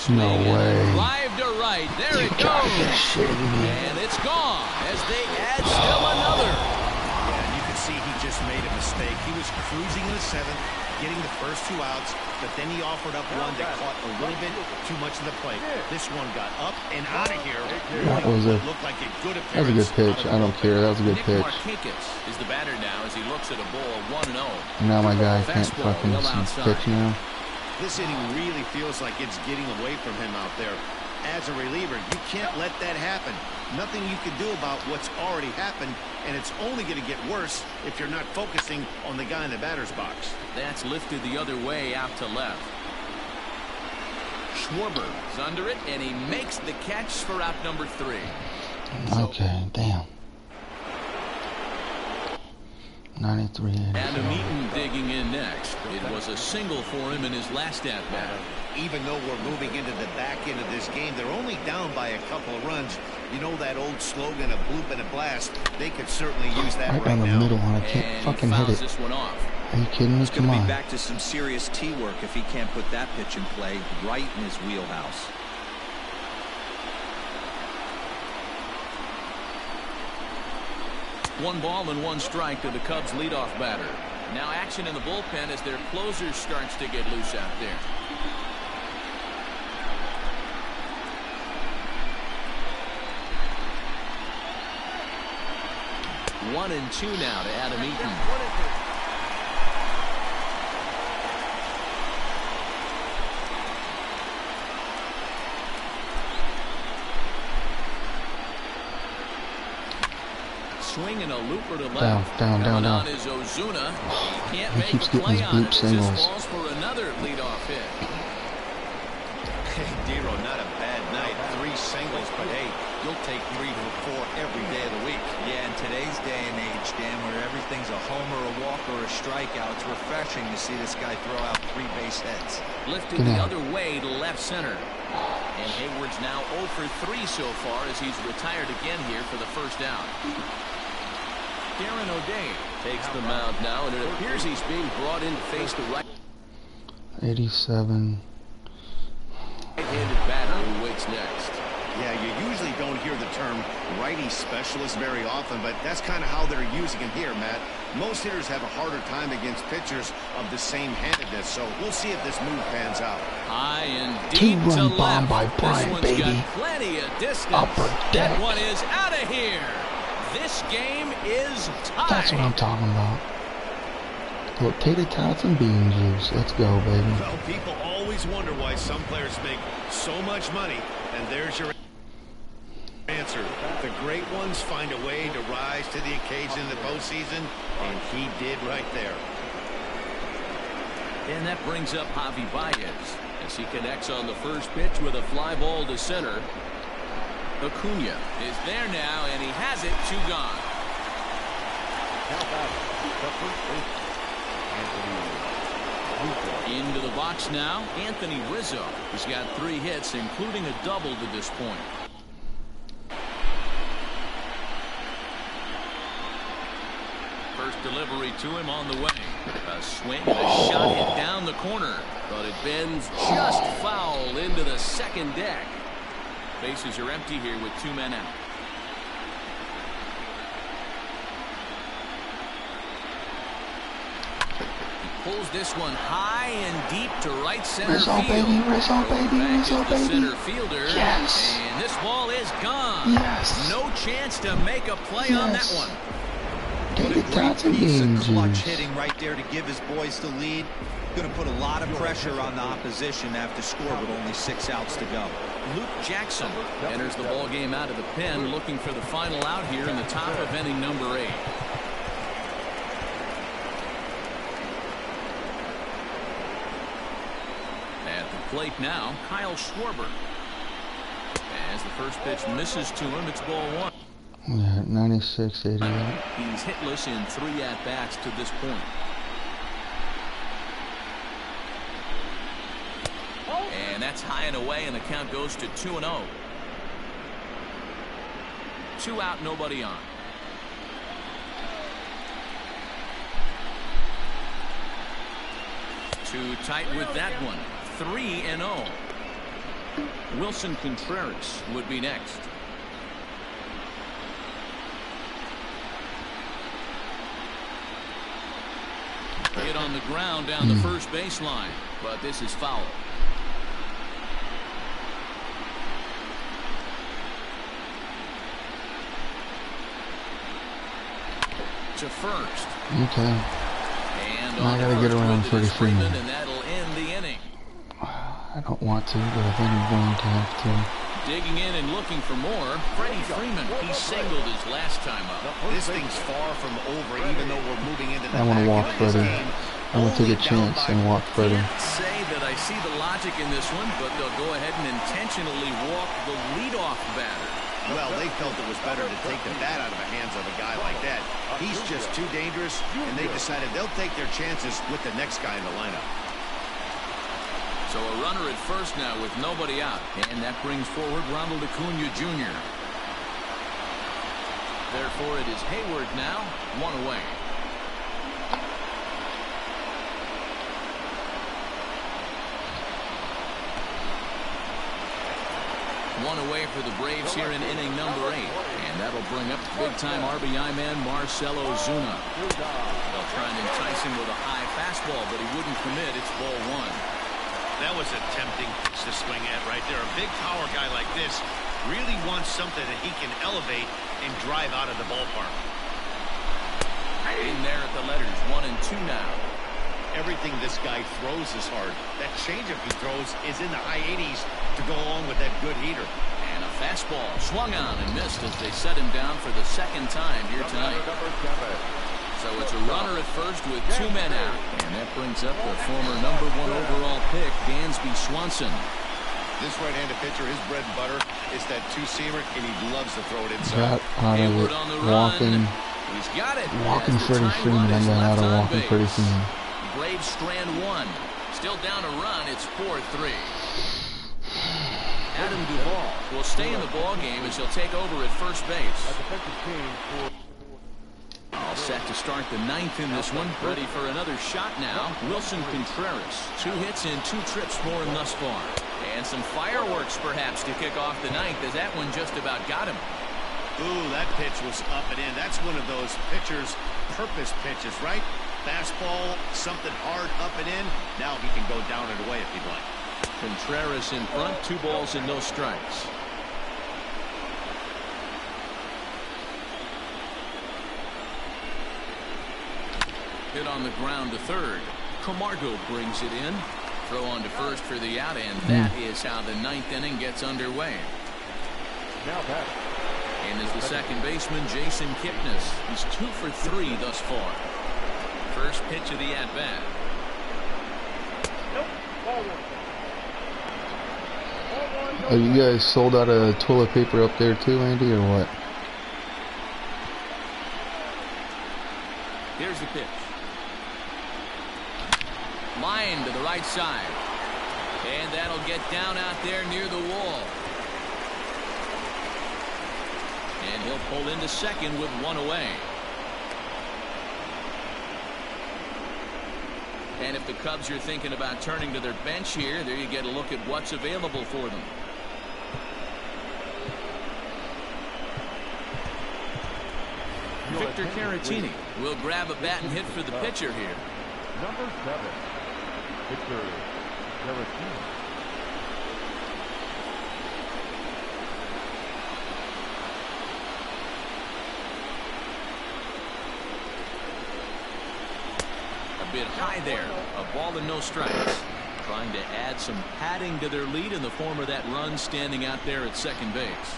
No way. Drive to right. There it goes. And it's gone as they add still another. Yeah, and you can see he just made a mistake. He was cruising in the 7th, getting the first 2 outs, but then he offered up one that caught a little bit too much of the plate. This one got up and out of here. That was a good pitch. I don't care. That was a good Nick pitch. Markakis is the batter now as he looks at a ball 1-0. Now my guy can't Fastball fucking well outside. pitch now. This inning really feels like it's getting away from him out there. As a reliever, you can't let that happen. Nothing you can do about what's already happened, and it's only going to get worse if you're not focusing on the guy in the batter's box. That's lifted the other way out to left. Schwarber is under it, and he makes the catch for out number 3. Okay, damn. 93. Adam Eaton digging in next. It was a single for him in his last at-bat. Even though we're moving into the back end of this game, they're only down by a couple of runs. You know that old slogan, a bloop and a blast. They could certainly use that Right right down the now. middle, and I can't fucking hit it. This one off. Are you kidding me? He's going Come to be on. back to some serious tee work if he can't put that pitch in play right in his wheelhouse. One ball and 1 strike to the Cubs leadoff batter. Now action in the bullpen as their closer starts to get loose out there. One and 2 now to Adam Eaton. swing and a looper to left. Down. On is Ozuna. He can't He make keeps a getting play his on bloop it. This singles. falls for another leadoff hit. Hey, Dero, not a bad night. 3 singles, but hey, you'll take 3 for 4 every day of the week. Yeah, in today's day and age, Dan, where everything's a homer, a walk, or a strikeout, it's refreshing to see this guy throw out 3 base hits. Lifted the other way to left center. And Hayward's now 0 for 3 so far as he's retired again here for the first out. Darren O'Day takes the mound now, and it appears he's being brought in to face the right. 87. Right-handed batter who waits next. Yeah, you usually don't hear the term righty specialist very often, but that's kind of how they're using him here, Matt. Most hitters have a harder time against pitchers of the same handedness, so we'll see if this move pans out. High and deep to Two-run bomb left. by Bryant, this one's baby. got plenty of distance. Upper deck. That one is out of here. This game is tied. That's what I'm talking about. Look, tater tots and bean juice. Let's go, baby. Well, people always wonder why some players make so much money, and there's your answer. The great ones find a way to rise to the occasion in the postseason, and he did right there. And that brings up Javi Baez as he connects on the first pitch with a fly ball to center. Acuna is there now, and he has it. 2 gone. Into the box now, Anthony Rizzo. He's got 3 hits, including a double to this point. First delivery to him on the way. A swing and a shot hit down the corner, but it bends just foul into the second deck. Bases are empty here with 2 men out. He pulls this one high and deep to right center Rizzo, field. baby, Rizzo, baby, Back Rizzo, is the baby. center fielder. Yes. And this ball is gone. Yes. No chance to make a play on that one. Tater tots and Piece bean of clutch juice. hitting right there to give his boys the lead. Going to put a lot of pressure on the opposition after score with only 6 outs to go. Luke Jackson enters the ball game out of the pen, looking for the final out here in the top of inning number 8. At the plate now, Kyle Schwarber. As the first pitch misses to him, it's ball 1. Yeah, 96, 88. He's hitless in 3 at-bats to this point. And that's high and away, and the count goes to 2-0. 2 out, nobody on. Too tight with that one. 3-0. Wilson Contreras would be next. Hit on the ground down the first baseline, but this is foul. To first. Okay. And Now I gotta get around Freddie Freeman. And that'll end the inning. I don't want to, but I think I'm going to have to. Digging in and looking for more. Freddie Freeman. He singled his last time up. This thing's far from over, even though we're moving into the I want to back walk end of this Freddie. game. I want to take a chance and walk Freddie. Can't say that I see the logic in this one, but they'll go ahead and intentionally walk the leadoff batter. Well, they felt it was better to take the bat out of the hands of a guy like that. He's just too dangerous, and they decided they'll take their chances with the next guy in the lineup. So a runner at first now with nobody out. And that brings forward Ronald Acuna Jr. Therefore, it is Hayward now, 1 away. One away for the Braves here in inning number 8. And that'll bring up big-time RBI man Marcell Ozuna. They'll try and entice him with a high fastball, but he wouldn't commit. It's ball 1. That was a tempting pitch to swing at right there. A big power guy like this really wants something that he can elevate and drive out of the ballpark. In there at the letters, 1 and 2 now. Everything this guy throws is hard. That changeup he throws is in the high 80s to go along with that good heater. And a Fastball swung on and missed as they set him down for the second time here tonight. So it's a runner at first with 2 men out. And that brings up the former #1 overall pick, Dansby Swanson. This right-handed pitcher, his bread and butter is that two-seamer, and he loves to throw it inside. Hayward on the walking. run. He's got it. Walking Freddie Freeman. I got out of walking Freddie Freeman. Braves strand 1. Still down a run. It's 4-3. Adam Duvall will stay in the ball game as he'll take over at first base. All set to start the 9th in this one. Ready for another shot now. Wilson Contreras. 2 hits in 2 trips for him thus far. And some fireworks perhaps to kick off the 9th as that one just about got him. Ooh, that pitch was up and in. That's one of those pitcher's purpose pitches, right? Fastball, something hard up and in. Now he can go down and away if he'd like. Contreras in front, 2 balls and no strikes. Hit on the ground to third. Camargo brings it in. Throw on to first for the out, and that is how the 9th inning gets underway. And is the second baseman, Jason Kipnis. He's 2 for 3 thus far. First pitch of the at-bat. Are you guys sold out of toilet paper up there too, Andy, or what? Here's the pitch. Line to the right side. And that'll get down out there near the wall. And he'll pull into second with 1 away. And if the Cubs are thinking about turning to their bench here, there you get a look at what's available for them. Victor Caratini will grab a bat and hit for the pitcher here. Number 7, Victor Caratini. A bit high there. A ball and no strikes. Trying to add some padding to their lead in the form of that run standing out there at second base.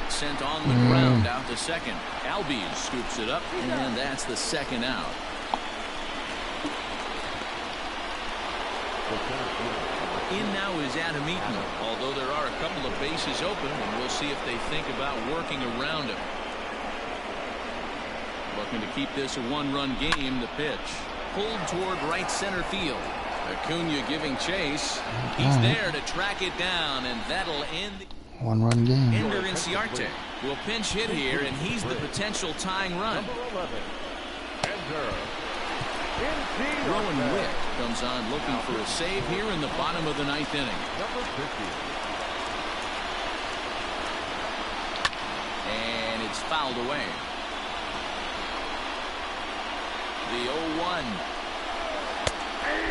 Sent on the ground out to second. Albies scoops it up, and that's the second out. In now is Adam Eaton, although there are a couple of bases open, and we'll see if they think about working around him. Looking to keep this a 1-run game. The pitch pulled toward right center field. Acuna giving chase. He's there to track it down, and that'll end. 1-run game. Ender Inciarte will pinch hit here, and he's the potential tying run. Rowan Witt comes on looking for a save here in the bottom of the 9th inning. And it's fouled away. The 0-1.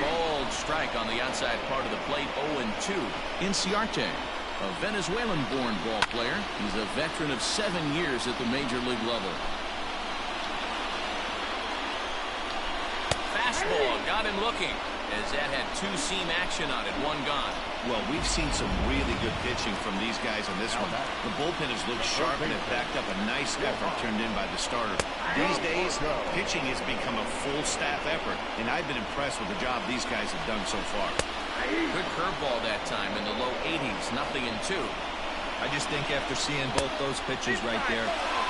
Bold strike on the outside part of the plate. 0-2. Inciarte, a Venezuelan-born ball player. He's a veteran of 7 years at the major league level. Fastball got him looking as that had 2-seam action on it. 1 gone. Well, we've seen some really good pitching from these guys on this one. The bullpen has looked sharp and it backed up a nice effort turned in by the starter. These days, pitching has become a full staff effort, and I've been impressed with the job these guys have done so far. Good curveball that time in the low 80s. 0-2. I just think after seeing both those pitches right there,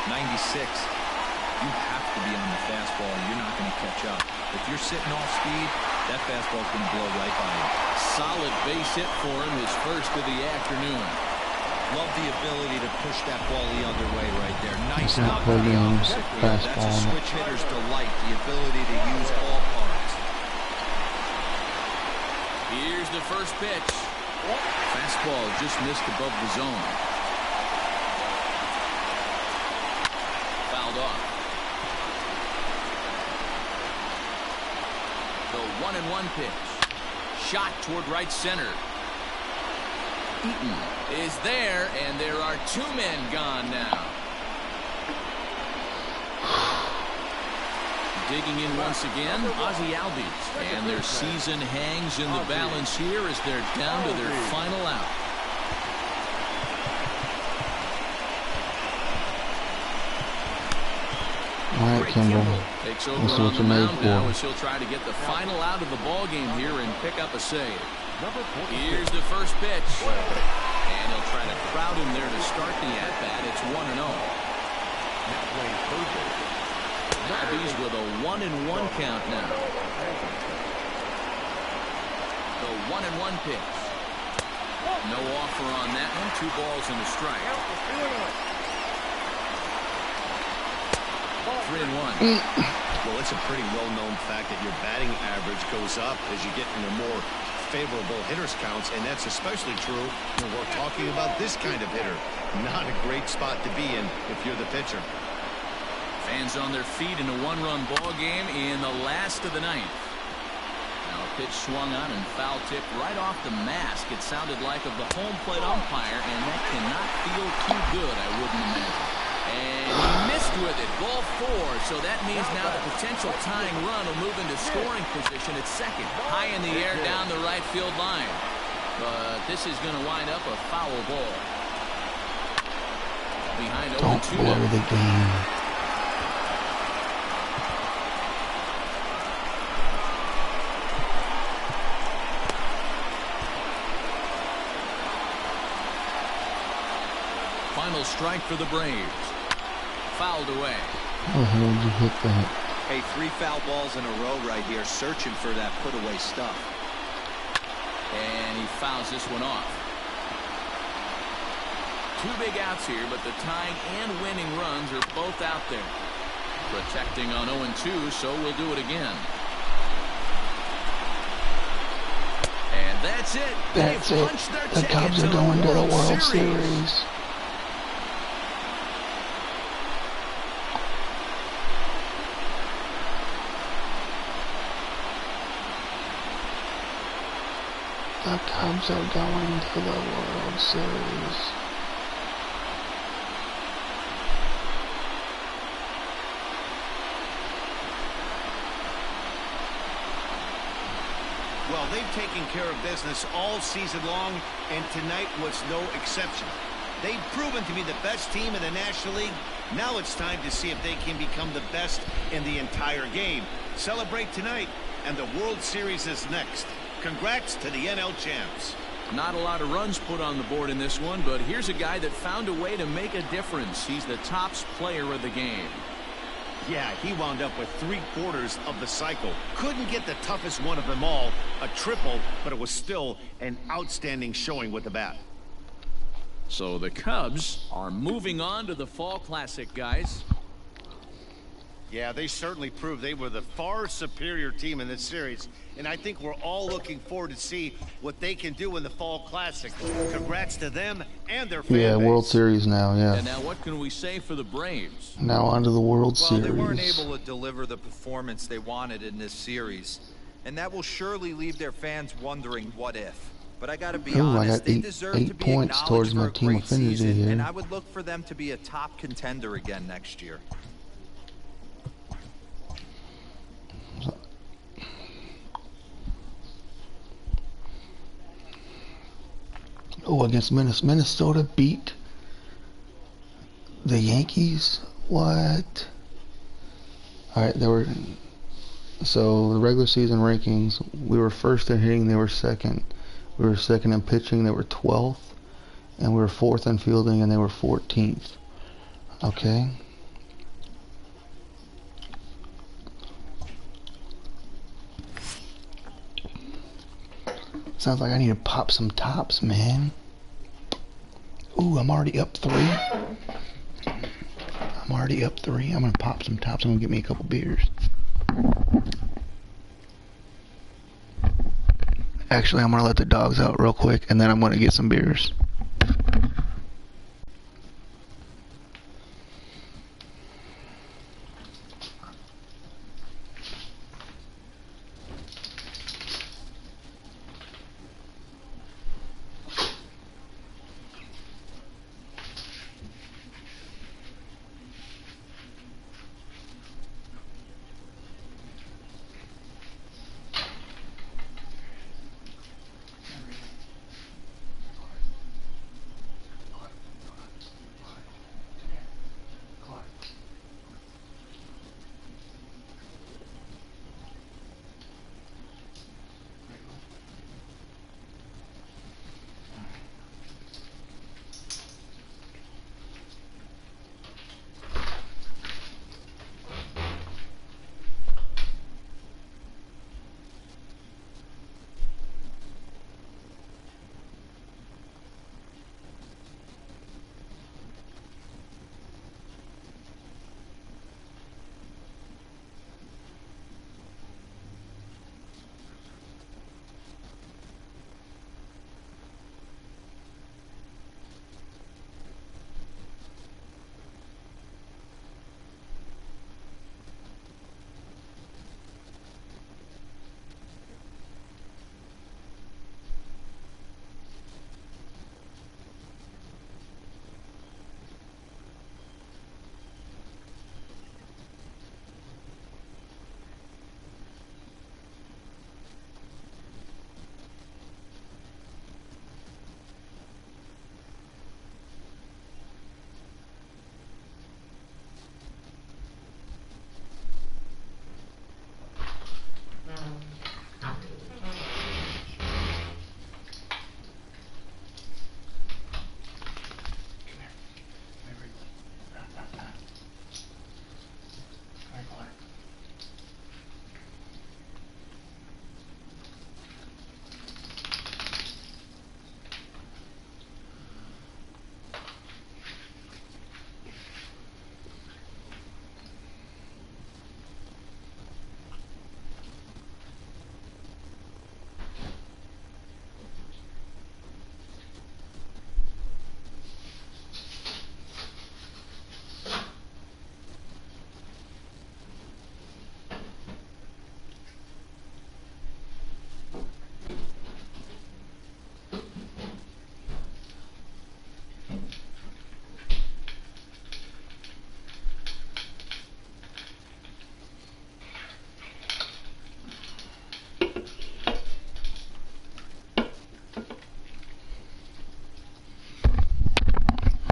96, you have to be on the fastball and you're not going to catch up. If you're sitting off speed, that fastball's going to blow right by you. Solid base hit for him, his first of the afternoon. Love the ability to push that ball the other way right there. Nice Not knock on the putting opposite field. That's a fastball. switch hitter's delight, the ability to use all parts. Here's the first pitch. Fastball just missed above the zone. Fouled off. The 1-1 pitch. Shot toward right center. Eaton is there, and there are 2 men gone now. digging in once again, Ozzie Albies. And their season hangs in the balance here as they're down to their final out. All right, Kimball. Takes over on the mound now as he'll try to get the final out of the ball game here and pick up a save. Here's the first pitch. And he'll try to crowd him there to start the at-bat. It's 1-0. Albies with a 1-1 count now. The 1-1 pitch. No offer on that one. 2 balls and a strike. 3-1. Well, it's a pretty well-known fact that your batting average goes up as you get into more favorable hitters counts, and that's especially true when we're talking about this kind of hitter. Not a great spot to be in if you're the pitcher. Fans on their feet in a 1-run ball game in the last of the ninth. Now a pitch swung on and foul tipped right off the mask. It sounded like of the home plate umpire, and that cannot feel too good, I wouldn't imagine. And he missed with it. Ball 4. So that means now the potential tying run will move into scoring position at second. High in the air down the right field line. But this is going to wind up a foul ball. Behind 0-2. Don't blow the game. Final strike for the Braves. Fouled away. How the hell did you hit that? Hey, 3 foul balls in a row right here, searching for that put-away stuff. And he fouls this one off. 2 big outs here, but the tying and winning runs are both out there. Protecting on 0-2, so we'll do it again. And that's it. That's it. The Cubs are going to the World Series. The Cubs are going to the World Series. Well, they've taken care of business all season long, and tonight was no exception. They've proven to be the best team in the National League. Now it's time to see if they can become the best in the entire game. Celebrate tonight, and the World Series is next. Congrats to the NL champs. Not a lot of runs put on the board in this one, but here's a guy that found a way to make a difference. He's the tops player of the game. Yeah, he wound up with 3/4 of the cycle. Couldn't get the toughest one of them all, a triple, but it was still an outstanding showing with the bat. So the Cubs are moving on to the Fall Classic, guys. Yeah, they certainly proved they were the far superior team in this series, and I think we're all looking forward to see what they can do in the Fall Classic. Congrats to them and their fan base. World Series now, yeah. And now what can we say for the Braves? Now on to the World Series. Well, they weren't able to deliver the performance they wanted in this series, and that will surely leave their fans wondering what if. But I got to be honest, they deserve to be points towards my team affinity season, here. and I would look for them to be a top contender again next year. Oh, against Minnesota beat the Yankees? What? Alright, so the regular season rankings, we were first in hitting, they were second. We were second in pitching, they were 12th. And we were fourth in fielding, and they were 14th. Okay. Sounds like I need to pop some tops, man. Ooh, I'm already up 3. I'm gonna pop some tops. I'm gonna get me a couple beers. Actually, I'm gonna let the dogs out real quick, and then I'm gonna get some beers.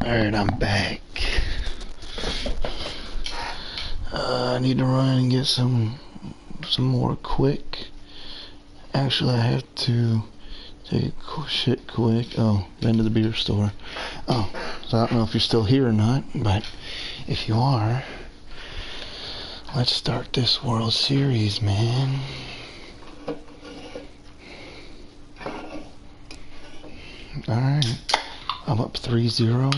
Alright, I'm back. I need to run and get some more quick. Actually, I have to take shit quick. Oh, been to the beer store. Oh, so I don't know if you're still here or not, but if you are, let's start this World Series, man. Alright, I'm up 3-0.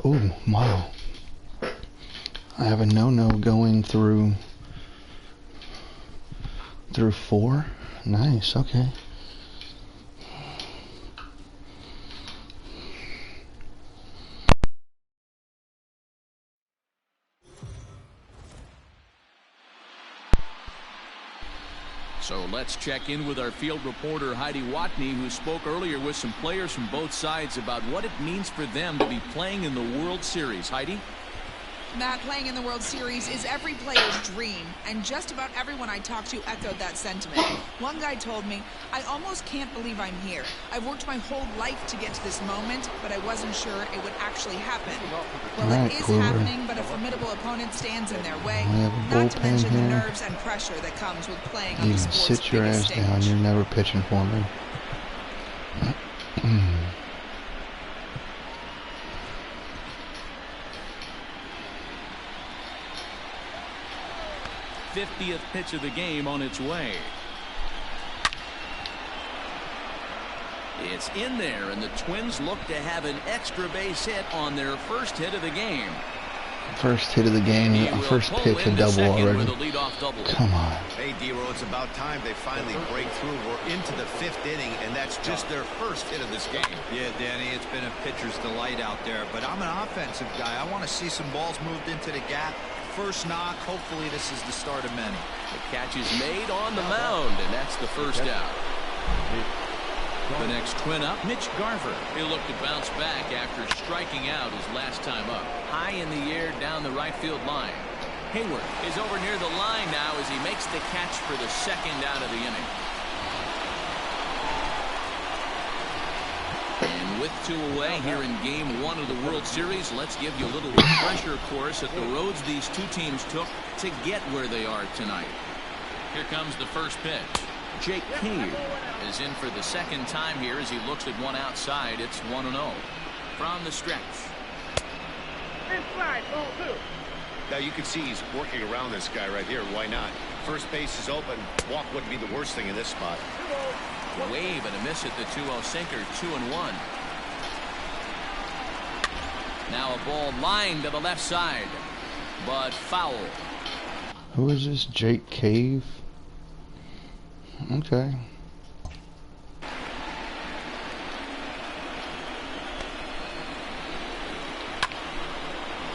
Oh, wow. I have a no-no going through 4. Nice, okay. So let's check in with our field reporter Heidi Watney, who spoke earlier with some players from both sides about what it means for them to be playing in the World Series. Heidi? Matt, playing in the World Series is every player's dream, and just about everyone I talked to echoed that sentiment. One guy told me, "I almost can't believe I'm here. I've worked my whole life to get to this moment, but I wasn't sure it would actually happen." Well, it is happening, but a formidable opponent stands in their way, not to mention the nerves and pressure that comes with playing on the sport's biggest stage. Sit your ass down, you're never pitching for me. 50th pitch of the game on its way. It's in there, and the Twins look to have an extra base hit on their first hit of the game. First hit of the game, first pitch, a double already. Come on. Hey, D-Row, it's about time they finally break through. We're into the 5th inning, and that's just their first hit of this game. Yeah, Danny, it's been a pitcher's delight out there, but I'm an offensive guy. I want to see some balls moved into the gap. First knock, hopefully this is the start of many. The catch is made on the mound, and that's the first out. The next Twin up, Mitch Garver. He looked to bounce back after striking out his last time up. High in the air down the right field line. Hayward is over near the line now as he makes the catch for the second out of the inning. And with 2 away here in Game 1 of the World Series, let's give you a little refresher course at the roads these two teams took to get where they are tonight. Here comes the first pitch. Jake Cave is in for the second time here as he looks at one outside. It's 1-0 from the stretch. Inside, ball 2. Now you can see he's working around this guy right here. Why not? First base is open. Walk wouldn't be the worst thing in this spot. Wave and a miss at the 2-0 sinker. 2-1. Now a ball lined to the left side, but foul. Who is this? Jake Cave? Okay.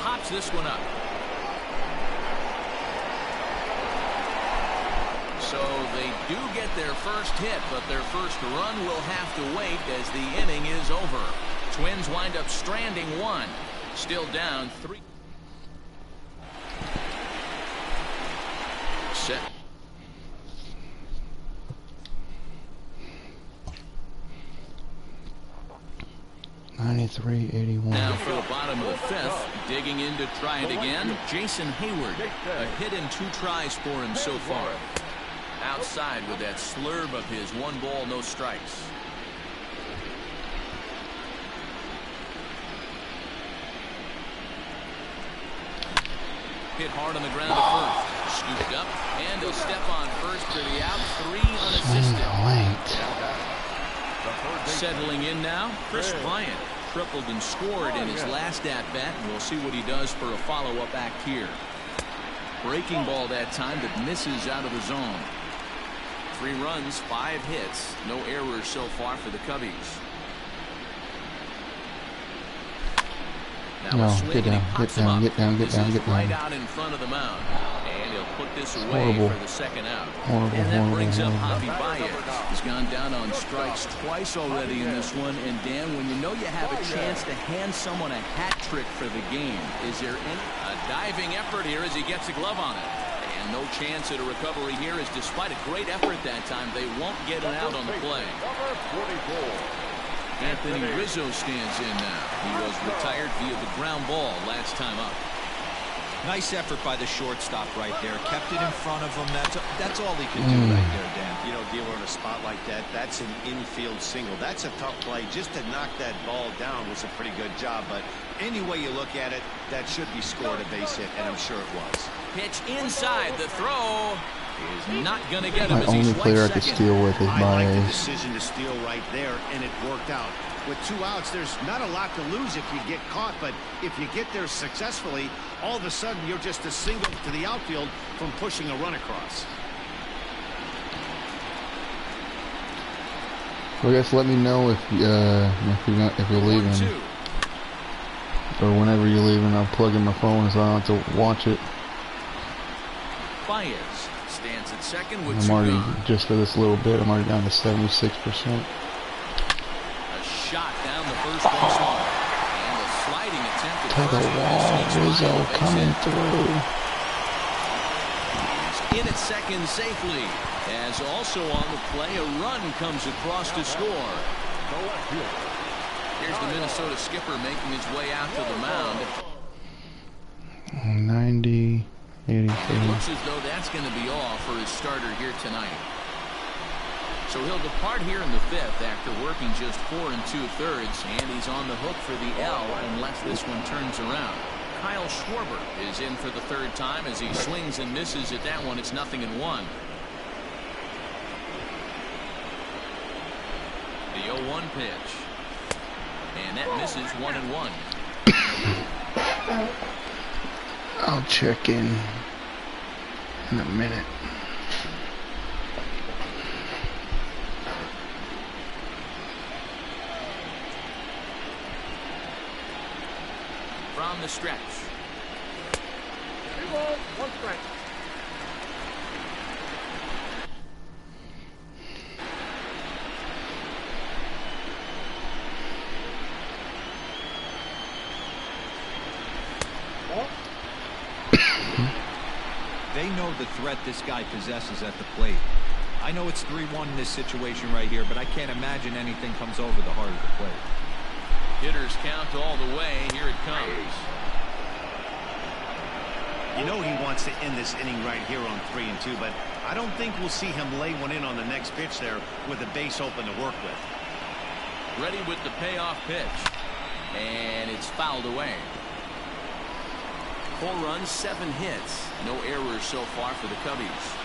Hops this one up. So they do get their first hit, but their first run will have to wait as the inning is over. Twins wind up stranding 1. Still down 3. Set. Now for the bottom of the 5th, digging in to try it again, Jason Hayward. A hit in 2 tries for him so far. Outside with that slurve of his 1 ball, no strikes. Hit hard on the ground to first. Scooped up, and he'll step on first for the out. 3 unassisted. Settling in now, Chris Bryant tripled and scored in his last at-bat, and we'll see what he does for a follow-up act here. Breaking ball that time that misses out of the zone. 3 runs, 5 hits, no errors so far for the Cubbies. Now get down, get down, get down, get down, get down. Right out in front of the mound. And he'll put this away for the second out. And that brings up Javi Baez. He's gone down on strikes twice already in this one. And Dan, when you know you have a chance to hand someone a hat trick for the game, is there a diving effort here as he gets a glove on it? And no chance at a recovery here, as despite a great effort that time, they won't get an out on the play. Number 44. Anthony Rizzo stands in now. He was retired via the ground ball last time up. Nice effort by the shortstop right there. Kept it in front of him. That's all he can do right there, Dan. You know, dealer in a spot like that, that's an infield single. That's a tough play. Just to knock that ball down was a pretty good job. But any way you look at it, that should be scored a base hit, and I'm sure it was. Pitch inside. The throw is not going to get him. My only player I could steal with is I like the Baez. decision to steal right there, and it worked out. With 2 outs, there's not a lot to lose if you get caught, but if you get there successfully, all of a sudden you're just a single to the outfield from pushing a run across. So I guess let me know if you're leaving, or whenever you're leaving. I'll plug in my phone so I don't have to watch it. Baez stands at second with I'm 2 already, gone. just for this little bit, I'm already down to 76%. Shot down the first base line. And a sliding attempt at To the first wall, base. Rizzo coming through. He's in at second safely. As also on the play, a run comes across to score. Here's the Minnesota skipper making his way out to the mound. 90, It 83. looks as though that's going to be all for his starter here tonight. So he'll depart here in the 5th after working just 4 2/3, and he's on the hook for the L unless this one turns around. Kyle Schwarber is in for the 3rd time as he swings and misses at that one. It's 0-1. The 0-1 pitch. And that misses 1-1. I'll check in a minute. From the stretch. 1 strike. They know the threat this guy possesses at the plate. I know it's 3-1 in this situation right here, but I can't imagine anything comes over the heart of the plate. Hitters count all the way. Here it comes. You know he wants to end this inning right here on 3-2, but I don't think we'll see him lay one in on the next pitch there with the base open to work with. Ready with the payoff pitch. And it's fouled away. 4 runs, 7 hits. No errors so far for the Cubbies.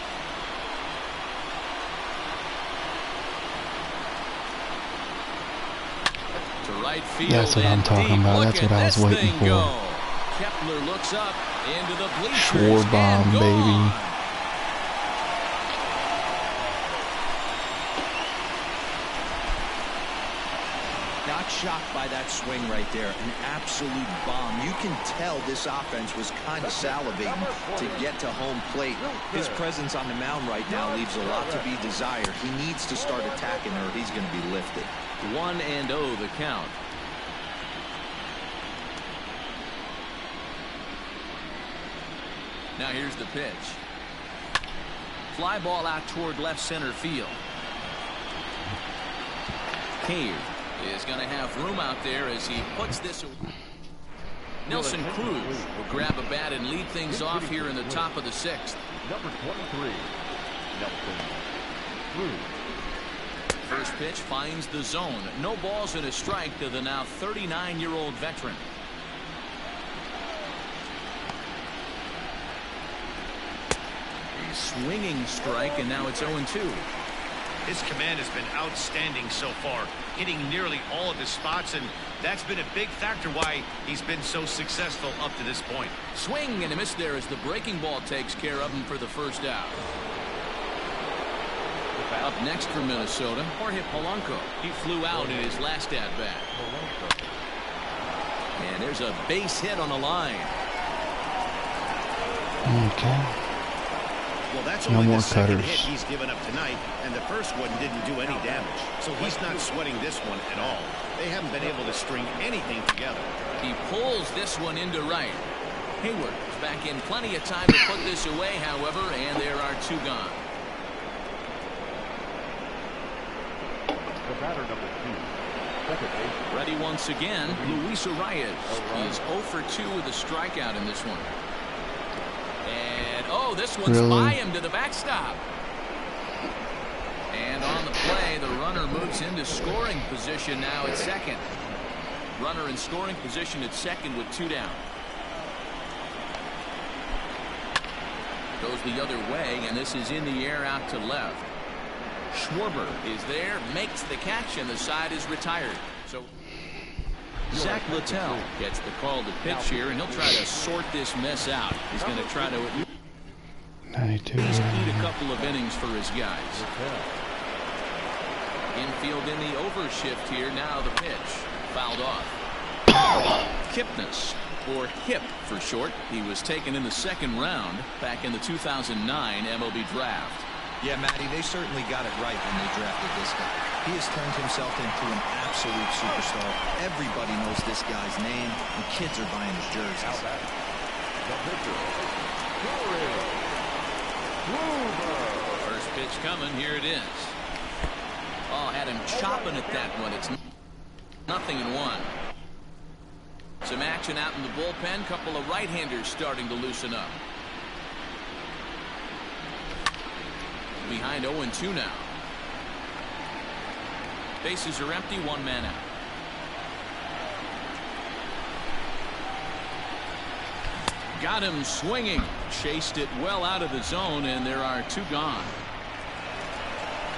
To right field. That's what I'm talking about. That's what I was waiting for. Go. Kepler looks up into the bleachers. Schwarber, baby. Not shocked by that swing right there. An absolute bomb. You can tell this offense was kind of salivating to get to home plate. His presence on the mound right now leaves a lot to be desired. He needs to start attacking or he's going to be lifted. 1-0 the count. Now here's the pitch. Fly ball out toward left center field. Cave is going to have room out there as he puts this away. Nelson Cruz will grab a bat and lead things off here in the top of the 6th. Number 23, Nelson Cruz. First pitch finds the zone. No balls and a strike to the now 39-year-old veteran. A swinging strike, and now it's 0-2. His command has been outstanding so far, hitting nearly all of his spots, and that's been a big factor why he's been so successful up to this point. Swing and a miss there as the breaking ball takes care of him for the first out. Up next for Minnesota, Jorge Polanco. He flew out in his last at-bat. And there's a base hit on the line. Okay. Well, that's No only more the second cutters. hit he's given up tonight, and the first one didn't do any damage. So he's not sweating this one at all. They haven't been able to string anything together. He pulls this one into right. Hayward back in. Plenty of time to put this away, however, and there are 2 gone. The batter, number 2. Second base. Ready once again, Luis Arias. He is 0 for 2 with a strikeout in this one. And, oh, this one's by him to the backstop. And on the play, the runner moves into scoring position now at second. Runner in scoring position at second with 2 down. Goes the other way, and this is in the air out to left. Schwarber is there, makes the catch, and the side is retired. So Zach Littell gets the call to pitch here, and he'll try to sort this mess out. He's going to try to at least eat a couple of innings for his guys. Infield in the overshift here. Now the pitch fouled off. Kipnis, or Hip for short. He was taken in the 2nd round back in the 2009 MLB draft. Yeah, Matty, they certainly got it right when they drafted this guy. He has turned himself into an absolute superstar. Everybody knows this guy's name, and kids are buying his jerseys. First pitch coming. Here it is. Oh, had him chopping at that one. It's 0-1. Some action out in the bullpen. Couple of right-handers starting to loosen up. Behind 0-2 now. Bases are empty, 1 man out. Got him swinging. Chased it well out of the zone, and there are 2 gone.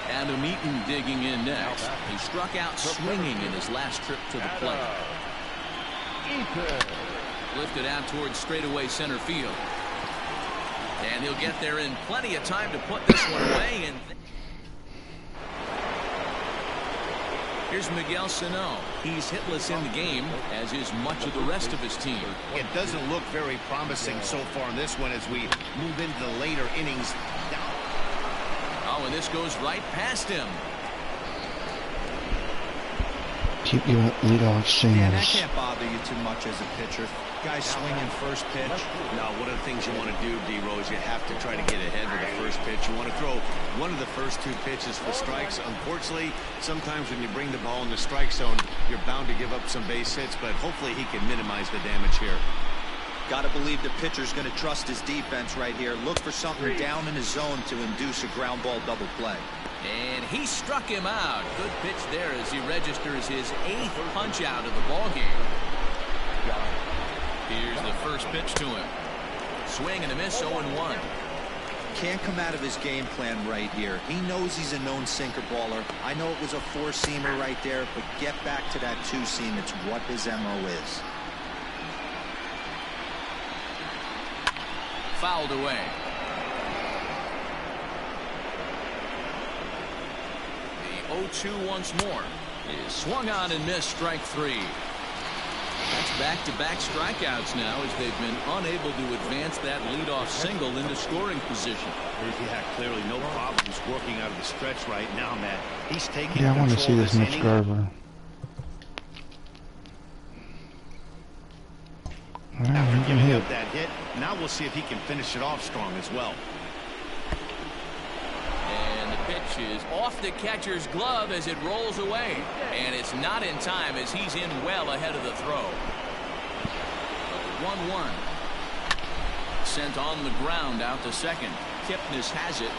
Adam Eaton digging in next. He struck out swinging in his last trip to the plate. Lifted out towards straightaway center field. And he'll get there in plenty of time to put this one away. And here's Miguel Sano. He's hitless in the game, as is much of the rest of his team. It doesn't look very promising so far in this one as we move into the later innings. Oh, and this goes right past him. Keep your leadoff singles. Yeah, that can't bother you too much as a pitcher. Guy swinging first pitch. No, one of the things you want to do, D-Rose, you have to try to get ahead with the first pitch. You want to throw one of the first 2 pitches for strikes. Unfortunately, sometimes when you bring the ball in the strike zone, you're bound to give up some base hits, but hopefully he can minimize the damage here. Got to believe the pitcher's going to trust his defense right here. Look for something down in his zone to induce a ground ball double play. And he struck him out. Good pitch there as he registers his 8th punch out of the ball game. Here's the first pitch to him. Swing and a miss, 0-1. Can't come out of his game plan right here. He knows he's a known sinker baller. I know it was a 4-seamer right there, but get back to that 2-seam. It's what his MO is. Fouled away. The 0-2 once more is swung on and missed, strike 3. That's back-to-back strikeouts now as they've been unable to advance that leadoff single into scoring position. Yeah, clearly no problems working out of the stretch right now, Matt. He's taking I want to see this Mitch Garver. After giving up that hit, now we'll see if he can finish it off strong as well. And the pitch is off the catcher's glove as it rolls away. And it's not in time as he's in well ahead of the throw. 1-1. Sent on the ground out to second. Kipnis has it.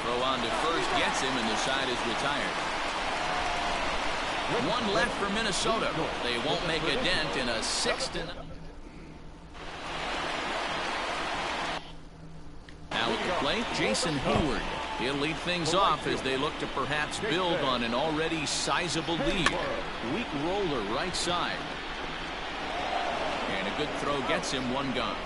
Throw on to first gets him, and the side is retired. 1 left for Minnesota. They won't make a dent in a 6-0. Now at the plate, Jason Hayward. He'll lead things off as they look to perhaps build on an already sizable lead. Weak roller right side. And a good throw gets him 1 gone.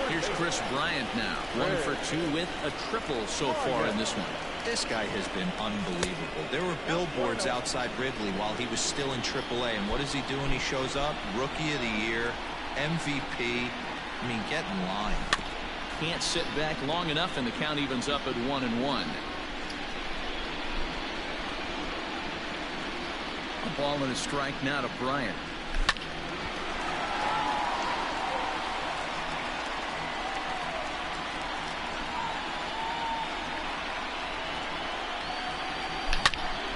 Here's Chris Bryant now. 1 for 2 with a triple so far in this one. This guy has been unbelievable. There were billboards outside Wrigley while he was still in AAA. And what does he do when he shows up? Rookie of the Year, MVP. I mean, get in line. Can't sit back long enough, and the count evens up at 1-1. A ball and a strike now to Bryant.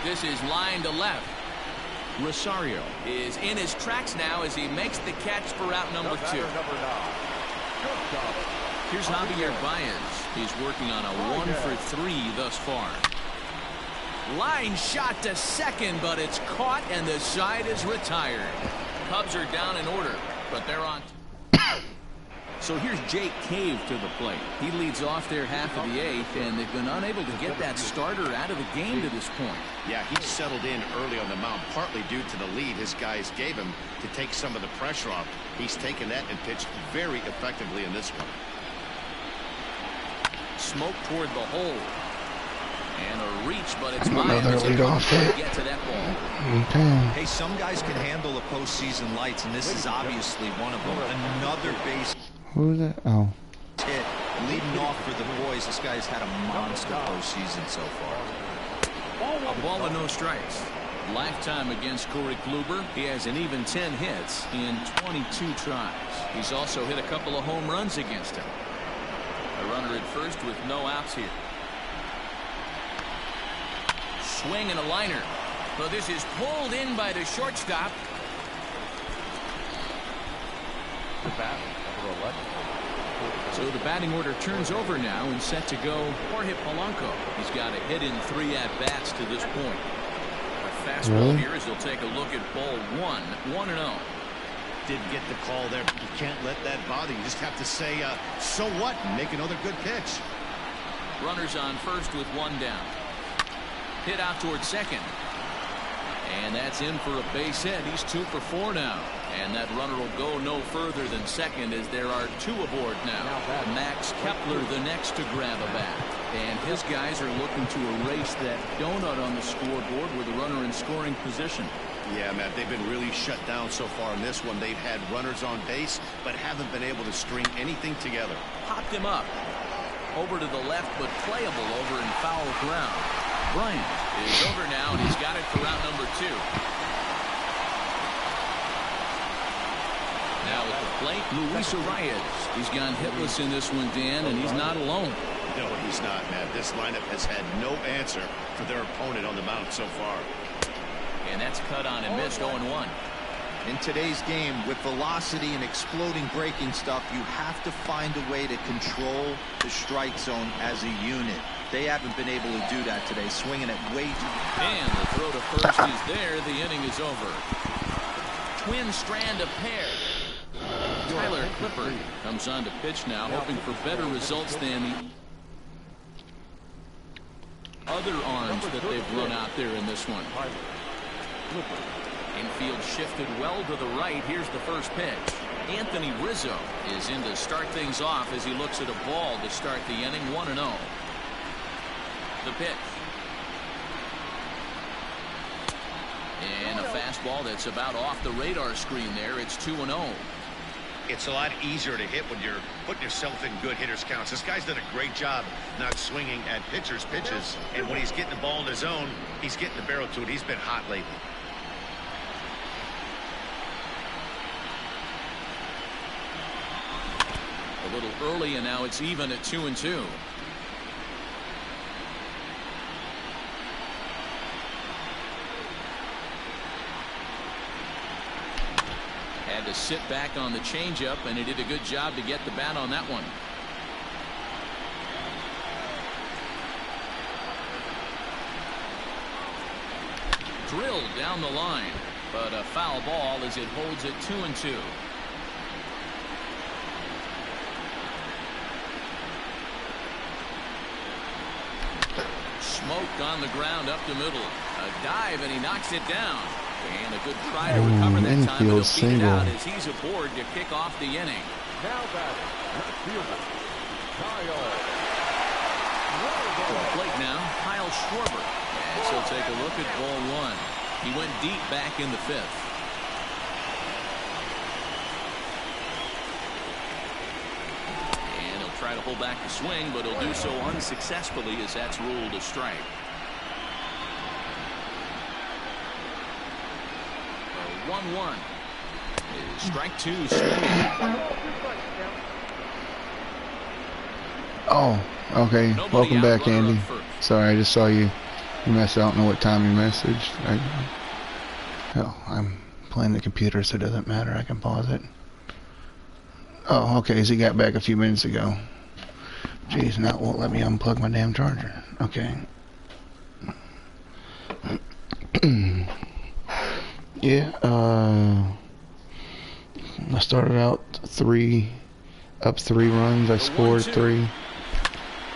This is line to left. Rosario is in his tracks now as he makes the catch for out number 2. Here's Javier Baez. He's working on a 1 for 3 thus far. Line shot to second, but it's caught and the side is retired. Cubs are down in order, but they're on. So here's Jake Cave to the plate. He leads off their half of the 8th, and they've been unable to get that starter out of the game to this point. Yeah, he settled in early on the mound, partly due to the lead his guys gave him to take some of the pressure off. He's taken that and pitched very effectively in this one. Smoke toward the hole. And a reach, but it's another leadoff hit. Get to that ball. Okay. Hey, some guys can handle the postseason lights, and this is obviously one of them. Another base Who's that? Oh. hit, leading off for the boys. This guy's had a monster postseason so far. A ball and no strikes. Lifetime against Corey Kluber. He has an even 10 hits in 22 tries. He's also hit a couple of home runs against him. A runner at first with no outs here. Swing and a liner. So this is pulled in by the shortstop. So the batting order turns over now and set to go Jorge Polanco. He's got a hit in 3 at-bats to this point. A fastball here as he'll take a look at ball 1, 1-0. Didn't get the call there. You can't let that bother you. Just have to say, so what? And make another good pitch. Runners on first with 1 down. Hit out towards second. And that's in for a base hit. He's 2 for 4 now. And that runner will go no further than second as there are 2 aboard now. Max Kepler the next to grab a bat. And his guys are looking to erase that donut on the scoreboard with a runner in scoring position. Yeah, Matt, they've been really shut down so far in this one. They've had runners on base, but haven't been able to string anything together. Popped him up. Over to the left, but playable over in foul ground. Bryant is over now, and he's got it for round number 2. Now at the plate, Luis Arias. He's gone hitless in this one, Dan, and he's not alone. No, he's not, Matt. This lineup has had no answer for their opponent on the mound so far. And that's cut on and missed 0-1. In today's game, with velocity and exploding breaking stuff, you have to find a way to control the strike zone as a unit. They haven't been able to do that today, swinging it way too. And the throw to first is there. The inning is over. Twin strand of pair. Tyler Clippard comes on to pitch now, hoping for better results than the other arms that they've run out there in this one. Infield shifted well to the right. Here's the first pitch. Anthony Rizzo is in to start things off as he looks at a ball to start the inning. 1-0. The pitch. And a fastball that's about off the radar screen there. It's 2-0. It's a lot easier to hit when you're putting yourself in good hitters counts. This guy's done a great job not swinging at pitchers' pitches. And when he's getting the ball in his zone, he's getting the barrel to it. He's been hot lately. A little early, and now it's even at 2-2. Had to sit back on the changeup, and he did a good job to get the bat on that one. Drilled down the line, but a foul ball as it holds it 2-2. Smoke on the ground up the middle. A dive, and he knocks it down. And a good try to recover that time, but he'll beat it out as he's aboard to kick off the inning. Now batting, left fielder, Kyle. To the plate now, Kyle Schwarber. And so take a look at ball 1. He went deep back in the 5th. And he'll try to pull back the swing, but he'll do so unsuccessfully as that's ruled a strike. 1-1. Strike 2. Oh, okay. Welcome back, Andy. Sorry, I just saw you. You mess. I don't know what time you messaged. Hell, I'm playing the computer, so it doesn't matter. I can pause it. Oh, okay. So he got back a few minutes ago. Jeez, now it won't let me unplug my damn charger. Okay. Yeah. I started out up 3 runs. I scored 3.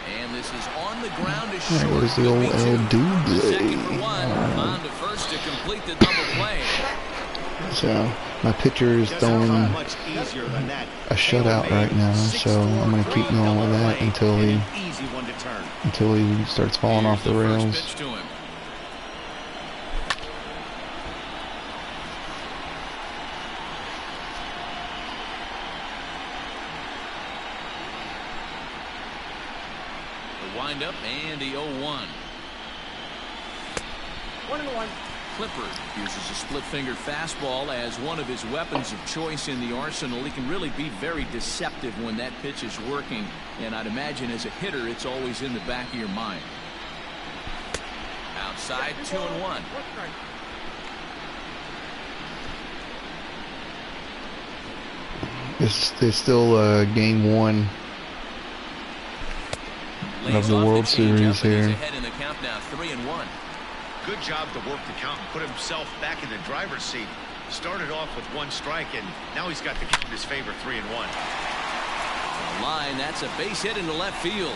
And this is on the ground is There short. goes the old El Double. Second for one. On to first to complete the double play. So my pitcher is throwing a shutout right now, so I'm gonna keep going with that until he starts falling off the rails. Wind up and the 0-1. 1-1. Clippard uses a split-fingered fastball as one of his weapons of choice in the arsenal. He can really be very deceptive when that pitch is working, and I'd imagine as a hitter it's always in the back of your mind. Outside, 2-1. It's still game 1 of the World Series here. Ahead in the count now, 3-1. Good job to work the count and put himself back in the driver's seat. Started off with 1 strike, and now he's got the count in his favor, 3-1. On the line, that's a base hit into left field.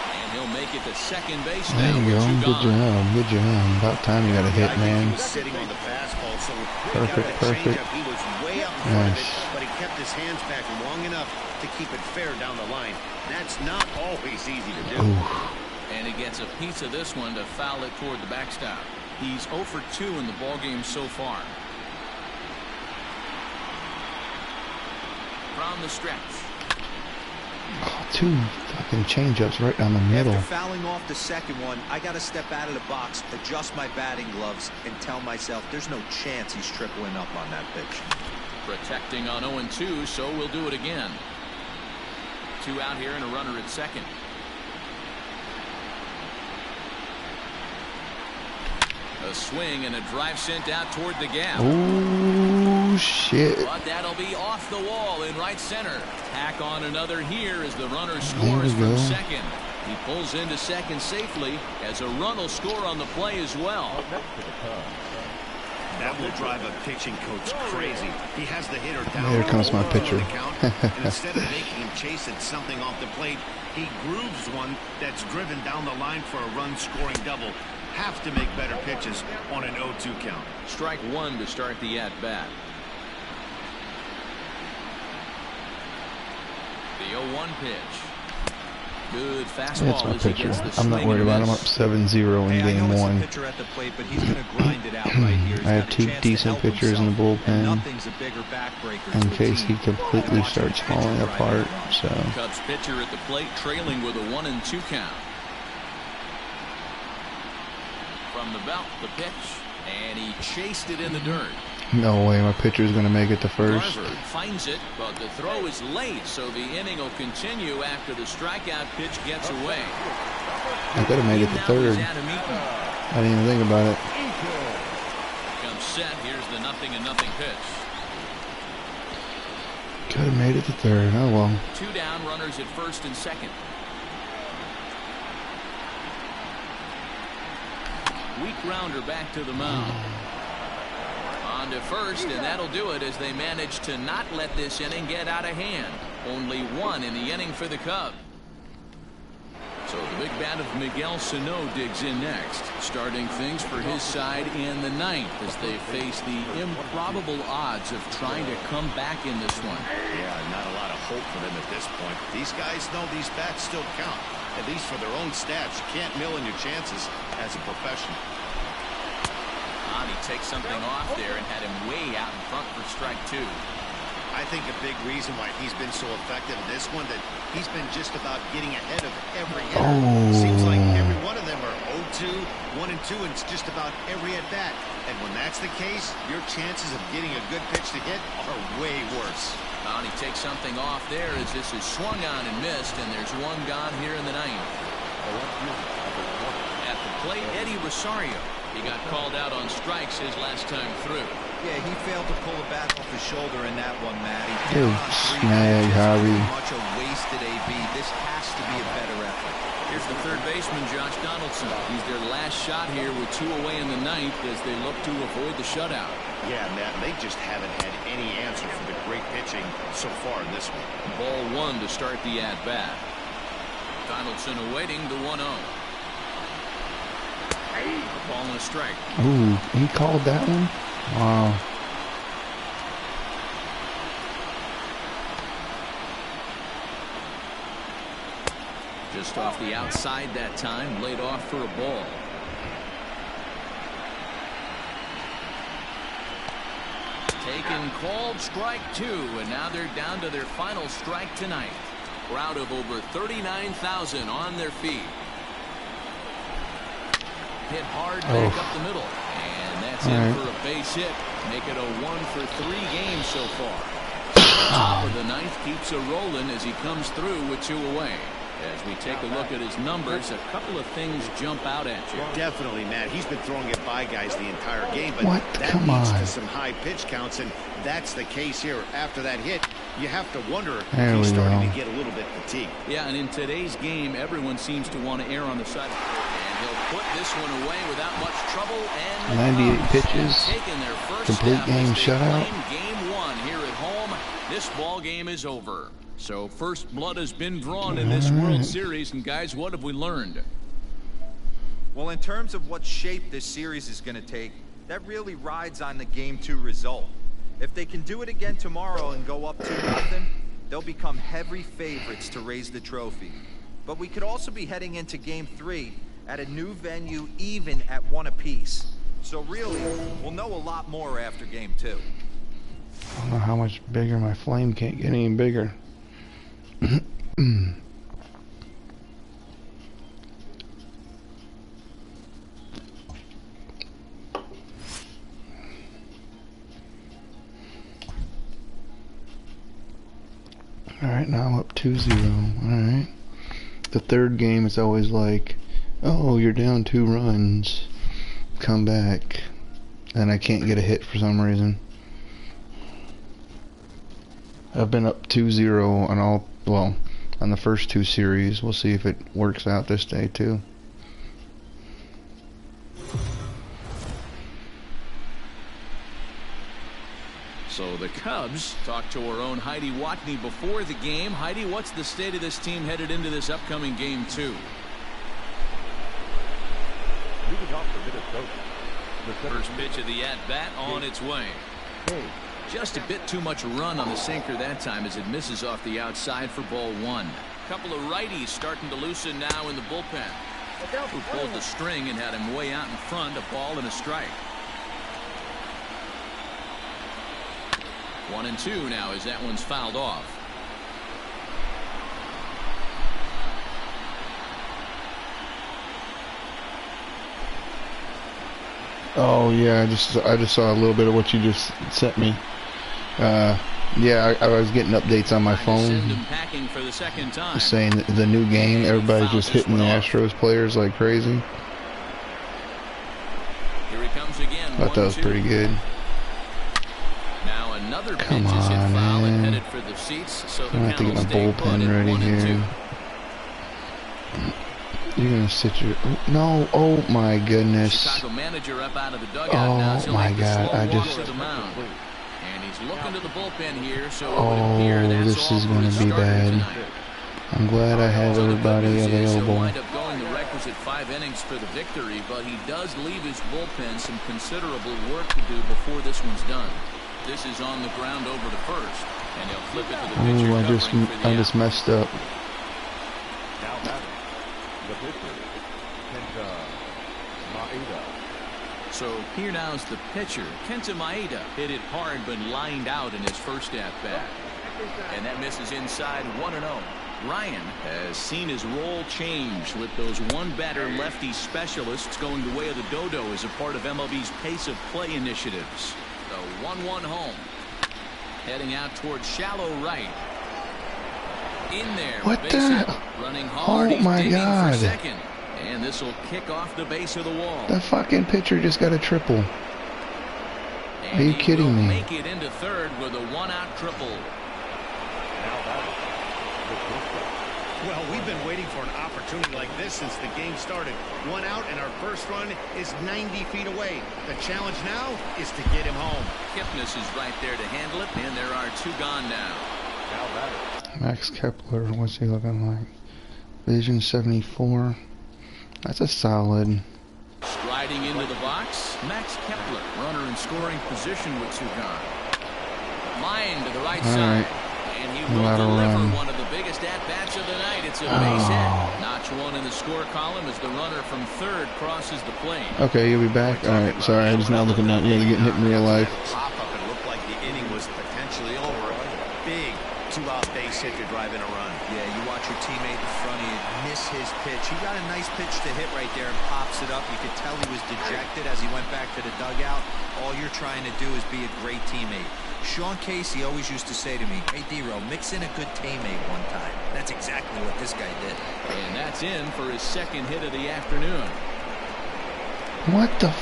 And he'll make it to second base now. There you go. Good job. Good job. About time you got a hit, man. He was sitting on the fastball, so Perfect. he was way out in front of it, but he kept his hands back long enough to keep it fair down the line. That's not always easy to do. Oof. And he gets a piece of this one to foul it toward the backstop. He's 0 for 2 in the ballgame so far. From the stretch. Oh, 2 fucking changeups right down the middle. After fouling off the second one, I got to step out of the box, adjust my batting gloves, and tell myself there's no chance he's tripling up on that pitch. Protecting on 0-2, so we'll do it again. 2 out here and a runner at second. A swing and a drive sent out toward the gap. Oh shit. But that'll be off the wall in right center. Tack on another here as the runner scores from second. He pulls into second safely as a run will score on the play as well. That will drive a pitching coach crazy. He has the hitter down. Here comes my pitcher. And instead of making him chase at something off the plate, he grooves one that's driven down the line for a run-scoring double. Have to make better pitches on an 0-2 count. Strike 1 to start the at-bat. The 0-1 pitch. Good fastball. That's my pitcher. I'm not worried about him. I'm up 7-0 in game 1. At the plate, but he's gonna grind it out right here. I have 2 decent pitchers in the bullpen in case he completely starts falling apart. So Cubs pitcher at the plate trailing with a 1-2 count. From the belt, the pitch, and he chased it in the dirt. no way my pitcher's going to make it to first. Garver finds it, but the throw is late, so the inning will continue after the strikeout pitch gets away. I could have made it to third. I didn't even think about it. Comes set. Here's the 0-0 pitch. Could have made it to third. Oh well. 2 down, runners at first and second. Weak grounder back to the mound. On to first, and that'll do it as they manage to not let this inning get out of hand. Only 1 in the inning for the Cubs. So the big bat of Miguel Sano digs in next, starting things for his side in the 9th as they face the improbable odds of trying to come back in this one. Yeah, not a lot of hope for them at this point. These guys know these bats still count, at least for their own stats. You can't mill in your chances as a professional. He takes something off there and had him way out in front for strike 2. I think a big reason why he's been so effective in this one, that he's been just about getting ahead of every hitter. Seems like every one of them are 0-2, 1-2, and it's just about every at bat. And when that's the case, your chances of getting a good pitch to hit are way worse. And he takes something off there as this is swung on and missed, and there's one gone here in the ninth. At the plate, Eddie Rosario. He got called out on strikes his last time through. Yeah, he failed to pull the bat off his shoulder in that one, Matty. Dude, snag, Harvey. Much a wasted AB. This has to be a better effort. Here's the third baseman, Josh Donaldson. He's their last shot here with 2 away in the ninth as they look to avoid the shutout. Yeah, Matt, they just haven't had any answer for the great pitching so far in this one. Ball 1 to start the at-bat. Donaldson awaiting the 1-0. Ball and a strike. Ooh, he called that one? Wow. Just off the outside that time, laid off for a ball. Taken, called, strike 2, and now they're down to their final strike tonight. Crowd of over 39,000 on their feet. Hit hard back up the middle, and that's in for a base hit. Make it a 1-for-3 game so far. Top of the ninth keeps a rolling as he comes through with 2 away. As we take a look at his numbers, a couple of things jump out at you. Definitely, Matt. He's been throwing it by guys the entire game, but that Come leads on. to some high pitch counts, and that's the case here. After that hit, you have to wonder if There he's we starting go. to get a little bit fatigued. Yeah, and in today's game, everyone seems to want to err on the side. And he'll put this one away without much trouble. And 98 pitches, taking their first complete step game as they shutout. claim Game 1 here at home. This ball game is over. So first blood has been drawn in this World Series. And guys, what have we learned? Well, in terms of what shape this series is going to take, that really rides on the Game 2 result. If they can do it again tomorrow and go up 2-0, they'll become heavy favorites to raise the trophy. But we could also be heading into Game 3 at a new venue, even at 1 apiece. So really, we'll know a lot more after Game 2. I don't know how much bigger my flame can't get any bigger. Alright, now I'm up 2-0. Alright. The third game is always like, oh, you're down 2 runs. Come back. And I can't get a hit for some reason. I've been up 2-0 on all, well, on the first 2 series. We'll see if it works out this day too. So the Cubs talked to our own Heidi Watney before the game. Heidi, what's the state of this team headed into this upcoming Game 2? Moving off for Minnesota. First pitch of the at-bat on its way. Just a bit too much run on the sinker that time as it misses off the outside for ball 1. Couple of righties starting to loosen now in the bullpen. Who pulled the string and had him way out in front, a ball and a strike. 1-2 now as that one's fouled off. Oh yeah, I just saw a little bit of what you just sent me. Yeah, I was getting updates on my phone For the second time. saying that the new game, everybody's just hitting the Astros players like crazy. Here he comes again. I thought that was pretty good. Now another pitch Come is hit on, foul and man. headed for the seats. So the I have to get count my will stay put bullpen at ready 1-2. here. You're gonna sit your no. Oh my goodness. Chicago manager up out of the dugout now. Oh my God! I just. To the mound. And he's looking to the bullpen here. So it would Oh, appear that's this all is for gonna the be starter bad. tonight. I'm glad I have So the good everybody news is he'll available. wind up going the requisite 5 innings for the victory, but he does leave his bullpen some considerable work to do before this one's done. This is on the ground over to first, and he'll flip it to the pitcher Ooh, covering for the I just out. messed up. Now batting, the pitcher, Kenta Maeda. So here now is the pitcher, Kenta Maeda. Hit it hard but lined out in his first at-bat. And that misses inside 1-0. Ryan has seen his role change with those one-batter lefty specialists going the way of the dodo as a part of MLB's pace of play initiatives. The 1-1 home. Heading out towards shallow right. In there. What the? Running hard. Oh my God. For second. And this will kick off the base of the wall. The fucking pitcher just got a triple. And Are you kidding me? Make it into third with a one-out triple. Well, we've been waiting for an opportunity like this since the game started. One out, and our first run is 90 feet away. The challenge now is to get him home. Kipnis is right there to handle it, and there are two gone now. Max Kepler, what's he looking like? Vision 74. That's a solid. Striding into the box, Max Kepler, runner in scoring position with two gone. Line to the right side. And he will deliver one of the biggest at-bats of the night. It's a base hit. Notch one in the score column as the runner from third crosses the plate. Okay, you'll be back. All right, sorry, I'm just not looking at you. Getting hit in real life. Pop-up, it looked like the inning was potentially over. Big two-out base hit to drive in a run. Yeah, you watch your teammate in front of you miss his pitch. He got a nice pitch to hit right there and pops it up. You could tell he was dejected as he went back to the dugout. All you're trying to do is be a great teammate. Sean Casey always used to say to me, hey, D-Row, mix in a good teammate one time. That's exactly what this guy did. And that's in for his second hit of the afternoon. What the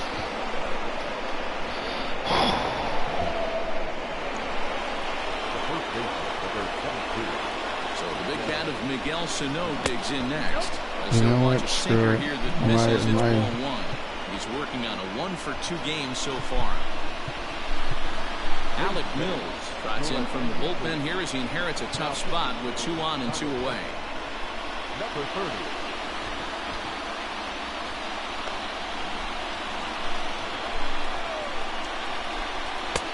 So the big cat of Miguel Sano digs in next. You know what? Screw it. Here that misses its ball one. He's working on a 1-for-2 game so far. Alec Mills trots in from the bullpen here as he inherits a tough spot with 2 on and 2 away. Number 30.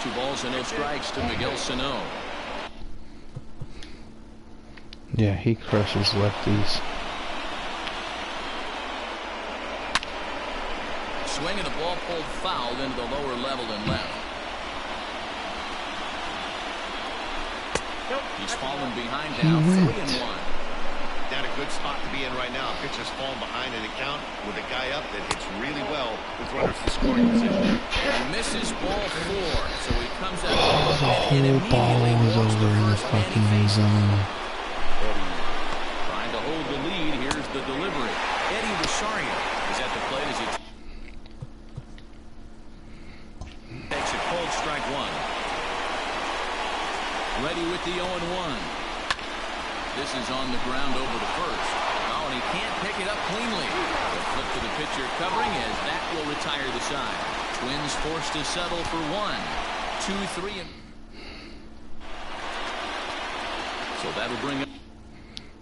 2 balls and no strikes to Miguel Sano. Yeah, he crushes lefties. Swing and the ball pulled foul into the lower level and left. He's fallen behind now, 3-1. Not a good spot to be in right now. Pitcher's falling behind in the count with a guy up that hits really well with runners in scoring position. He misses ball 4, so he comes out The whole ball was over in the fucking zone. Trying to hold the lead. Here's the delivery. Eddie Rosario is at the plate as he takes a cold strike 1. Ready with the 0-1. This is on the ground over to first. Oh, and he can't pick it up cleanly. The flip to the pitcher covering as that will retire the side. Twins forced to settle for 1, 2, 3. So that'll bring up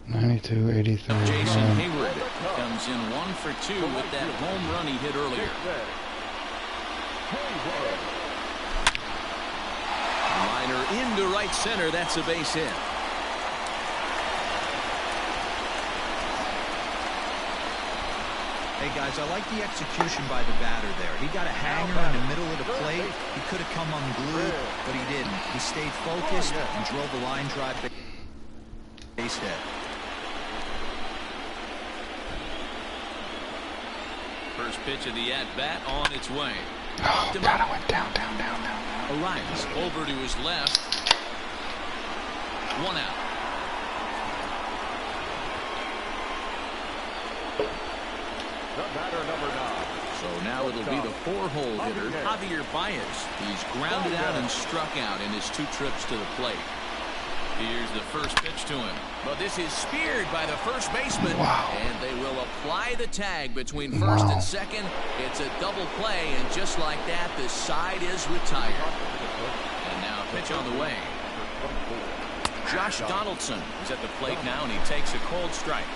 92-83. Jason Hayward comes in 1 for 2 with that home run he hit earlier. Liner into right center. That's a base hit. Hey, guys, I like the execution by the batter there. He got a hanger in the middle of the plate. He could have come unglued, but he didn't. He stayed focused and drove a line drive base hit. First pitch of the at-bat on its way. Oh, God, I went down. Arrives over to his left. 1 out. Batter number 9. So now it'll be the 4-hole hitter, Javier Baez. He's grounded out and struck out in his 2 trips to the plate. Here's the first pitch to him. But this is speared by the first baseman. Wow. And they will apply the tag between first and second. It's a double play, and just like that, the side is retired. And now a pitch on the way. Josh Donaldson is at the plate now, and he takes a cold strike.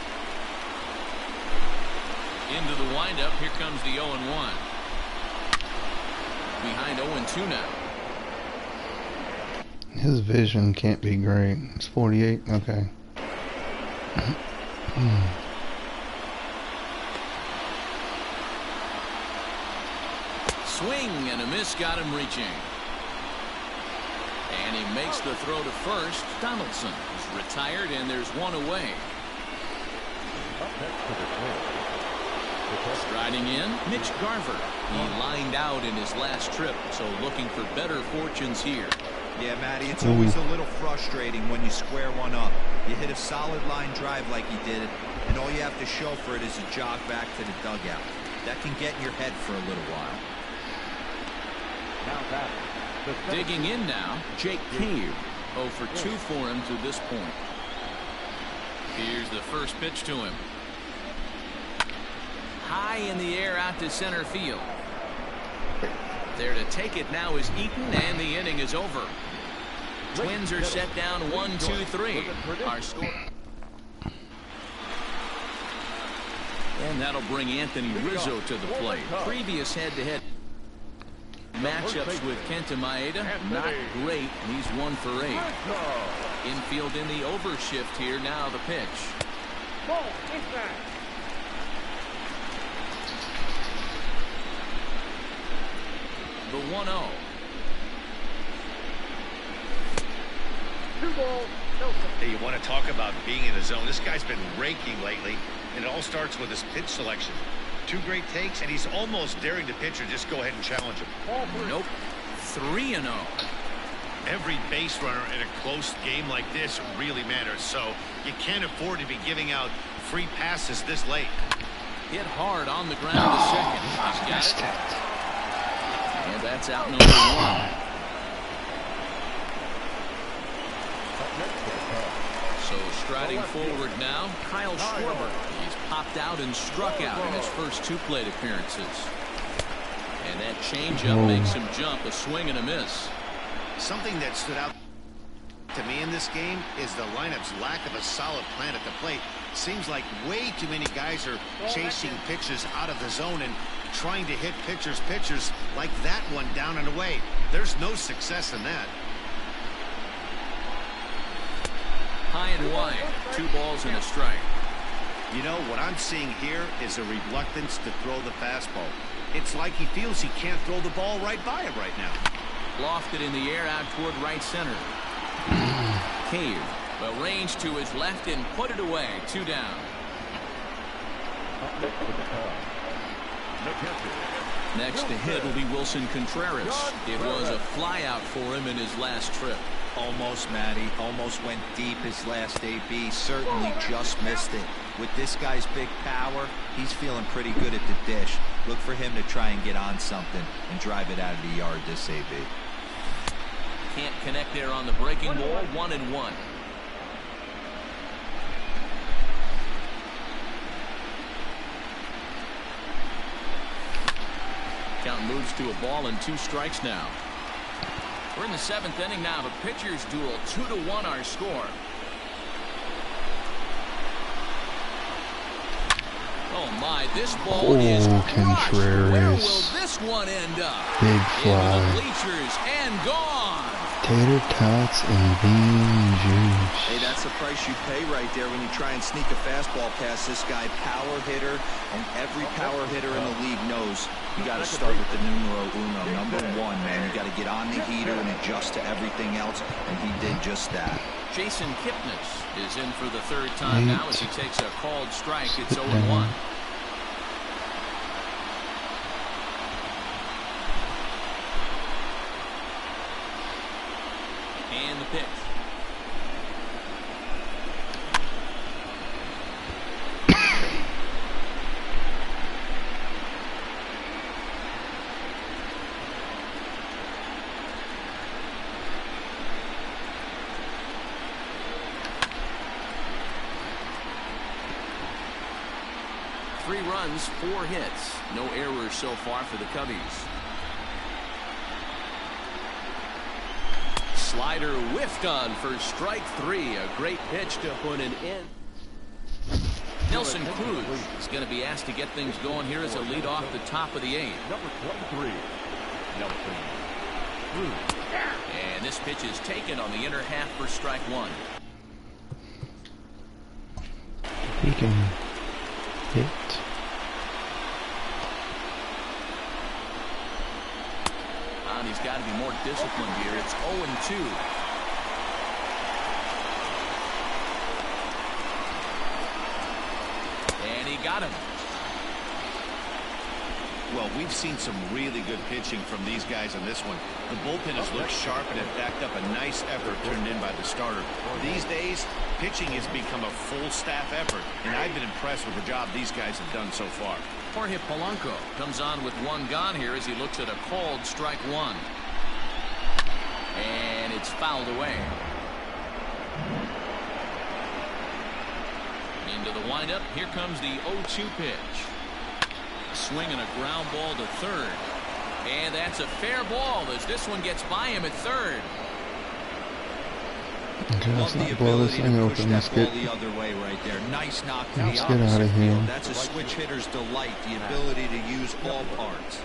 Into the windup. Here comes the 0-1. Behind 0-2 now. His vision can't be great. It's 48. Okay. Swing and a miss got him reaching. And he makes the throw to first. Donaldson is retired, and there's 1 away. Striding in, Mitch Garver. He lined out in his last trip, so looking for better fortunes here. Yeah, Matty, it's always a little frustrating when you square one up. You hit a solid line drive like he did, and all you have to show for it is a jog back to the dugout. That can get in your head for a little while. Digging in now, Jake Cave. 0 for 2 for him to this point. Here's the first pitch to him. High in the air out to center field. There to take it now is Eaton, and the inning is over. Twins are set down 1-2-3. Our score. And that'll bring Anthony Rizzo to the plate. Previous head-to-head matchups with Kenta Maeda, not great. He's 1 for 8. Infield in the overshift here. Now the pitch. The 1-0. Hey, you want to talk about being in the zone? This guy's been raking lately, and it all starts with his pitch selection. 2 great takes, and he's almost daring the pitcher just go ahead and challenge him. Nope. 3-0. Every base runner in a close game like this really matters, so you can't afford to be giving out free passes this late. Hit hard on the ground to second. He's got it. And that's out number 1. So striding forward now, Kyle Schwarber. He's popped out and struck out in his first 2 plate appearances. And that changeup makes him jump, a swing and a miss. Something that stood out to me in this game is the lineup's lack of a solid plan at the plate. Seems like way too many guys are chasing pitches out of the zone and trying to hit pitchers like that one down and away. There's no success in that. High and wide, 2 balls and a strike. You know, what I'm seeing here is a reluctance to throw the fastball. It's like he feels he can't throw the ball right by him right now. Lofted in the air out toward right center. Cave, well, range to his left and put it away. 2 down. Next to hit will be Wilson Contreras. It was a flyout for him in his last trip. Almost, Matty. Almost went deep his last AB. Certainly just missed it. With this guy's big power, he's feeling pretty good at the dish. Look for him to try and get on something and drive it out of the yard this AB. Can't connect there on the breaking ball. 1-1. Count moves to a ball and 2 strikes now. We're in the 7th inning now. The pitchers duel. 2-1 our score. Oh my! This ball is crushed. Where will this one end up? Big fly. Into the bleachers and gone. Tater tots and bean juice. Hey, that's the price you pay right there when you try and sneak a fastball past this guy. Power hitter, and every power hitter in the league knows you got to start with the numero uno, number 1, man. You got to get on the heater and adjust to everything else, and he did just that. Jason Kipnis is in for the 3rd time now as he takes a called strike. It's 0-1. And the pitch. Three runs, 4 hits. No errors so far for the Cubbies. Slider whiffed on for strike 3. A great pitch to put an end. Nelson Cruz is going to be asked to get things going here as a lead off the top of the 8th. Number 23, Nelson Cruz. And this pitch is taken on the inner half for strike 1. He can hit. And he's got to be more disciplined here. It's 0-2. And he got him. Well, we've seen some really good pitching from these guys on this one. The bullpen has looked sharp and have backed up a nice effort turned in by the starter. These days, pitching has become a full staff effort, and I've been impressed with the job these guys have done so far. Jorge Polanco comes on with one gone here as he looks at a called strike one. And it's fouled away. Into the windup. Here comes the 0-2 pitch. Swing and a ground ball to third. And that's a fair ball as this one gets by him at third. Okay, let's not blow this thing open. Let's get the other way right there. Nice knock to let's the get out of here. field. That's a switch hitter's delight, the ability to use all parts.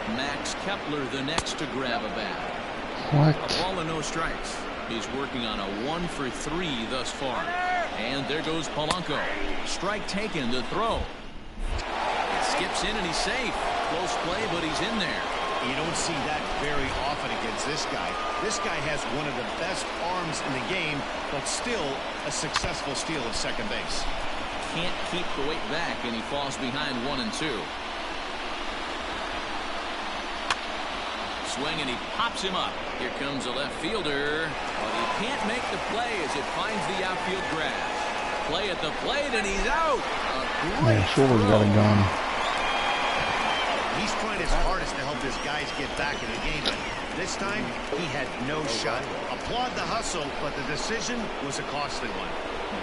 Max Kepler the next to grab a bat. What? A ball and no strikes. He's working on a 1-for-3 thus far. And there goes Polanco. Strike taken to throw. It skips in and he's safe. Close play, but he's in there. You don't see that very often against this guy. This guy has one of the best arms in the game, but still a successful steal of second base. Can't keep the weight back, and he falls behind 1 and 2. Swing, and he pops him up. Here comes a left fielder, but he can't make the play as it finds the outfield grass. Play at the plate, and he's out. Yeah, Schwarber's got a gun. He's trying his hardest to help his guys get back in the game, but this time he had no shot. Applaud the hustle, but the decision was a costly one.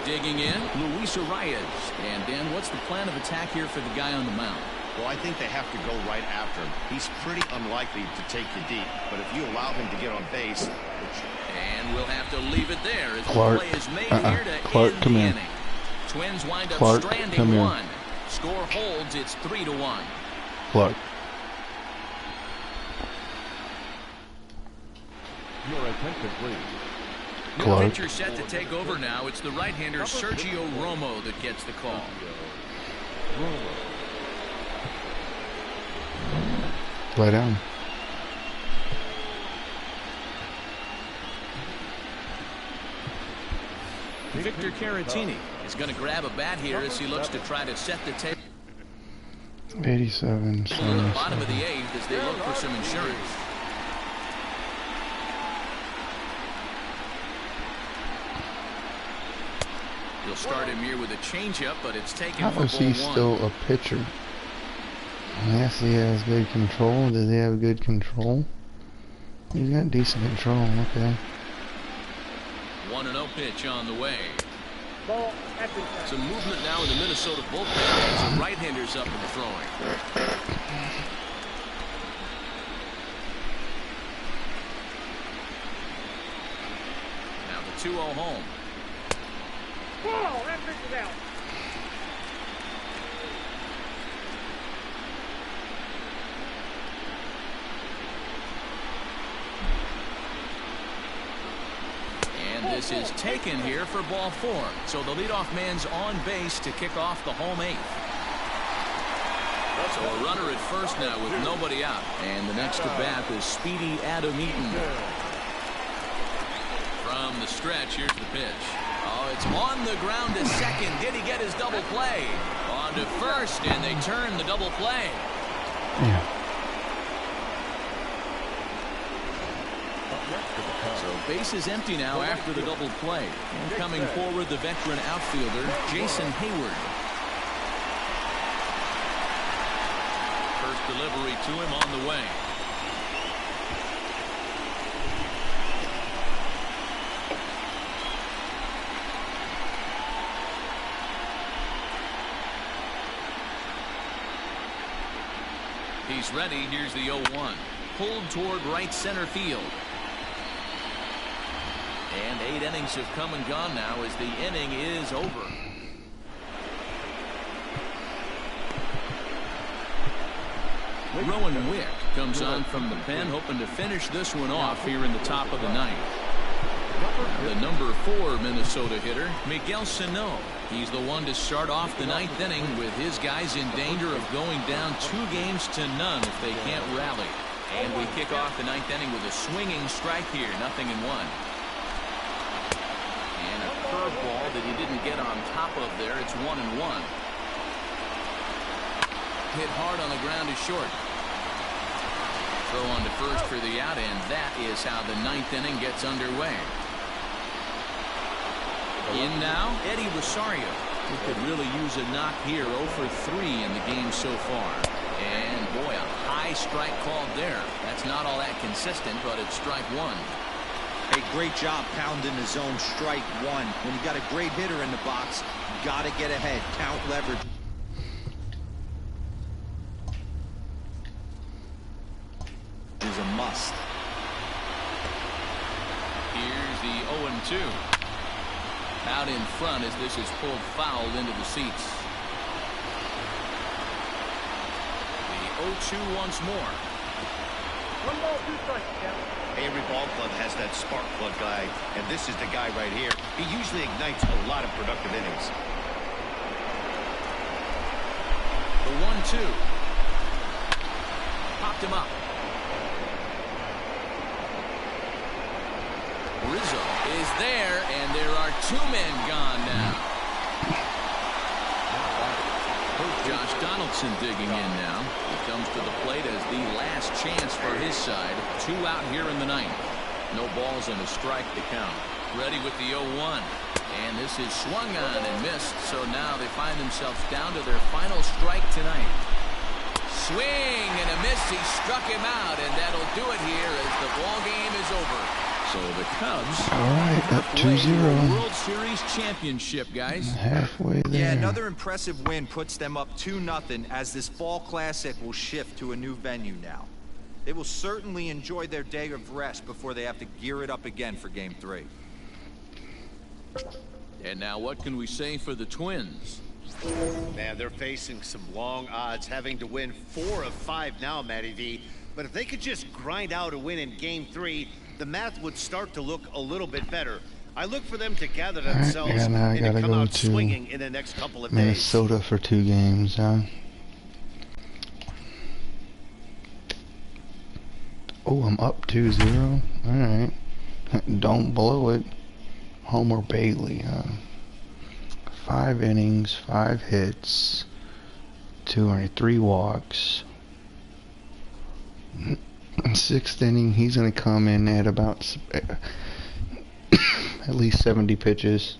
Digging in, Luis Arias. And Dan, what's the plan of attack here for the guy on the mound? Well, I think they have to go right after him. He's pretty unlikely to take you deep, but if you allow him to get on base, and we'll have to leave it there as Clark. the play is made here to Clark, end come the here. inning. Twins wind up Clark, stranding come here. 1. Score holds. It's 3-1. Clark. Your attention, please. New Clark. pitcher set to take over now. It's the right-hander Sergio Romo that gets the call. Lay down. Victor Caratini is going to grab a bat here as he looks to try to set the table 87. in the bottom of the 8th as they look for some insurance. You'll start him here with a changeup, but it's taken How for is he ball 1. still a pitcher? Yes, he has good control. Does he have good control? He's got decent control. Okay. 1-0 pitch on the way. Some movement now in the Minnesota bullpen. Some right-handers up and throwing. Now the 2-0 home. That pitch is out. And this is taken here for ball 4. So the leadoff man's on base to kick off the home 8th. So a runner at first now with nobody out. And the next to bat is Speedy Adam Eaton. From the stretch, here's the pitch. Oh, it's on the ground to second. Did he get his double play? On to first, and they turn the double play. Yeah. So base is empty now after the double play. And coming forward, the veteran outfielder, Jason Hayward. First delivery to him on the way. He's ready. Here's the 0-1. Pulled toward right center field. And 8 innings have come and gone now as the inning is over. Rowan Wick comes on from the pen, hoping to finish this one off here in the top of the 9th. The number 4 Minnesota hitter, Miguel Sano. He's the one to start off the 9th inning with his guys in danger of going down 2-0 if they can't rally. And we kick off the 9th inning with a swinging strike here, 0-1. And a curveball that he didn't get on top of there. It's 1-1. hit hard on the ground is short. Throw on to first for the out, and that is how the 9th inning gets underway. In now, Eddie Rosario, who could really use a knock here. 0 for 3 in the game so far. And boy, a high strike called there. That's not all that consistent, but it's strike one. A great job pounding the zone. Strike one. When you got a great hitter in the box, you got to get ahead. Count leverage. Is a must. Here's the 0-2. Out in front as this is pulled foul into the seats. The 0-2 once more. 1 ball, 2 strikes, Captain. Every ball club has that spark plug guy, and this is the guy right here. He usually ignites a lot of productive innings. The 1-2. Popped him up. Rizzo is there, and there are 2 men gone now. Josh Donaldson digging in now. He comes to the plate as the last chance for his side. 2 out here in the 9th. No balls and a strike to count. Ready with the 0-1. And this is swung on and missed, so now they find themselves down to their final strike tonight. Swing and a miss. He struck him out, and that'll do it here as the ball game is over. So the Cubs up 2-0. World Series championship, guys. Halfway there. Yeah, another impressive win puts them up 2-0 as this fall classic will shift to a new venue now. They will certainly enjoy their day of rest before they have to gear it up again for Game 3. And now what can we say for the Twins? Man, they're facing some long odds, having to win 4 of 5 now, Matty V. But if they could just grind out a win in Game 3, the math would start to look a little bit better. I look for them to gather themselves and I gotta come go out to swinging in the next couple of Minnesota days. for 2 games, huh? Oh, I'm up 2-0. All right. Don't blow it. Homer Bailey, huh? 5 innings, 5 hits, 3 walks. 6th inning, he's going to come in at about at least 70 pitches.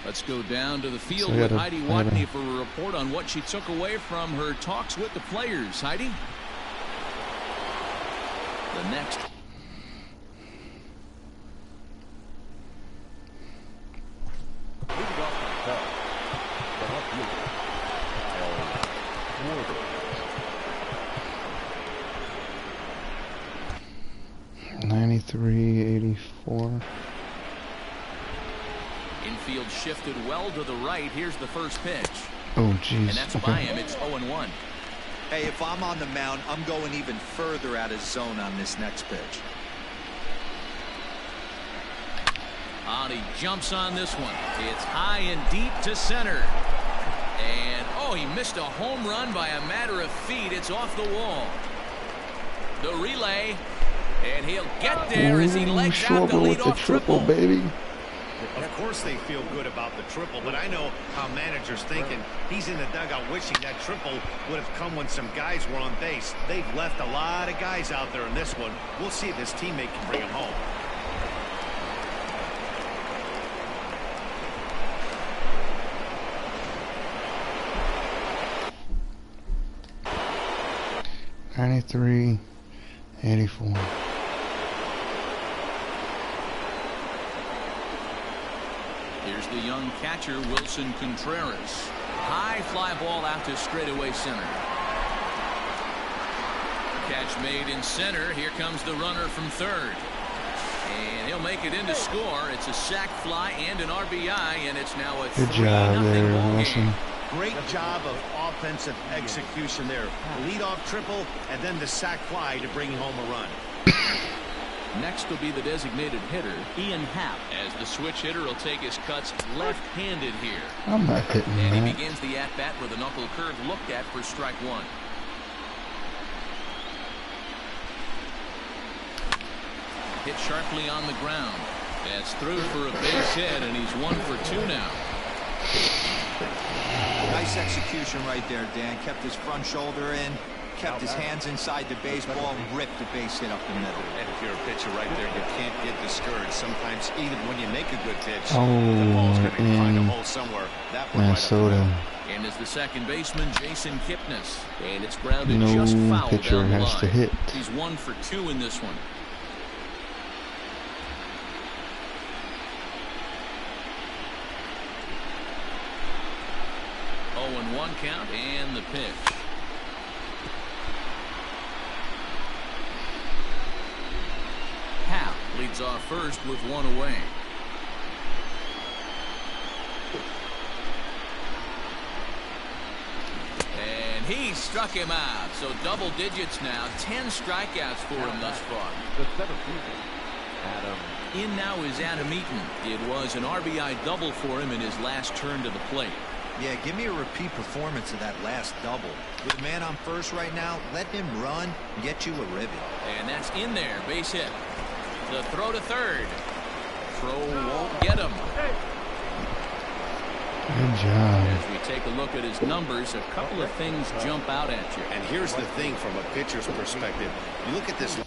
Let's go down to the field with Heidi Watney for a report on what she took away from her talks with the players. Heidi? The next. Leading off the Cubs, the left fielder, Schwarber. 93-84. Infield shifted well to the right. Here's the first pitch. Oh, jeez. And that's by him. It's 0-1. Hey, if I'm on the mound, I'm going even further out of zone on this next pitch. He jumps on this one. It's high and deep to center. And, oh, he missed a home run by a matter of feet. It's off the wall. The relay. And he'll get there as he legs out the leadoff triple. Baby. Of course they feel good about the triple, but I know how managers think, and he's in the dugout wishing that triple would have come when some guys were on base. They've left a lot of guys out there in this one. We'll see if his teammate can bring him home. $93-84. Here's the young catcher, Wilson Contreras. High fly ball out to straightaway center. Catch made in center. Here comes the runner from third. And he'll make it in to score. It's a sac fly and an RBI, and it's now a 3-0 ball game. Great job of offensive execution there. Leadoff triple, and then the sac fly to bring home a run. Next will be the designated hitter, Ian Happ, as the switch hitter will take his cuts left-handed here. I'm not hitting and that. He begins the at-bat with a knuckle curve looked at for strike one. Hit sharply on the ground. That's through for a base hit, and he's 1 for 2 now. Nice execution right there, Dan. Kept his front shoulder in, kept his hands inside the baseball, and ripped the base hit up the middle. And if you're a pitcher right there, you can't get discouraged. Sometimes even when you make a good pitch, the Oh, ball's going to find a in hole somewhere. That one right up the Minnesota, And is the second baseman, Jason Kipnis. And it's grounded no just foul pitcher down the has to line. hit. He's 1 for 2 in this one. 0-1 count and the pitch. Hap leads off first with 1 away. And he struck him out. So double digits now. 10 strikeouts for him thus far. The center fielder, Adam. In now is Adam Eaton. It was an RBI double for him in his last turn to the plate. Yeah, give me a repeat performance of that last double. With a man on first right now, let him run and get you a ribbon. And that's in there. Base hit. The throw to third. Throw won't get him. Good job. As we take a look at his numbers, a couple of things jump out at you. And here's the thing from a pitcher's perspective. You look at this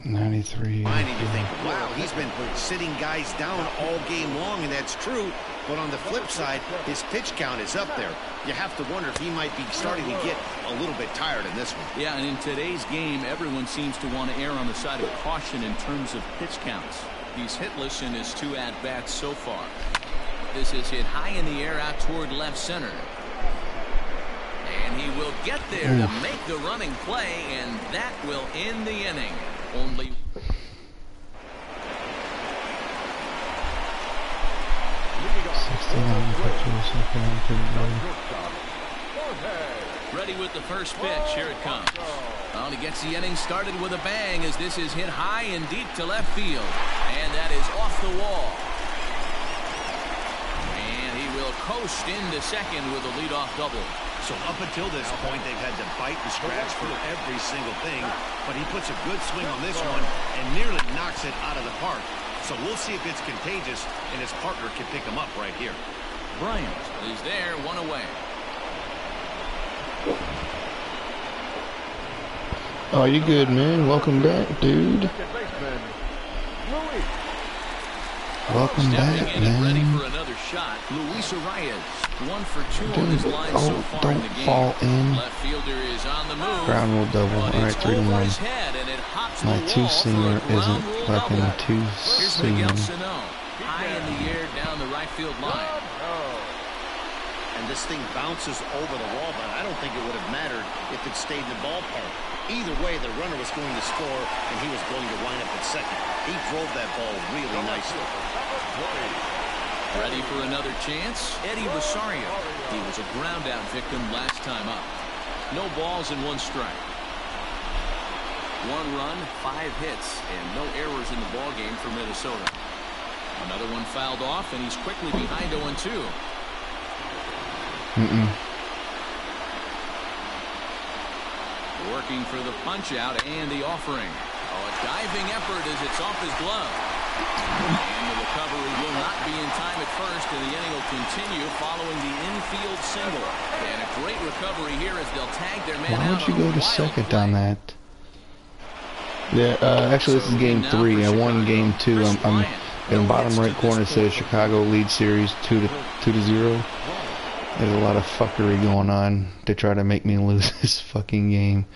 93. line and you think, wow, he's been sitting guys down all game long, and that's true. But on the flip side, his pitch count is up there. You have to wonder if he might be starting to get a little bit tired in this one. Yeah, and in today's game, everyone seems to want to err on the side of caution in terms of pitch counts. He's hitless in his 2 at-bats so far. This is hit high in the air out toward left center. And he will get there to make the running play, and that will end the inning. Only... Ready with the first pitch. Here it comes. Well, he gets the inning started with a bang as this is hit high and deep to left field. And that is off the wall. And he will coast into second with a leadoff double. So up until this point, they've had to bite and scratch for every single thing. But he puts a good swing on this one and nearly knocks it out of the park. So we'll see if it's contagious and his partner can pick him up right here. Bryant is there, 1 away. Oh, you good, man? Welcome back, dude. Welcome Stepping back, in and ready man. for another shot. Luis Arias, 1 for 2 on his line so far don't in the game. fall in. Left fielder is on the move. Ground rule double. But All it's right, 3-1. over his head, and it hops My the wall two-seamer for a ground isn't rule fucking double. Here's Miguel two-seamer. Sano, high in the air down the right field line. And this thing bounces over the wall, but I don't think it would have mattered if it stayed in the ballpark. Either way, the runner was going to score, and he was going to line up at second. He drove that ball really nicely. Ready for another chance? Eddie Rosario. He was a ground-out victim last time up. No balls and 1 strike. 1 run, 5 hits, and no errors in the ballgame for Minnesota. Another one fouled off, and he's quickly behind 0-2. Working for the punch-out and the offering. Oh, a diving effort as it's off his glove. And the recovery will not be in time at first, and the inning will continue following the infield single. And a great recovery here as they'll tag their man Why out. don't you on go a to wild second play. on that? Yeah, actually, this is game 3. I won game 2. I'm in the bottom right corner. It says Chicago lead series 2-0. There's a lot of fuckery going on to try to make me lose this fucking game.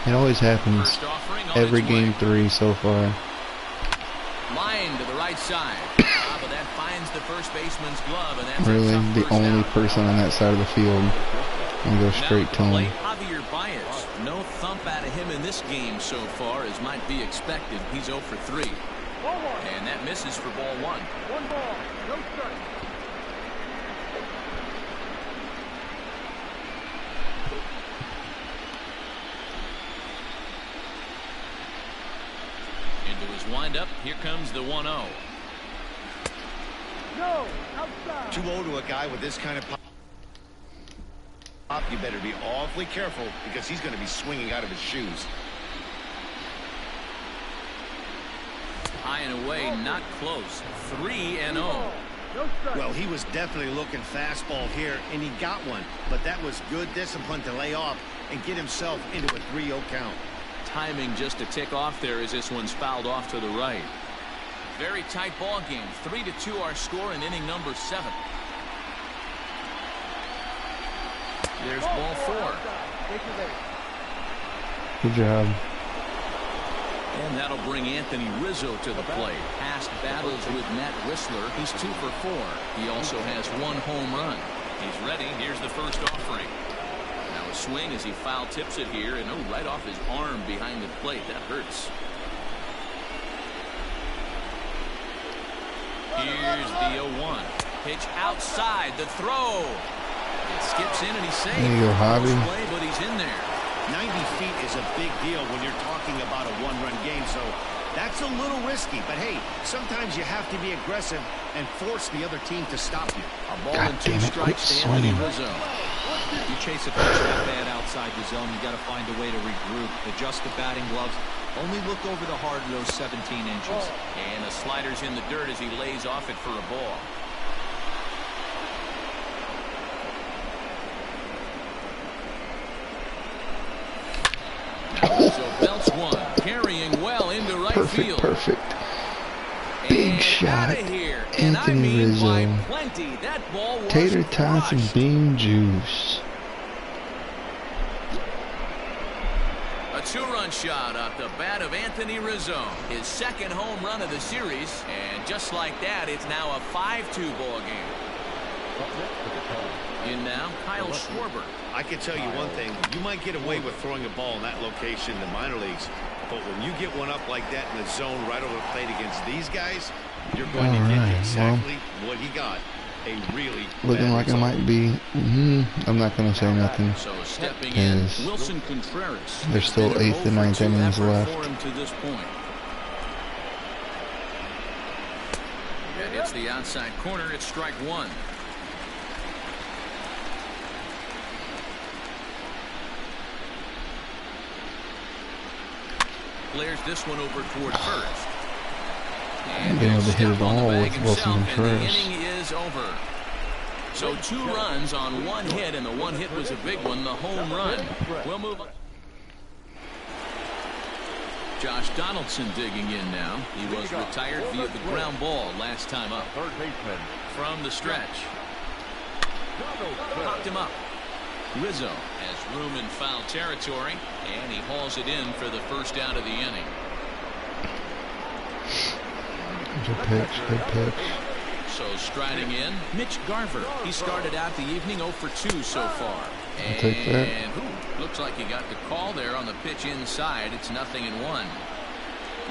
It always happens. Every game 3 so far. Line to the right side. But that finds the first baseman's glove, and that's Really, a tough the first only down. person on that side of the field. And go straight to him. Javier Baez. No thump out of him in this game so far, as might be expected. He's 0 for 3. And that misses for ball 1. 1 ball, no strike. Into his windup. Here comes the 1-0. No, outside. 2-0 to a guy with this kind of pop. You better be awfully careful because he's going to be swinging out of his shoes. High and away, not close. 3-0. Well, he was definitely looking fastball here, and he got one. But that was good discipline to lay off and get himself into a 3-0 count. Timing just a tick off there as this one's fouled off to the right. Very tight ball game. 3-2 our score in inning number 7. There's ball 4. Good job. And that'll bring Anthony Rizzo to the plate. Past battles with Matt Whistler, he's 2 for 4. He also has 1 home run. He's ready. Here's the first offering. Now a swing as he foul tips it here, and right off his arm behind the plate. That hurts. Here's the 0-1. Pitch outside. The throw. It skips in and he's safe. There you go, Hobby. But he's in there. 90 feet is a big deal when you're talking about a one-run game, so that's a little risky. But hey, sometimes you have to be aggressive and force the other team to stop you. A ball God and 2 damn it, strikes quit to Anthony swinging. Rizzo. You chase a pitch that bad outside the zone, you got to find a way to regroup, adjust the batting gloves, only look over the heart of those 17 inches. And the slider's in the dirt as he lays off it for a ball. So belts one, carrying well into right field. Perfect. Big And shot. outta here. And I Anthony mean Rizzo. by plenty. That ball was Tater tots and crushed. bean juice. A 2-run shot off the bat of Anthony Rizzo. His 2nd home run of the series. And just like that, it's now a 5-2 ball game. In now, Kyle Schwarber. I can tell you one thing. You might get away with throwing a ball in that location in the minor leagues, but when you get one up like that in the zone right over the plate against these guys, you're going to get exactly what he got. A really Looking like it might be. I'm not going to say nothing. So stepping in, Yes. Wilson Contreras. There's still 8th and 9th innings left. For him to this point. That hits the outside corner. It's strike 1. Flares this one over toward first. And Being able to hit step it on the all bag with Wilson himself, and the Contreras. inning is over. So 2 runs on 1 hit, and the 1 hit was a big one, the home run. We'll move on. Josh Donaldson digging in now. He was retired via the ground ball last time up. Third baseman. From the stretch. Popped him up. Rizzo has room in foul territory, and he hauls it in for the first out of the inning. Good pitch, good pitch. So striding in, Mitch Garver. He started out the evening 0 for 2 so far. I'll take that. And looks like he got the call there on the pitch inside. It's 0-1.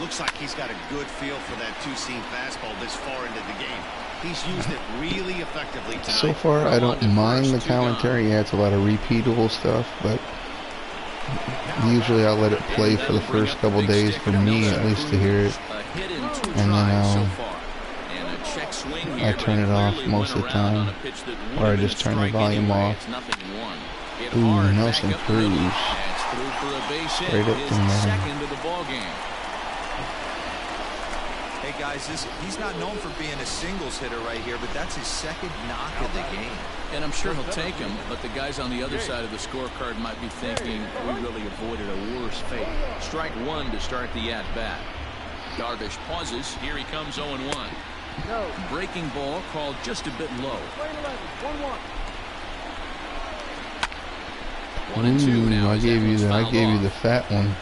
Looks like he's got a good feel for that two-seam fastball this far into the game. He's used it really effectively tonight. So far, I don't mind the commentary. Yeah, it's a lot of repeatable stuff, but usually I'll let it play for the first couple days for me, at least, to hear it. And then I turn it off most of the time, or I just turn the volume off. Ooh, Nelson Cruz. Straight up from there. Hey guys, he's not known for being a singles hitter right here, but that's his 2nd knock of the game. And I'm sure he'll take him, but the guys on the other side of the scorecard might be thinking we really avoided a worse fate. Strike 1 to start the at-bat. Darvish pauses. Here he comes 0-1. Breaking ball called just a bit low. 1-2 now. I gave you the fat one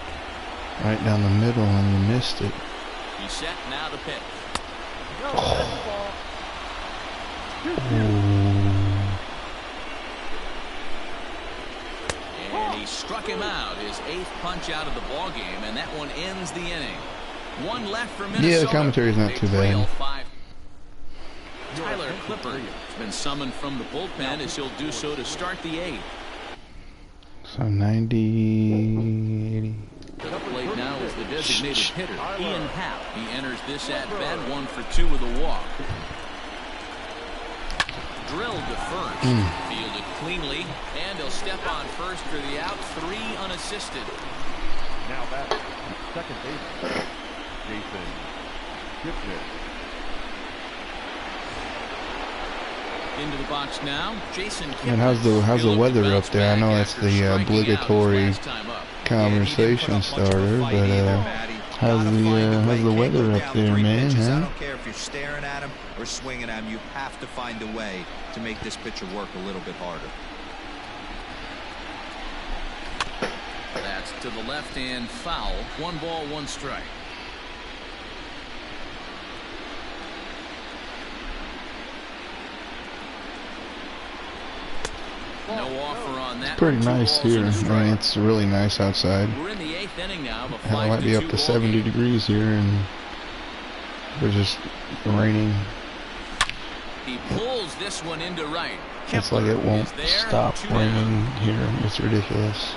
right down the middle, and you missed it. He's set now to pitch. And he struck him out, his 8th punch out of the ball game, and that one ends the inning. 1 left for Minnesota. Yeah, the commentary is not too bad. Tyler Clippard has been summoned from the bullpen as he'll do so to start the 8th. So 90, 80. To the plate now is the designated hitter, Ian Happ. He enters this at-bat 1 for 2 with a walk. Drilled to first. Fielded cleanly, and he'll step on first for the out. 3 unassisted. Now back, second baseman, Jason Into the box now, Jason. And how's the weather up there? I know that's the obligatory conversation starter, but how's the weather up there, man? I Huh? don't care if you're staring at him or swinging at him. You have to find a way to make this pitcher work a little bit harder. That's to the left and foul. 1 ball, 1 strike. No offer on that. Pretty nice here. I mean, it's really nice outside. We're in the 8th inning now. It might be up to 70 degrees here, and we're just raining. He pulls this one into right. It's like it won't stop raining here. It's ridiculous.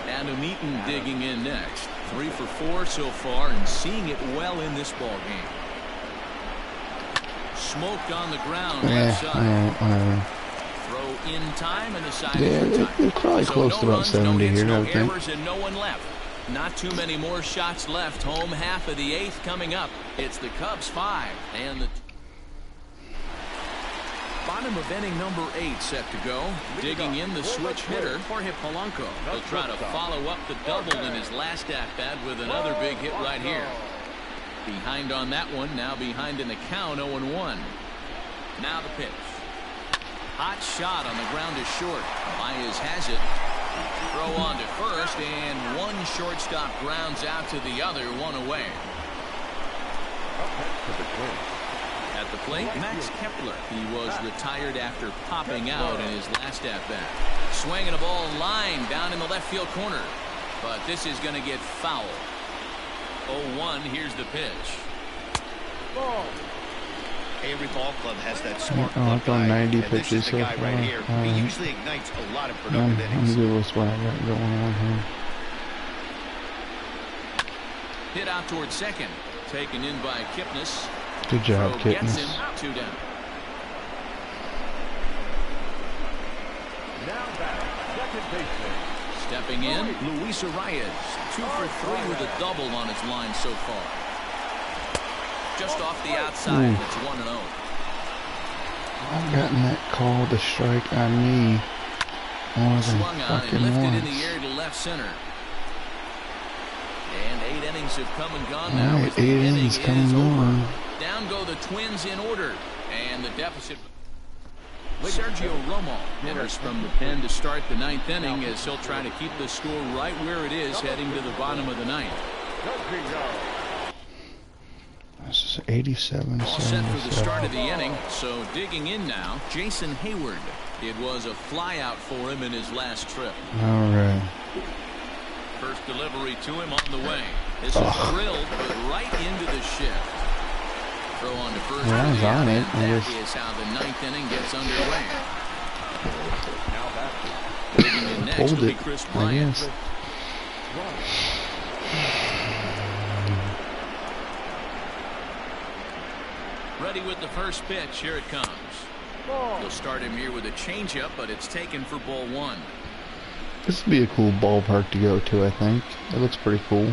Adam Eaton digging in next. 3 for 4 so far, and seeing it well in this ball game. Smoked on the ground. Left side. Throw in time, and the side is retired. It's probably So close no to about runs, 70 no hits, here, I no would think. errors, and no one left. Not too many more shots left. Home half of the 8th coming up. It's the Cubs 5 and the bottom of inning number 8 set to go. Digging in the switch hitter, Jorge Polanco. He'll try to follow up the double in his last at-bat with another big hit right here. Behind on that one, now behind in the count, 0-1. Now the pitch. Hot shot on the ground is short. Baez has it. Throw on to first, and one shortstop grounds out to the other, 1 away. At the plate, Max Kepler. He was retired after popping out in his last at-bat. Swinging a ball line down in the left field corner. But this is going to get foul. 0-1, here's the pitch. Every ball club has that smart I've done 90 and this is pitches the so guy far. right here. He usually ignites a lot of productive I'm innings. good with what I got going on here. Hit out towards second. Taken in by Kipnis. Good job, Throw gets Kittens. him. 2 down. Now back, second baseman. Stepping in, Luis Arias. 2 for 3 with a double on his line so far. Just off the outside. It's 1-0. I've gotten that call to strike on me more than Swung on and fucking lifted in once. the air to left center. And 8 innings have come and gone now. Alright, as the 8 inning innings is come and over. gone. Down go the Twins in order. And the deficit. Sergio Romo enters from the pen to start the 9th inning as he'll try to keep the score right where it is heading to the bottom of the 9th. This is 87, All set for the 77. start of the inning. So digging in now, Jason Hayward. It was a flyout for him in his last trip. Alright. First delivery to him on the way. This is drilled, but right into the shift. Throw on to first. Yeah, I was on it. I That just... is how the 9th inning gets underway. Now back. Digging in next Hold will be it, Chris I Bryant. guess. Ready with the first pitch. Here it comes. They'll start him here with a changeup, but it's taken for ball 1. This would be a cool ballpark to go to, I think. It looks pretty cool.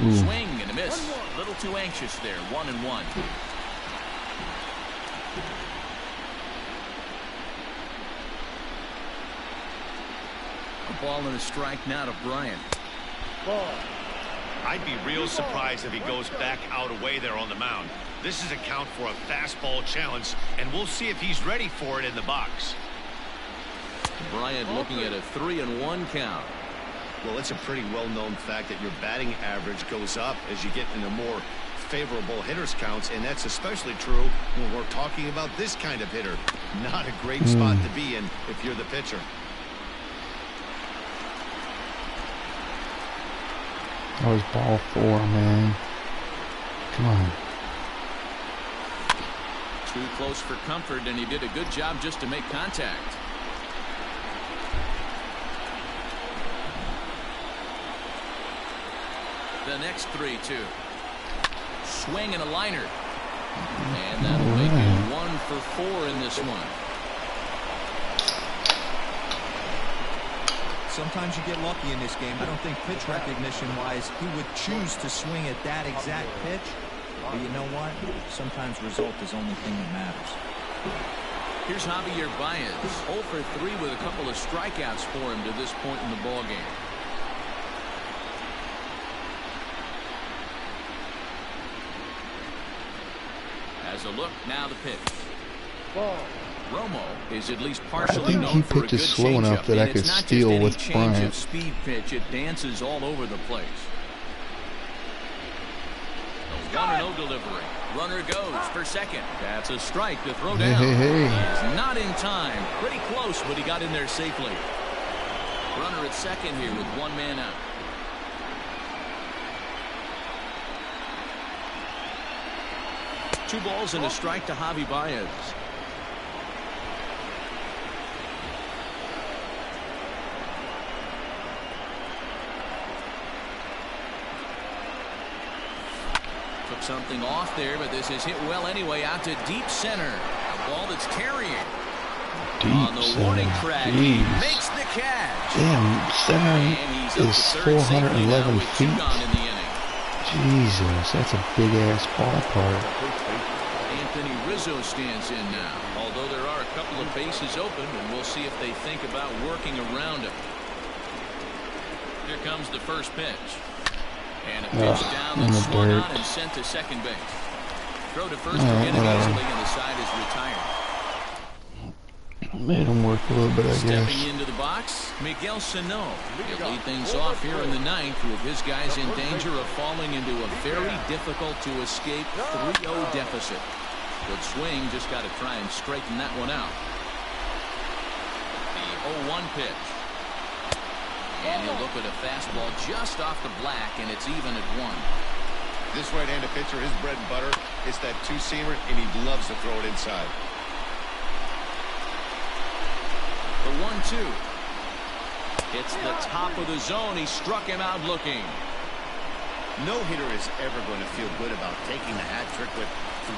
Ooh. Swing and a miss. A little too anxious there. 1-1. A ball and a strike now to Bryant. I'd be real surprised if he goes back out away there on the mound. This is a count for a fastball challenge, and we'll see if he's ready for it in the box. Bryant looking at a 3-1 count. Well, it's a pretty well-known fact that your batting average goes up as you get into more favorable hitters counts, and that's especially true when we're talking about this kind of hitter. Not a great spot to be in if you're the pitcher. That was ball 4, man. Come on. Too close for comfort, and he did a good job just to make contact. The next 3-2. Swing and a liner. And that'll make him 1 for 4 in this one. Sometimes you get lucky in this game. I don't think pitch recognition-wise he would choose to swing at that exact pitch. But you know what? Sometimes result is the only thing that matters. Here's Javier Baez, 0 for 3 with a couple of strikeouts for him to this point in the ball game. As a look, now the pitch. Romo is at least partially known for a good slow enough changeup, that I and could it's not steal just any with change Bryant. of speed pitch. It dances all over the place. The 1-0 delivery. Runner goes for second. That's a strike to throw down. He's not in time. Pretty close, but he got in there safely. Runner at second here with one man out. Two balls and a strike to Javi Baez. Took something off there, but this is hit well anyway, out to deep center. A ball that's carrying. On the warning track, he makes the catch. Damn, center is 411 feet. Jesus, that's a big ass ballpark. Anthony Rizzo stands in now, although there are a couple of bases open, and we'll see if they think about working around him. Here comes the first pitch. And a pitch down that's swung on and sent to second base. Throw to first to get it easily, and the side is retired. Made him work a little bit, I guess. Stepping into the box, Miguel Sano. He'll lead things off here in the ninth with his guys in danger of falling into a very difficult to escape 3-0 deficit. Good swing, just got to try and straighten that one out. The 0-1 pitch. And he'll look at a fastball just off the black, and it's even at 1. This right-handed pitcher, his bread and butter, is that two-seamer, and he loves to throw it inside. The 1-2. It's the top of the zone. He struck him out looking. No hitter is ever going to feel good about taking the hat trick with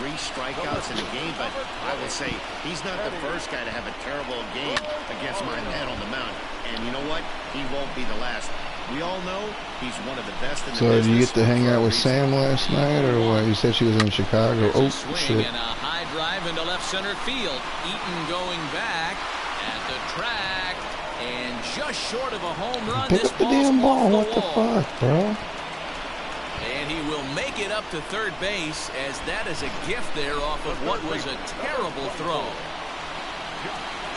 3 strikeouts in a game, but I will say he's not the first guy to have a terrible game against my man on the mound. And you know what? He won't be the last. We all know he's one of the best in the business. So did you get to hang out with Sam last night, or what? You said she was in Chicago. Oh, shit. And a high drive into left center field. Eaton going back at the track, and just short of a home run. Pick up the damn ball. What the fuck, bro? And he will make it up to third base, as that is a gift there off of what was a terrible throw.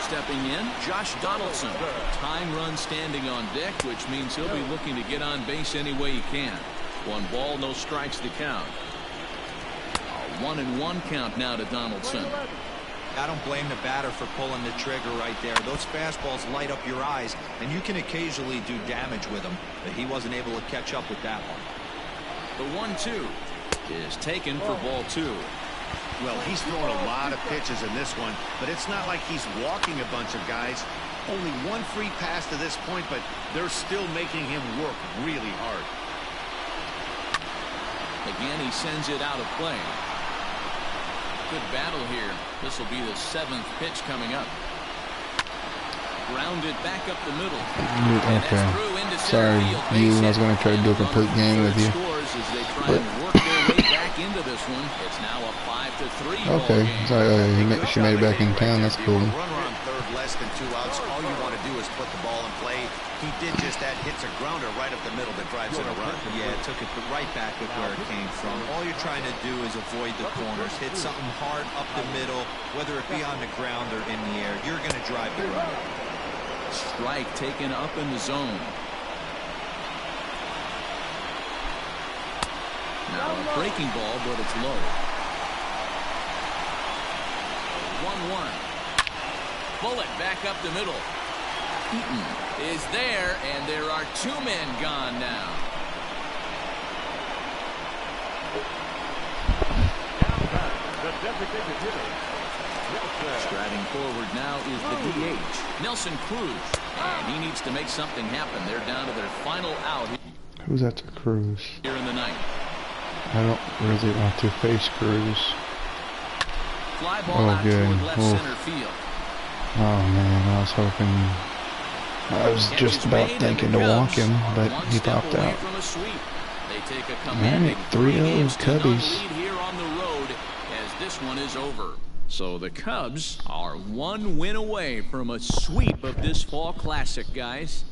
Stepping in, Josh Donaldson. Time run standing on deck, which means he'll be looking to get on base any way he can. 1 ball, no strikes to count. A 1-1 count now to Donaldson. I don't blame the batter for pulling the trigger right there. Those fastballs light up your eyes, and you can occasionally do damage with them, but he wasn't able to catch up with that one. The 1-2 is taken for ball 2. Well, he's thrown a lot of pitches in this one, but it's not like he's walking a bunch of guys. Only 1 free pass to this point, but they're still making him work really hard. Again, he sends it out of play. Good battle here. This will be the 7th pitch coming up. Grounded back up the middle. Okay. Sorry, you. I was going to try to do a complete game with you. But into this one. It's now a 5-3 okay, so she made it back in town. That's cool. Runner on third, less than 2 outs. All you want to do is put the ball in play. He did just that. Hits a grounder right up the middle that drives in a run. Yeah, it took it right back with where it came from. All you're trying to do is avoid the corners. Hit something hard up the middle, whether it be on the ground or in the air. You're going to drive the runner. Strike taken up in the zone. Now a breaking ball, but it's low. 1-1. Bullet back up the middle. Eaton is there, and there are 2 men gone now. Striding forward now is the DH, Nelson Cruz, and he needs to make something happen. They're down to their final out. Who's that to Cruz? Here in the ninth. I don't really want to face Cruz. Fly ball out toward left center field. Oh man, I was hoping I was just about thinking to walk him, but he popped out. Alright, 3-0 Cubbies. Here on the road as this one is over. So the Cubs are one win away from a sweep of this fall classic, guys.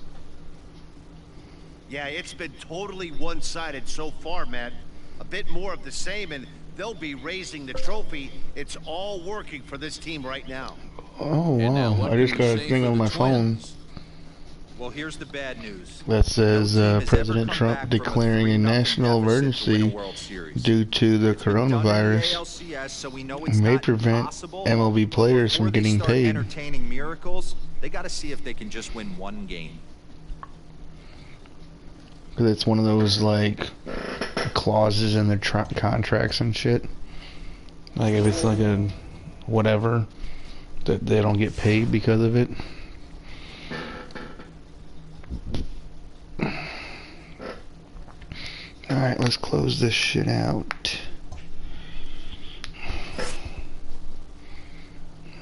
Yeah, it's been totally one-sided so far, Matt. A bit more of the same, and they'll be raising the trophy. It's all working for this team right now. Oh, wow. I just got a thing on my phone. Well, here's the bad news. That says President Trump declaring a national emergency due to the coronavirus may prevent MLB players from getting paid. Entertaining miracles, they got to see if they can just win one game. Because it's one of those, like, clauses in their contracts and shit. Like, if it's like a whatever, that they don't get paid because of it. Alright, let's close this shit out.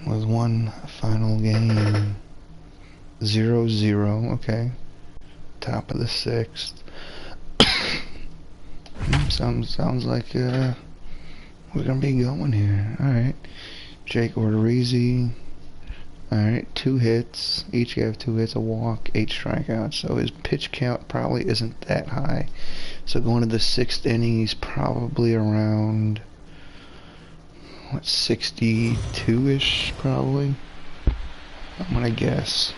With one final game. 0-0, okay. Top of the 6th. Sounds like we're gonna be going here. Alright. Jake Odorizzi. Alright, 2 hits. Each have 2 hits, a walk, 8 strikeouts. So his pitch count probably isn't that high. So going to the 6th inning, he's probably around, what, 62-ish, probably? I'm gonna guess.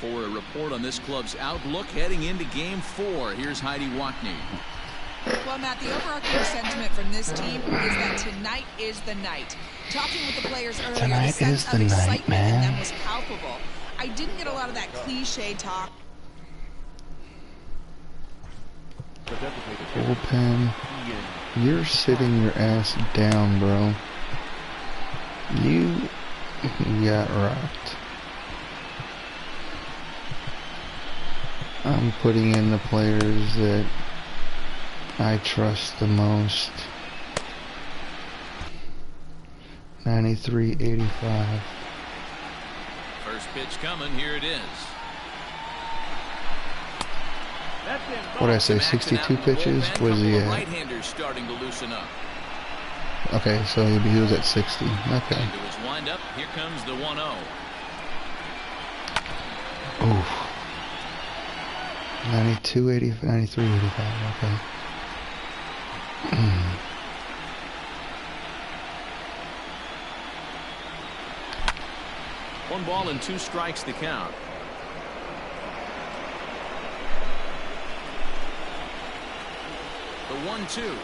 For a report on this club's outlook heading into Game 4, here's Heidi Wackney. Well, Matt, the overarching sentiment from this team is that tonight is the night. Talking with the players earlier, the sense of excitement in them was palpable. I didn't get a lot of that cliche talk. Bullpen, you're sitting your ass down, bro. You got rocked. I'm putting in the players that I trust the most. 93-85. First pitch coming, here it is. What did I say, 62 pitches? Was he at? Right-handers starting to loosen up. Okay, so he was at 60. Okay. Into his windup, here comes the 1-0. Oof. 92-85, 93-85, okay. One ball and 2 strikes to count. The 1-2.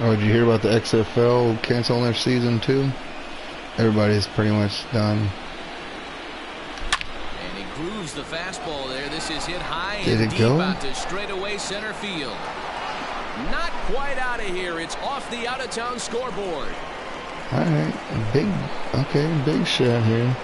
Oh, did you hear about the XFL canceling their season 2? Everybody's pretty much done. And he grooves the fastball there. This is hit high Did and it deep go? out to straightaway center field. Not quite out of here. It's off the out-of-town scoreboard. Alright, big shot here.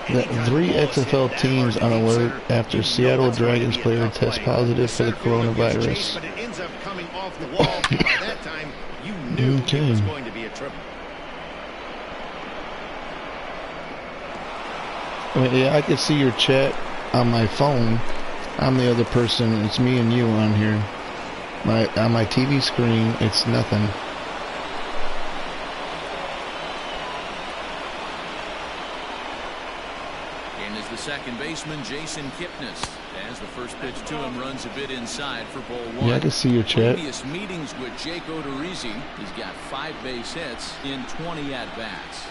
The 3 XFL teams on alert after Seattle Dragons player tests positive for the coronavirus. But it ends up coming off the wall. By that time, you knew it was going to be a triple. Yeah, I can see your chat on my phone. I'm the other person. It's me and you on here. On my TV screen, it's nothing. And is the second baseman, Jason Kipnis. As the first pitch to him runs a bit inside for ball 1. Yeah, I can see your chat. Previous meetings with Jake Odorizzi, he's got 5 base hits in 20 at-bats.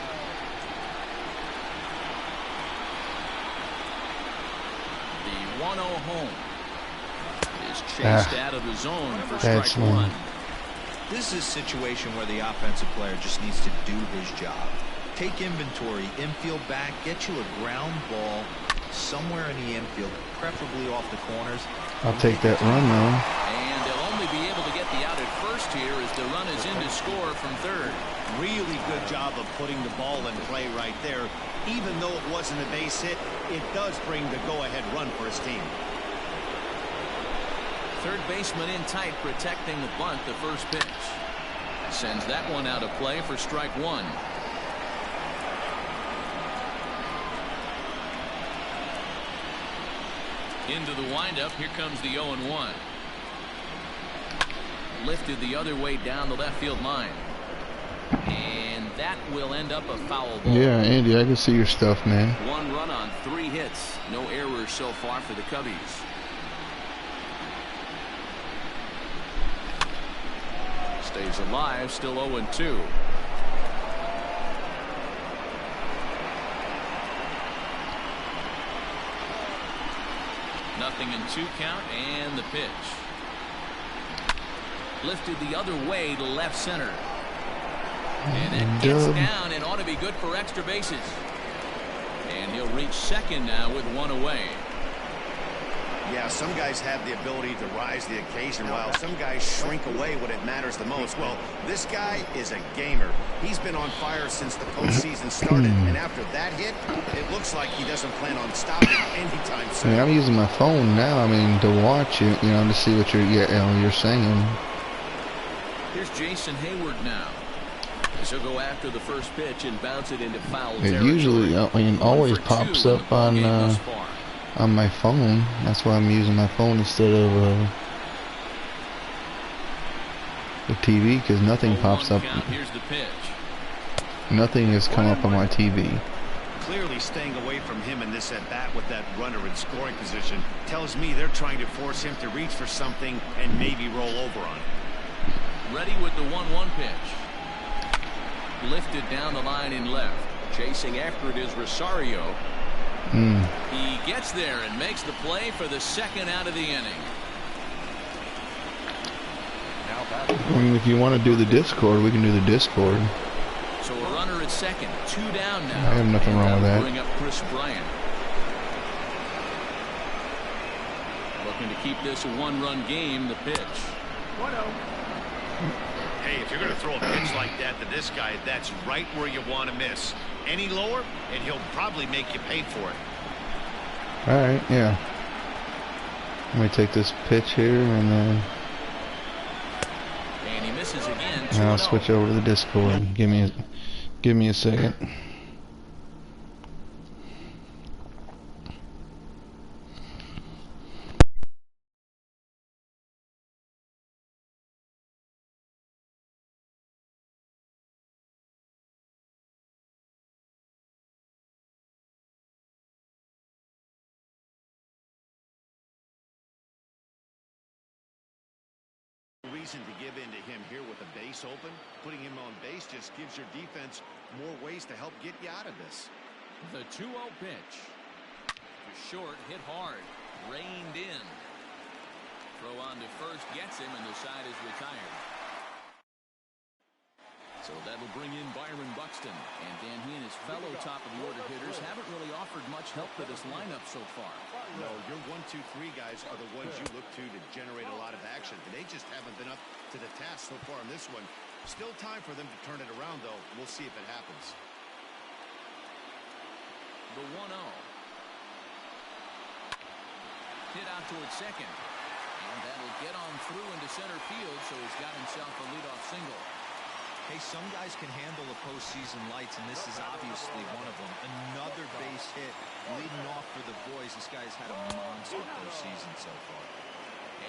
The 1-0 home is chased out of the zone for strike 1. This is a situation where the offensive player just needs to do his job. Take inventory, infield back, get you a ground ball somewhere in the infield, preferably off the corners. I'll take that run though. And they'll only be able to get the out at first here as the run is in to score from third. Really good job of putting the ball in play right there. Even though it wasn't a base hit, it does bring the go-ahead run for his team. third baseman in tight, protecting the bunt. The first pitch sends that one out of play for strike one. Into the windup. Here comes the 0-1. Lifted the other way down the left field line. And that will end up a foul ball. Yeah, Andy, I can see your stuff, man. 1 run on 3 hits. No errors so far for the Cubbies. Stays alive, still 0-2. Nothing in 2 count, and the pitch. Lifted the other way to left center. And it gets down and ought to be good for extra bases. And he'll reach second now with 1 away. Yeah, some guys have the ability to rise the occasion while some guys shrink away when it matters the most. Well, this guy is a gamer. He's been on fire since the postseason started, and after that hit, it looks like he doesn't plan on stopping anytime soon. I mean, I'm using my phone now, I mean, to watch it, you know, to see what you're saying. Here's Jason Hayward now. He'll go after the first pitch and bounce it into foul territory. It usually, I mean, always pops up on my phone. That's why I'm using my phone instead of the TV, because nothing pops up. Here's the pitch. Nothing has come up on my TV. Clearly staying away from him in this at-bat with that runner in scoring position tells me they're trying to force him to reach for something and maybe roll over on it. Ready with the 1-1 pitch. Lifted down the line in left. Chasing after it is Rosario. He gets there and makes the play for the second out of the inning. I mean, if you want to do the Discord, we can do the Discord. So a runner at second, 2 down now. I have nothing wrong with that. Bring up Chris Bryant. Looking to keep this a 1-run game. The pitch. 1-0. Hey, if you're going to throw a pitch like that to this guy, that's right where you want to miss. Any lower, and he'll probably make you pay for it. All right, yeah. Let me take this pitch here, and then he misses again. Now I'll switch over to the Discord. Give me a second. Reason to give in to him here with the base open. Putting him on base just gives your defense more ways to help get you out of this. The 2-0 pitch. Short, hit hard, reined in. Throw on to first, gets him, and the side is retired. So that'll bring in Byron Buxton. And Dan, he and his fellow top-of-the-order hitters haven't really offered much help to this lineup so far. No, your 1, 2, 3 guys are the ones you look to generate a lot of action. And they just haven't been up to the task so far in this one. Still time for them to turn it around, though. We'll see if it happens. The 1-0. Hit out towards second. And that'll get on through into center field, so he's got himself a leadoff single. Hey, some guys can handle the postseason lights, and this is obviously one of them. Another base hit leading off for the boys. This guy's had a monster postseason so far.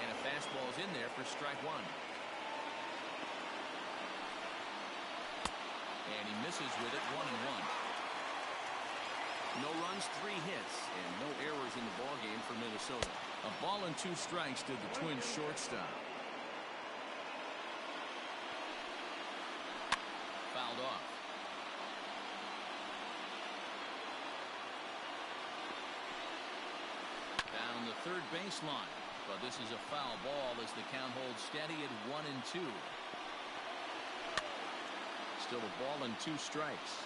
And a fastball's in there for strike 1. And he misses with it, 1-1. No runs, 3 hits, and no errors in the ballgame for Minnesota. A ball and 2 strikes to the Twins shortstop. Fouled off. Down the third baseline, but this is a foul ball as the count holds steady at 1-2. Still a ball and 2 strikes.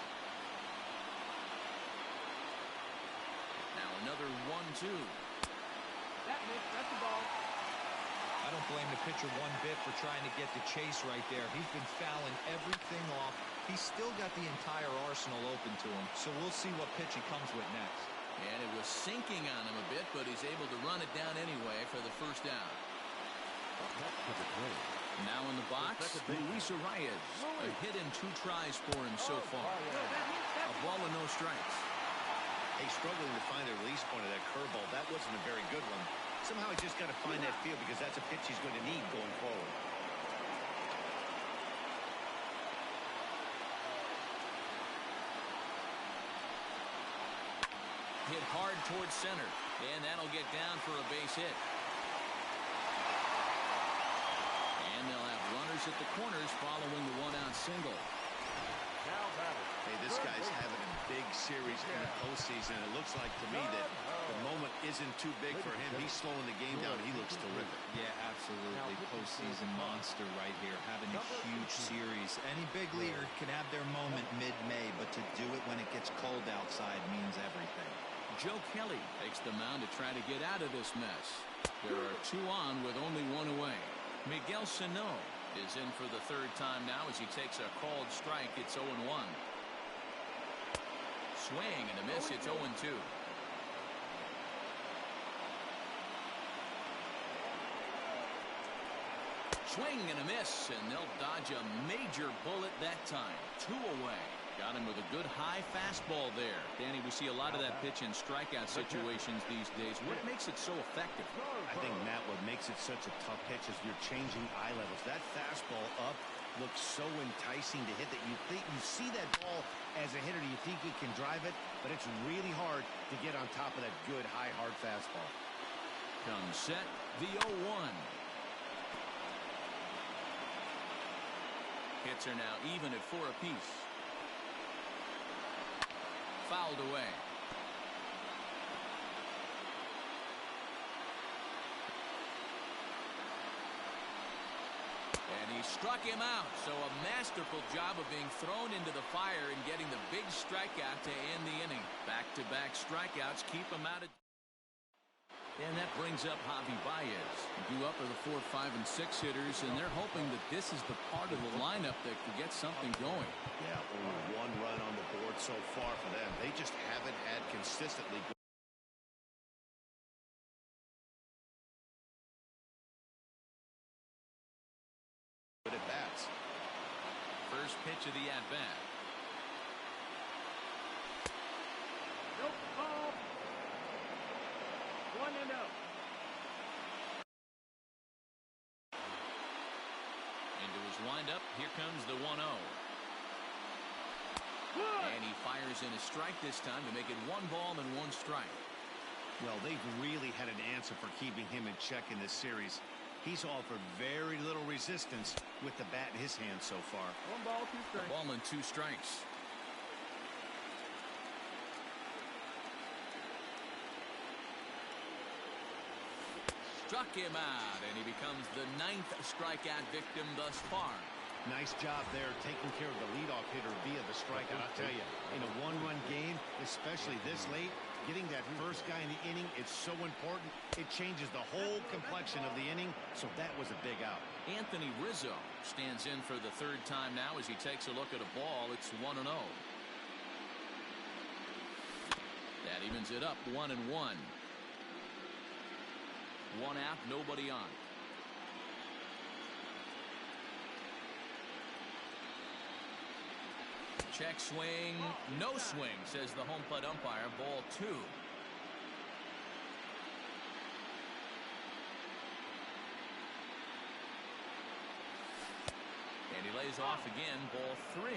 Now another 1-2. That's the ball. I don't blame the pitcher one bit for trying to get the chase right there. He's been fouling everything off. He's still got the entire arsenal open to him, so we'll see what pitch he comes with next. And it was sinking on him a bit, but he's able to run it down anyway for the first down. to the plate. Now in the box, Luis Arias. A hit in 2 tries for him so far. A ball and no strikes. Hey, struggling to find the release point of that curveball. That wasn't a very good one. Somehow he's just got to find that field because that's a pitch he's going to need going forward. Hit hard towards center, and that'll get down for a base hit. And they'll have runners at the corners following the 1-out single. Hey, this guy's having a big series in the postseason. It looks like to me that the moment isn't too big for him. He's slowing the game down. He looks terrific. Yeah, absolutely. Postseason monster right here, having a huge series. Any big leaguer can have their moment mid-May, but to do it when it gets cold outside means everything. Joe Kelly takes the mound to try to get out of this mess. There are 2 on with only 1 away. Miguel Sano is in for the 3rd time now as he takes a called strike. It's 0-1. Swing and a miss. It's 0-2. Swing and a miss, and they'll dodge a major bullet that time. 2 away. Got him with a good high fastball there. Danny, we see a lot of that pitch in strikeout situations these days. What makes it so effective? I think, Matt, what makes it such a tough pitch is you're changing eye levels. That fastball up looks so enticing to hit that you think you see that ball as a hitter. You think you can drive it, but it's really hard to get on top of that good, high, hard fastball. Comes set, the 0-1. Hits are now even at 4 apiece. Fouled away. And he struck him out. So a masterful job of being thrown into the fire and getting the big strikeout to end the inning. Back-to-back strikeouts keep him out of. And that brings up Javi Baez. Due up are the 4, 5, and 6 hitters, and they're hoping that this is the part of the lineup that could get something going. Yeah, only 1 run on the board so far for them. They just haven't had consistently good at bats. First pitch of the at-bat. Nope, ball. 1-0. Into his windup. Here comes the 1-0. And he fires in a strike this time to make it 1 ball and 1 strike. Well, they've really had an answer for keeping him in check in this series. He's offered very little resistance with the bat in his hand so far. 1 ball, 2 strikes. 1 ball and 2 strikes. Struck him out, and he becomes the 9th strikeout victim thus far. Nice job there taking care of the leadoff hitter via the strikeout. I'll tell you, in a 1-run game, especially this late, getting that first guy in the inning, it's so important. It changes the whole complexion of the inning, so that was a big out. Anthony Rizzo stands in for the 3rd time now as he takes a look at a ball. It's 1-0. That evens it up 1-1. 1 out, nobody on. Check swing, no swing, says the home plate umpire. Ball 2. And he lays off again. Ball 3.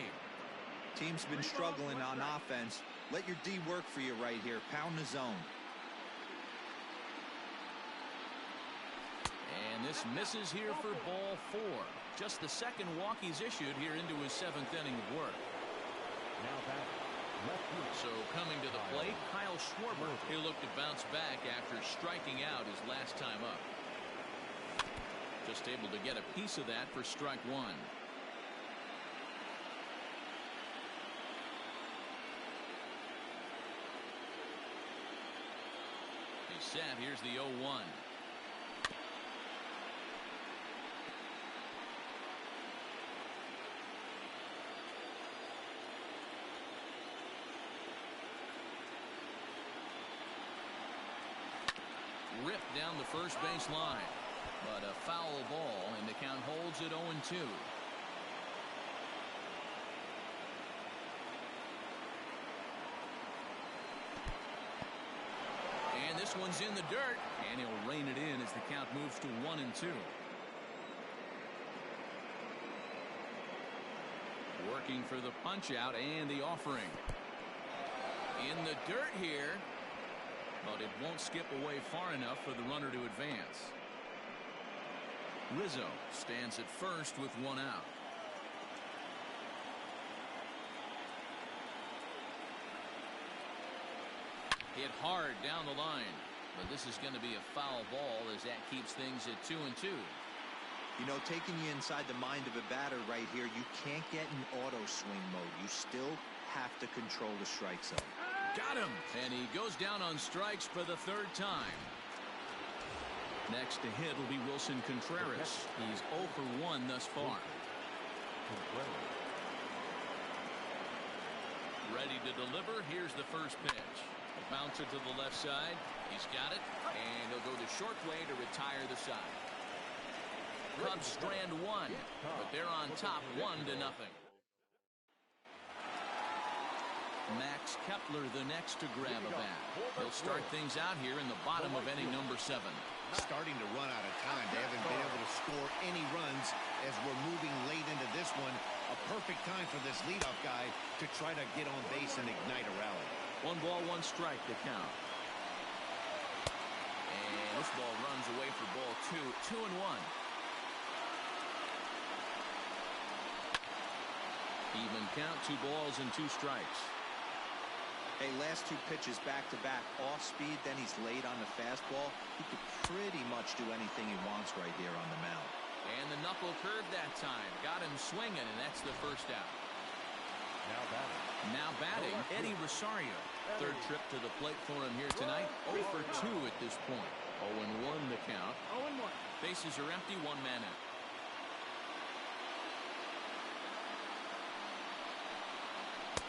Team's been struggling on offense. Let your D work for you right here. Pound the zone. And this misses here for ball 4. Just the 2nd walk he's issued here into his 7th inning of work. Now back. So coming to the plate, Kyle Schwarber. He'll look to bounce back after striking out his last time up. Just able to get a piece of that for strike 1. He's set. Here's the 0-1. Ripped down the first base line. But a foul ball, and the count holds at 0-2. And this one's in the dirt, and he'll rein it in as the count moves to 1-2. Working for the punch out and the offering. In the dirt here, but it won't skip away far enough for the runner to advance. Rizzo stands at first with one out. Hit hard down the line, but this is going to be a foul ball as that keeps things at 2-2. You know, taking you inside the mind of a batter right here, you can't get in auto swing mode. You still have to control the strike zone. Got him, and he goes down on strikes for the third time. Next to hit will be Wilson Contreras. He's 0 for 1 thus far. Ready to deliver. Here's the first pitch. A bouncer to the left side. He's got it, and he'll go the short way to retire the side. Cubs strand one, but they're on top 1-0. Max Kepler the next to grab a bat. He'll start things out here in the bottom of inning number 7. Starting to run out of time. They haven't been able to score any runs as we're moving late into this one. A perfect time for this leadoff guy to try to get on base and ignite a rally. 1 ball, 1 strike to count. And this ball runs away for ball 2. 2-1. Even count, 2 balls and 2 strikes. Hey, last 2 pitches back-to-back, off speed, then he's late on the fastball. He could pretty much do anything he wants right here on the mound. And the knuckle curve that time. Got him swinging, and that's the first out. Now batting, Eddie Rosario. Third trip to the plate for him here tonight. 0 for 2 at this point. 0-1 the count. 0-1. Bases are empty, 1 man out.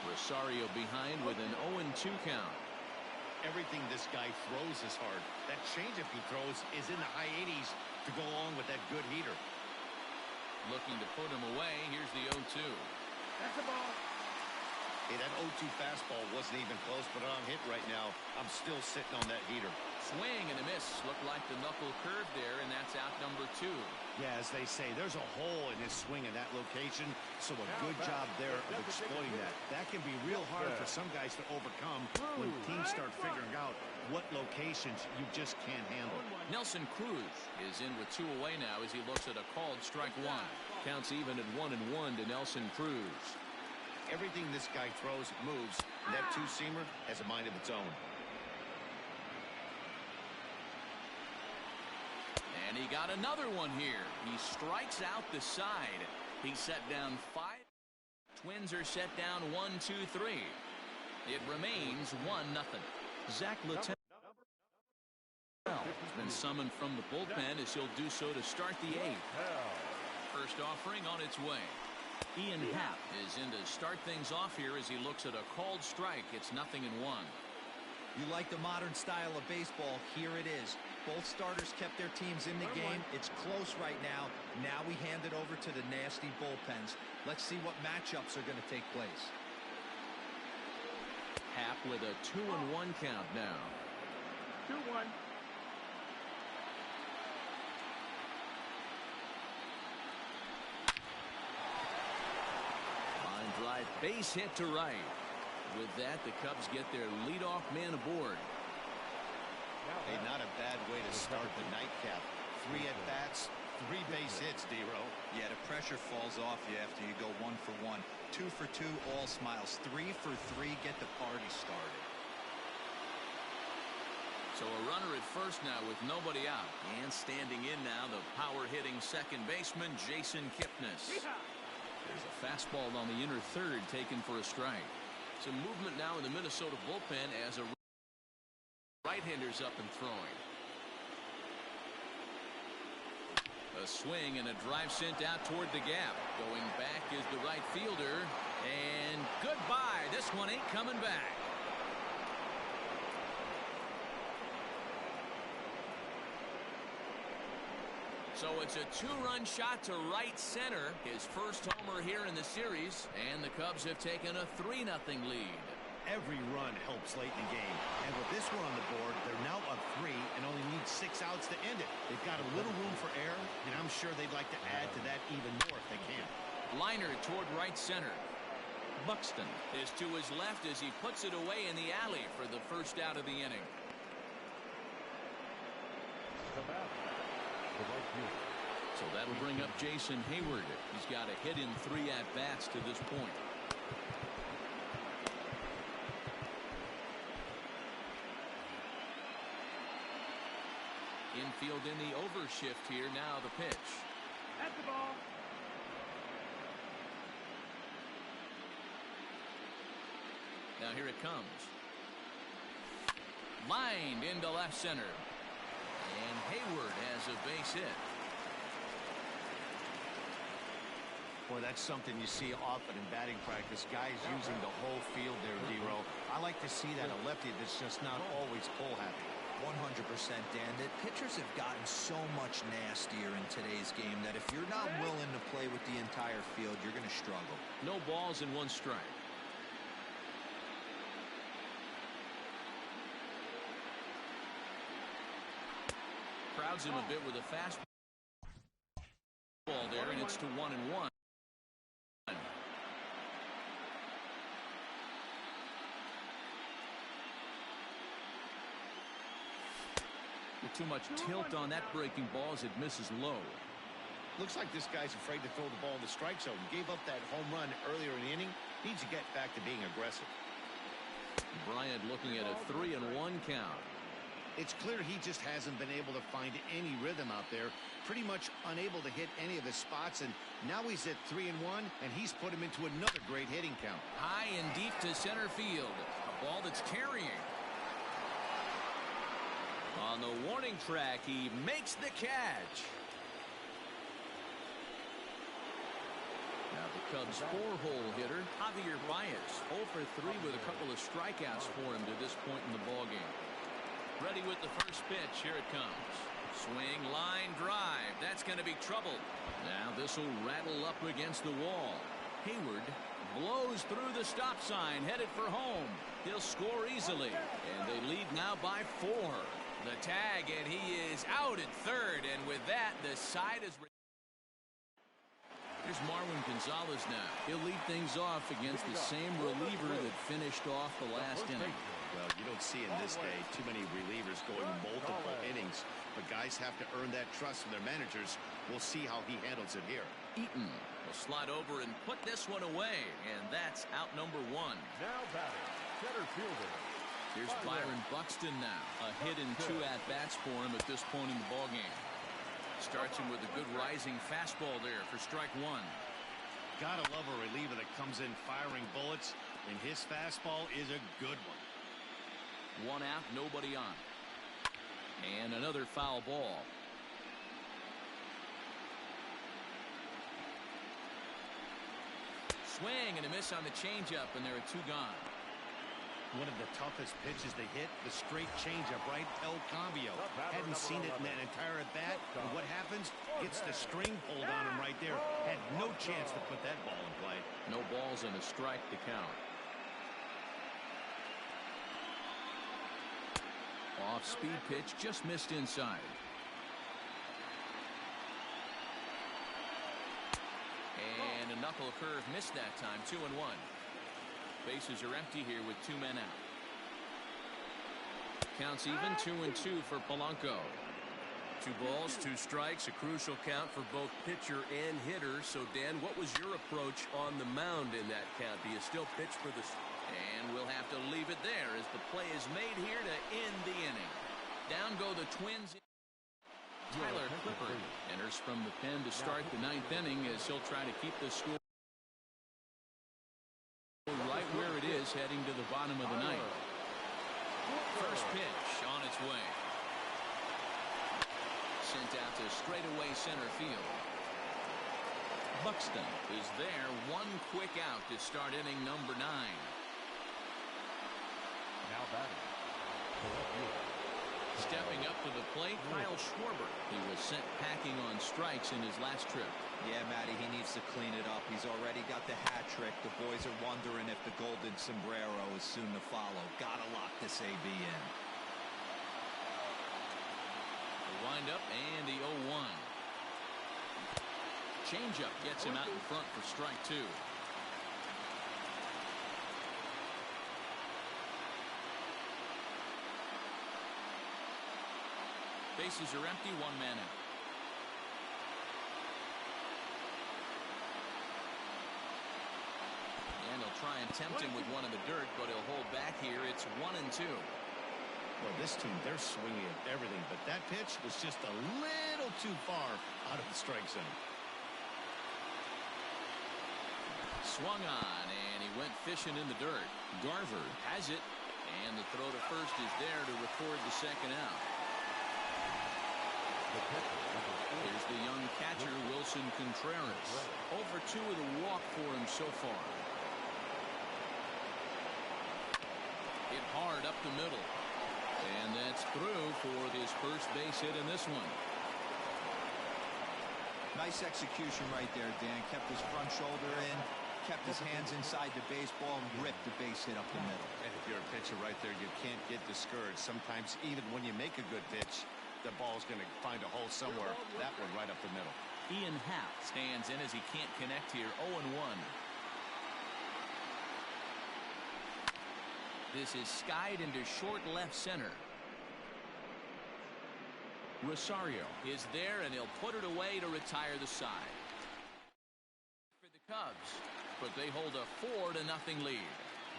Rosario behind with an 0-2 count. Everything this guy throws is hard. That changeup he throws is in the high 80s to go along with that good heater. Looking to put him away. Here's the 0-2. That's a ball. Hey, that 0-2 fastball wasn't even close, but on hit right now. I'm still sitting on that heater. Swing and a miss. Looked like the knuckle curve there, and that's out number 2. Yeah, as they say, there's a hole in his swing in that location, so a good job there of exploiting that. That can be real hard for some guys to overcome when teams start figuring out what locations you just can't handle. Nelson Cruz is in with 2 away now as he looks at a called strike 1. Counts even at 1-1 to Nelson Cruz. Everything this guy throws moves. That 2-seamer has a mind of its own. And he got another one here. He strikes out the side. He's set down 5. Twins are set down 1, 2, 3. It remains 1-0. Zach Littell has been summoned from the bullpen as he'll do so to start the 8th. First offering on its way. Ian Happ is in to start things off here as he looks at a called strike. It's 0-1. You like the modern style of baseball, here it is. Both starters kept their teams in the game. It's close right now. Now we hand it over to the nasty bullpens. Let's see what matchups are going to take place. Happ with a 2-1 count now. 2-1. Line drive, base hit to right. With that, the Cubs get their leadoff man aboard. Hey, not a bad way to start the nightcap. 3 at-bats, 3 base hits, D-Row. Yeah, the pressure falls off you after you go 1 for 1. 2 for 2, all smiles. 3 for 3, get the party started. So a runner at first now with nobody out. And standing in now, the power-hitting second baseman, Jason Kipnis. There's a fastball on the inner third taken for a strike. Some movement now in the Minnesota bullpen as a right-hander's up and throwing. A swing and a drive sent out toward the gap. Going back is the right fielder. And goodbye. This one ain't coming back. So it's a two-run shot to right center. His first homer here in the series. And the Cubs have taken a 3-0 lead. Every run helps late in the game. And with this one on the board, they're now up 3 and only need 6 outs to end it. They've got a little room for error, and I'm sure they'd like to add to that even more if they can. Liner toward right center. Buxton is to his left as he puts it away in the alley for the first out of the inning. So that'll bring up Jason Hayward. He's got a hit in 3 at-bats to this point. Infield in the overshift here. Now the pitch. At the ball. Now here it comes. Lined into left center. And Hayward has a base hit. Boy, that's something you see often in batting practice. Guys using the whole field there, D-Row. I like to see that. A lefty that's just not always pull happy. 100%, Dan. That pitchers have gotten so much nastier in today's game that if you're not willing to play with the entire field, you're going to struggle. No balls and 1 strike. Crowds him a bit with a fastball there, and it's to 1-1. With too much tilt on that breaking ball as it misses low. Looks like this guy's afraid to throw the ball in the strike zone. Gave up that home run earlier in the inning. Needs to get back to being aggressive. Bryant looking at a 3-1 count. It's clear he just hasn't been able to find any rhythm out there. Pretty much unable to hit any of his spots, and now he's at 3-1, and he's put him into another great hitting count. High and deep to center field. A ball that's carrying. On the warning track, he makes the catch. Now the Cubs' 4-hole hitter, Javier Baez, 0 for 3 with a couple of strikeouts for him to this point in the ballgame. Ready with the first pitch. Here it comes. Swing, line, drive. That's going to be trouble. Now this will rattle up against the wall. Hayward blows through the stop sign, headed for home. He'll score easily, and they lead now by 4. The tag, and he is out at third, and with that, the side is... Here's Marwin Gonzalez now. He'll lead things off against the same reliever that finished off the last inning. Well, you don't see in this day too many relievers going multiple innings, but guys have to earn that trust from their managers. We'll see how he handles it here. Eaton will slide over and put this one away, and that's out number 1. Now batting, center fielder. Here's Byron Buxton now. A hit in 2 at-bats for him at this point in the ballgame. Starts him with a good rising fastball there for strike 1. Gotta love a reliever that comes in firing bullets, and his fastball is a good one. 1 out, nobody on. And another foul ball. Swing and a miss on the changeup, and there are 2 gone. One of the toughest pitches to hit, the straight changeup, right? El Cambio. Hadn't seen it in that entire at-bat. And what happens? Gets the string pulled on him right there. Had no chance to put that ball in play. No balls and a strike to count. Off-speed pitch, just missed inside. And a knuckle curve missed that time, 2-1. Bases are empty here with 2 men out. Counts even, 2-2 for Polanco. 2 balls, 2 strikes, a crucial count for both pitcher and hitter. So, Dan, what was your approach on the mound in that count? Do you still pitch for the... And we'll have to leave it there as the play is made here to end the inning. Down go the Twins. Tyler Clippard enters from the pen to start the 9th inning as he'll try to keep the score right where it is heading to the bottom of the 9th. First pitch on its way. Sent out to straightaway center field. Buxton is there. 1 quick out to start inning number 9. Now batting. Stepping up to the plate, Kyle Schwarber. He was sent packing on strikes in his last trip. Yeah, Matty, he needs to clean it up. He's already got the hat trick. The boys are wondering if the golden sombrero is soon to follow. Gotta lock this AB in. The windup and the 0-1. Changeup gets him out in front for strike 2. Bases are empty, 1 man out. And he'll try and tempt him with one in the dirt, but he'll hold back here. It's 1-2. Well, this team, they're swinging at everything, but that pitch was just a little too far out of the strike zone. Swung on, and he went fishing in the dirt. Garver has it, and the throw to first is there to record the second out. Here's the young catcher, Wilson Contreras. 0 for 2 with a walk for him so far. Hit hard up the middle. And that's through for his first base hit in this one. Nice execution right there, Dan. Kept his front shoulder in, kept his hands inside the baseball, and ripped the base hit up the middle. And if you're a pitcher right there, you can't get discouraged. Sometimes even when you make a good pitch, the ball's going to find a hole somewhere. That one right up the middle. Ian Happ stands in as he can't connect here. 0-1. This is skied into short left center. Rosario is there, and he'll put it away to retire the side. For the Cubs, but they hold a 4-0 lead.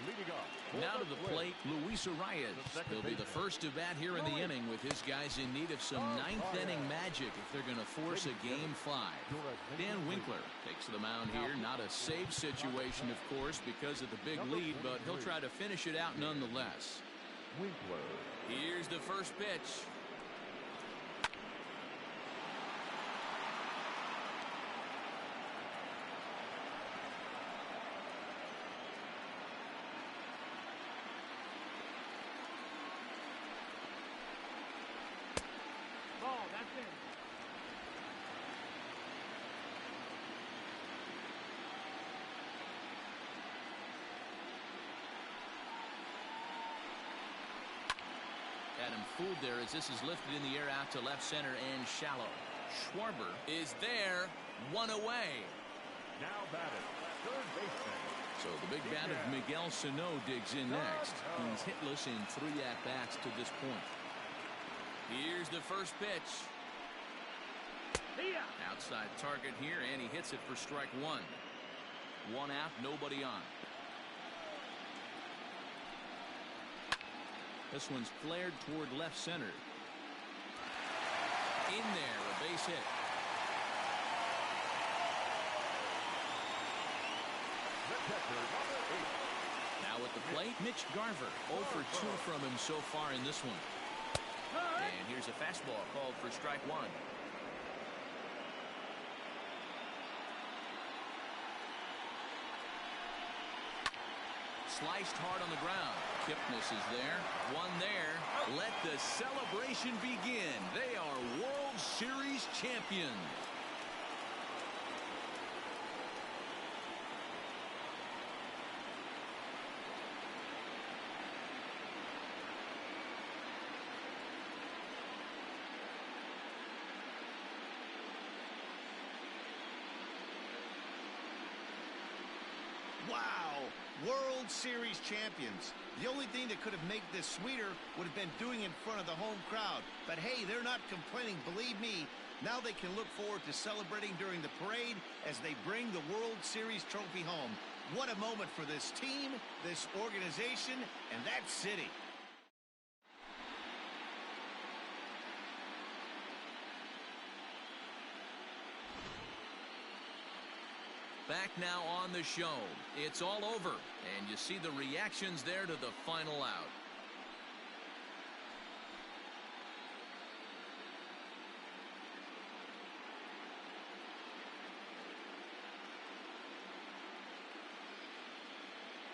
Leading off. Now to the plate, Luis Arias. He'll be the first to bat here in the inning, with his guys in need of some ninth-inning magic if they're going to force a Game 5. Dan Winkler takes the mound here. Not a save situation, of course, because of the big lead, but he'll try to finish it out nonetheless. Winkler. Here's the first pitch. That's it. Had him fooled there as this is lifted in the air out to left center and shallow. Schwarber is there, 1 away. Now batted, third baseman. So the big bat of Miguel Sano digs in next. He's hitless in 3 at-bats to this point. Here's the first pitch. Outside target here, and he hits it for strike 1. 1 out, nobody on. This one's flared toward left center. In there, a base hit. Now at the plate, Mitch Garver. 0 for 2 from him so far in this one. And here's a fastball called for strike 1. Sliced hard on the ground. Kipnis is there. 1 there. Let the celebration begin. They are World Series champions. Wow! World Series champions. The only thing that could have made this sweeter would have been doing it in front of the home crowd. But hey, they're not complaining, believe me. Now they can look forward to celebrating during the parade as they bring the World Series trophy home. What a moment for this team, this organization, and that city. Back now on the show. It's all over, and you see the reactions there to the final out.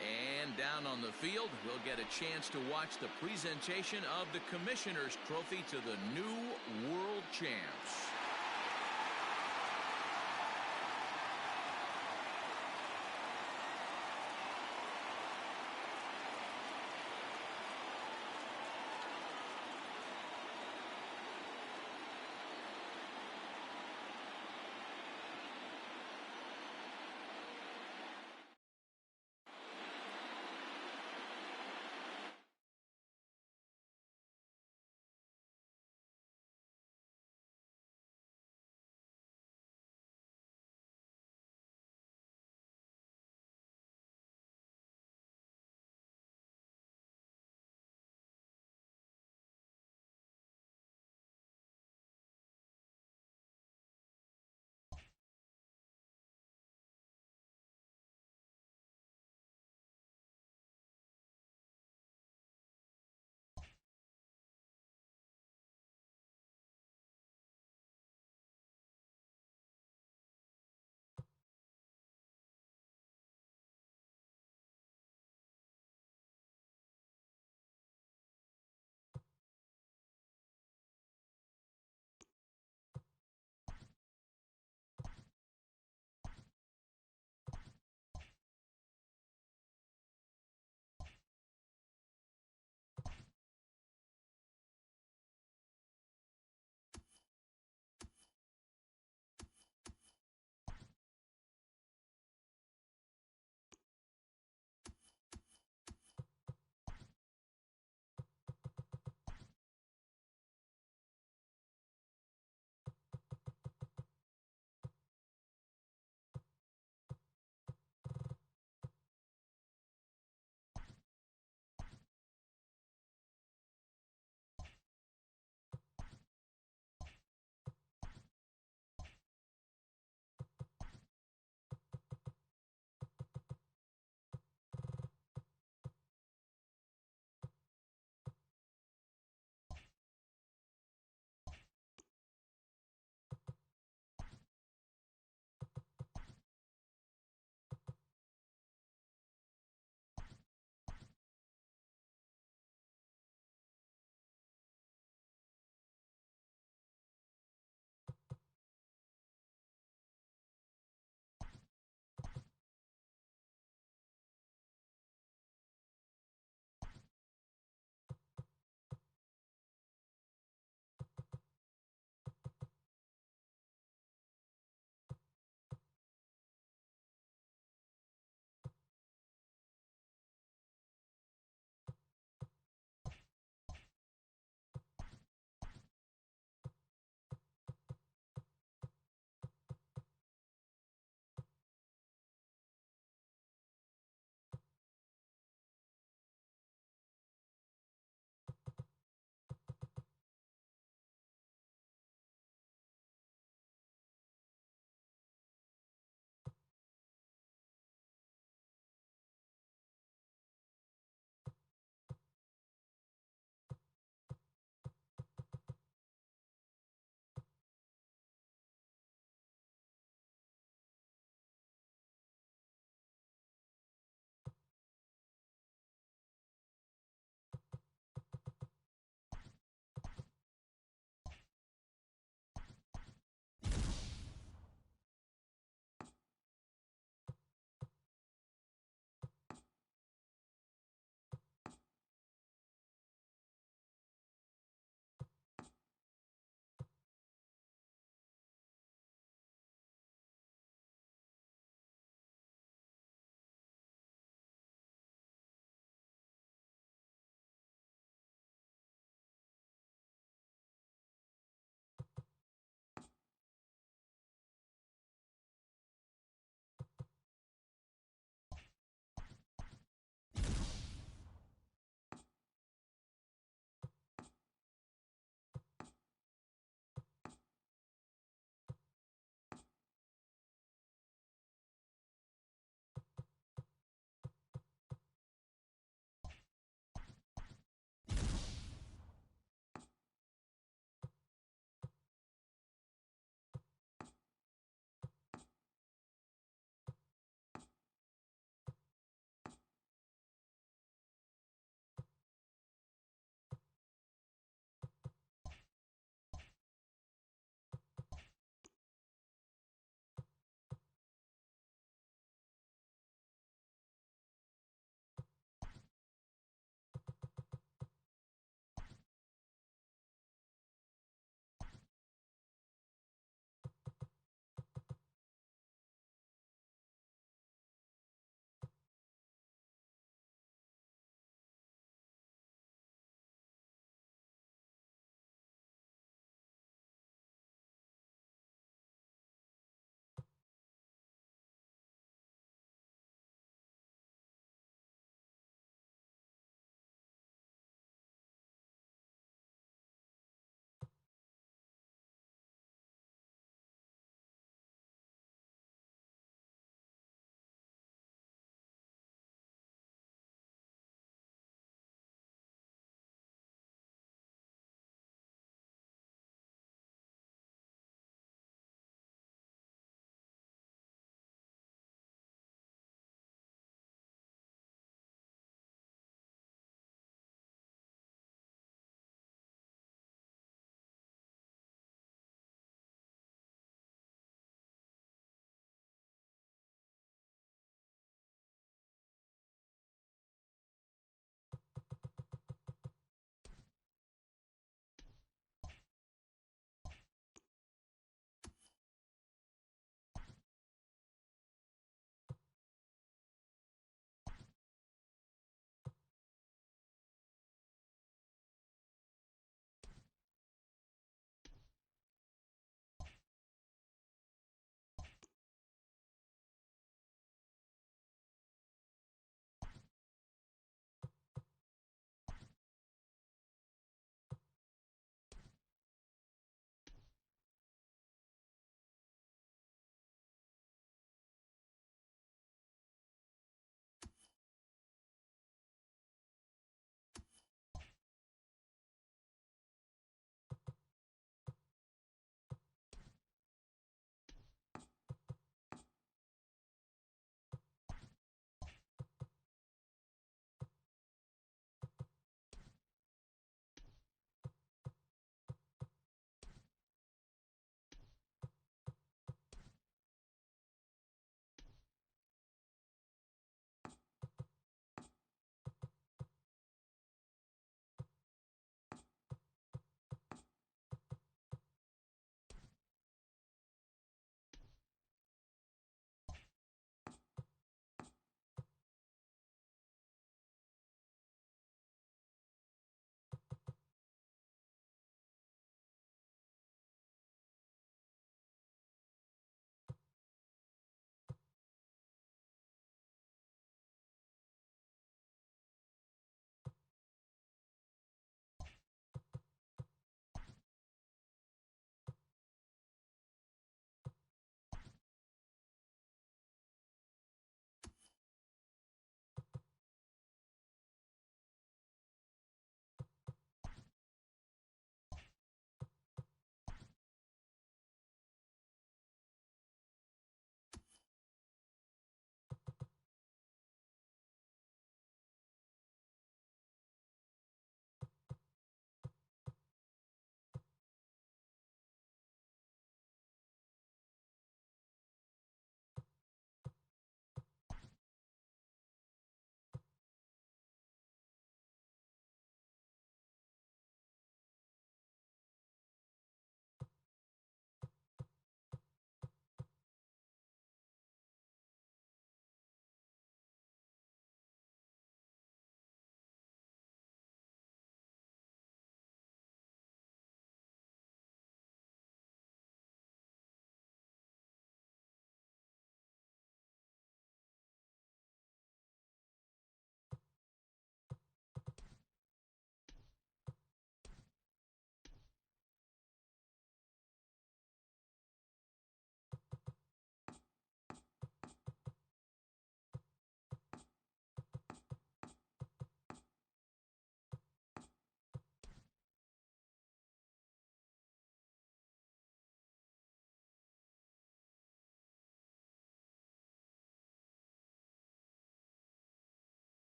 And down down on the field, we'll get a chance to watch the presentation of the Commissioner's Trophy to the new World Champs.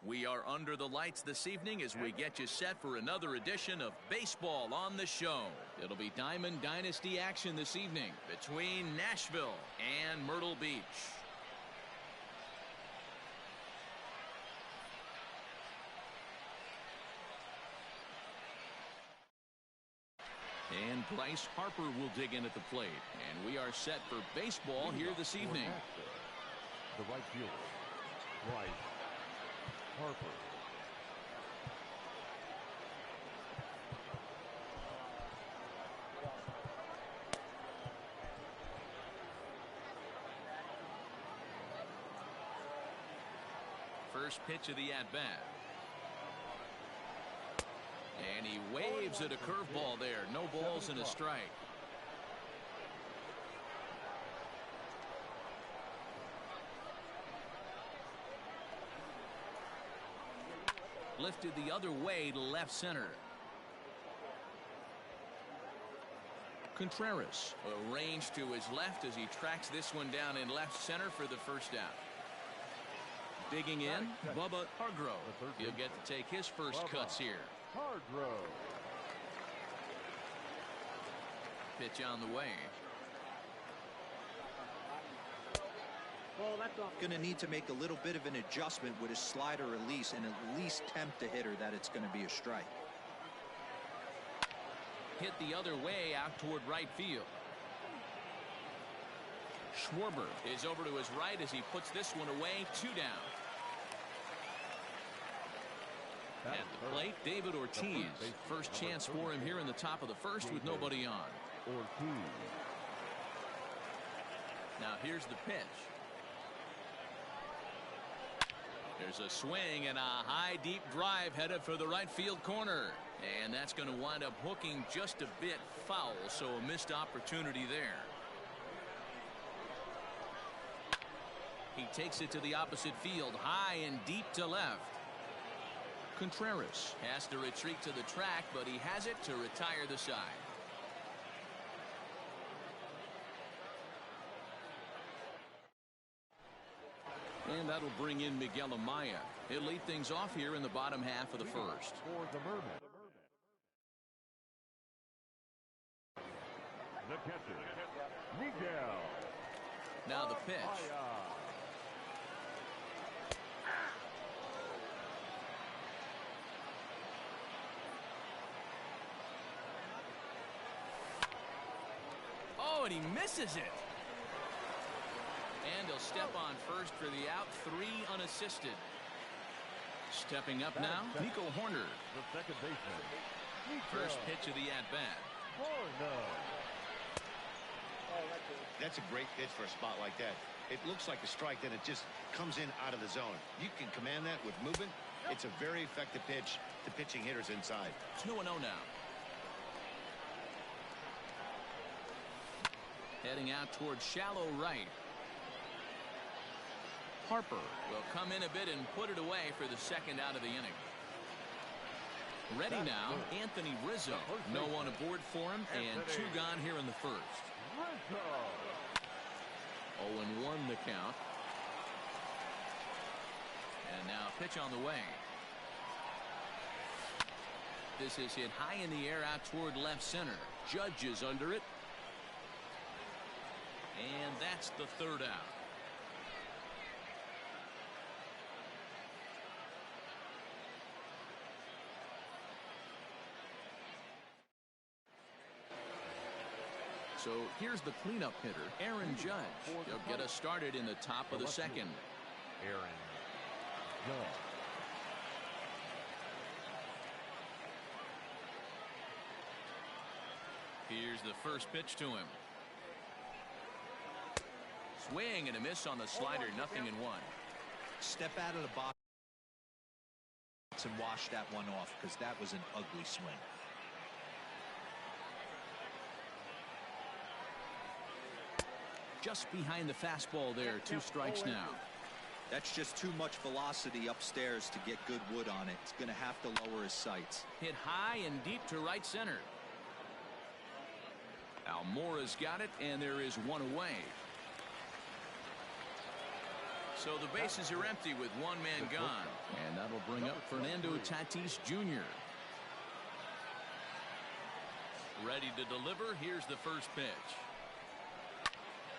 We are under the lights this evening as we get you set for another edition of Baseball on the Show. It'll be Diamond Dynasty action this evening between Nashville and Myrtle Beach. And Bryce Harper will dig in at the plate. And we are set for baseball here this evening. The right fielder, Bryce Harper. First pitch of the at-bat. And he waves at a curveball there. No balls and a strike. Lifted the other way to left center. Contreras arranged to his left as he tracks this one down in left center for the first out. Digging in, Bubba Hargrove. He'll get to take his first cuts here. Hargrove. Pitch on the way. Going to need to make a little bit of an adjustment with his slider release and at least tempt the hitter that it's going to be a strike. Hit the other way out toward right field. Schwarber is over to his right as he puts this one away. 2 down. At the plate, David Ortiz. First chance for him here in the top of the first with nobody on. Ortiz. Now here's the pitch. There's a swing and a high deep drive headed for the right field corner. And that's going to wind up hooking just a bit foul, so a missed opportunity there. He takes it to the opposite field, high and deep to left. Contreras has to retreat to the track, but he has it to retire the side. And that'll bring in Miguel Amaya. He'll lead things off here in the bottom half of the first. For the Mermen. The catcher, Miguel. Now the pitch. Oh, and he misses it. And he'll step on first for the out. 3 unassisted. Stepping up now, Nico Horner. The second baseman. First pitch of the at-bat. That's a great pitch for a spot like that. It looks like a strike, then it just comes in out of the zone. You can command that with movement. It's a very effective pitch to pitching hitters inside. 2-0 now. Heading out towards shallow right. Harper will come in a bit and put it away for the second out of the inning. Ready now, Anthony Rizzo. No one aboard for him, and 2 gone here in the first. 0-1 the count. And now pitch on the way. This is hit high in the air out toward left center. Judge is under it. And that's the third out. So here's the cleanup hitter, Aaron Judge. He'll get us started in the top of the second. Aaron Judge. Here's the first pitch to him. Swing and a miss on the slider. 0-1. Step out of the box and wash that one off, because that was an ugly swing. Just behind the fastball there. 2 strikes now. That's just too much velocity upstairs to get good wood on it. It's going to have to lower his sights. Hit high and deep to right center. Almora's got it, and there is one away. So the bases are empty with one man gone. And that'll bring up Fernando Tatis Jr. Ready to deliver. Here's the first pitch.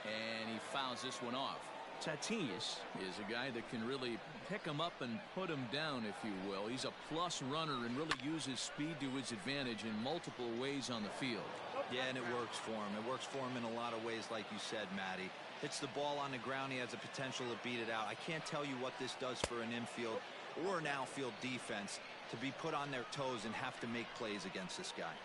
And he fouls this one off. Tatis is a guy that can really pick him up and put him down, if you will. He's a plus runner and really uses speed to his advantage in multiple ways on the field. Yeah, and it works for him. It works for him in a lot of ways, like you said, Matty. Hits the ball on the ground. He has the potential to beat it out. I can't tell you what this does for an infield or an outfield defense to be put on their toes and have to make plays against this guy.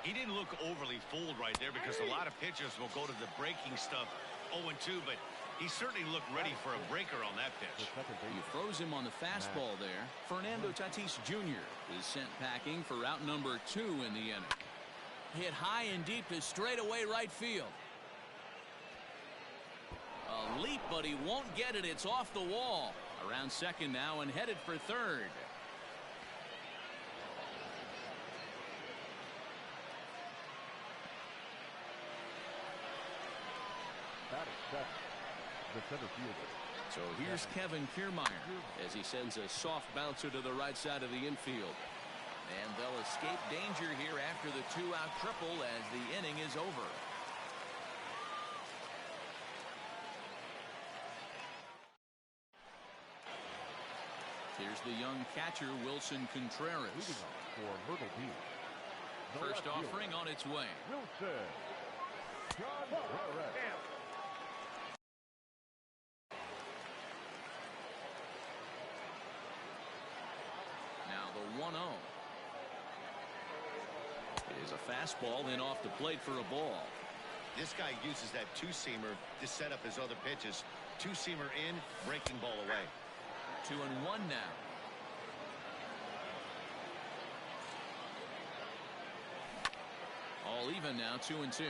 He didn't look overly fooled right there because a lot of pitchers will go to the breaking stuff 0-2, but he certainly looked ready for a breaker on that pitch. He throws him on the fastball there. Fernando Tatis Jr. is sent packing for out number 2 in the inning. Hit high and deep to straightaway right field. A leap, but he won't get it. It's off the wall. Around second now and headed for third. That is set. The center fielder. So here's Kevin Kiermaier as he sends a soft bouncer to the right side of the infield. And they'll escape danger here after the 2-out triple as the inning is over. Here's the young catcher, Wilson Contreras. For Myrtle Beach. First offering on its way. Wilson Contreras. Now the 1-0 is a fastball in off the plate for a ball. This guy uses that two-seamer to set up his other pitches. Two-seamer in, breaking ball away. 2-1 now. All even now, 2-2.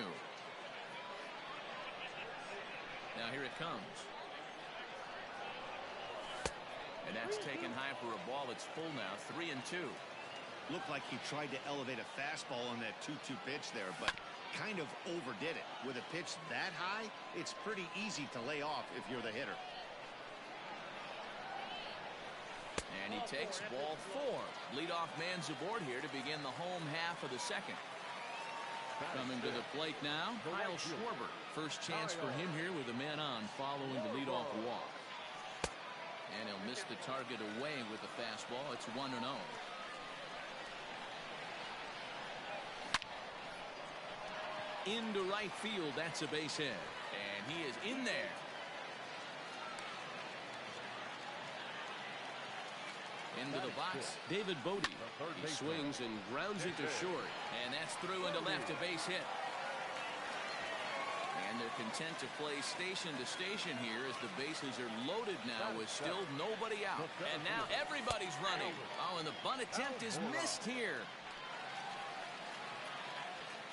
Now here it comes. And that's taken high for a ball. It's full now, 3-2. Looked like he tried to elevate a fastball on that 2-2 pitch there, but kind of overdid it. With a pitch that high, it's pretty easy to lay off if you're the hitter. And he takes ball 4. Leadoff man's aboard here to begin the home half of the second. Coming to the plate now, Kyle Schwarber. First chance for him here with a man on following the leadoff walk. And he'll miss the target away with the fastball. It's 1-0. Into right field. That's a base hit. And he is in there. Into the box, David Bodie. He swings and grounds it to short. And that's through into left, a base hit. And they're content to play station to station here as the bases are loaded now with still nobody out. And now everybody's running. Oh, and the bunt attempt is missed here.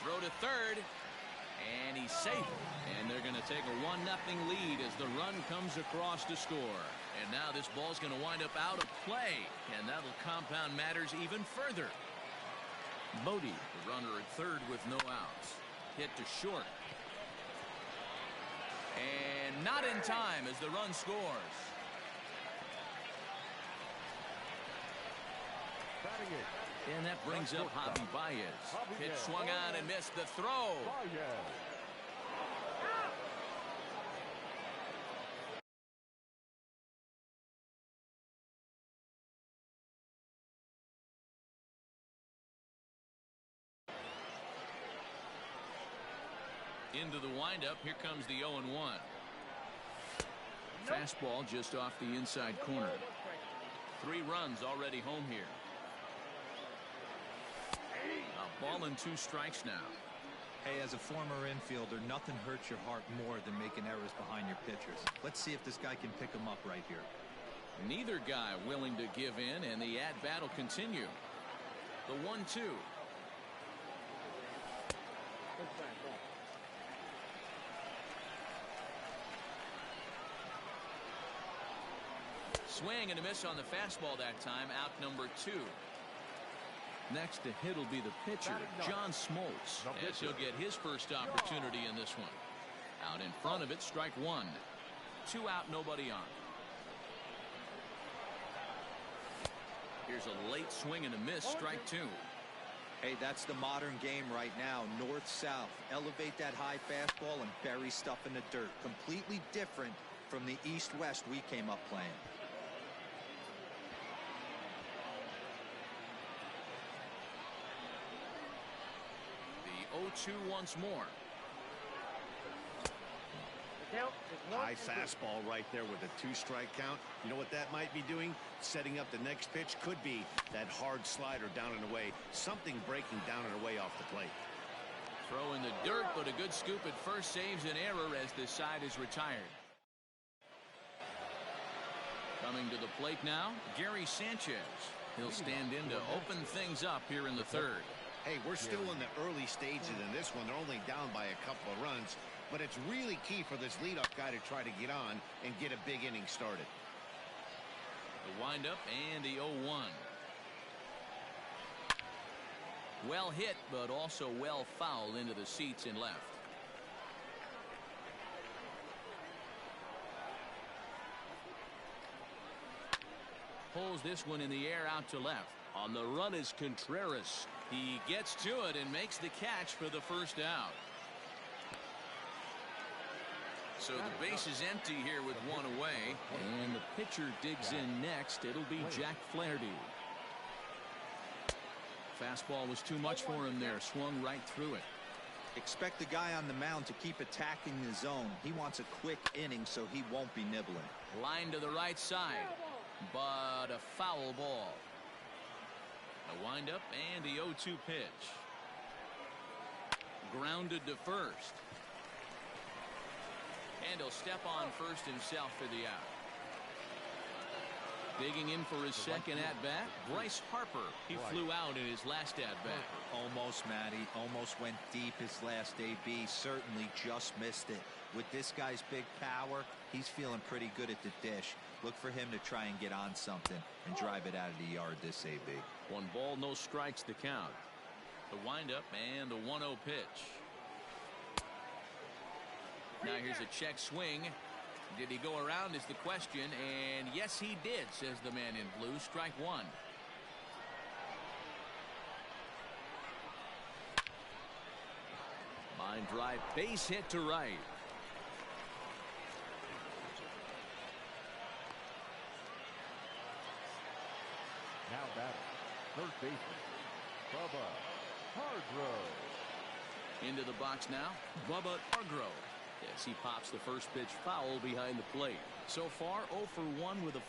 Throw to third. And he's safe. And they're going to take a 1-0 lead as the run comes across to score. And now this ball's going to wind up out of play. And that'll compound matters even further. Bodie, the runner at third with no outs. Hit to short. And not in time as the run scores. And that brings up Javi Baez. Pitch swung on and missed the throw. Into the windup. Here comes the 0-1. Fastball just off the inside corner. 3 runs already home here. A ball and 2 strikes now. Hey, as a former infielder, nothing hurts your heart more than making errors behind your pitchers. Let's see if this guy can pick them up right here. Neither guy willing to give in, and the at-bat will continue. The 1-2. Swing and a miss on the fastball that time. Out number 2. Next to hit will be the pitcher, John Smoltz, as he'll get his first opportunity in this one. Out in front of it, strike 1. 2 out, nobody on. Here's a late swing and a miss, strike 2. Hey, that's the modern game right now. North-south. Elevate that high fastball and bury stuff in the dirt. Completely different from the east-west we came up playing. The 0-2 once more. High fastball right there with a 2-strike count. You know what that might be doing? Setting up the next pitch. Could be that hard slider down and away. Something breaking down and away off the plate. Throw in the dirt, but a good scoop at first saves an error as this side is retired. Coming to the plate now, Gary Sanchez. He'll stand in to open things up here in the third. Hey, we're still in the early stages in this one. They're only down by a couple of runs. But it's really key for this leadoff guy to try to get on and get a big inning started. The windup and the 0-1. Well hit, but also well fouled into the seats and left. Pulls this one in the air out to left. On the run is Contreras. He gets to it and makes the catch for the first out. So the base is empty here with one away, and the pitcher digs in next. It'll be Jack Flaherty. Fastball was too much for him there. Swung right through it. Expect the guy on the mound to keep attacking the zone. He wants a quick inning, so he won't be nibbling. Line to the right side, but a foul ball. A windup and the 0-2 pitch. Grounded to first. And he'll step on first himself for the out. Digging in for his second at-bat, Bryce Harper. He flew out in his last at-bat. Almost, Matty. Almost went deep his last AB. Certainly just missed it. With this guy's big power, he's feeling pretty good at the dish. Look for him to try and get on something and drive it out of the yard this AB. 1 ball, no strikes to count. The windup and the 1-0 pitch. Now here's a check swing. Did he go around is the question, and yes he did, says the man in blue. Strike 1. Line drive, base hit to right. Now batting, third baseman, Bubba Hargrove. Into the box now, Bubba Hargrove. Yes, he pops the first pitch foul behind the plate. So far, 0 for 1 with a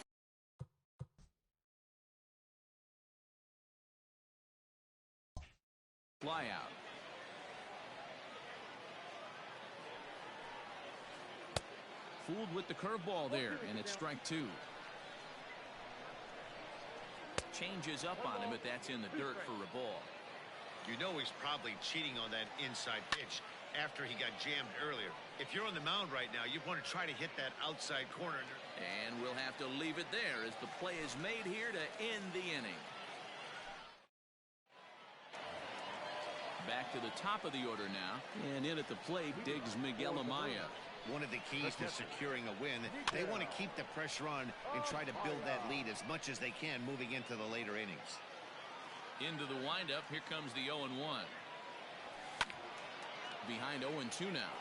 fly out. Fooled with the curveball there, and it's strike 2. Changes up on him, but that's in the dirt for a ball. You know he's probably cheating on that inside pitch after he got jammed earlier. If you're on the mound right now, you want to try to hit that outside corner. And we'll have to leave it there as the play is made here to end the inning. Back to the top of the order now, and in at the plate digs Miguel Amaya. One of the keys to securing a win, they want to keep the pressure on and try to build that lead as much as they can moving into the later innings. Into the windup, here comes the 0-1. Behind 0-2 now.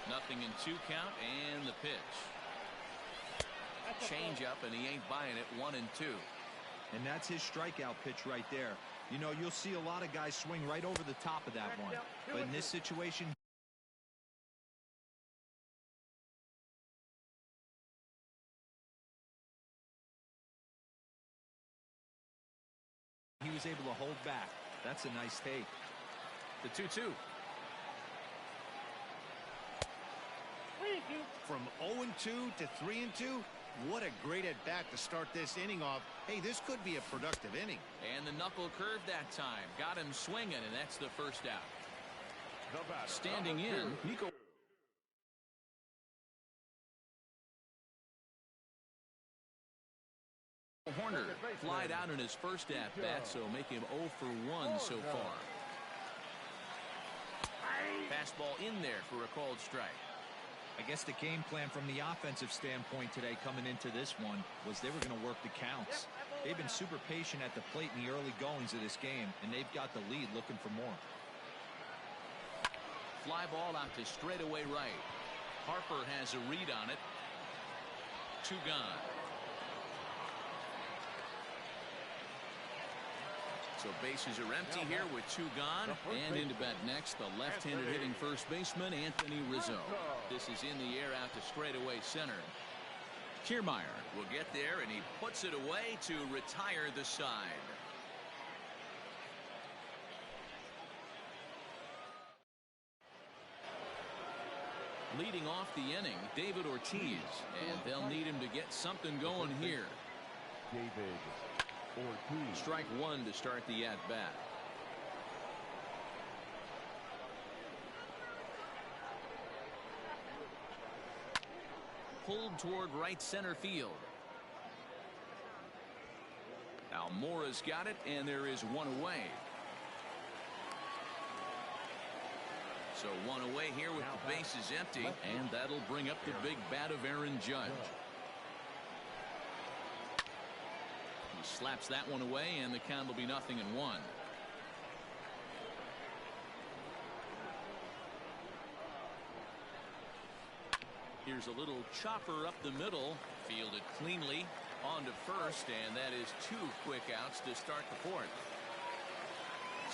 Nothing in 2 count, and the pitch. Change up, and he ain't buying it. 1-2. And that's his strikeout pitch right there. You know, you'll see a lot of guys swing right over the top of that one. But in this situation, he was able to hold back. That's a nice take. The 2-2. From 0-2 to 3-2, what a great at-bat to start this inning off. Hey, this could be a productive inning. And the knuckle curve that time. Got him swinging, and that's the first out. Standing in, Nico Horner flied out in his first at-bat, so make him 0 for 1 so far. Fastball in there for a called strike. I guess the game plan from the offensive standpoint today coming into this one was they were going to work the counts. They've been super patient at the plate in the early goings of this game, and they've got the lead looking for more. Fly ball out to straightaway right. Harper has a read on it. 2 gone. So bases are empty here with 2 gone. And into bat next, the left-handed hitting first baseman, Anthony Rizzo. This is in the air out to straightaway center. Kiermaier will get there, and he puts it away to retire the side. Leading off the inning, David Ortiz, and they'll need him to get something going here. David Ortiz. Strike 1 to start the at-bat. Pulled toward right center field. Almora's got it, and there is 1 away. So 1 away here with the bases empty, and that'll bring up the big bat of Aaron Judge. He slaps that one away, and the count will be 0-1. Here's a little chopper up the middle, fielded cleanly on to first, and that is 2 quick outs to start the 4th.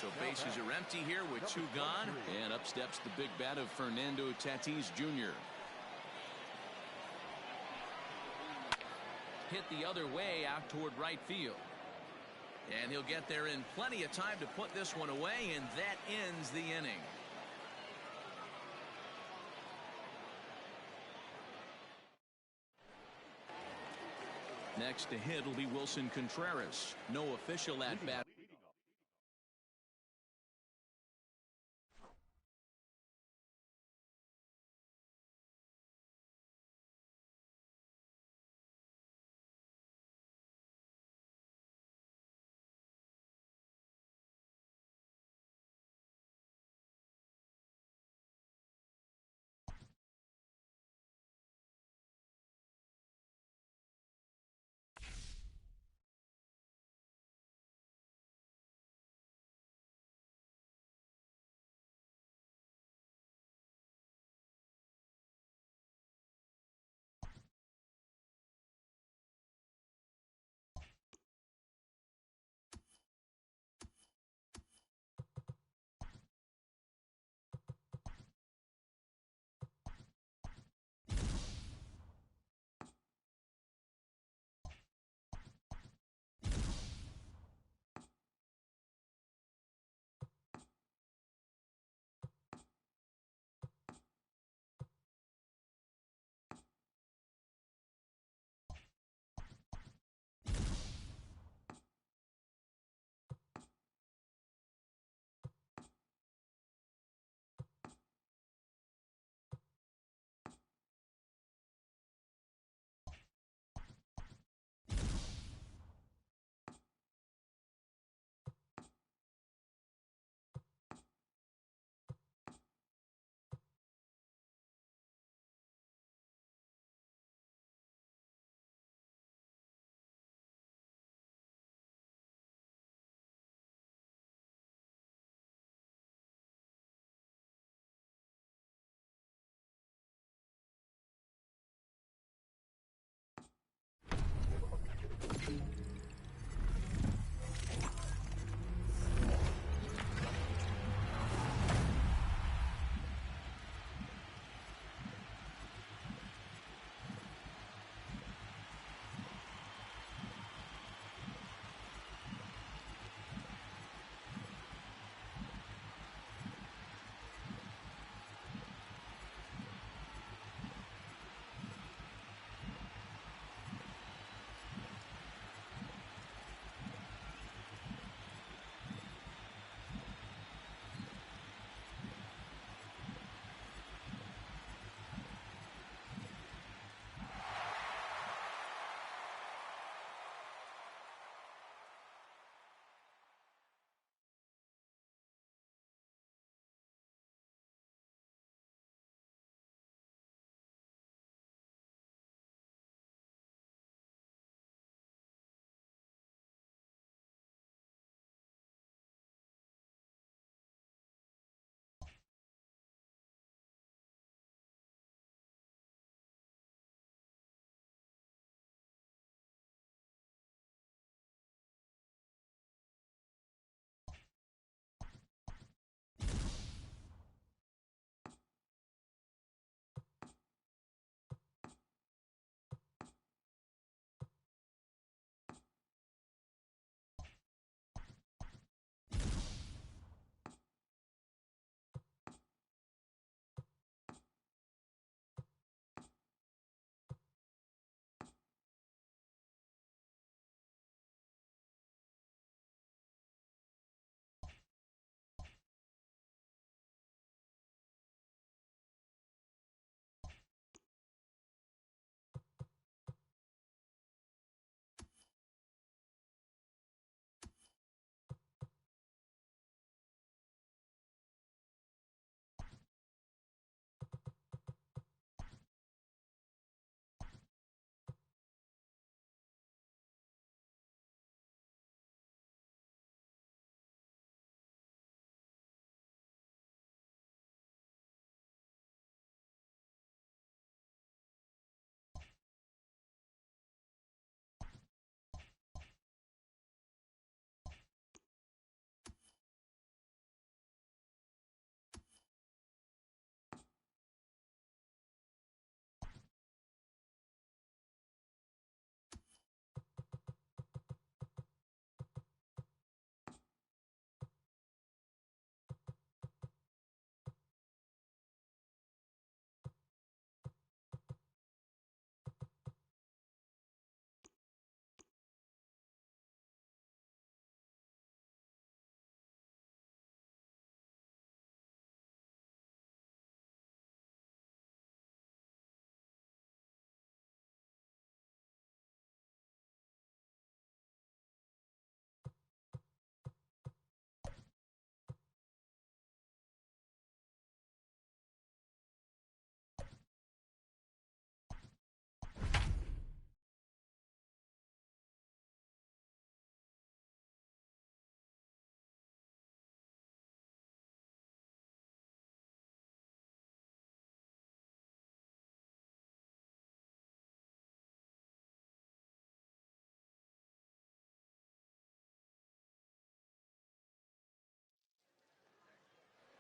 So bases are empty here with 2 gone, and up steps the big bat of Fernando Tatis Jr. Hit the other way out toward right field. And he'll get there in plenty of time to put this one away, and that ends the inning. Next to hit will be Wilson Contreras. No official at bat.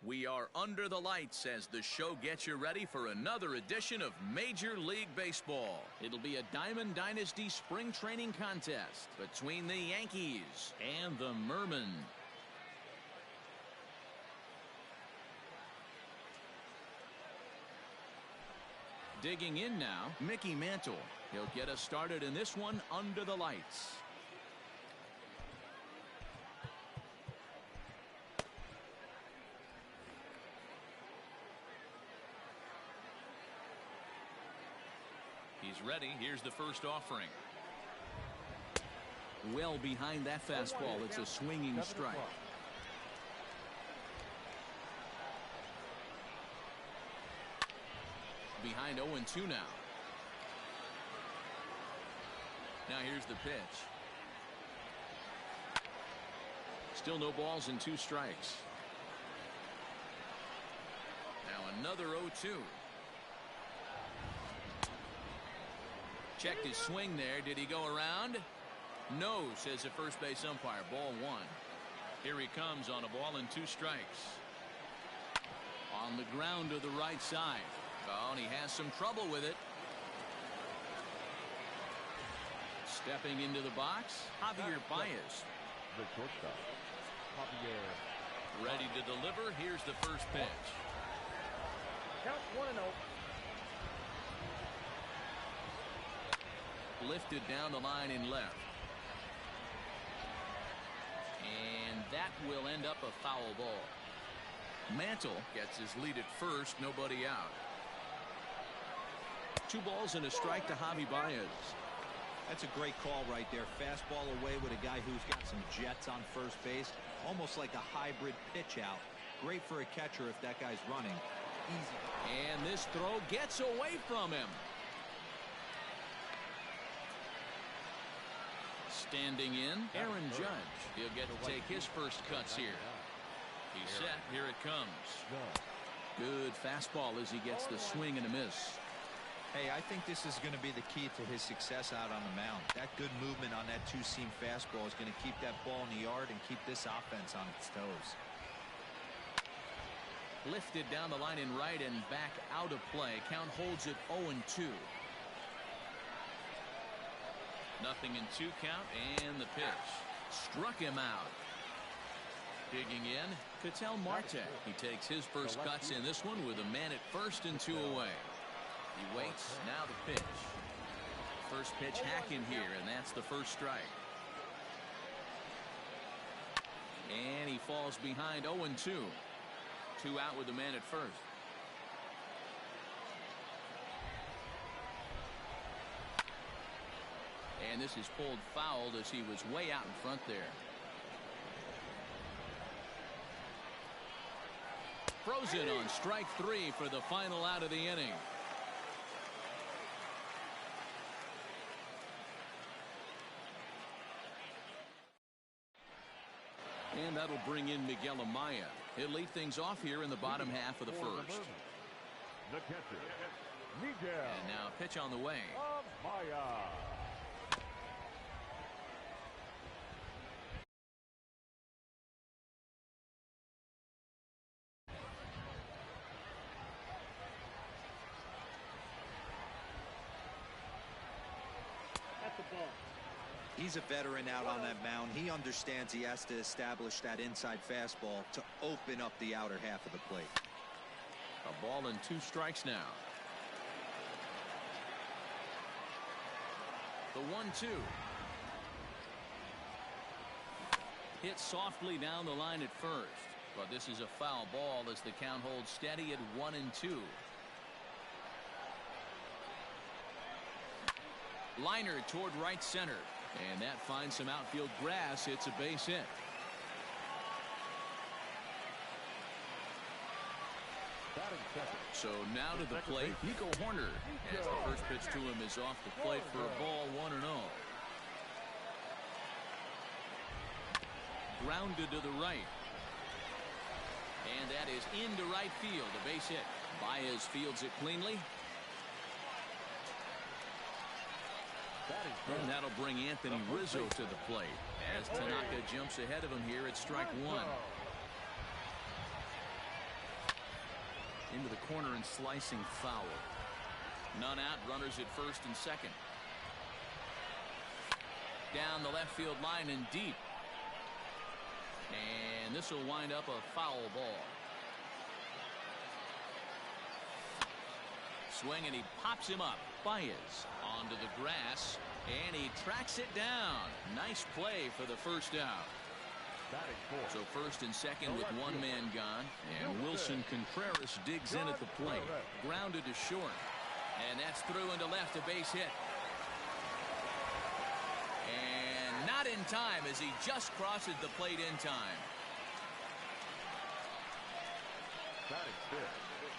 We are under the lights as the show gets you ready for another edition of Major League Baseball. It'll be a Diamond Dynasty spring training contest between the Yankees and the Mermen. Digging in now, Mickey Mantle. He'll get us started in this one under the lights. He's ready. Here's the first offering. Well behind that fastball. It's a swinging strike. Behind 0-2 now. Now here's the pitch. Still no balls and 2 strikes. Now another 0-2. Checked his swing there. Did he go around? No, says the first base umpire. Ball 1. Here he comes on a ball and 2 strikes. On the ground to the right side. Oh, and he has some trouble with it. Stepping into the box, Javier Baez. The shortstop, Javier. Ready to deliver. Here's the first pitch. Count 1-0. Lifted down the line in left. And that will end up a foul ball. Mantle gets his lead at first. Nobody out. 2 balls and a strike to Javi Baez. That's a great call right there. Fastball away with a guy who's got some jets on first base. Almost like a hybrid pitch out. Great for a catcher if that guy's running. Easy. And this throw gets away from him. Standing in, Aaron Judge. He'll get to take his first cuts here. He's set. Here it comes. Good fastball as he gets the swing and a miss. Hey, I think this is going to be the key to his success out on the mound. That good movement on that 2-seam fastball is going to keep that ball in the yard and keep this offense on its toes. Lifted down the line in right and back out of play. Count holds it 0-2. Nothing in 2 count, and the pitch. Struck him out. Digging in, Ketel Marte. He takes his first cuts in this one with a man at first and 2 away. He waits. Now the pitch. First pitch hacking here, and that's the first strike. And he falls behind 0-2. 2 out with the man at first. And this is pulled foul as he was way out in front there. Frozen on strike 3 for the final out of the inning. And that'll bring in Miguel Amaya. He'll lead things off here in the bottom half of the first. The catcher, Miguel. And now a pitch on the way. Amaya. At the ball. He's a veteran out on that mound. He understands he has to establish that inside fastball to open up the outer half of the plate. A ball and 2 strikes now. The 1-2. Hit softly down the line at first. But this is a foul ball as the count holds steady at 1-2. Liner toward right center. And that finds some outfield grass. It's a base hit. So now to the plate, Nico Horner, as the first pitch to him is off the plate for a ball, 1-0. Grounded to the right. And that is into right field, a base hit. Baez fields it cleanly. And that'll bring Anthony Rizzo to the plate as Tanaka jumps ahead of him here at strike 1. into the corner and slicing foul. None out, runners at first and second. Down the left field line and deep. And this will wind up a foul ball. Swing, and he pops him up. Baez onto the grass, and he tracks it down. Nice play for the first out. So first and second with one man gone, and Wilson Contreras digs in at the plate. Grounded to short, and that's through into left, a base hit. And not in time as he just crosses the plate in time.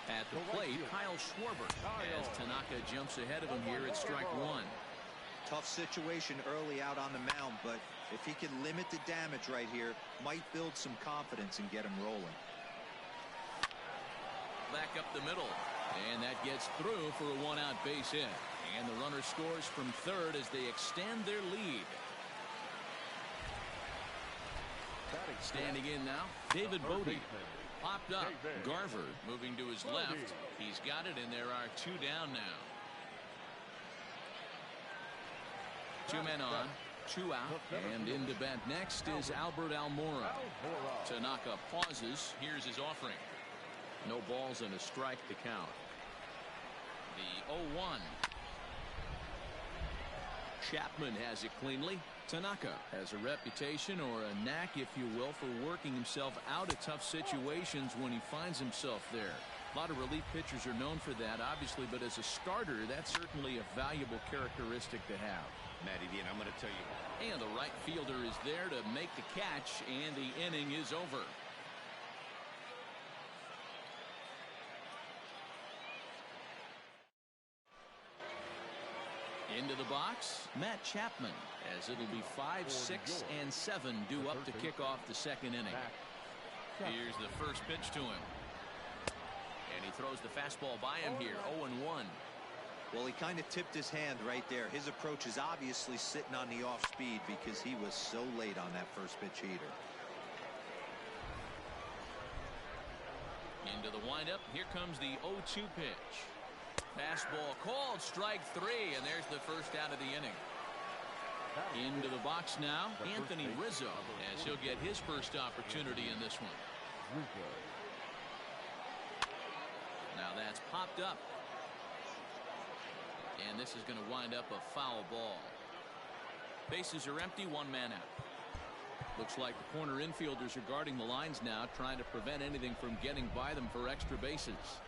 At the plate, Kyle Schwarber, as Tanaka jumps ahead of him here at strike one. Tough situation early out on the mound, but if he can limit the damage right here, might build some confidence and get him rolling. Back up the middle, and that gets through for a one-out base hit. And the runner scores from third as they extend their lead. Standing in now, David Bodie. Popped up. Garver moving to his left. He's got it, and there are two down now. Two men on, two out, and into bat next is Albert Almora. Tanaka pauses. Here's his offering. No balls and a strike to count. The 0-1. Chapman has it cleanly. Tanaka has a reputation, or a knack if you will, for working himself out of tough situations when he finds himself there. A lot of relief pitchers are known for that, obviously, but as a starter, that's certainly a valuable characteristic to have. Matty D, and I'm going to tell you. And the right fielder is there to make the catch, and the inning is over. Into the box, Matt Chapman, as it'll be 5, 6, and 7 due up to kick off the second inning. Here's the first pitch to him. And he throws the fastball by him here, 0-1. Well, he kind of tipped his hand right there. His approach is obviously sitting on the off speed because he was so late on that first pitch heater. Into the windup, here comes the 0-2 pitch. Fastball called, strike three, and there's the first out of the inning. Into the box now, Anthony Rizzo, as he'll get his first opportunity in this one. Now that's popped up. And this is going to wind up a foul ball. Bases are empty, one man out. Looks like the corner infielders are guarding the lines now, trying to prevent anything from getting by them for extra bases.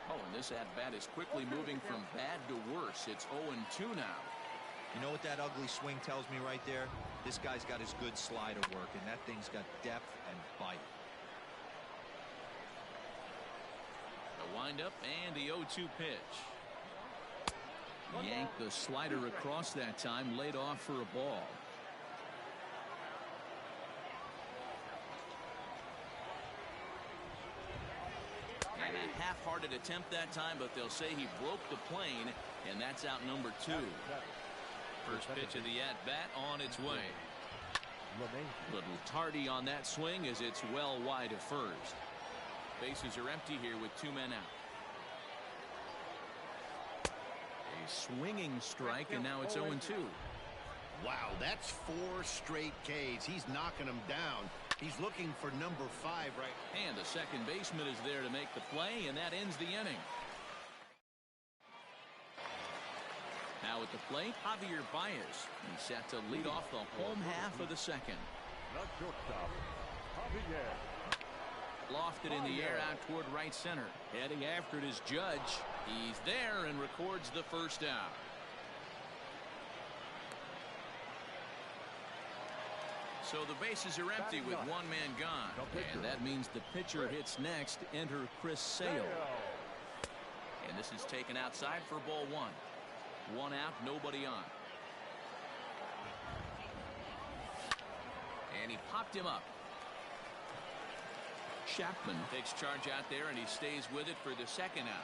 Oh, and this at-bat is quickly moving from bad to worse. It's 0-2 now. You know what that ugly swing tells me right there? This guy's got his good slider working. That thing's got depth and bite. The windup and the 0-2 pitch. Yanked the slider across that time, laid off for a ball. And a half-hearted attempt that time, but they'll say he broke the plane, and that's out number 2. First pitch of the at-bat on its way. Little tardy on that swing as it's well wide of first. Bases are empty here with 2 men out. A swinging strike, and now it's 0-2. Wow, that's 4 straight Ks. He's knocking them down. He's looking for number 5 right. And the second baseman is there to make the play, and that ends the inning. Now at the plate, Javier Baez. He's set to lead off the home half of the second. Lofted in the air out toward right center. Heading after it is Judge. He's there and records the first out. So the bases are empty with 1 man gone. And that means the pitcher hits next. Enter Chris Sale. And this is taken outside for ball 1. 1 out, nobody on. And he popped him up. Chapman takes charge out there, and he stays with it for the second out.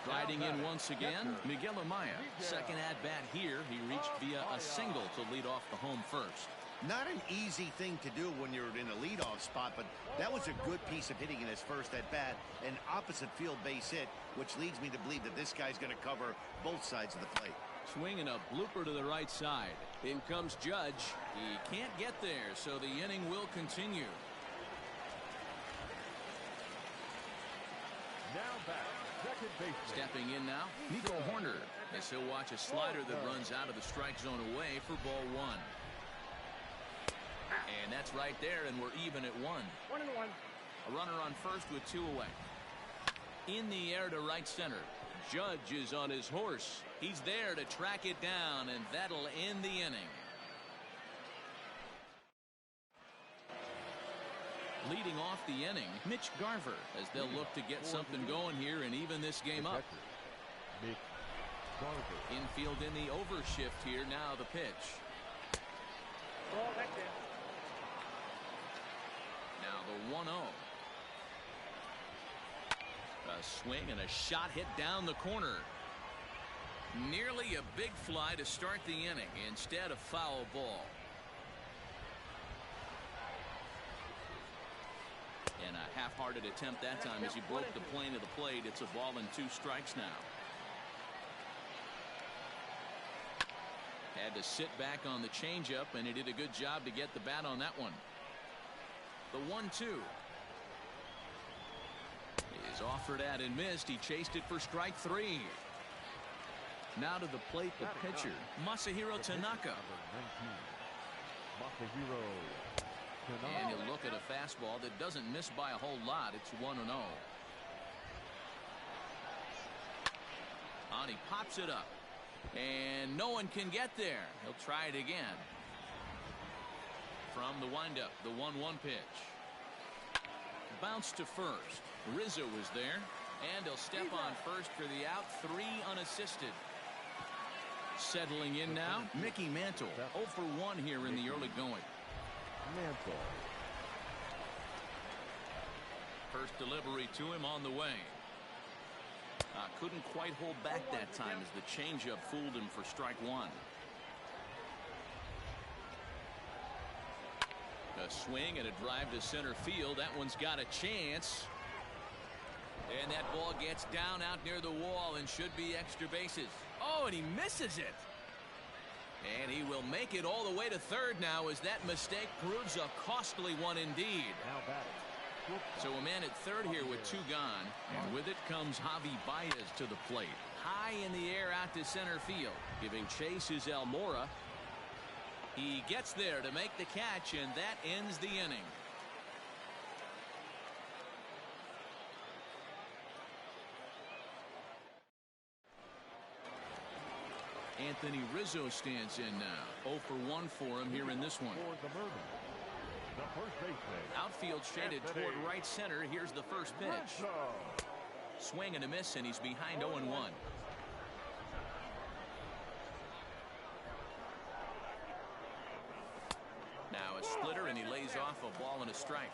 Striding in once again, Miguel Amaya. Second at bat here. He reached via a single to lead off the home first. Not an easy thing to do when you're in a leadoff spot, but that was a good piece of hitting in his first at bat, an opposite field base hit, which leads me to believe that this guy's going to cover both sides of the plate. Swinging a blooper to the right side. In comes Judge. He can't get there, so the inning will continue. Now back, second baseman. Stepping in now, Nico Horner, as he'll watch a slider that runs out of the strike zone away for ball one. And that's right there, and we're even at 1. 1-1. A runner on first with 2 away. In the air to right center. Judge is on his horse. He's there to track it down, and that'll end the inning. Leading off the inning, Mitch Garver, as they'll look to get something going here and even this game up. Mitch Garver. Infield in the overshift here. Now the pitch. Ball back there. Now the 1-0. A swing and a shot hit down the corner. Nearly a big fly to start the inning. Instead, a foul ball. And a half-hearted attempt that time as he broke the plane of the plate. It's a ball and 2 strikes now. Had to sit back on the changeup, and he did a good job to get the bat on that one. The 1-2 is offered at and missed. He chased it for strike 3. Now to the plate, the pitcher, Masahiro Tanaka. Masahiro Tanaka. And he'll look at a fastball that doesn't miss by a whole lot. It's 1-0. And he pops it up. And no one can get there. He'll try it again. From the windup, the 1-1 pitch. Bounce to first. Rizzo is there. And he'll step on first for the out. 3 unassisted. Settling in now, Mickey Mantle. 0 for 1 here in the early going. Mantle. First delivery to him on the way. Couldn't quite hold back that time as the changeup fooled him for strike 1. A swing and a drive to center field. That one's got a chance. And that ball gets down out near the wall and should be extra bases. Oh, and he misses it. And he will make it all the way to third now as that mistake proves a costly one indeed. Now back. So a man at third here with 2 gone. And with it comes Javi Baez to the plate. High in the air out to center field. Giving chase is Almora. He gets there to make the catch, and that ends the inning. Anthony Rizzo stands in now. 0 for 1 for him here in this one. For the Merman, the first baseman. Outfield shaded toward right center. Here's the first pitch. Rizzo. Swing and a miss, and he's behind 0-1. Now a splitter, and he lays off a ball and a strike.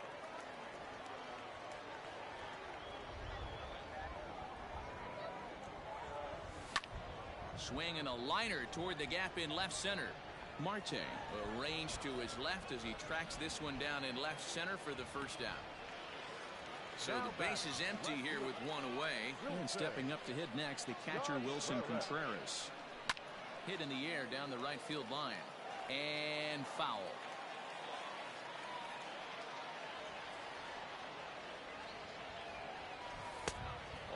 Swing and a liner toward the gap in left center. Marte arranged to his left as he tracks this one down in left center for the first out. So the base is empty here with 1 away. And stepping up to hit next, the catcher Wilson Contreras. Hit in the air down the right field line. And foul.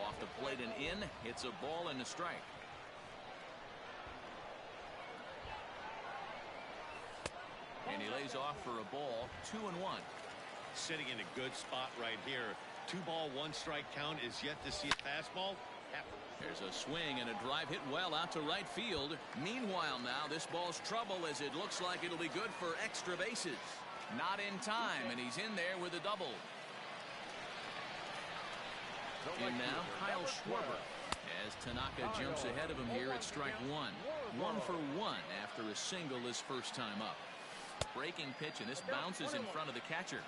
Off the plate and in. It's a ball and a strike. And he lays off for a ball. 2-1. Sitting in a good spot right here. 2-ball, 1-strike count is yet to see a fastball. There's a swing and a drive hit well out to right field. Meanwhile now this ball's trouble as it looks like it'll be good for extra bases. Not in time, and he's in there with a double. In now Kyle Schwarber as Tanaka jumps ahead of him here at strike 1. 1 for 1 after a single his first time up. Breaking pitch, and this bounces in front of the catcher.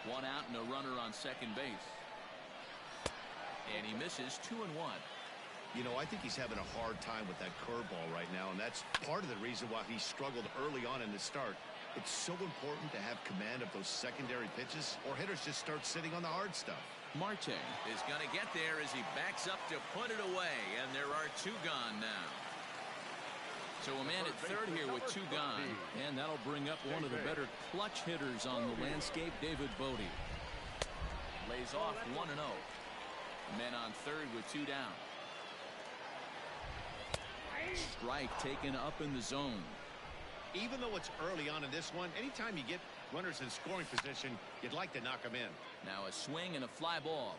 1 out and a runner on second base. And he misses. 2-1. You know, I think he's having a hard time with that curveball right now, and that's part of the reason why he struggled early on in the start. It's so important to have command of those secondary pitches, or hitters just start sitting on the hard stuff. Marte is going to get there as he backs up to put it away, and there are 2 gone now. So a man at third here with 2 gone, and that'll bring up one of the better clutch hitters on the landscape, David Bodie. Lays off 1-0. Men on third with 2 down. Strike taken up in the zone. Even though it's early on in this one, anytime you get runners in scoring position, you'd like to knock them in. Now a swing and a fly ball.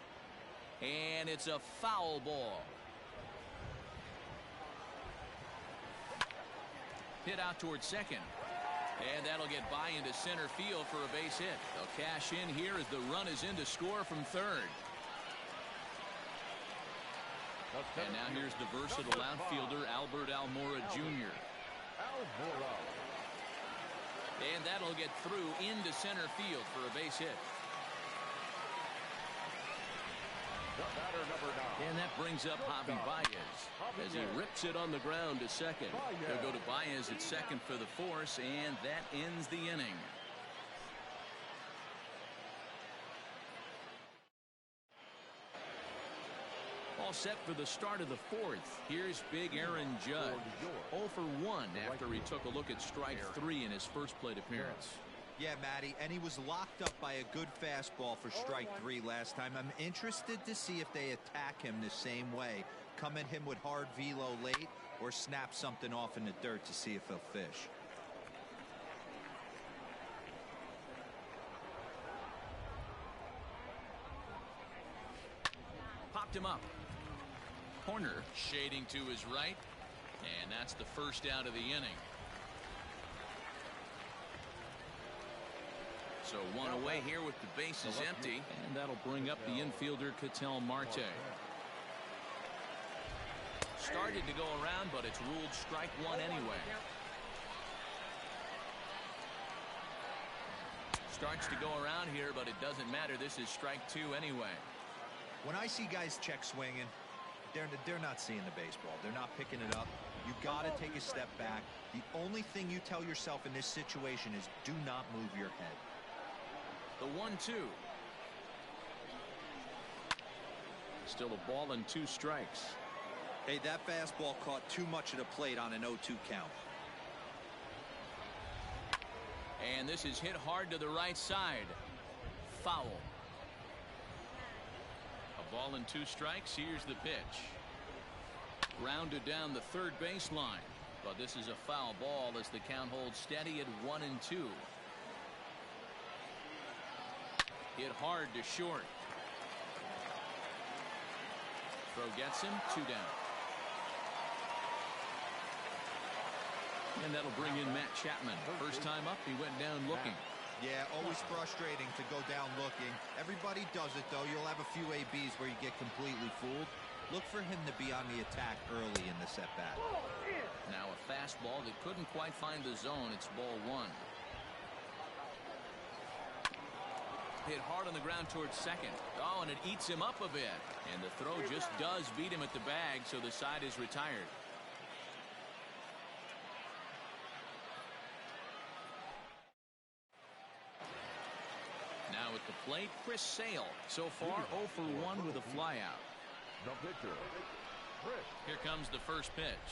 And it's a foul ball. Hit out towards second. And that'll get by into center field for a base hit. They'll cash in here as the run is in to score from third. And now here's the versatile outfielder, Albert Almora Jr. And that'll get through into center field for a base hit. And that brings up Javi Baez as he rips it on the ground to second. They'll go to Baez at second for the force, and that ends the inning. All set for the start of the fourth. Here's big Aaron Judge. 0 for 1 after he took a look at strike 3 in his first plate appearance. Yeah, Matty, and he was locked up by a good fastball for strike 3 last time. I'm interested to see if they attack him the same way. Come at him with hard velo late or snap something off in the dirt to see if he'll fish. Popped him up. Corner shading to his right, and that's the first out of the inning. So 1 away here with the bases empty, and that'll bring up the infielder Ketel Marte. Started to go around, but it's ruled strike 1 anyway. Starts to go around here, but it doesn't matter. This is strike 2 anyway. When I see guys check swinging, they're not seeing the baseball. They're not picking it up. You got to take a step back. The only thing you tell yourself in this situation is do not move your head. The 1-2. Still a ball and 2 strikes. Hey, that fastball caught too much of the plate on an 0-2 count. And this is hit hard to the right side. Foul. A ball and 2 strikes. Here's the pitch. Grounded down the third baseline. But this is a foul ball as the count holds steady at 1-2. Hit hard to short. Throw gets him. 2 down. And that'll bring in Matt Chapman. First time up, he went down looking. Yeah, always frustrating to go down looking. Everybody does it, though. You'll have a few ABs where you get completely fooled. Look for him to be on the attack early in the at-bat. Now a fastball that couldn't quite find the zone. It's ball 1. Hit hard on the ground towards second. Oh, and it eats him up a bit. And the throw just does beat him at the bag, so the side is retired. Now at the plate, Chris Sale. So far, 0 for 1 with a flyout. The pitcher, Here comes the first pitch.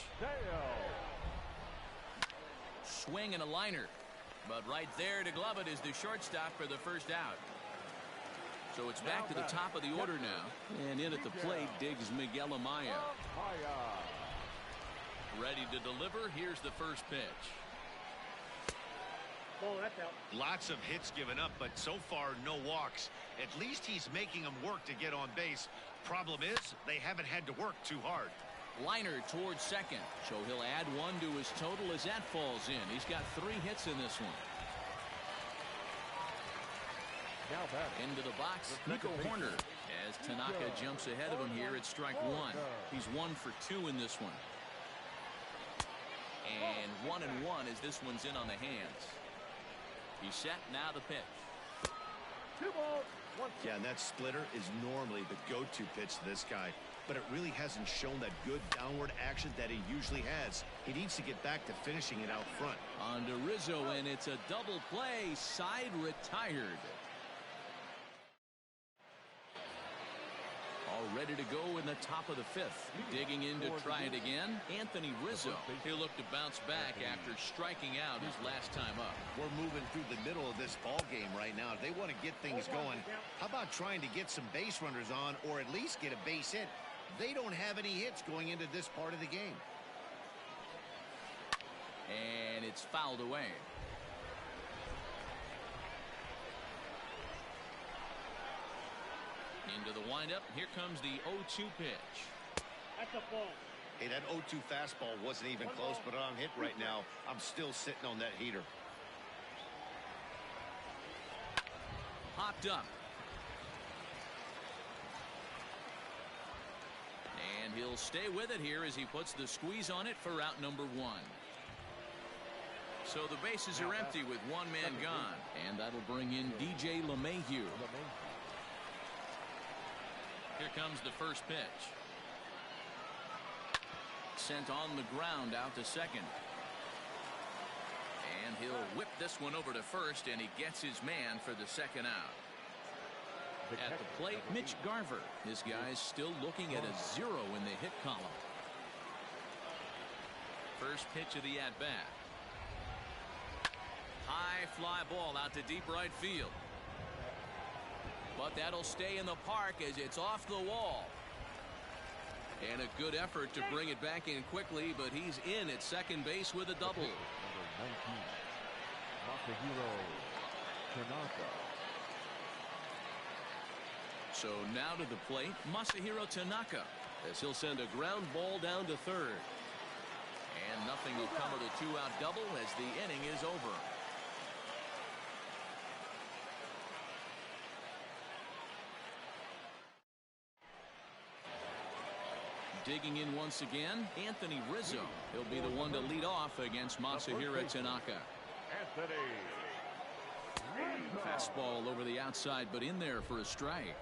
Swing and a liner. But right there to glove it is the shortstop for the first out. So it's back to the top of the order now. And in at the plate digs Miguel Amaya. Ready to deliver. Here's the first pitch. Oh, that's out. Lots of hits given up, but so far no walks. At least he's making them work to get on base. Problem is, they haven't had to work too hard. Liner towards second. So he'll add 1 to his total as that falls in. He's got 3 hits in this one. now batting. Into the box, Nico Horner. As Tanaka jumps ahead of him here at strike 1. He's 1 for 2 in this one. And 1-1 as this one's in on the hands. He's set. Now the pitch. 2 balls, 1 strike. Yeah, and that splitter is normally the go-to pitch to this guy. but it really hasn't shown that good downward action that he usually has. He needs to get back to finishing it out front. On to Rizzo, and it's a double play. Side retired. All ready to go in the top of the fifth. Digging in to try it again, Anthony Rizzo. He'll look to bounce back after striking out his last time up. We're moving through the middle of this ball game right now. If they want to get things going, how about trying to get some base runners on, or at least get a base hit? They don't have any hits going into this part of the game. And it's fouled away. Into the windup. Here comes the 0-2 pitch. That's a ball. Hey, that 0-2 fastball wasn't even close, but on hit right now, I'm still sitting on that heater. Popped up. And he'll stay with it here as he puts the squeeze on it for out number 1. So the bases are empty with one man gone. And that'll bring in DJ LeMahieu. Here comes the first pitch. Sent on the ground out to second. And he'll whip this one over to first, and he gets his man for the second out. At the plate, Mitch Garver. This guy's still looking at a 0 in the hit column. First pitch of the at-bat. High fly ball out to deep right field. But that'll stay in the park as it's off the wall. And a good effort to bring it back in quickly, but he's in at second base with a double. Number 19, Masahiro Tanaka. So now to the plate, Masahiro Tanaka, as he'll send a ground ball down to third. And nothing will come of the 2-out double as the inning is over. Digging in once again, Anthony Rizzo. He'll be the one to lead off against Masahiro Tanaka. Anthony. Fastball over the outside, but in there for a strike.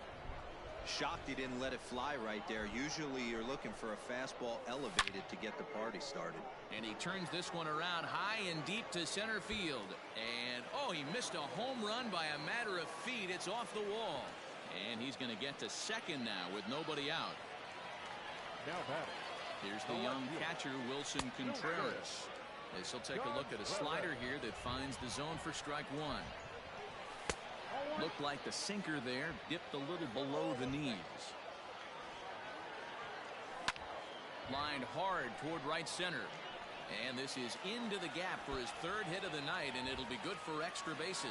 Shocked he didn't let it fly right there. Usually you're looking for a fastball elevated to get the party started. And he turns this one around high and deep to center field. And, oh, he missed a home run by a matter of feet. It's off the wall. And he's going to get to second now with nobody out. Now batting. Here's the young catcher, Wilson Contreras. As he'll take a look at a slider here that finds the zone for strike 1. Looked like the sinker there, dipped a little below the knees. Lined hard toward right center. And this is into the gap for his third hit of the night, and it'll be good for extra bases.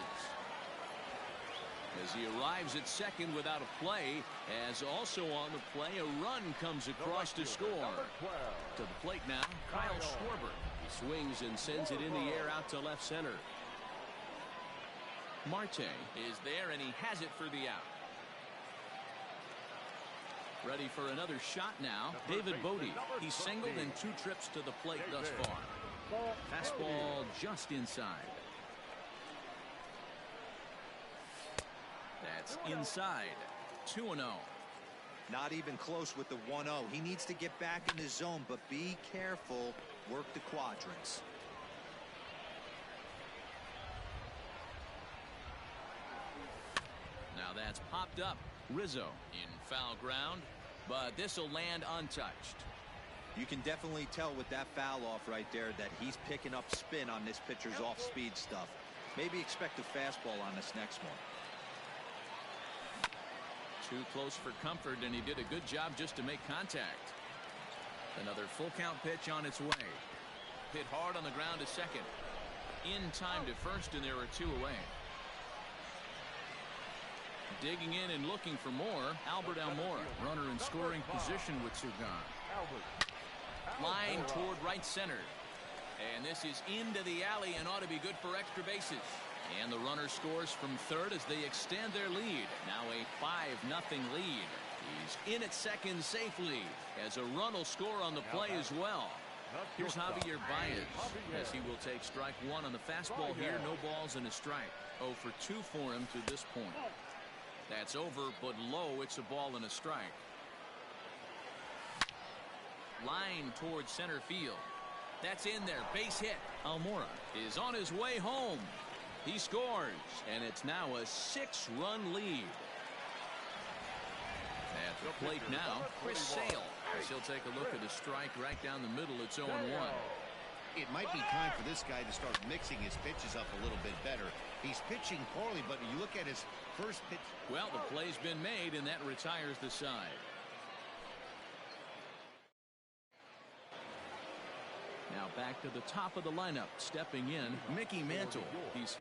As he arrives at second without a play, as also on the play, a run comes across to score. To the plate now, Kyle Schwarber. He swings and sends it in the air out to left center. Marte is there, and he has it for the out. Ready for another shot now, David Bodie. He's singled in 2 trips to the plate thus far. Fastball just inside. That's inside. 2-0. Not even close with the 1-0. He needs to get back in the zone, but be careful. Work the quadrants. Now that's popped up. Rizzo in foul ground, but this will land untouched. You can definitely tell with that foul off right there that he's picking up spin on this pitcher's off-speed stuff. Maybe expect a fastball on this next one. Too close for comfort, and he did a good job just to make contact. Another full count pitch on its way. Hit hard on the ground to second. In time to first, and there are 2 away. Digging in and looking for more, Albert Almora, runner in scoring position with 2 gone. Line toward right center. And this is into the alley and ought to be good for extra bases. And the runner scores from third as they extend their lead. Now a 5-0 lead. He's in at second safely as a run will score on the play as well. Here's Javier Baez as he will take strike 1 on the fastball here. No balls and a strike. 0 for 2 for him to this point. That's over, but low. It's a ball and a strike. line towards center field. That's in there. Base hit. Almora is on his way home. He scores, and it's now a 6-run lead. At the plate now, Chris Sale. He'll take a look at a strike right down the middle. It's 0-1. It might be time for this guy to start mixing his pitches up a little bit better. He's pitching poorly, but you look at his first pitch. Well, the play's been made, and that retires the side. Now back to the top of the lineup. Stepping in, Mickey Mantle. He's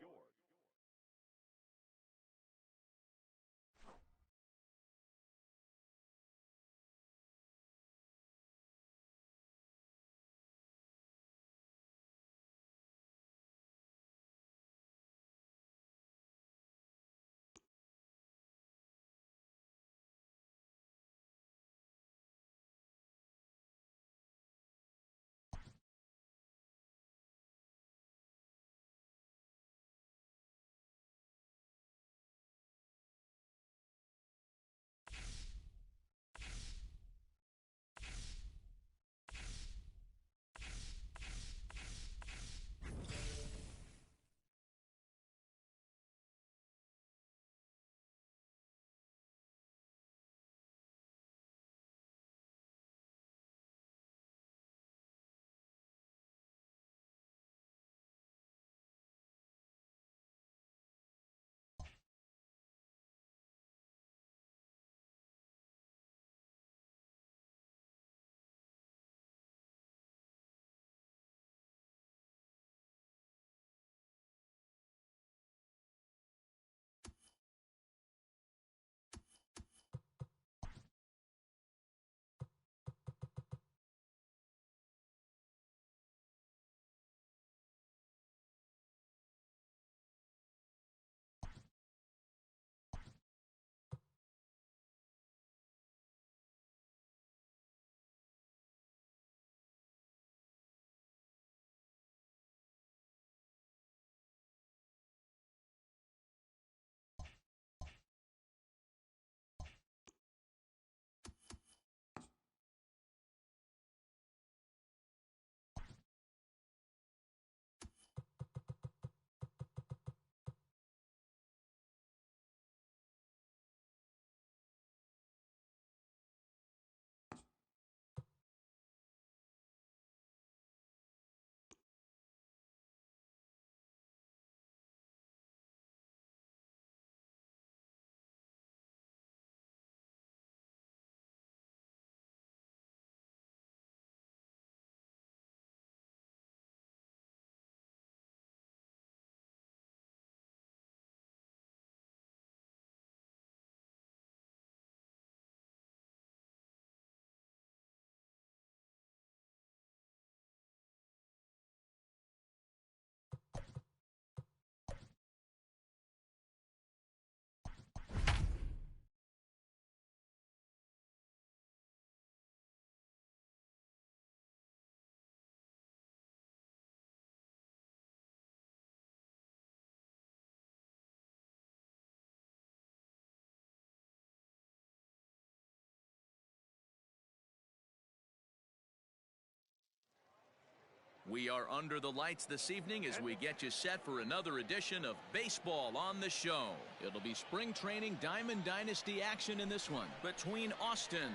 We are under the lights this evening as we get you set for another edition of Baseball on the Show. It'll be spring training Diamond Dynasty action in this one between Austin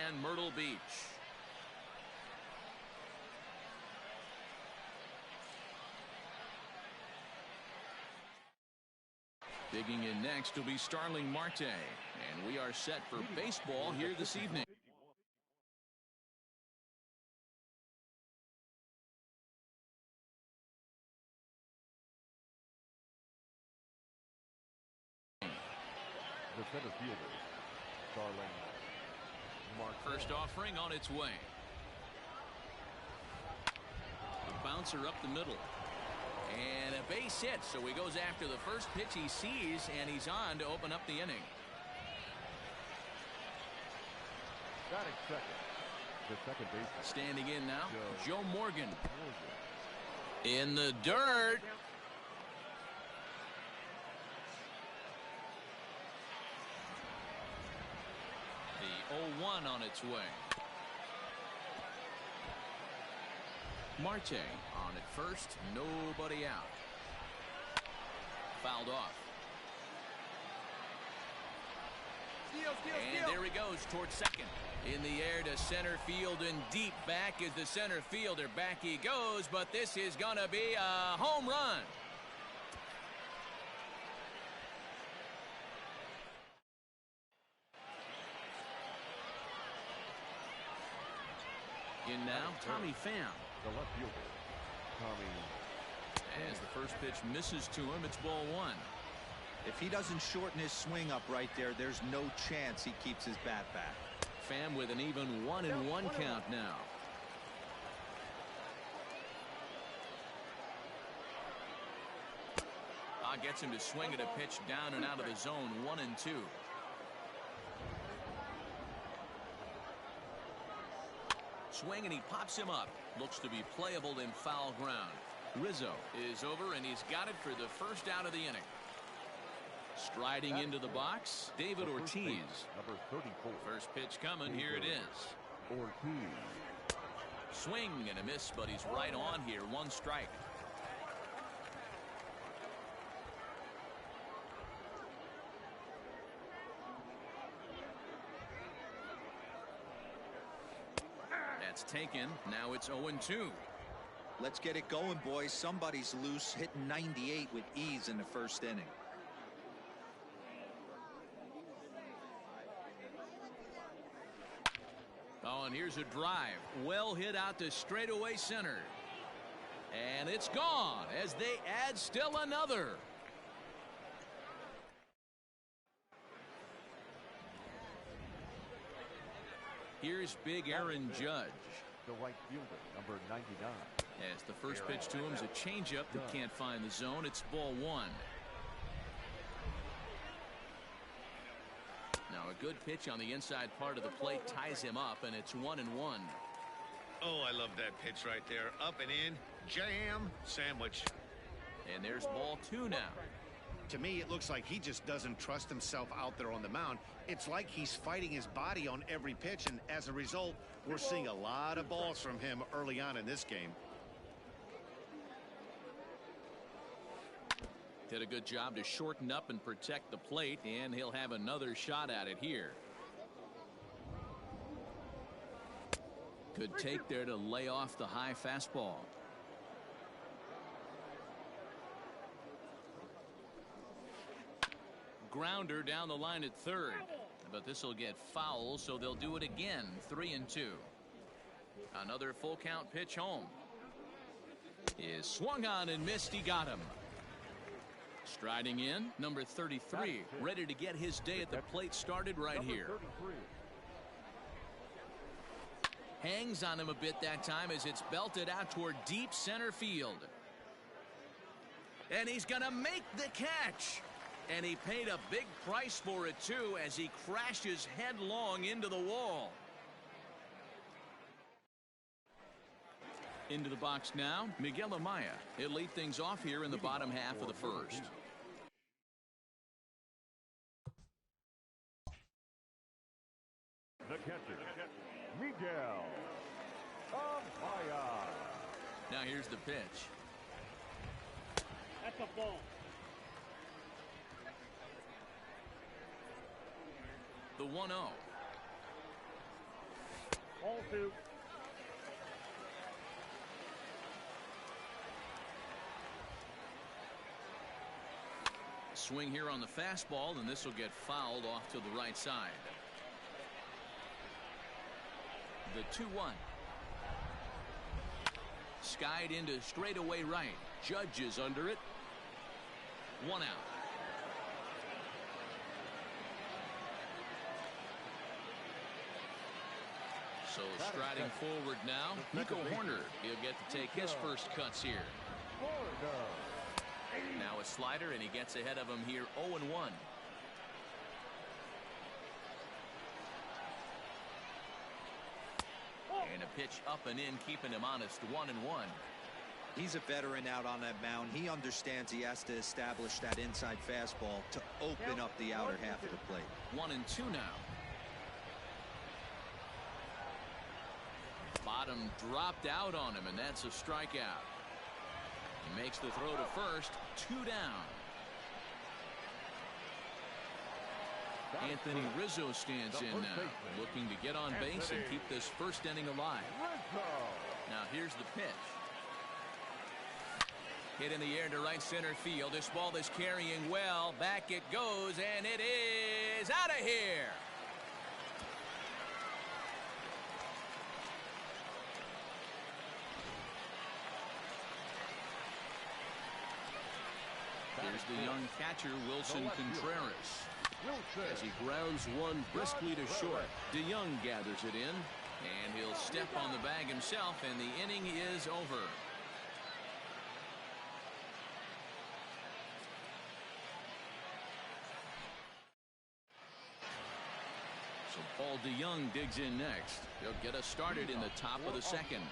and Myrtle Beach. Digging in next will be Starling Marte, and we are set for baseball here this evening. The center fielder, Starling Marte. First offering on its way. A bouncer up the middle. And a base hit, so he goes after the first pitch he sees, and he's on to open up the inning. Batting second, the second baseman. Standing in now, Joe Morgan. In the dirt. The 0-1 on its way. Marte on at first, nobody out. Fouled off. And there he goes towards second. In the air to center field and deep. Back is the center fielder. Back he goes, but this is going to be a home run. In now, Tommy Pham. The left fielder, Tommy. As the first pitch misses to him, it's ball one. If he doesn't shorten his swing up right there, there's no chance he keeps his bat back. Pham with an even 1-1 count now. Gets him to swing at a pitch down and out of the zone. 1-2. Swing and he pops him up. Looks to be playable in foul ground. Rizzo is over and he's got it for the first out of the inning. Striding into the box, David Ortiz. Number 34. First pitch coming. Here it is. Ortiz. Swing and a miss, but he's right on here. One strike. That's taken. Now it's 0-2. Let's get it going, boys. Somebody's loose, hitting 98 with ease in the first inning. Oh, and here's a drive. Well hit out to straightaway center. And it's gone as they add still another. Here's big Aaron Judge. The right fielder, number 99. As the first pitch to him is a changeup that can't find the zone. It's ball one. Now a good pitch on the inside part of the plate ties him up, and it's 1-1. Oh, I love that pitch right there. Up and in, jam, sandwich. And there's ball two now. To me, it looks like he just doesn't trust himself out there on the mound. It's like he's fighting his body on every pitch, and as a result, we're seeing a lot of balls from him early on in this game. Did a good job to shorten up and protect the plate, and he'll have another shot at it here. Good take there to lay off the high fastball. Grounder down the line at third, but this will get foul, so they'll do it again. 3-2. Another full count pitch home. Is swung on and missed. He got him. Striding in, number 33, ready to get his day at the plate started right here. Hangs on him a bit that time as it's belted out toward deep center field. And he's going to make the catch. And he paid a big price for it, too, as he crashes headlong into the wall. Into the box now, Miguel Amaya. He'll lead things off here in the bottom half of the first. The catcher, Miguel Amaya. Now here's the pitch. That's a ball. The 1-0. Ball two. Swing here on the fastball, and this will get fouled off to the right side. The 2-1. Skied into straightaway right. Judge is under it. One out. So striding forward now, Nico Horner. He'll get to take his first cuts here. Now a slider, and he gets ahead of him here. 0-1. And a pitch up and in, keeping him honest. 1-1. He's a veteran out on that mound. He understands he has to establish that inside fastball to open up the outer half of the plate. 1-2 now. Bottom dropped out on him, and that's a strikeout. He makes the throw to first. 2 down. Anthony Rizzo stands in now, looking to get on base and keep this first inning alive. Now here's the pitch. Hit in the air to right center field. This ball is carrying well. Back it goes, and it is out of here. Here's the young catcher, Wilson Contreras. As he grounds one briskly to short, DeYoung gathers it in, and he'll step on the bag himself, and the inning is over. So Paul DeYoung digs in next. He'll get us started in the top of the second.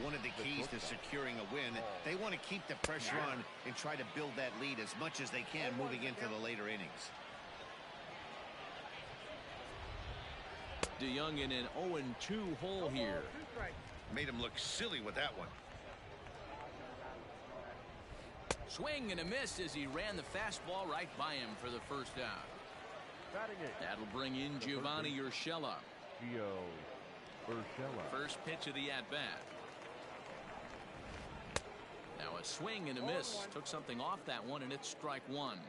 One of the keys to securing a win, they want to keep the pressure on and try to build that lead as much as they can moving into the later innings. DeYoung in an 0-2 hole here. Made him look silly with that one. Swing and a miss as he ran the fastball right by him for the first out. That'll bring in Giovanni Urshela. First pitch of the at-bat. Now a swing and a miss. Took something off that one, and it's strike one.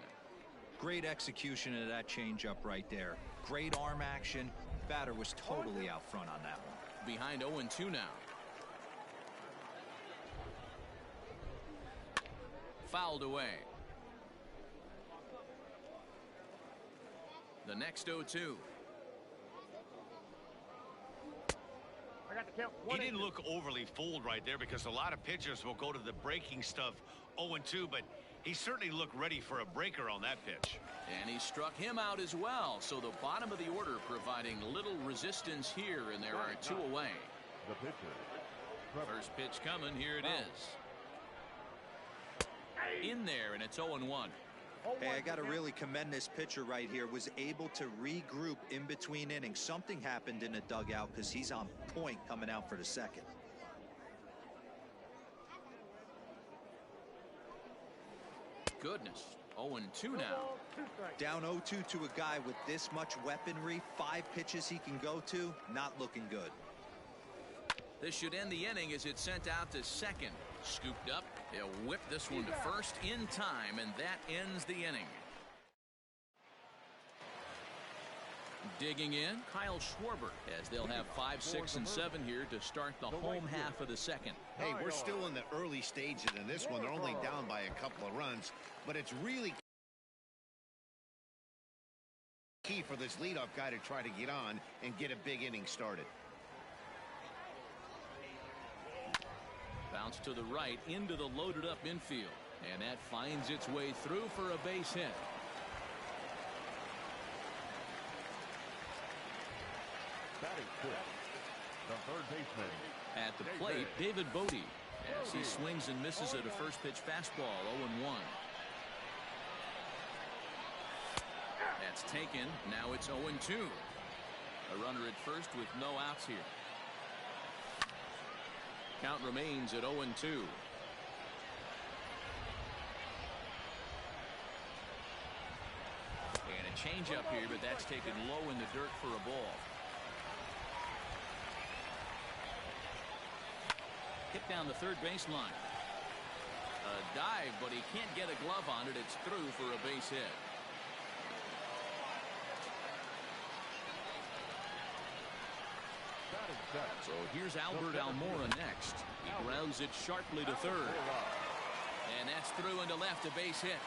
Great execution of that changeup right there. Great arm action. Batter was totally out front on that one. Behind 0-2 now. Fouled away. The next 0-2. He didn't look overly fooled right there because a lot of pitchers will go to the breaking stuff 0-2, but he certainly looked ready for a breaker on that pitch. And he struck him out as well. So the bottom of the order providing little resistance here, and there are 2 away. The pitcher. First pitch coming. Here it is. In there, and it's 0-1. Hey, I got to really commend this pitcher right here. Was able to regroup in between innings. Something happened in the dugout because he's on point coming out for the second. Goodness. 0-2 now. Down 0-2 to a guy with this much weaponry. 5 pitches he can go to. Not looking good. This should end the inning as it's sent out to second. Scooped up. He'll whip this one to first in time, and that ends the inning. Digging in, Kyle Schwarber, as they'll have 5, 6, and 7 here to start the home half of the second. Hey, we're still in the early stages in this one. They're only down by a couple of runs, but it's really key for this leadoff guy to try to get on and get a big inning started. Bounce to the right into the loaded up infield, and that finds its way through for a base hit. Batting fifth, the third baseman. At the plate, David Bodie, as he swings and misses at a first pitch fastball. 0-1. That's taken. Now it's 0-2. A runner at first with no outs here. Count remains at 0-2. And a changeup here, but that's taken low in the dirt for a ball. Hit down the third baseline. A dive, but he can't get a glove on it. It's through for a base hit. So here's Albert Almora next. He grounds it sharply to third. And that's through into left, a base hit.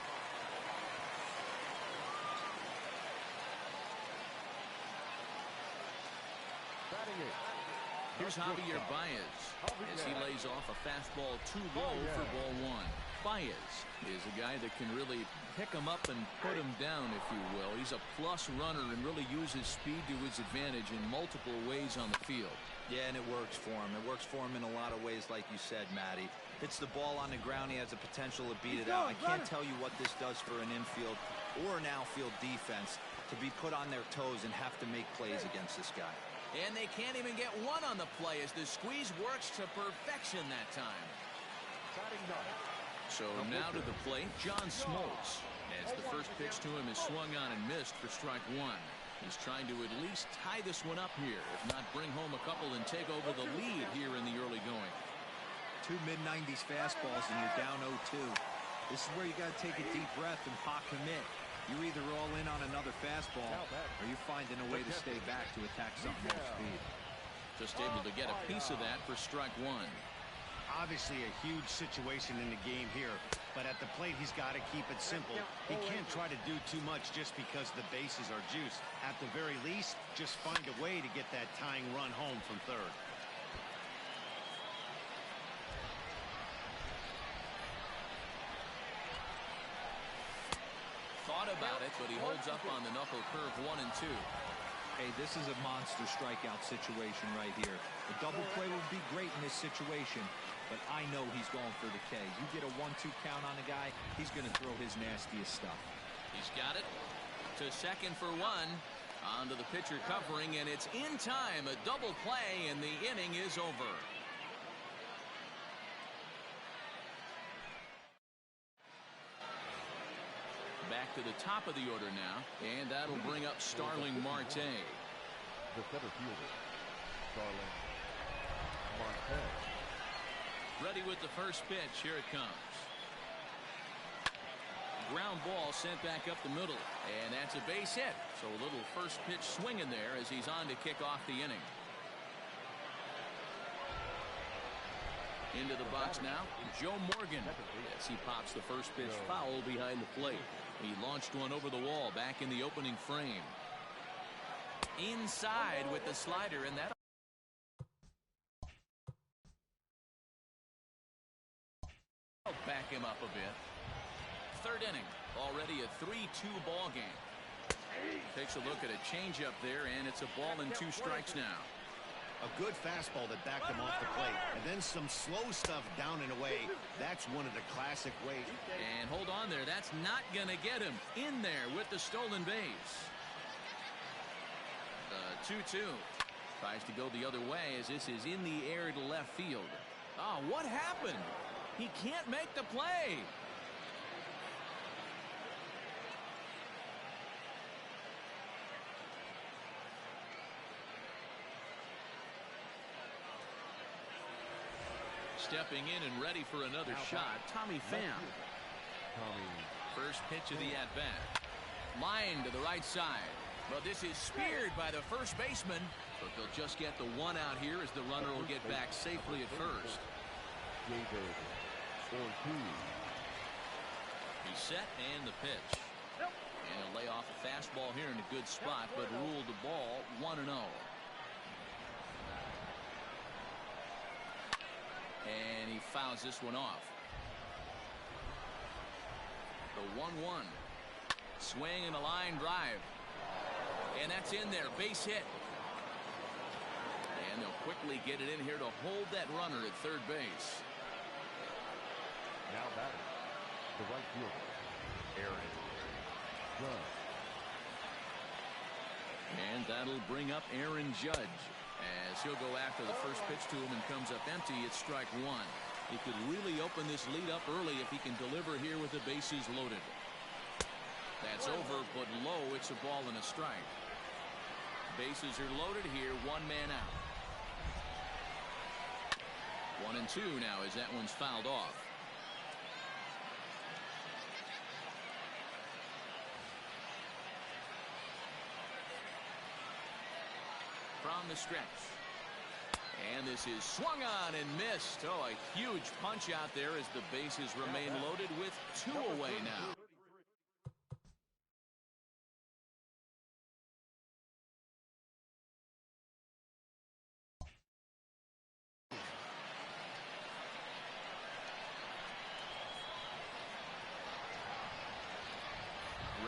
Here's Javier Baez as he lays off a fastball too low for ball one. Baez is a guy that can really pick him up and put him down, if you will. He's a plus runner and really uses speed to his advantage in multiple ways on the field. Yeah, and it works for him. It works for him in a lot of ways, like you said, Matty. Hits the ball on the ground. He has the potential to beat it out. I can't tell you what this does for an infield or an outfield defense to be put on their toes and have to make plays against this guy. And they can't even get one on the play as the squeeze works to perfection that time. So now to the plate, John Smoltz. As the first pitch to him is swung on and missed for strike one. He's trying to at least tie this one up here, if not bring home a couple and take over the lead here in the early going. Two mid-90s fastballs and you're down 0-2. This is where you got to take a deep breath and hot commit. You're either all in on another fastball or you're finding a way to stay back to attack something off speed. Just able to get a piece of that for strike one. Obviously a huge situation in the game here, but at the plate he's got to keep it simple. He can't try to do too much just because the bases are juiced. At the very least, just find a way to get that tying run home from third. Thought about it, but he holds up on the knuckle curve 1 and 2. Hey, this is a monster strikeout situation right here. A double play would be great in this situation, but I know he's going for the K. You get a 1-2 count on the guy, he's going to throw his nastiest stuff. He's got it to second for one. On to the pitcher covering, and it's in time. A double play, and the inning is over. Back to the top of the order now, and that'll bring up Starling Marte. The center fielder, Starling Marte. Ready with the first pitch. Here it comes. Ground ball sent back up the middle, and that's a base hit. So a little first pitch swing in there as he's on to kick off the inning. Into the box now, Joe Morgan, as he pops the first pitch foul behind the plate. He launched one over the wall back in the opening frame. Inside with the slider, and that back him up a bit. Third inning, already a 3-2 ball game. Takes a look at a changeup there, and it's a ball and 2 strikes now. A good fastball that backed him off the plate, and then some slow stuff down and away. That's one of the classic ways. And hold on there, that's not gonna get him in there with the stolen base. 2-2 tries to go the other way as this is in the air to left field. Oh, what happened? He can't make the play. Stepping in and ready for another shot, Tommy Pham. First pitch of the at-bat. Line to the right side. Well, this is speared by the first baseman, but they'll just get the one out here as the runner will get back safely at first. He's set and the pitch. And he'll lay off a fastball here in a good spot, but ruled the ball 1-0. And he fouls this one off. The 1-1. Swing and a line drive. And that's in there. Base hit. And they'll quickly get it in here to hold that runner at third base. Now batting, the right fielder, Aaron Judge. And that'll bring up Aaron Judge. As he'll go after the first pitch to him and comes up empty, it's strike one. He could really open this lead up early if he can deliver here with the bases loaded. That's over, but low. It's a ball and a strike. Bases are loaded here, 1 man out. 1-2 now as that one's fouled off. From the stretch. And this is swung on and missed. Oh, a huge punch out there as the bases remain loaded with 2 away now.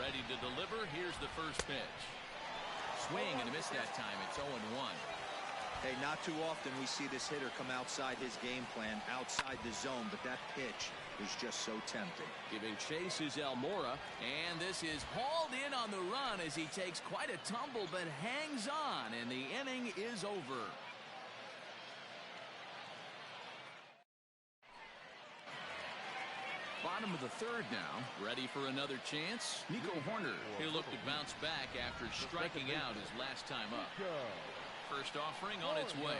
Ready to deliver. Here's the first pitch. Swing and a miss that time. It's 0-1. Hey, not too often we see this hitter come outside his game plan, outside the zone, but that pitch was just so tempting. Giving chase is Almora, and this is hauled in on the run as he takes quite a tumble but hangs on, and the inning is over. Bottom of the third now, ready for another chance. Nico Horner, he'll look to bounce back after striking out his last time up. First offering on its way.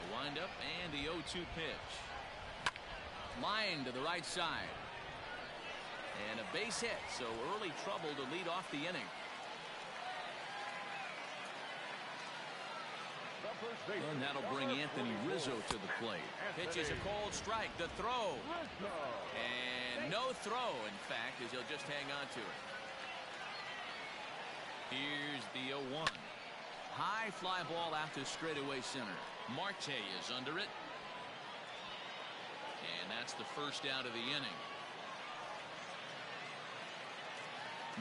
A windup and the 0-2 pitch. Line to the right side. And a base hit, so early trouble to lead off the inning. And that'll bring Anthony Rizzo to the plate. Pitches a cold strike. The throw. And no throw, in fact, as he'll just hang on to it. Here's the 0-1. High fly ball out to straightaway center. Marte is under it. And that's the first out of the inning.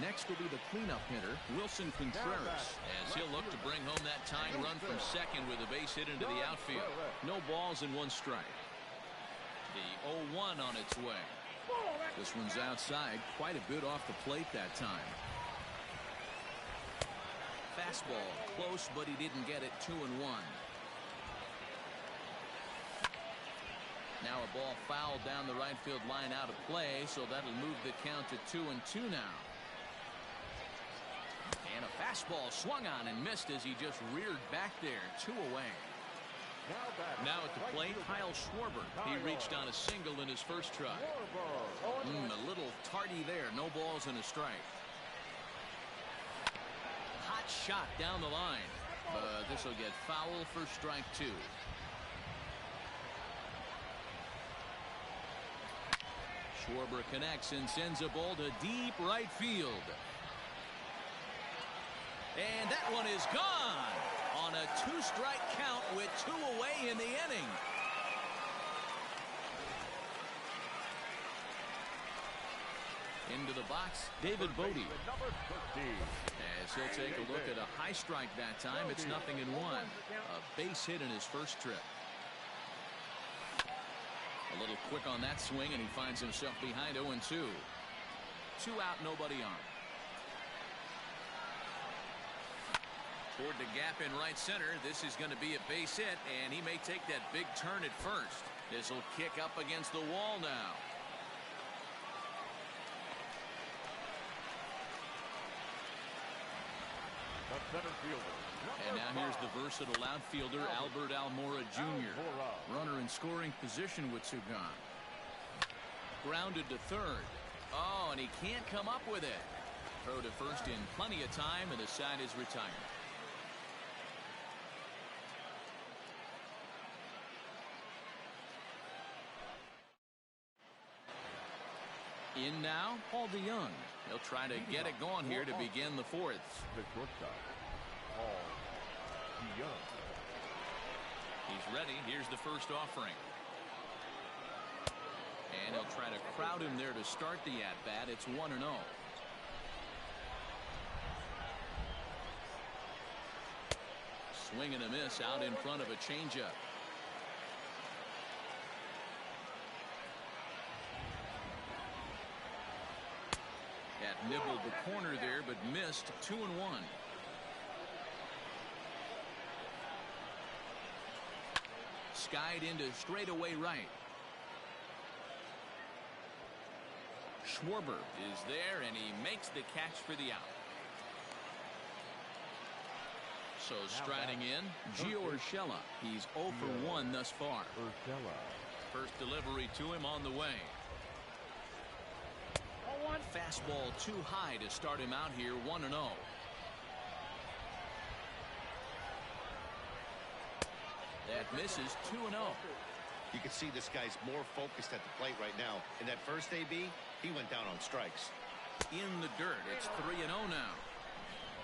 Next will be the cleanup hitter, Wilson Contreras, as he'll look to bring home that tying run from second with a base hit into the outfield. No balls and one strike. The 0-1 on its way. This one's outside, quite a bit off the plate that time. Fastball, close, but he didn't get it. 2-1. Now a ball fouled down the right field line out of play, so that'll move the count to 2-2 now. And a fastball swung on and missed as he just reared back there. 2 away. Now at the plate, Kyle Schwarber. He reached on a single in his first try. A little tardy there. No balls and a strike. Hot shot down the line. But this will get foul for strike 2. Schwarber connects and sends a ball to deep right field. And that one is gone on a 2-strike count with 2 away in the inning. Into the box, David Bodie. As he'll take a look at a high strike that time, it's 0-1. A base hit in his first trip. A little quick on that swing, and he finds himself behind 0-2. 2 out, nobody on. Toward the gap in right center. This is going to be a base hit, and he may take that big turn at first. This will kick up against the wall now. And now here's the versatile outfielder Albert Almora Jr. Runner in scoring position with Sugan. Grounded to third. Oh, and he can't come up with it. Throw to first in plenty of time, and the side is retired. In now, Paul DeYoung. He'll try to get it going here to begin the fourth. The shortstop, Paul DeYoung. He's ready. Here's the first offering. And he'll try to crowd him there to start the at-bat. It's 1-0. Swing and a miss out in front of a changeup. That nibbled the corner there, but missed. 2-1. Skied into straightaway right. Schwarber is there, and he makes the catch for the out. So striding in, Gio Urshela. He's 0 for 1 thus far. First delivery to him on the way. Fastball too high to start him out here. 1-0. That misses. 2-0. You can see this guy's more focused at the plate right now. In that first AB, he went down on strikes. In the dirt. It's 3-0 now.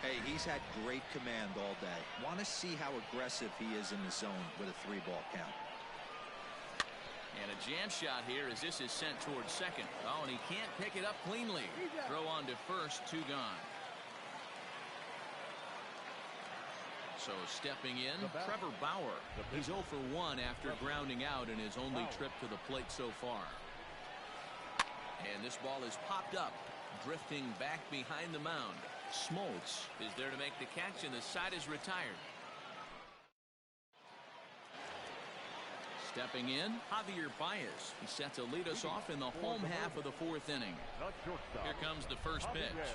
Hey, he's had great command all day. Want to see how aggressive he is in the zone with a 3-ball count. And a jam shot here as this is sent towards second. Oh, and he can't pick it up cleanly. Throw on to first, 2 gone. So stepping in, Trevor Bauer. He's 0 for 1 after grounding out in his only trip to the plate so far. And this ball is popped up, drifting back behind the mound. Smoltz is there to make the catch, and the side is retired. Stepping in, Javier Baez. He set to lead us off in the home half of the 4th inning. Here comes the first pitch.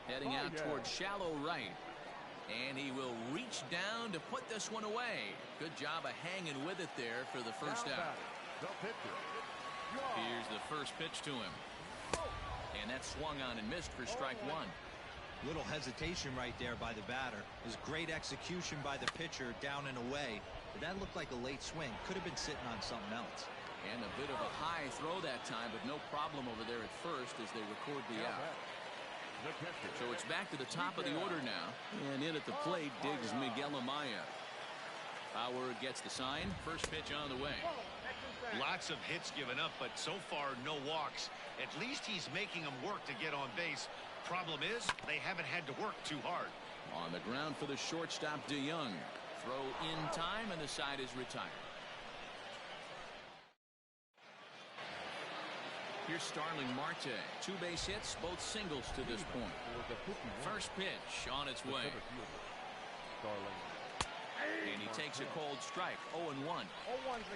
Heading out towards shallow right. And he will reach down to put this one away. Good job of hanging with it there for the first out. Here's the first pitch to him. And that swung on and missed for strike 1. Little hesitation right there by the batter. It was great execution by the pitcher down and away. But that looked like a late swing. Could have been sitting on something else. And a bit of a high throw that time, but no problem over there at first as they record the out. So it's back to the top of the order now. And in at the plate digs Miguel Amaya. Bauer gets the sign. First pitch on the way. Lots of hits given up, but so far no walks. At least he's making them work to get on base. Problem is, they haven't had to work too hard. On the ground for the shortstop, DeYoung. Throw in time, and the side is retired. Here's Starling Marte. 2 base hits, both singles to this point. First pitch on its way. And he takes a cold strike. 0-1.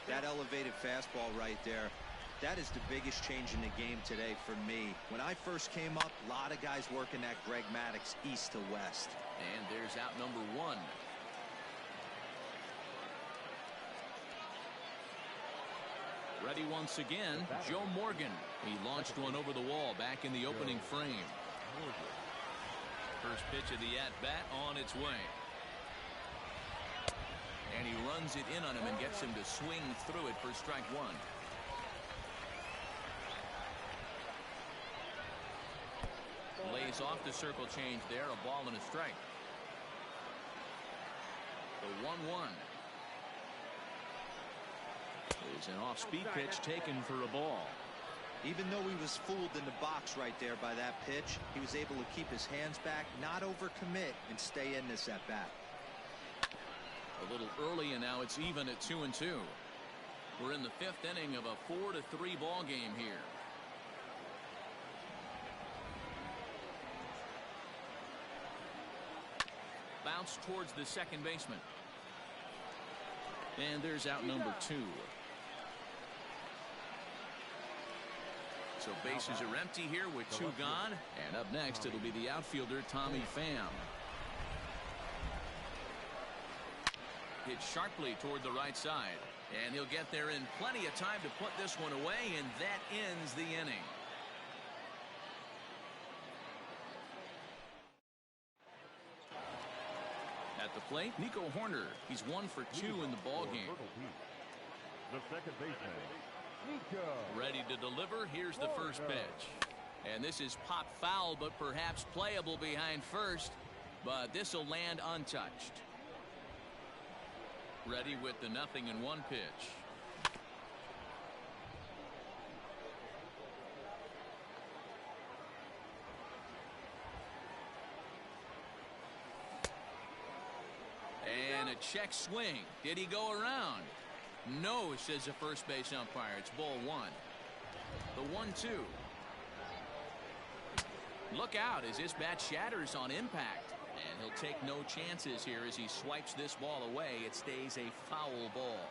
That elevated fastball right there. That is the biggest change in the game today for me. When I first came up, a lot of guys working that Greg Maddux east to west. And there's out number 1. Ready once again, Joe Morgan. He launched one over the wall back in the opening frame. First pitch of the at-bat on its way. And he runs it in on him and gets him to swing through it for strike 1. Lays off the circle change there, a ball and a strike. The 1-1. Is an off-speed pitch taken for a ball. Even though he was fooled in the box right there by that pitch, he was able to keep his hands back, not overcommit, and stay in this at bat. A little early, and now it's even at 2-2. We're in the 5th inning of a 4-3 ball game here. Bounce towards the second baseman. And there's out number 2. So bases are empty here with 2 gone. And up next, it'll be the outfielder, Tommy Pham. Hit sharply toward the right side. And he'll get there in plenty of time to put this one away, and that ends the inning. At the plate, Nico Horner. He's 1 for 2 in the ball game. The second baseman, Nico. Ready to deliver. Here's the first pitch. And this is pop foul, but perhaps playable behind first. But this will land untouched. Ready with the 0-1 pitch. And a check swing. Did he go around? No, says the first base umpire. It's ball 1. The 1-2. Look out as this bat shatters on impact. And he'll take no chances here as he swipes this ball away. It stays a foul ball.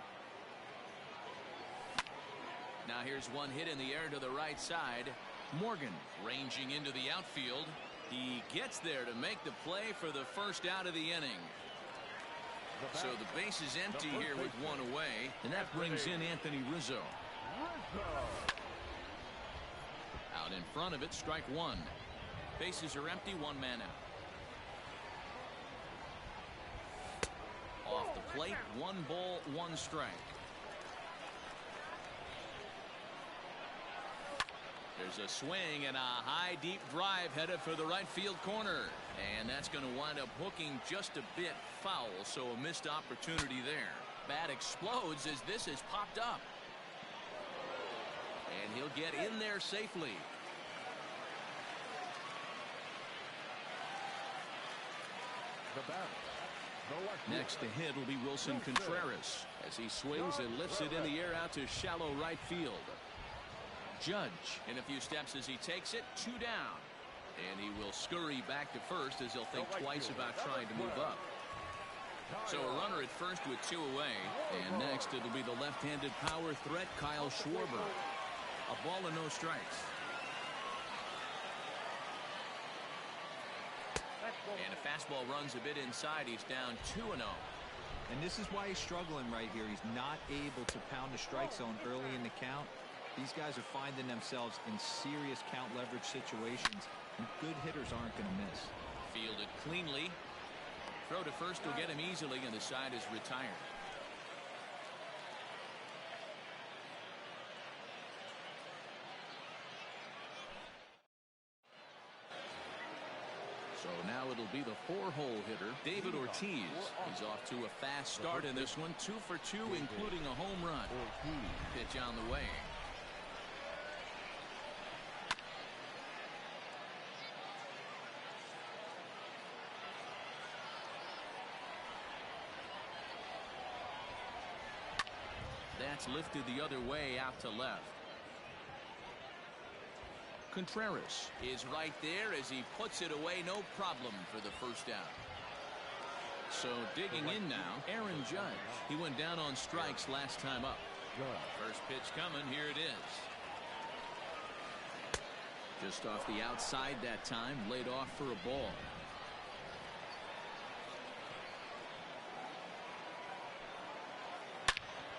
Now here's one hit in the air to the right side. Morgan ranging into the outfield. He gets there to make the play for the first out of the inning. So the base is empty here with 1 away, and that brings in Anthony Rizzo. Out in front of it, strike 1. Bases are empty, 1 man out. Off the plate, 1 ball, 1 strike. There's a swing and a high deep drive headed for the right field corner. And that's going to wind up hooking just a bit foul, so a missed opportunity there. Bat explodes as this is popped up. And he'll get in there safely. The batter. Next to hit will be Wilson Contreras as he swings and lifts it in the air out to shallow right field. Judge in a few steps as he takes it, 2 down. And he will scurry back to first as he'll think twice about trying to move up. So a runner at first with 2 away. And next it'll be the left-handed power threat Kyle Schwarber. A ball and no strikes. And a fastball runs a bit inside. He's down 2-0. And this is why he's struggling right here. He's not able to pound the strike zone early in the count. These guys are finding themselves in serious count leverage situations, and good hitters aren't going to miss. Fielded cleanly. Throw to first will get him easily, and the side is retired. So now it'll be the 4-hole hitter, David Ortiz. He's off to a fast start in this one, 2 for 2, including a home run. Pitch on the way. That's lifted the other way out to left. Contreras is right there as he puts it away, no problem for the first out. So digging in now, Aaron Judge. He went down on strikes last time up. First pitch coming, here it is. Just off the outside that time, laid off for a ball.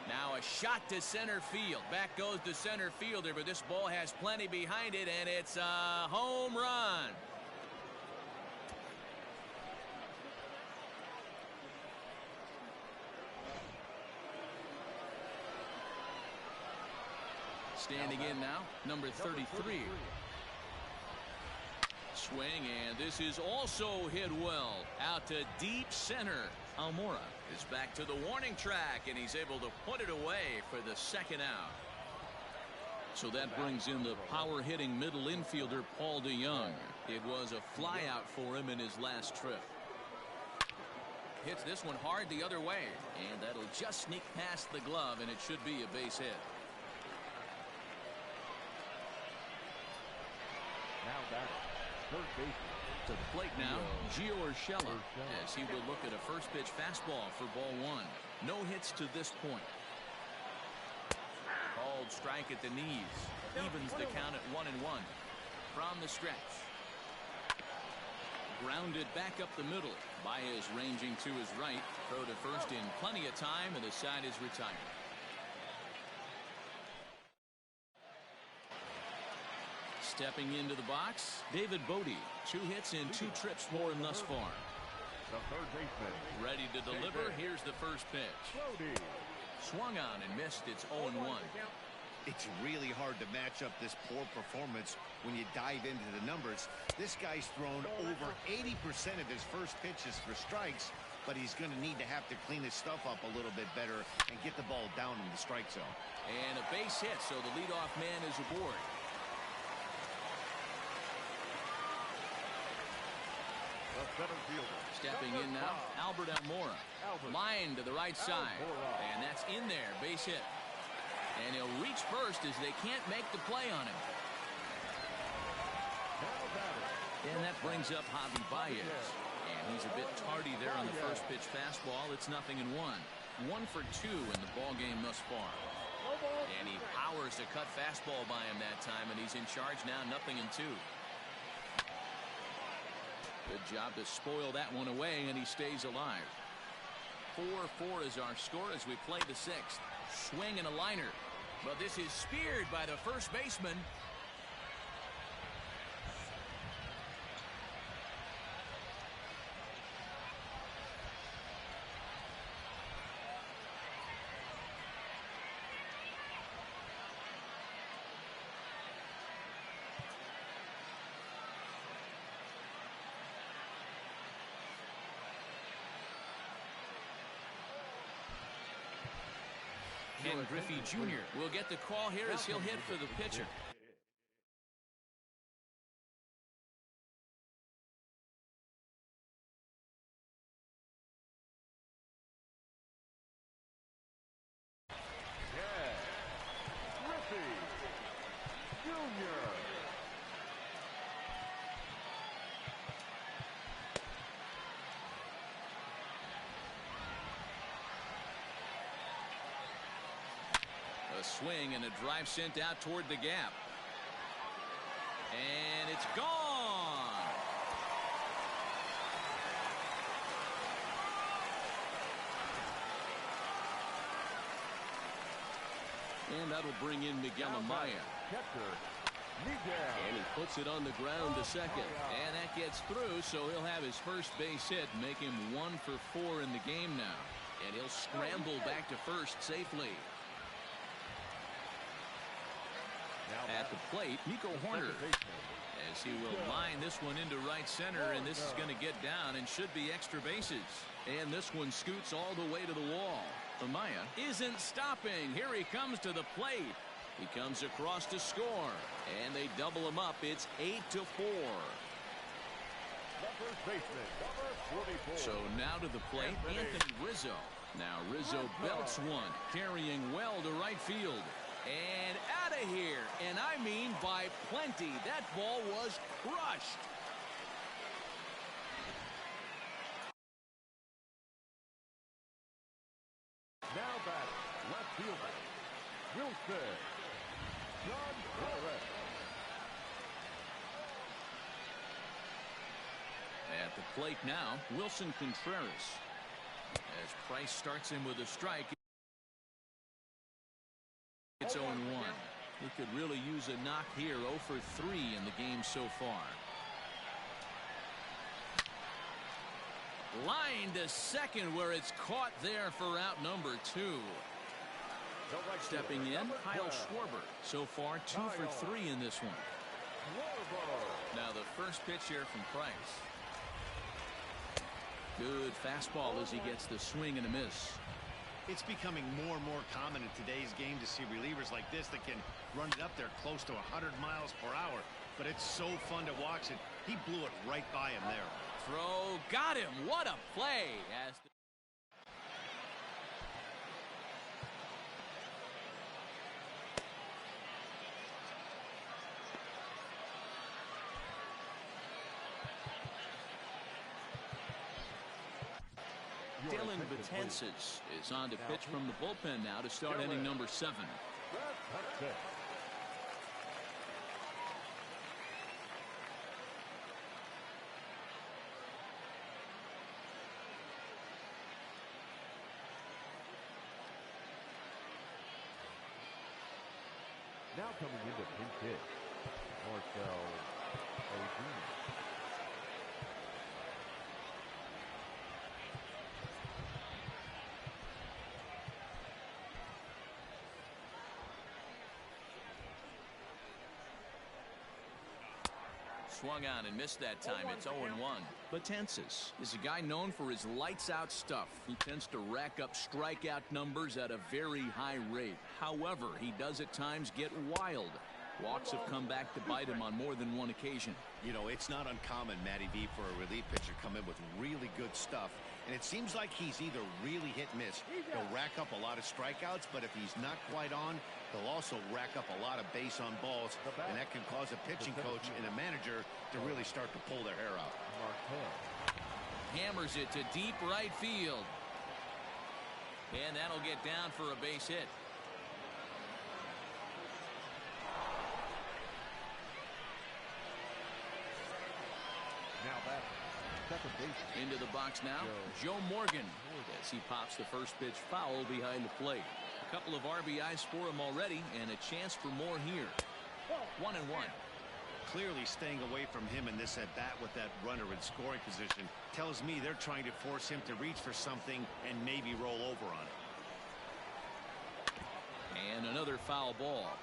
Now a shot to center field. Back goes the center fielder, but this ball has plenty behind it, and it's a home run. Standing in now, number 33. Swing, and this is also hit well. Out to deep center. Almora is back to the warning track, and he's able to put it away for the second out. So that brings in the power-hitting middle infielder, Paul DeYoung. It was a flyout for him in his last trip. Hits this one hard the other way, and that'll just sneak past the glove, and it should be a base hit. Now batting, third baseman. To the plate now, Gio Urshela, as he will look at a first pitch fastball for ball 1. No hits to this point. Called strike at the knees. Evens the count at 1-1. From the stretch. Grounded back up the middle. Baez ranging to his right. Throw to first in plenty of time, and the side is retired. Stepping into the box, David Bodie. 2 hits and 2 trips for him thus far. The third baseman. Ready to deliver. Here's the first pitch. Swung on and missed. It's 0-1. It's really hard to match up this poor performance when you dive into the numbers. This guy's thrown over 80% of his first pitches for strikes, but he's going to need to have to clean his stuff up a little bit better and get the ball down in the strike zone. And a base hit, so the leadoff man is aboard. The center fielder. Stepping in now, Albert Almora. Line to the right side. And that's in there, base hit. And he'll reach first as they can't make the play on him. And that brings up Javi Baez. And he's a bit tardy there on the first pitch fastball. It's 0-1. 1 for 2 in the ball game thus far. And he powers the cut fastball by him that time, and he's in charge now, 0-2. Good job to spoil that one away, and he stays alive. 4-4 is our score as we play the 6th. Swing and a liner. But this is speared by the first baseman. Ken Griffey Jr. will get the call here as he'll hit for the pitcher. Griffey Jr. A swing and a drive sent out toward the gap. And it's gone. And that'll bring in Miguel Amaya. And he puts it on the ground to second. And that gets through, so he'll have his first base hit, make him 1 for 4 in the game now. And he'll scramble back to first safely. At the plate, Nico Horner, as he will line this one into right center, and this is going to get down and should be extra bases. And this one scoots all the way to the wall. Amaya isn't stopping. Here he comes to the plate. He comes across to score, and they double him up. It's 8-4. So now to the plate, Anthony Rizzo. Now Rizzo belts one, carrying well to right field. And out of here, and I mean by plenty. That ball was crushed. Now batting, left fielder, Wilson Contreras. At the plate now, Wilson Contreras. As Price starts him with a strike. It's 0-1. He could really use a knock here. 0 for 3 in the game so far. Line to second where it's caught there for out number 2. Stepping in, Kyle Schwarber. So far 2 for 3 in this one. Now the first pitch here from Price. Good fastball as he gets the swing and a miss. It's becoming more and more common in today's game to see relievers like this that can run it up there close to 100 miles per hour. But it's so fun to watch it. He blew it right by him there. Throw, got him. What a play. As the Dylan Betances is on to pitch from the bullpen now to start inning number 7. Now coming into pinch hit, Marcell Ozuna. Swung on and missed that time. It's 0-1. Betances is a guy known for his lights-out stuff. He tends to rack up strikeout numbers at a very high rate. However, he does at times get wild. Walks have come back to bite him on more than one occasion. You know, it's not uncommon, Matty V, for a relief pitcher to come in with really good stuff. And it seems like he's either really hit and miss. He'll rack up a lot of strikeouts, but if he's not quite on, he'll also rack up a lot of base on balls. And that can cause a pitching coach and a manager to really start to pull their hair out. Hammers it to deep right field. And that'll get down for a base hit. Now that second base. Into the box now, Joe Morgan, as he pops the first pitch foul behind the plate. A couple of RBIs for him already, and a chance for more here. 1-1. Clearly staying away from him in this at-bat with that runner in scoring position tells me they're trying to force him to reach for something and maybe roll over on it. And another foul ball.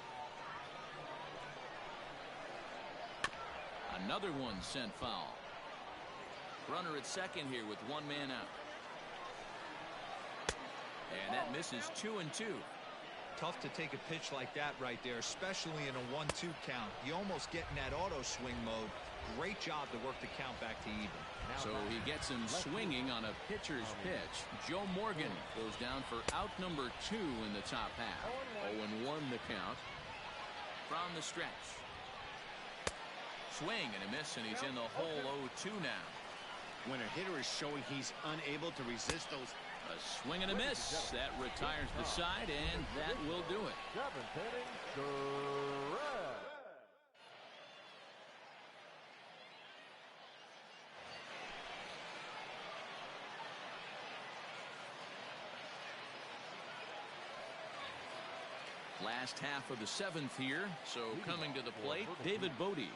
Another one sent foul. Runner at second here with one man out. And that misses 2-2. Tough to take a pitch like that right there, especially in a 1-2 count. You almost get in that auto swing mode. Great job to work the count back to even. So he gets him swinging on a pitcher's pitch. Joe Morgan goes down for out number 2 in the top half. 0-1 the count. From the stretch. Swing and a miss, and he's in the hole 0-2 now. When a hitter is showing he's unable to resist those. A swing and a miss. That retires the side, and that will do it. 7th inning, the Reds. Last half of the 7th here, so coming to the plate, David Bodie.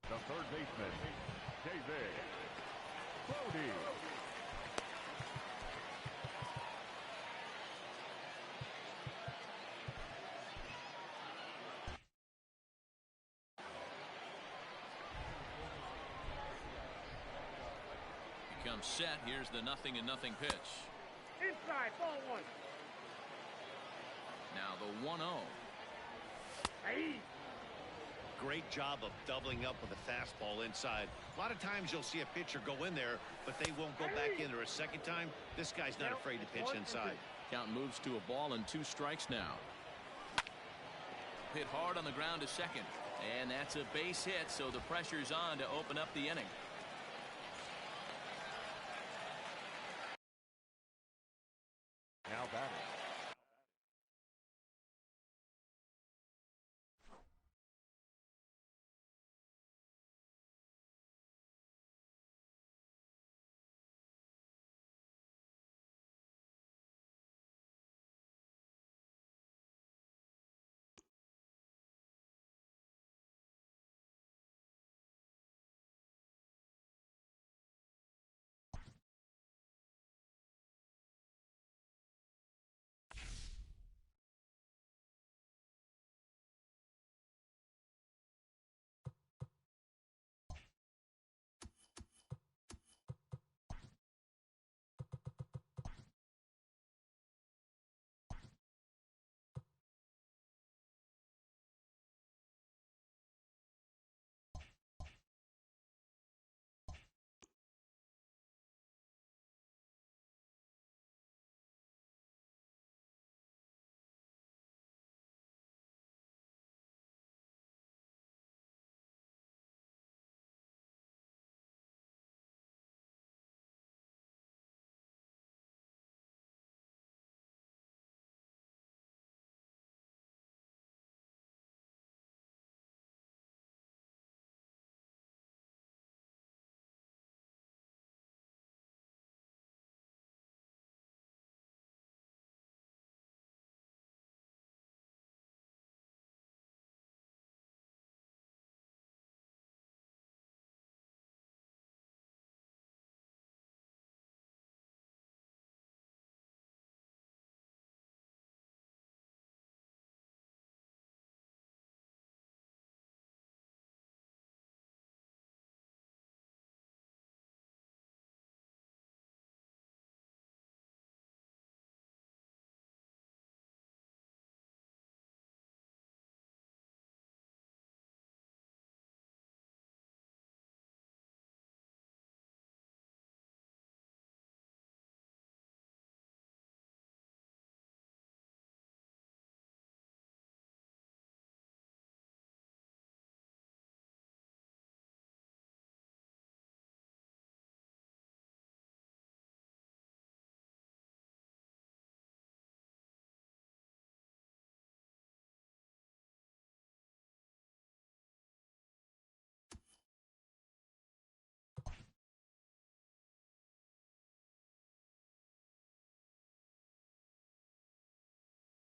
The third baseman, David Bodie. He comes set. Here's the 0-0 pitch. Inside, ball 1. Now the 1-0. Hey. Great job of doubling up with a fastball inside. A lot of times you'll see a pitcher go in there, but they won't go back in there a second time. This guy's not afraid to pitch inside. Count moves to a ball and 2 strikes now. Hit hard on the ground to second. And that's a base hit, so the pressure's on to open up the inning.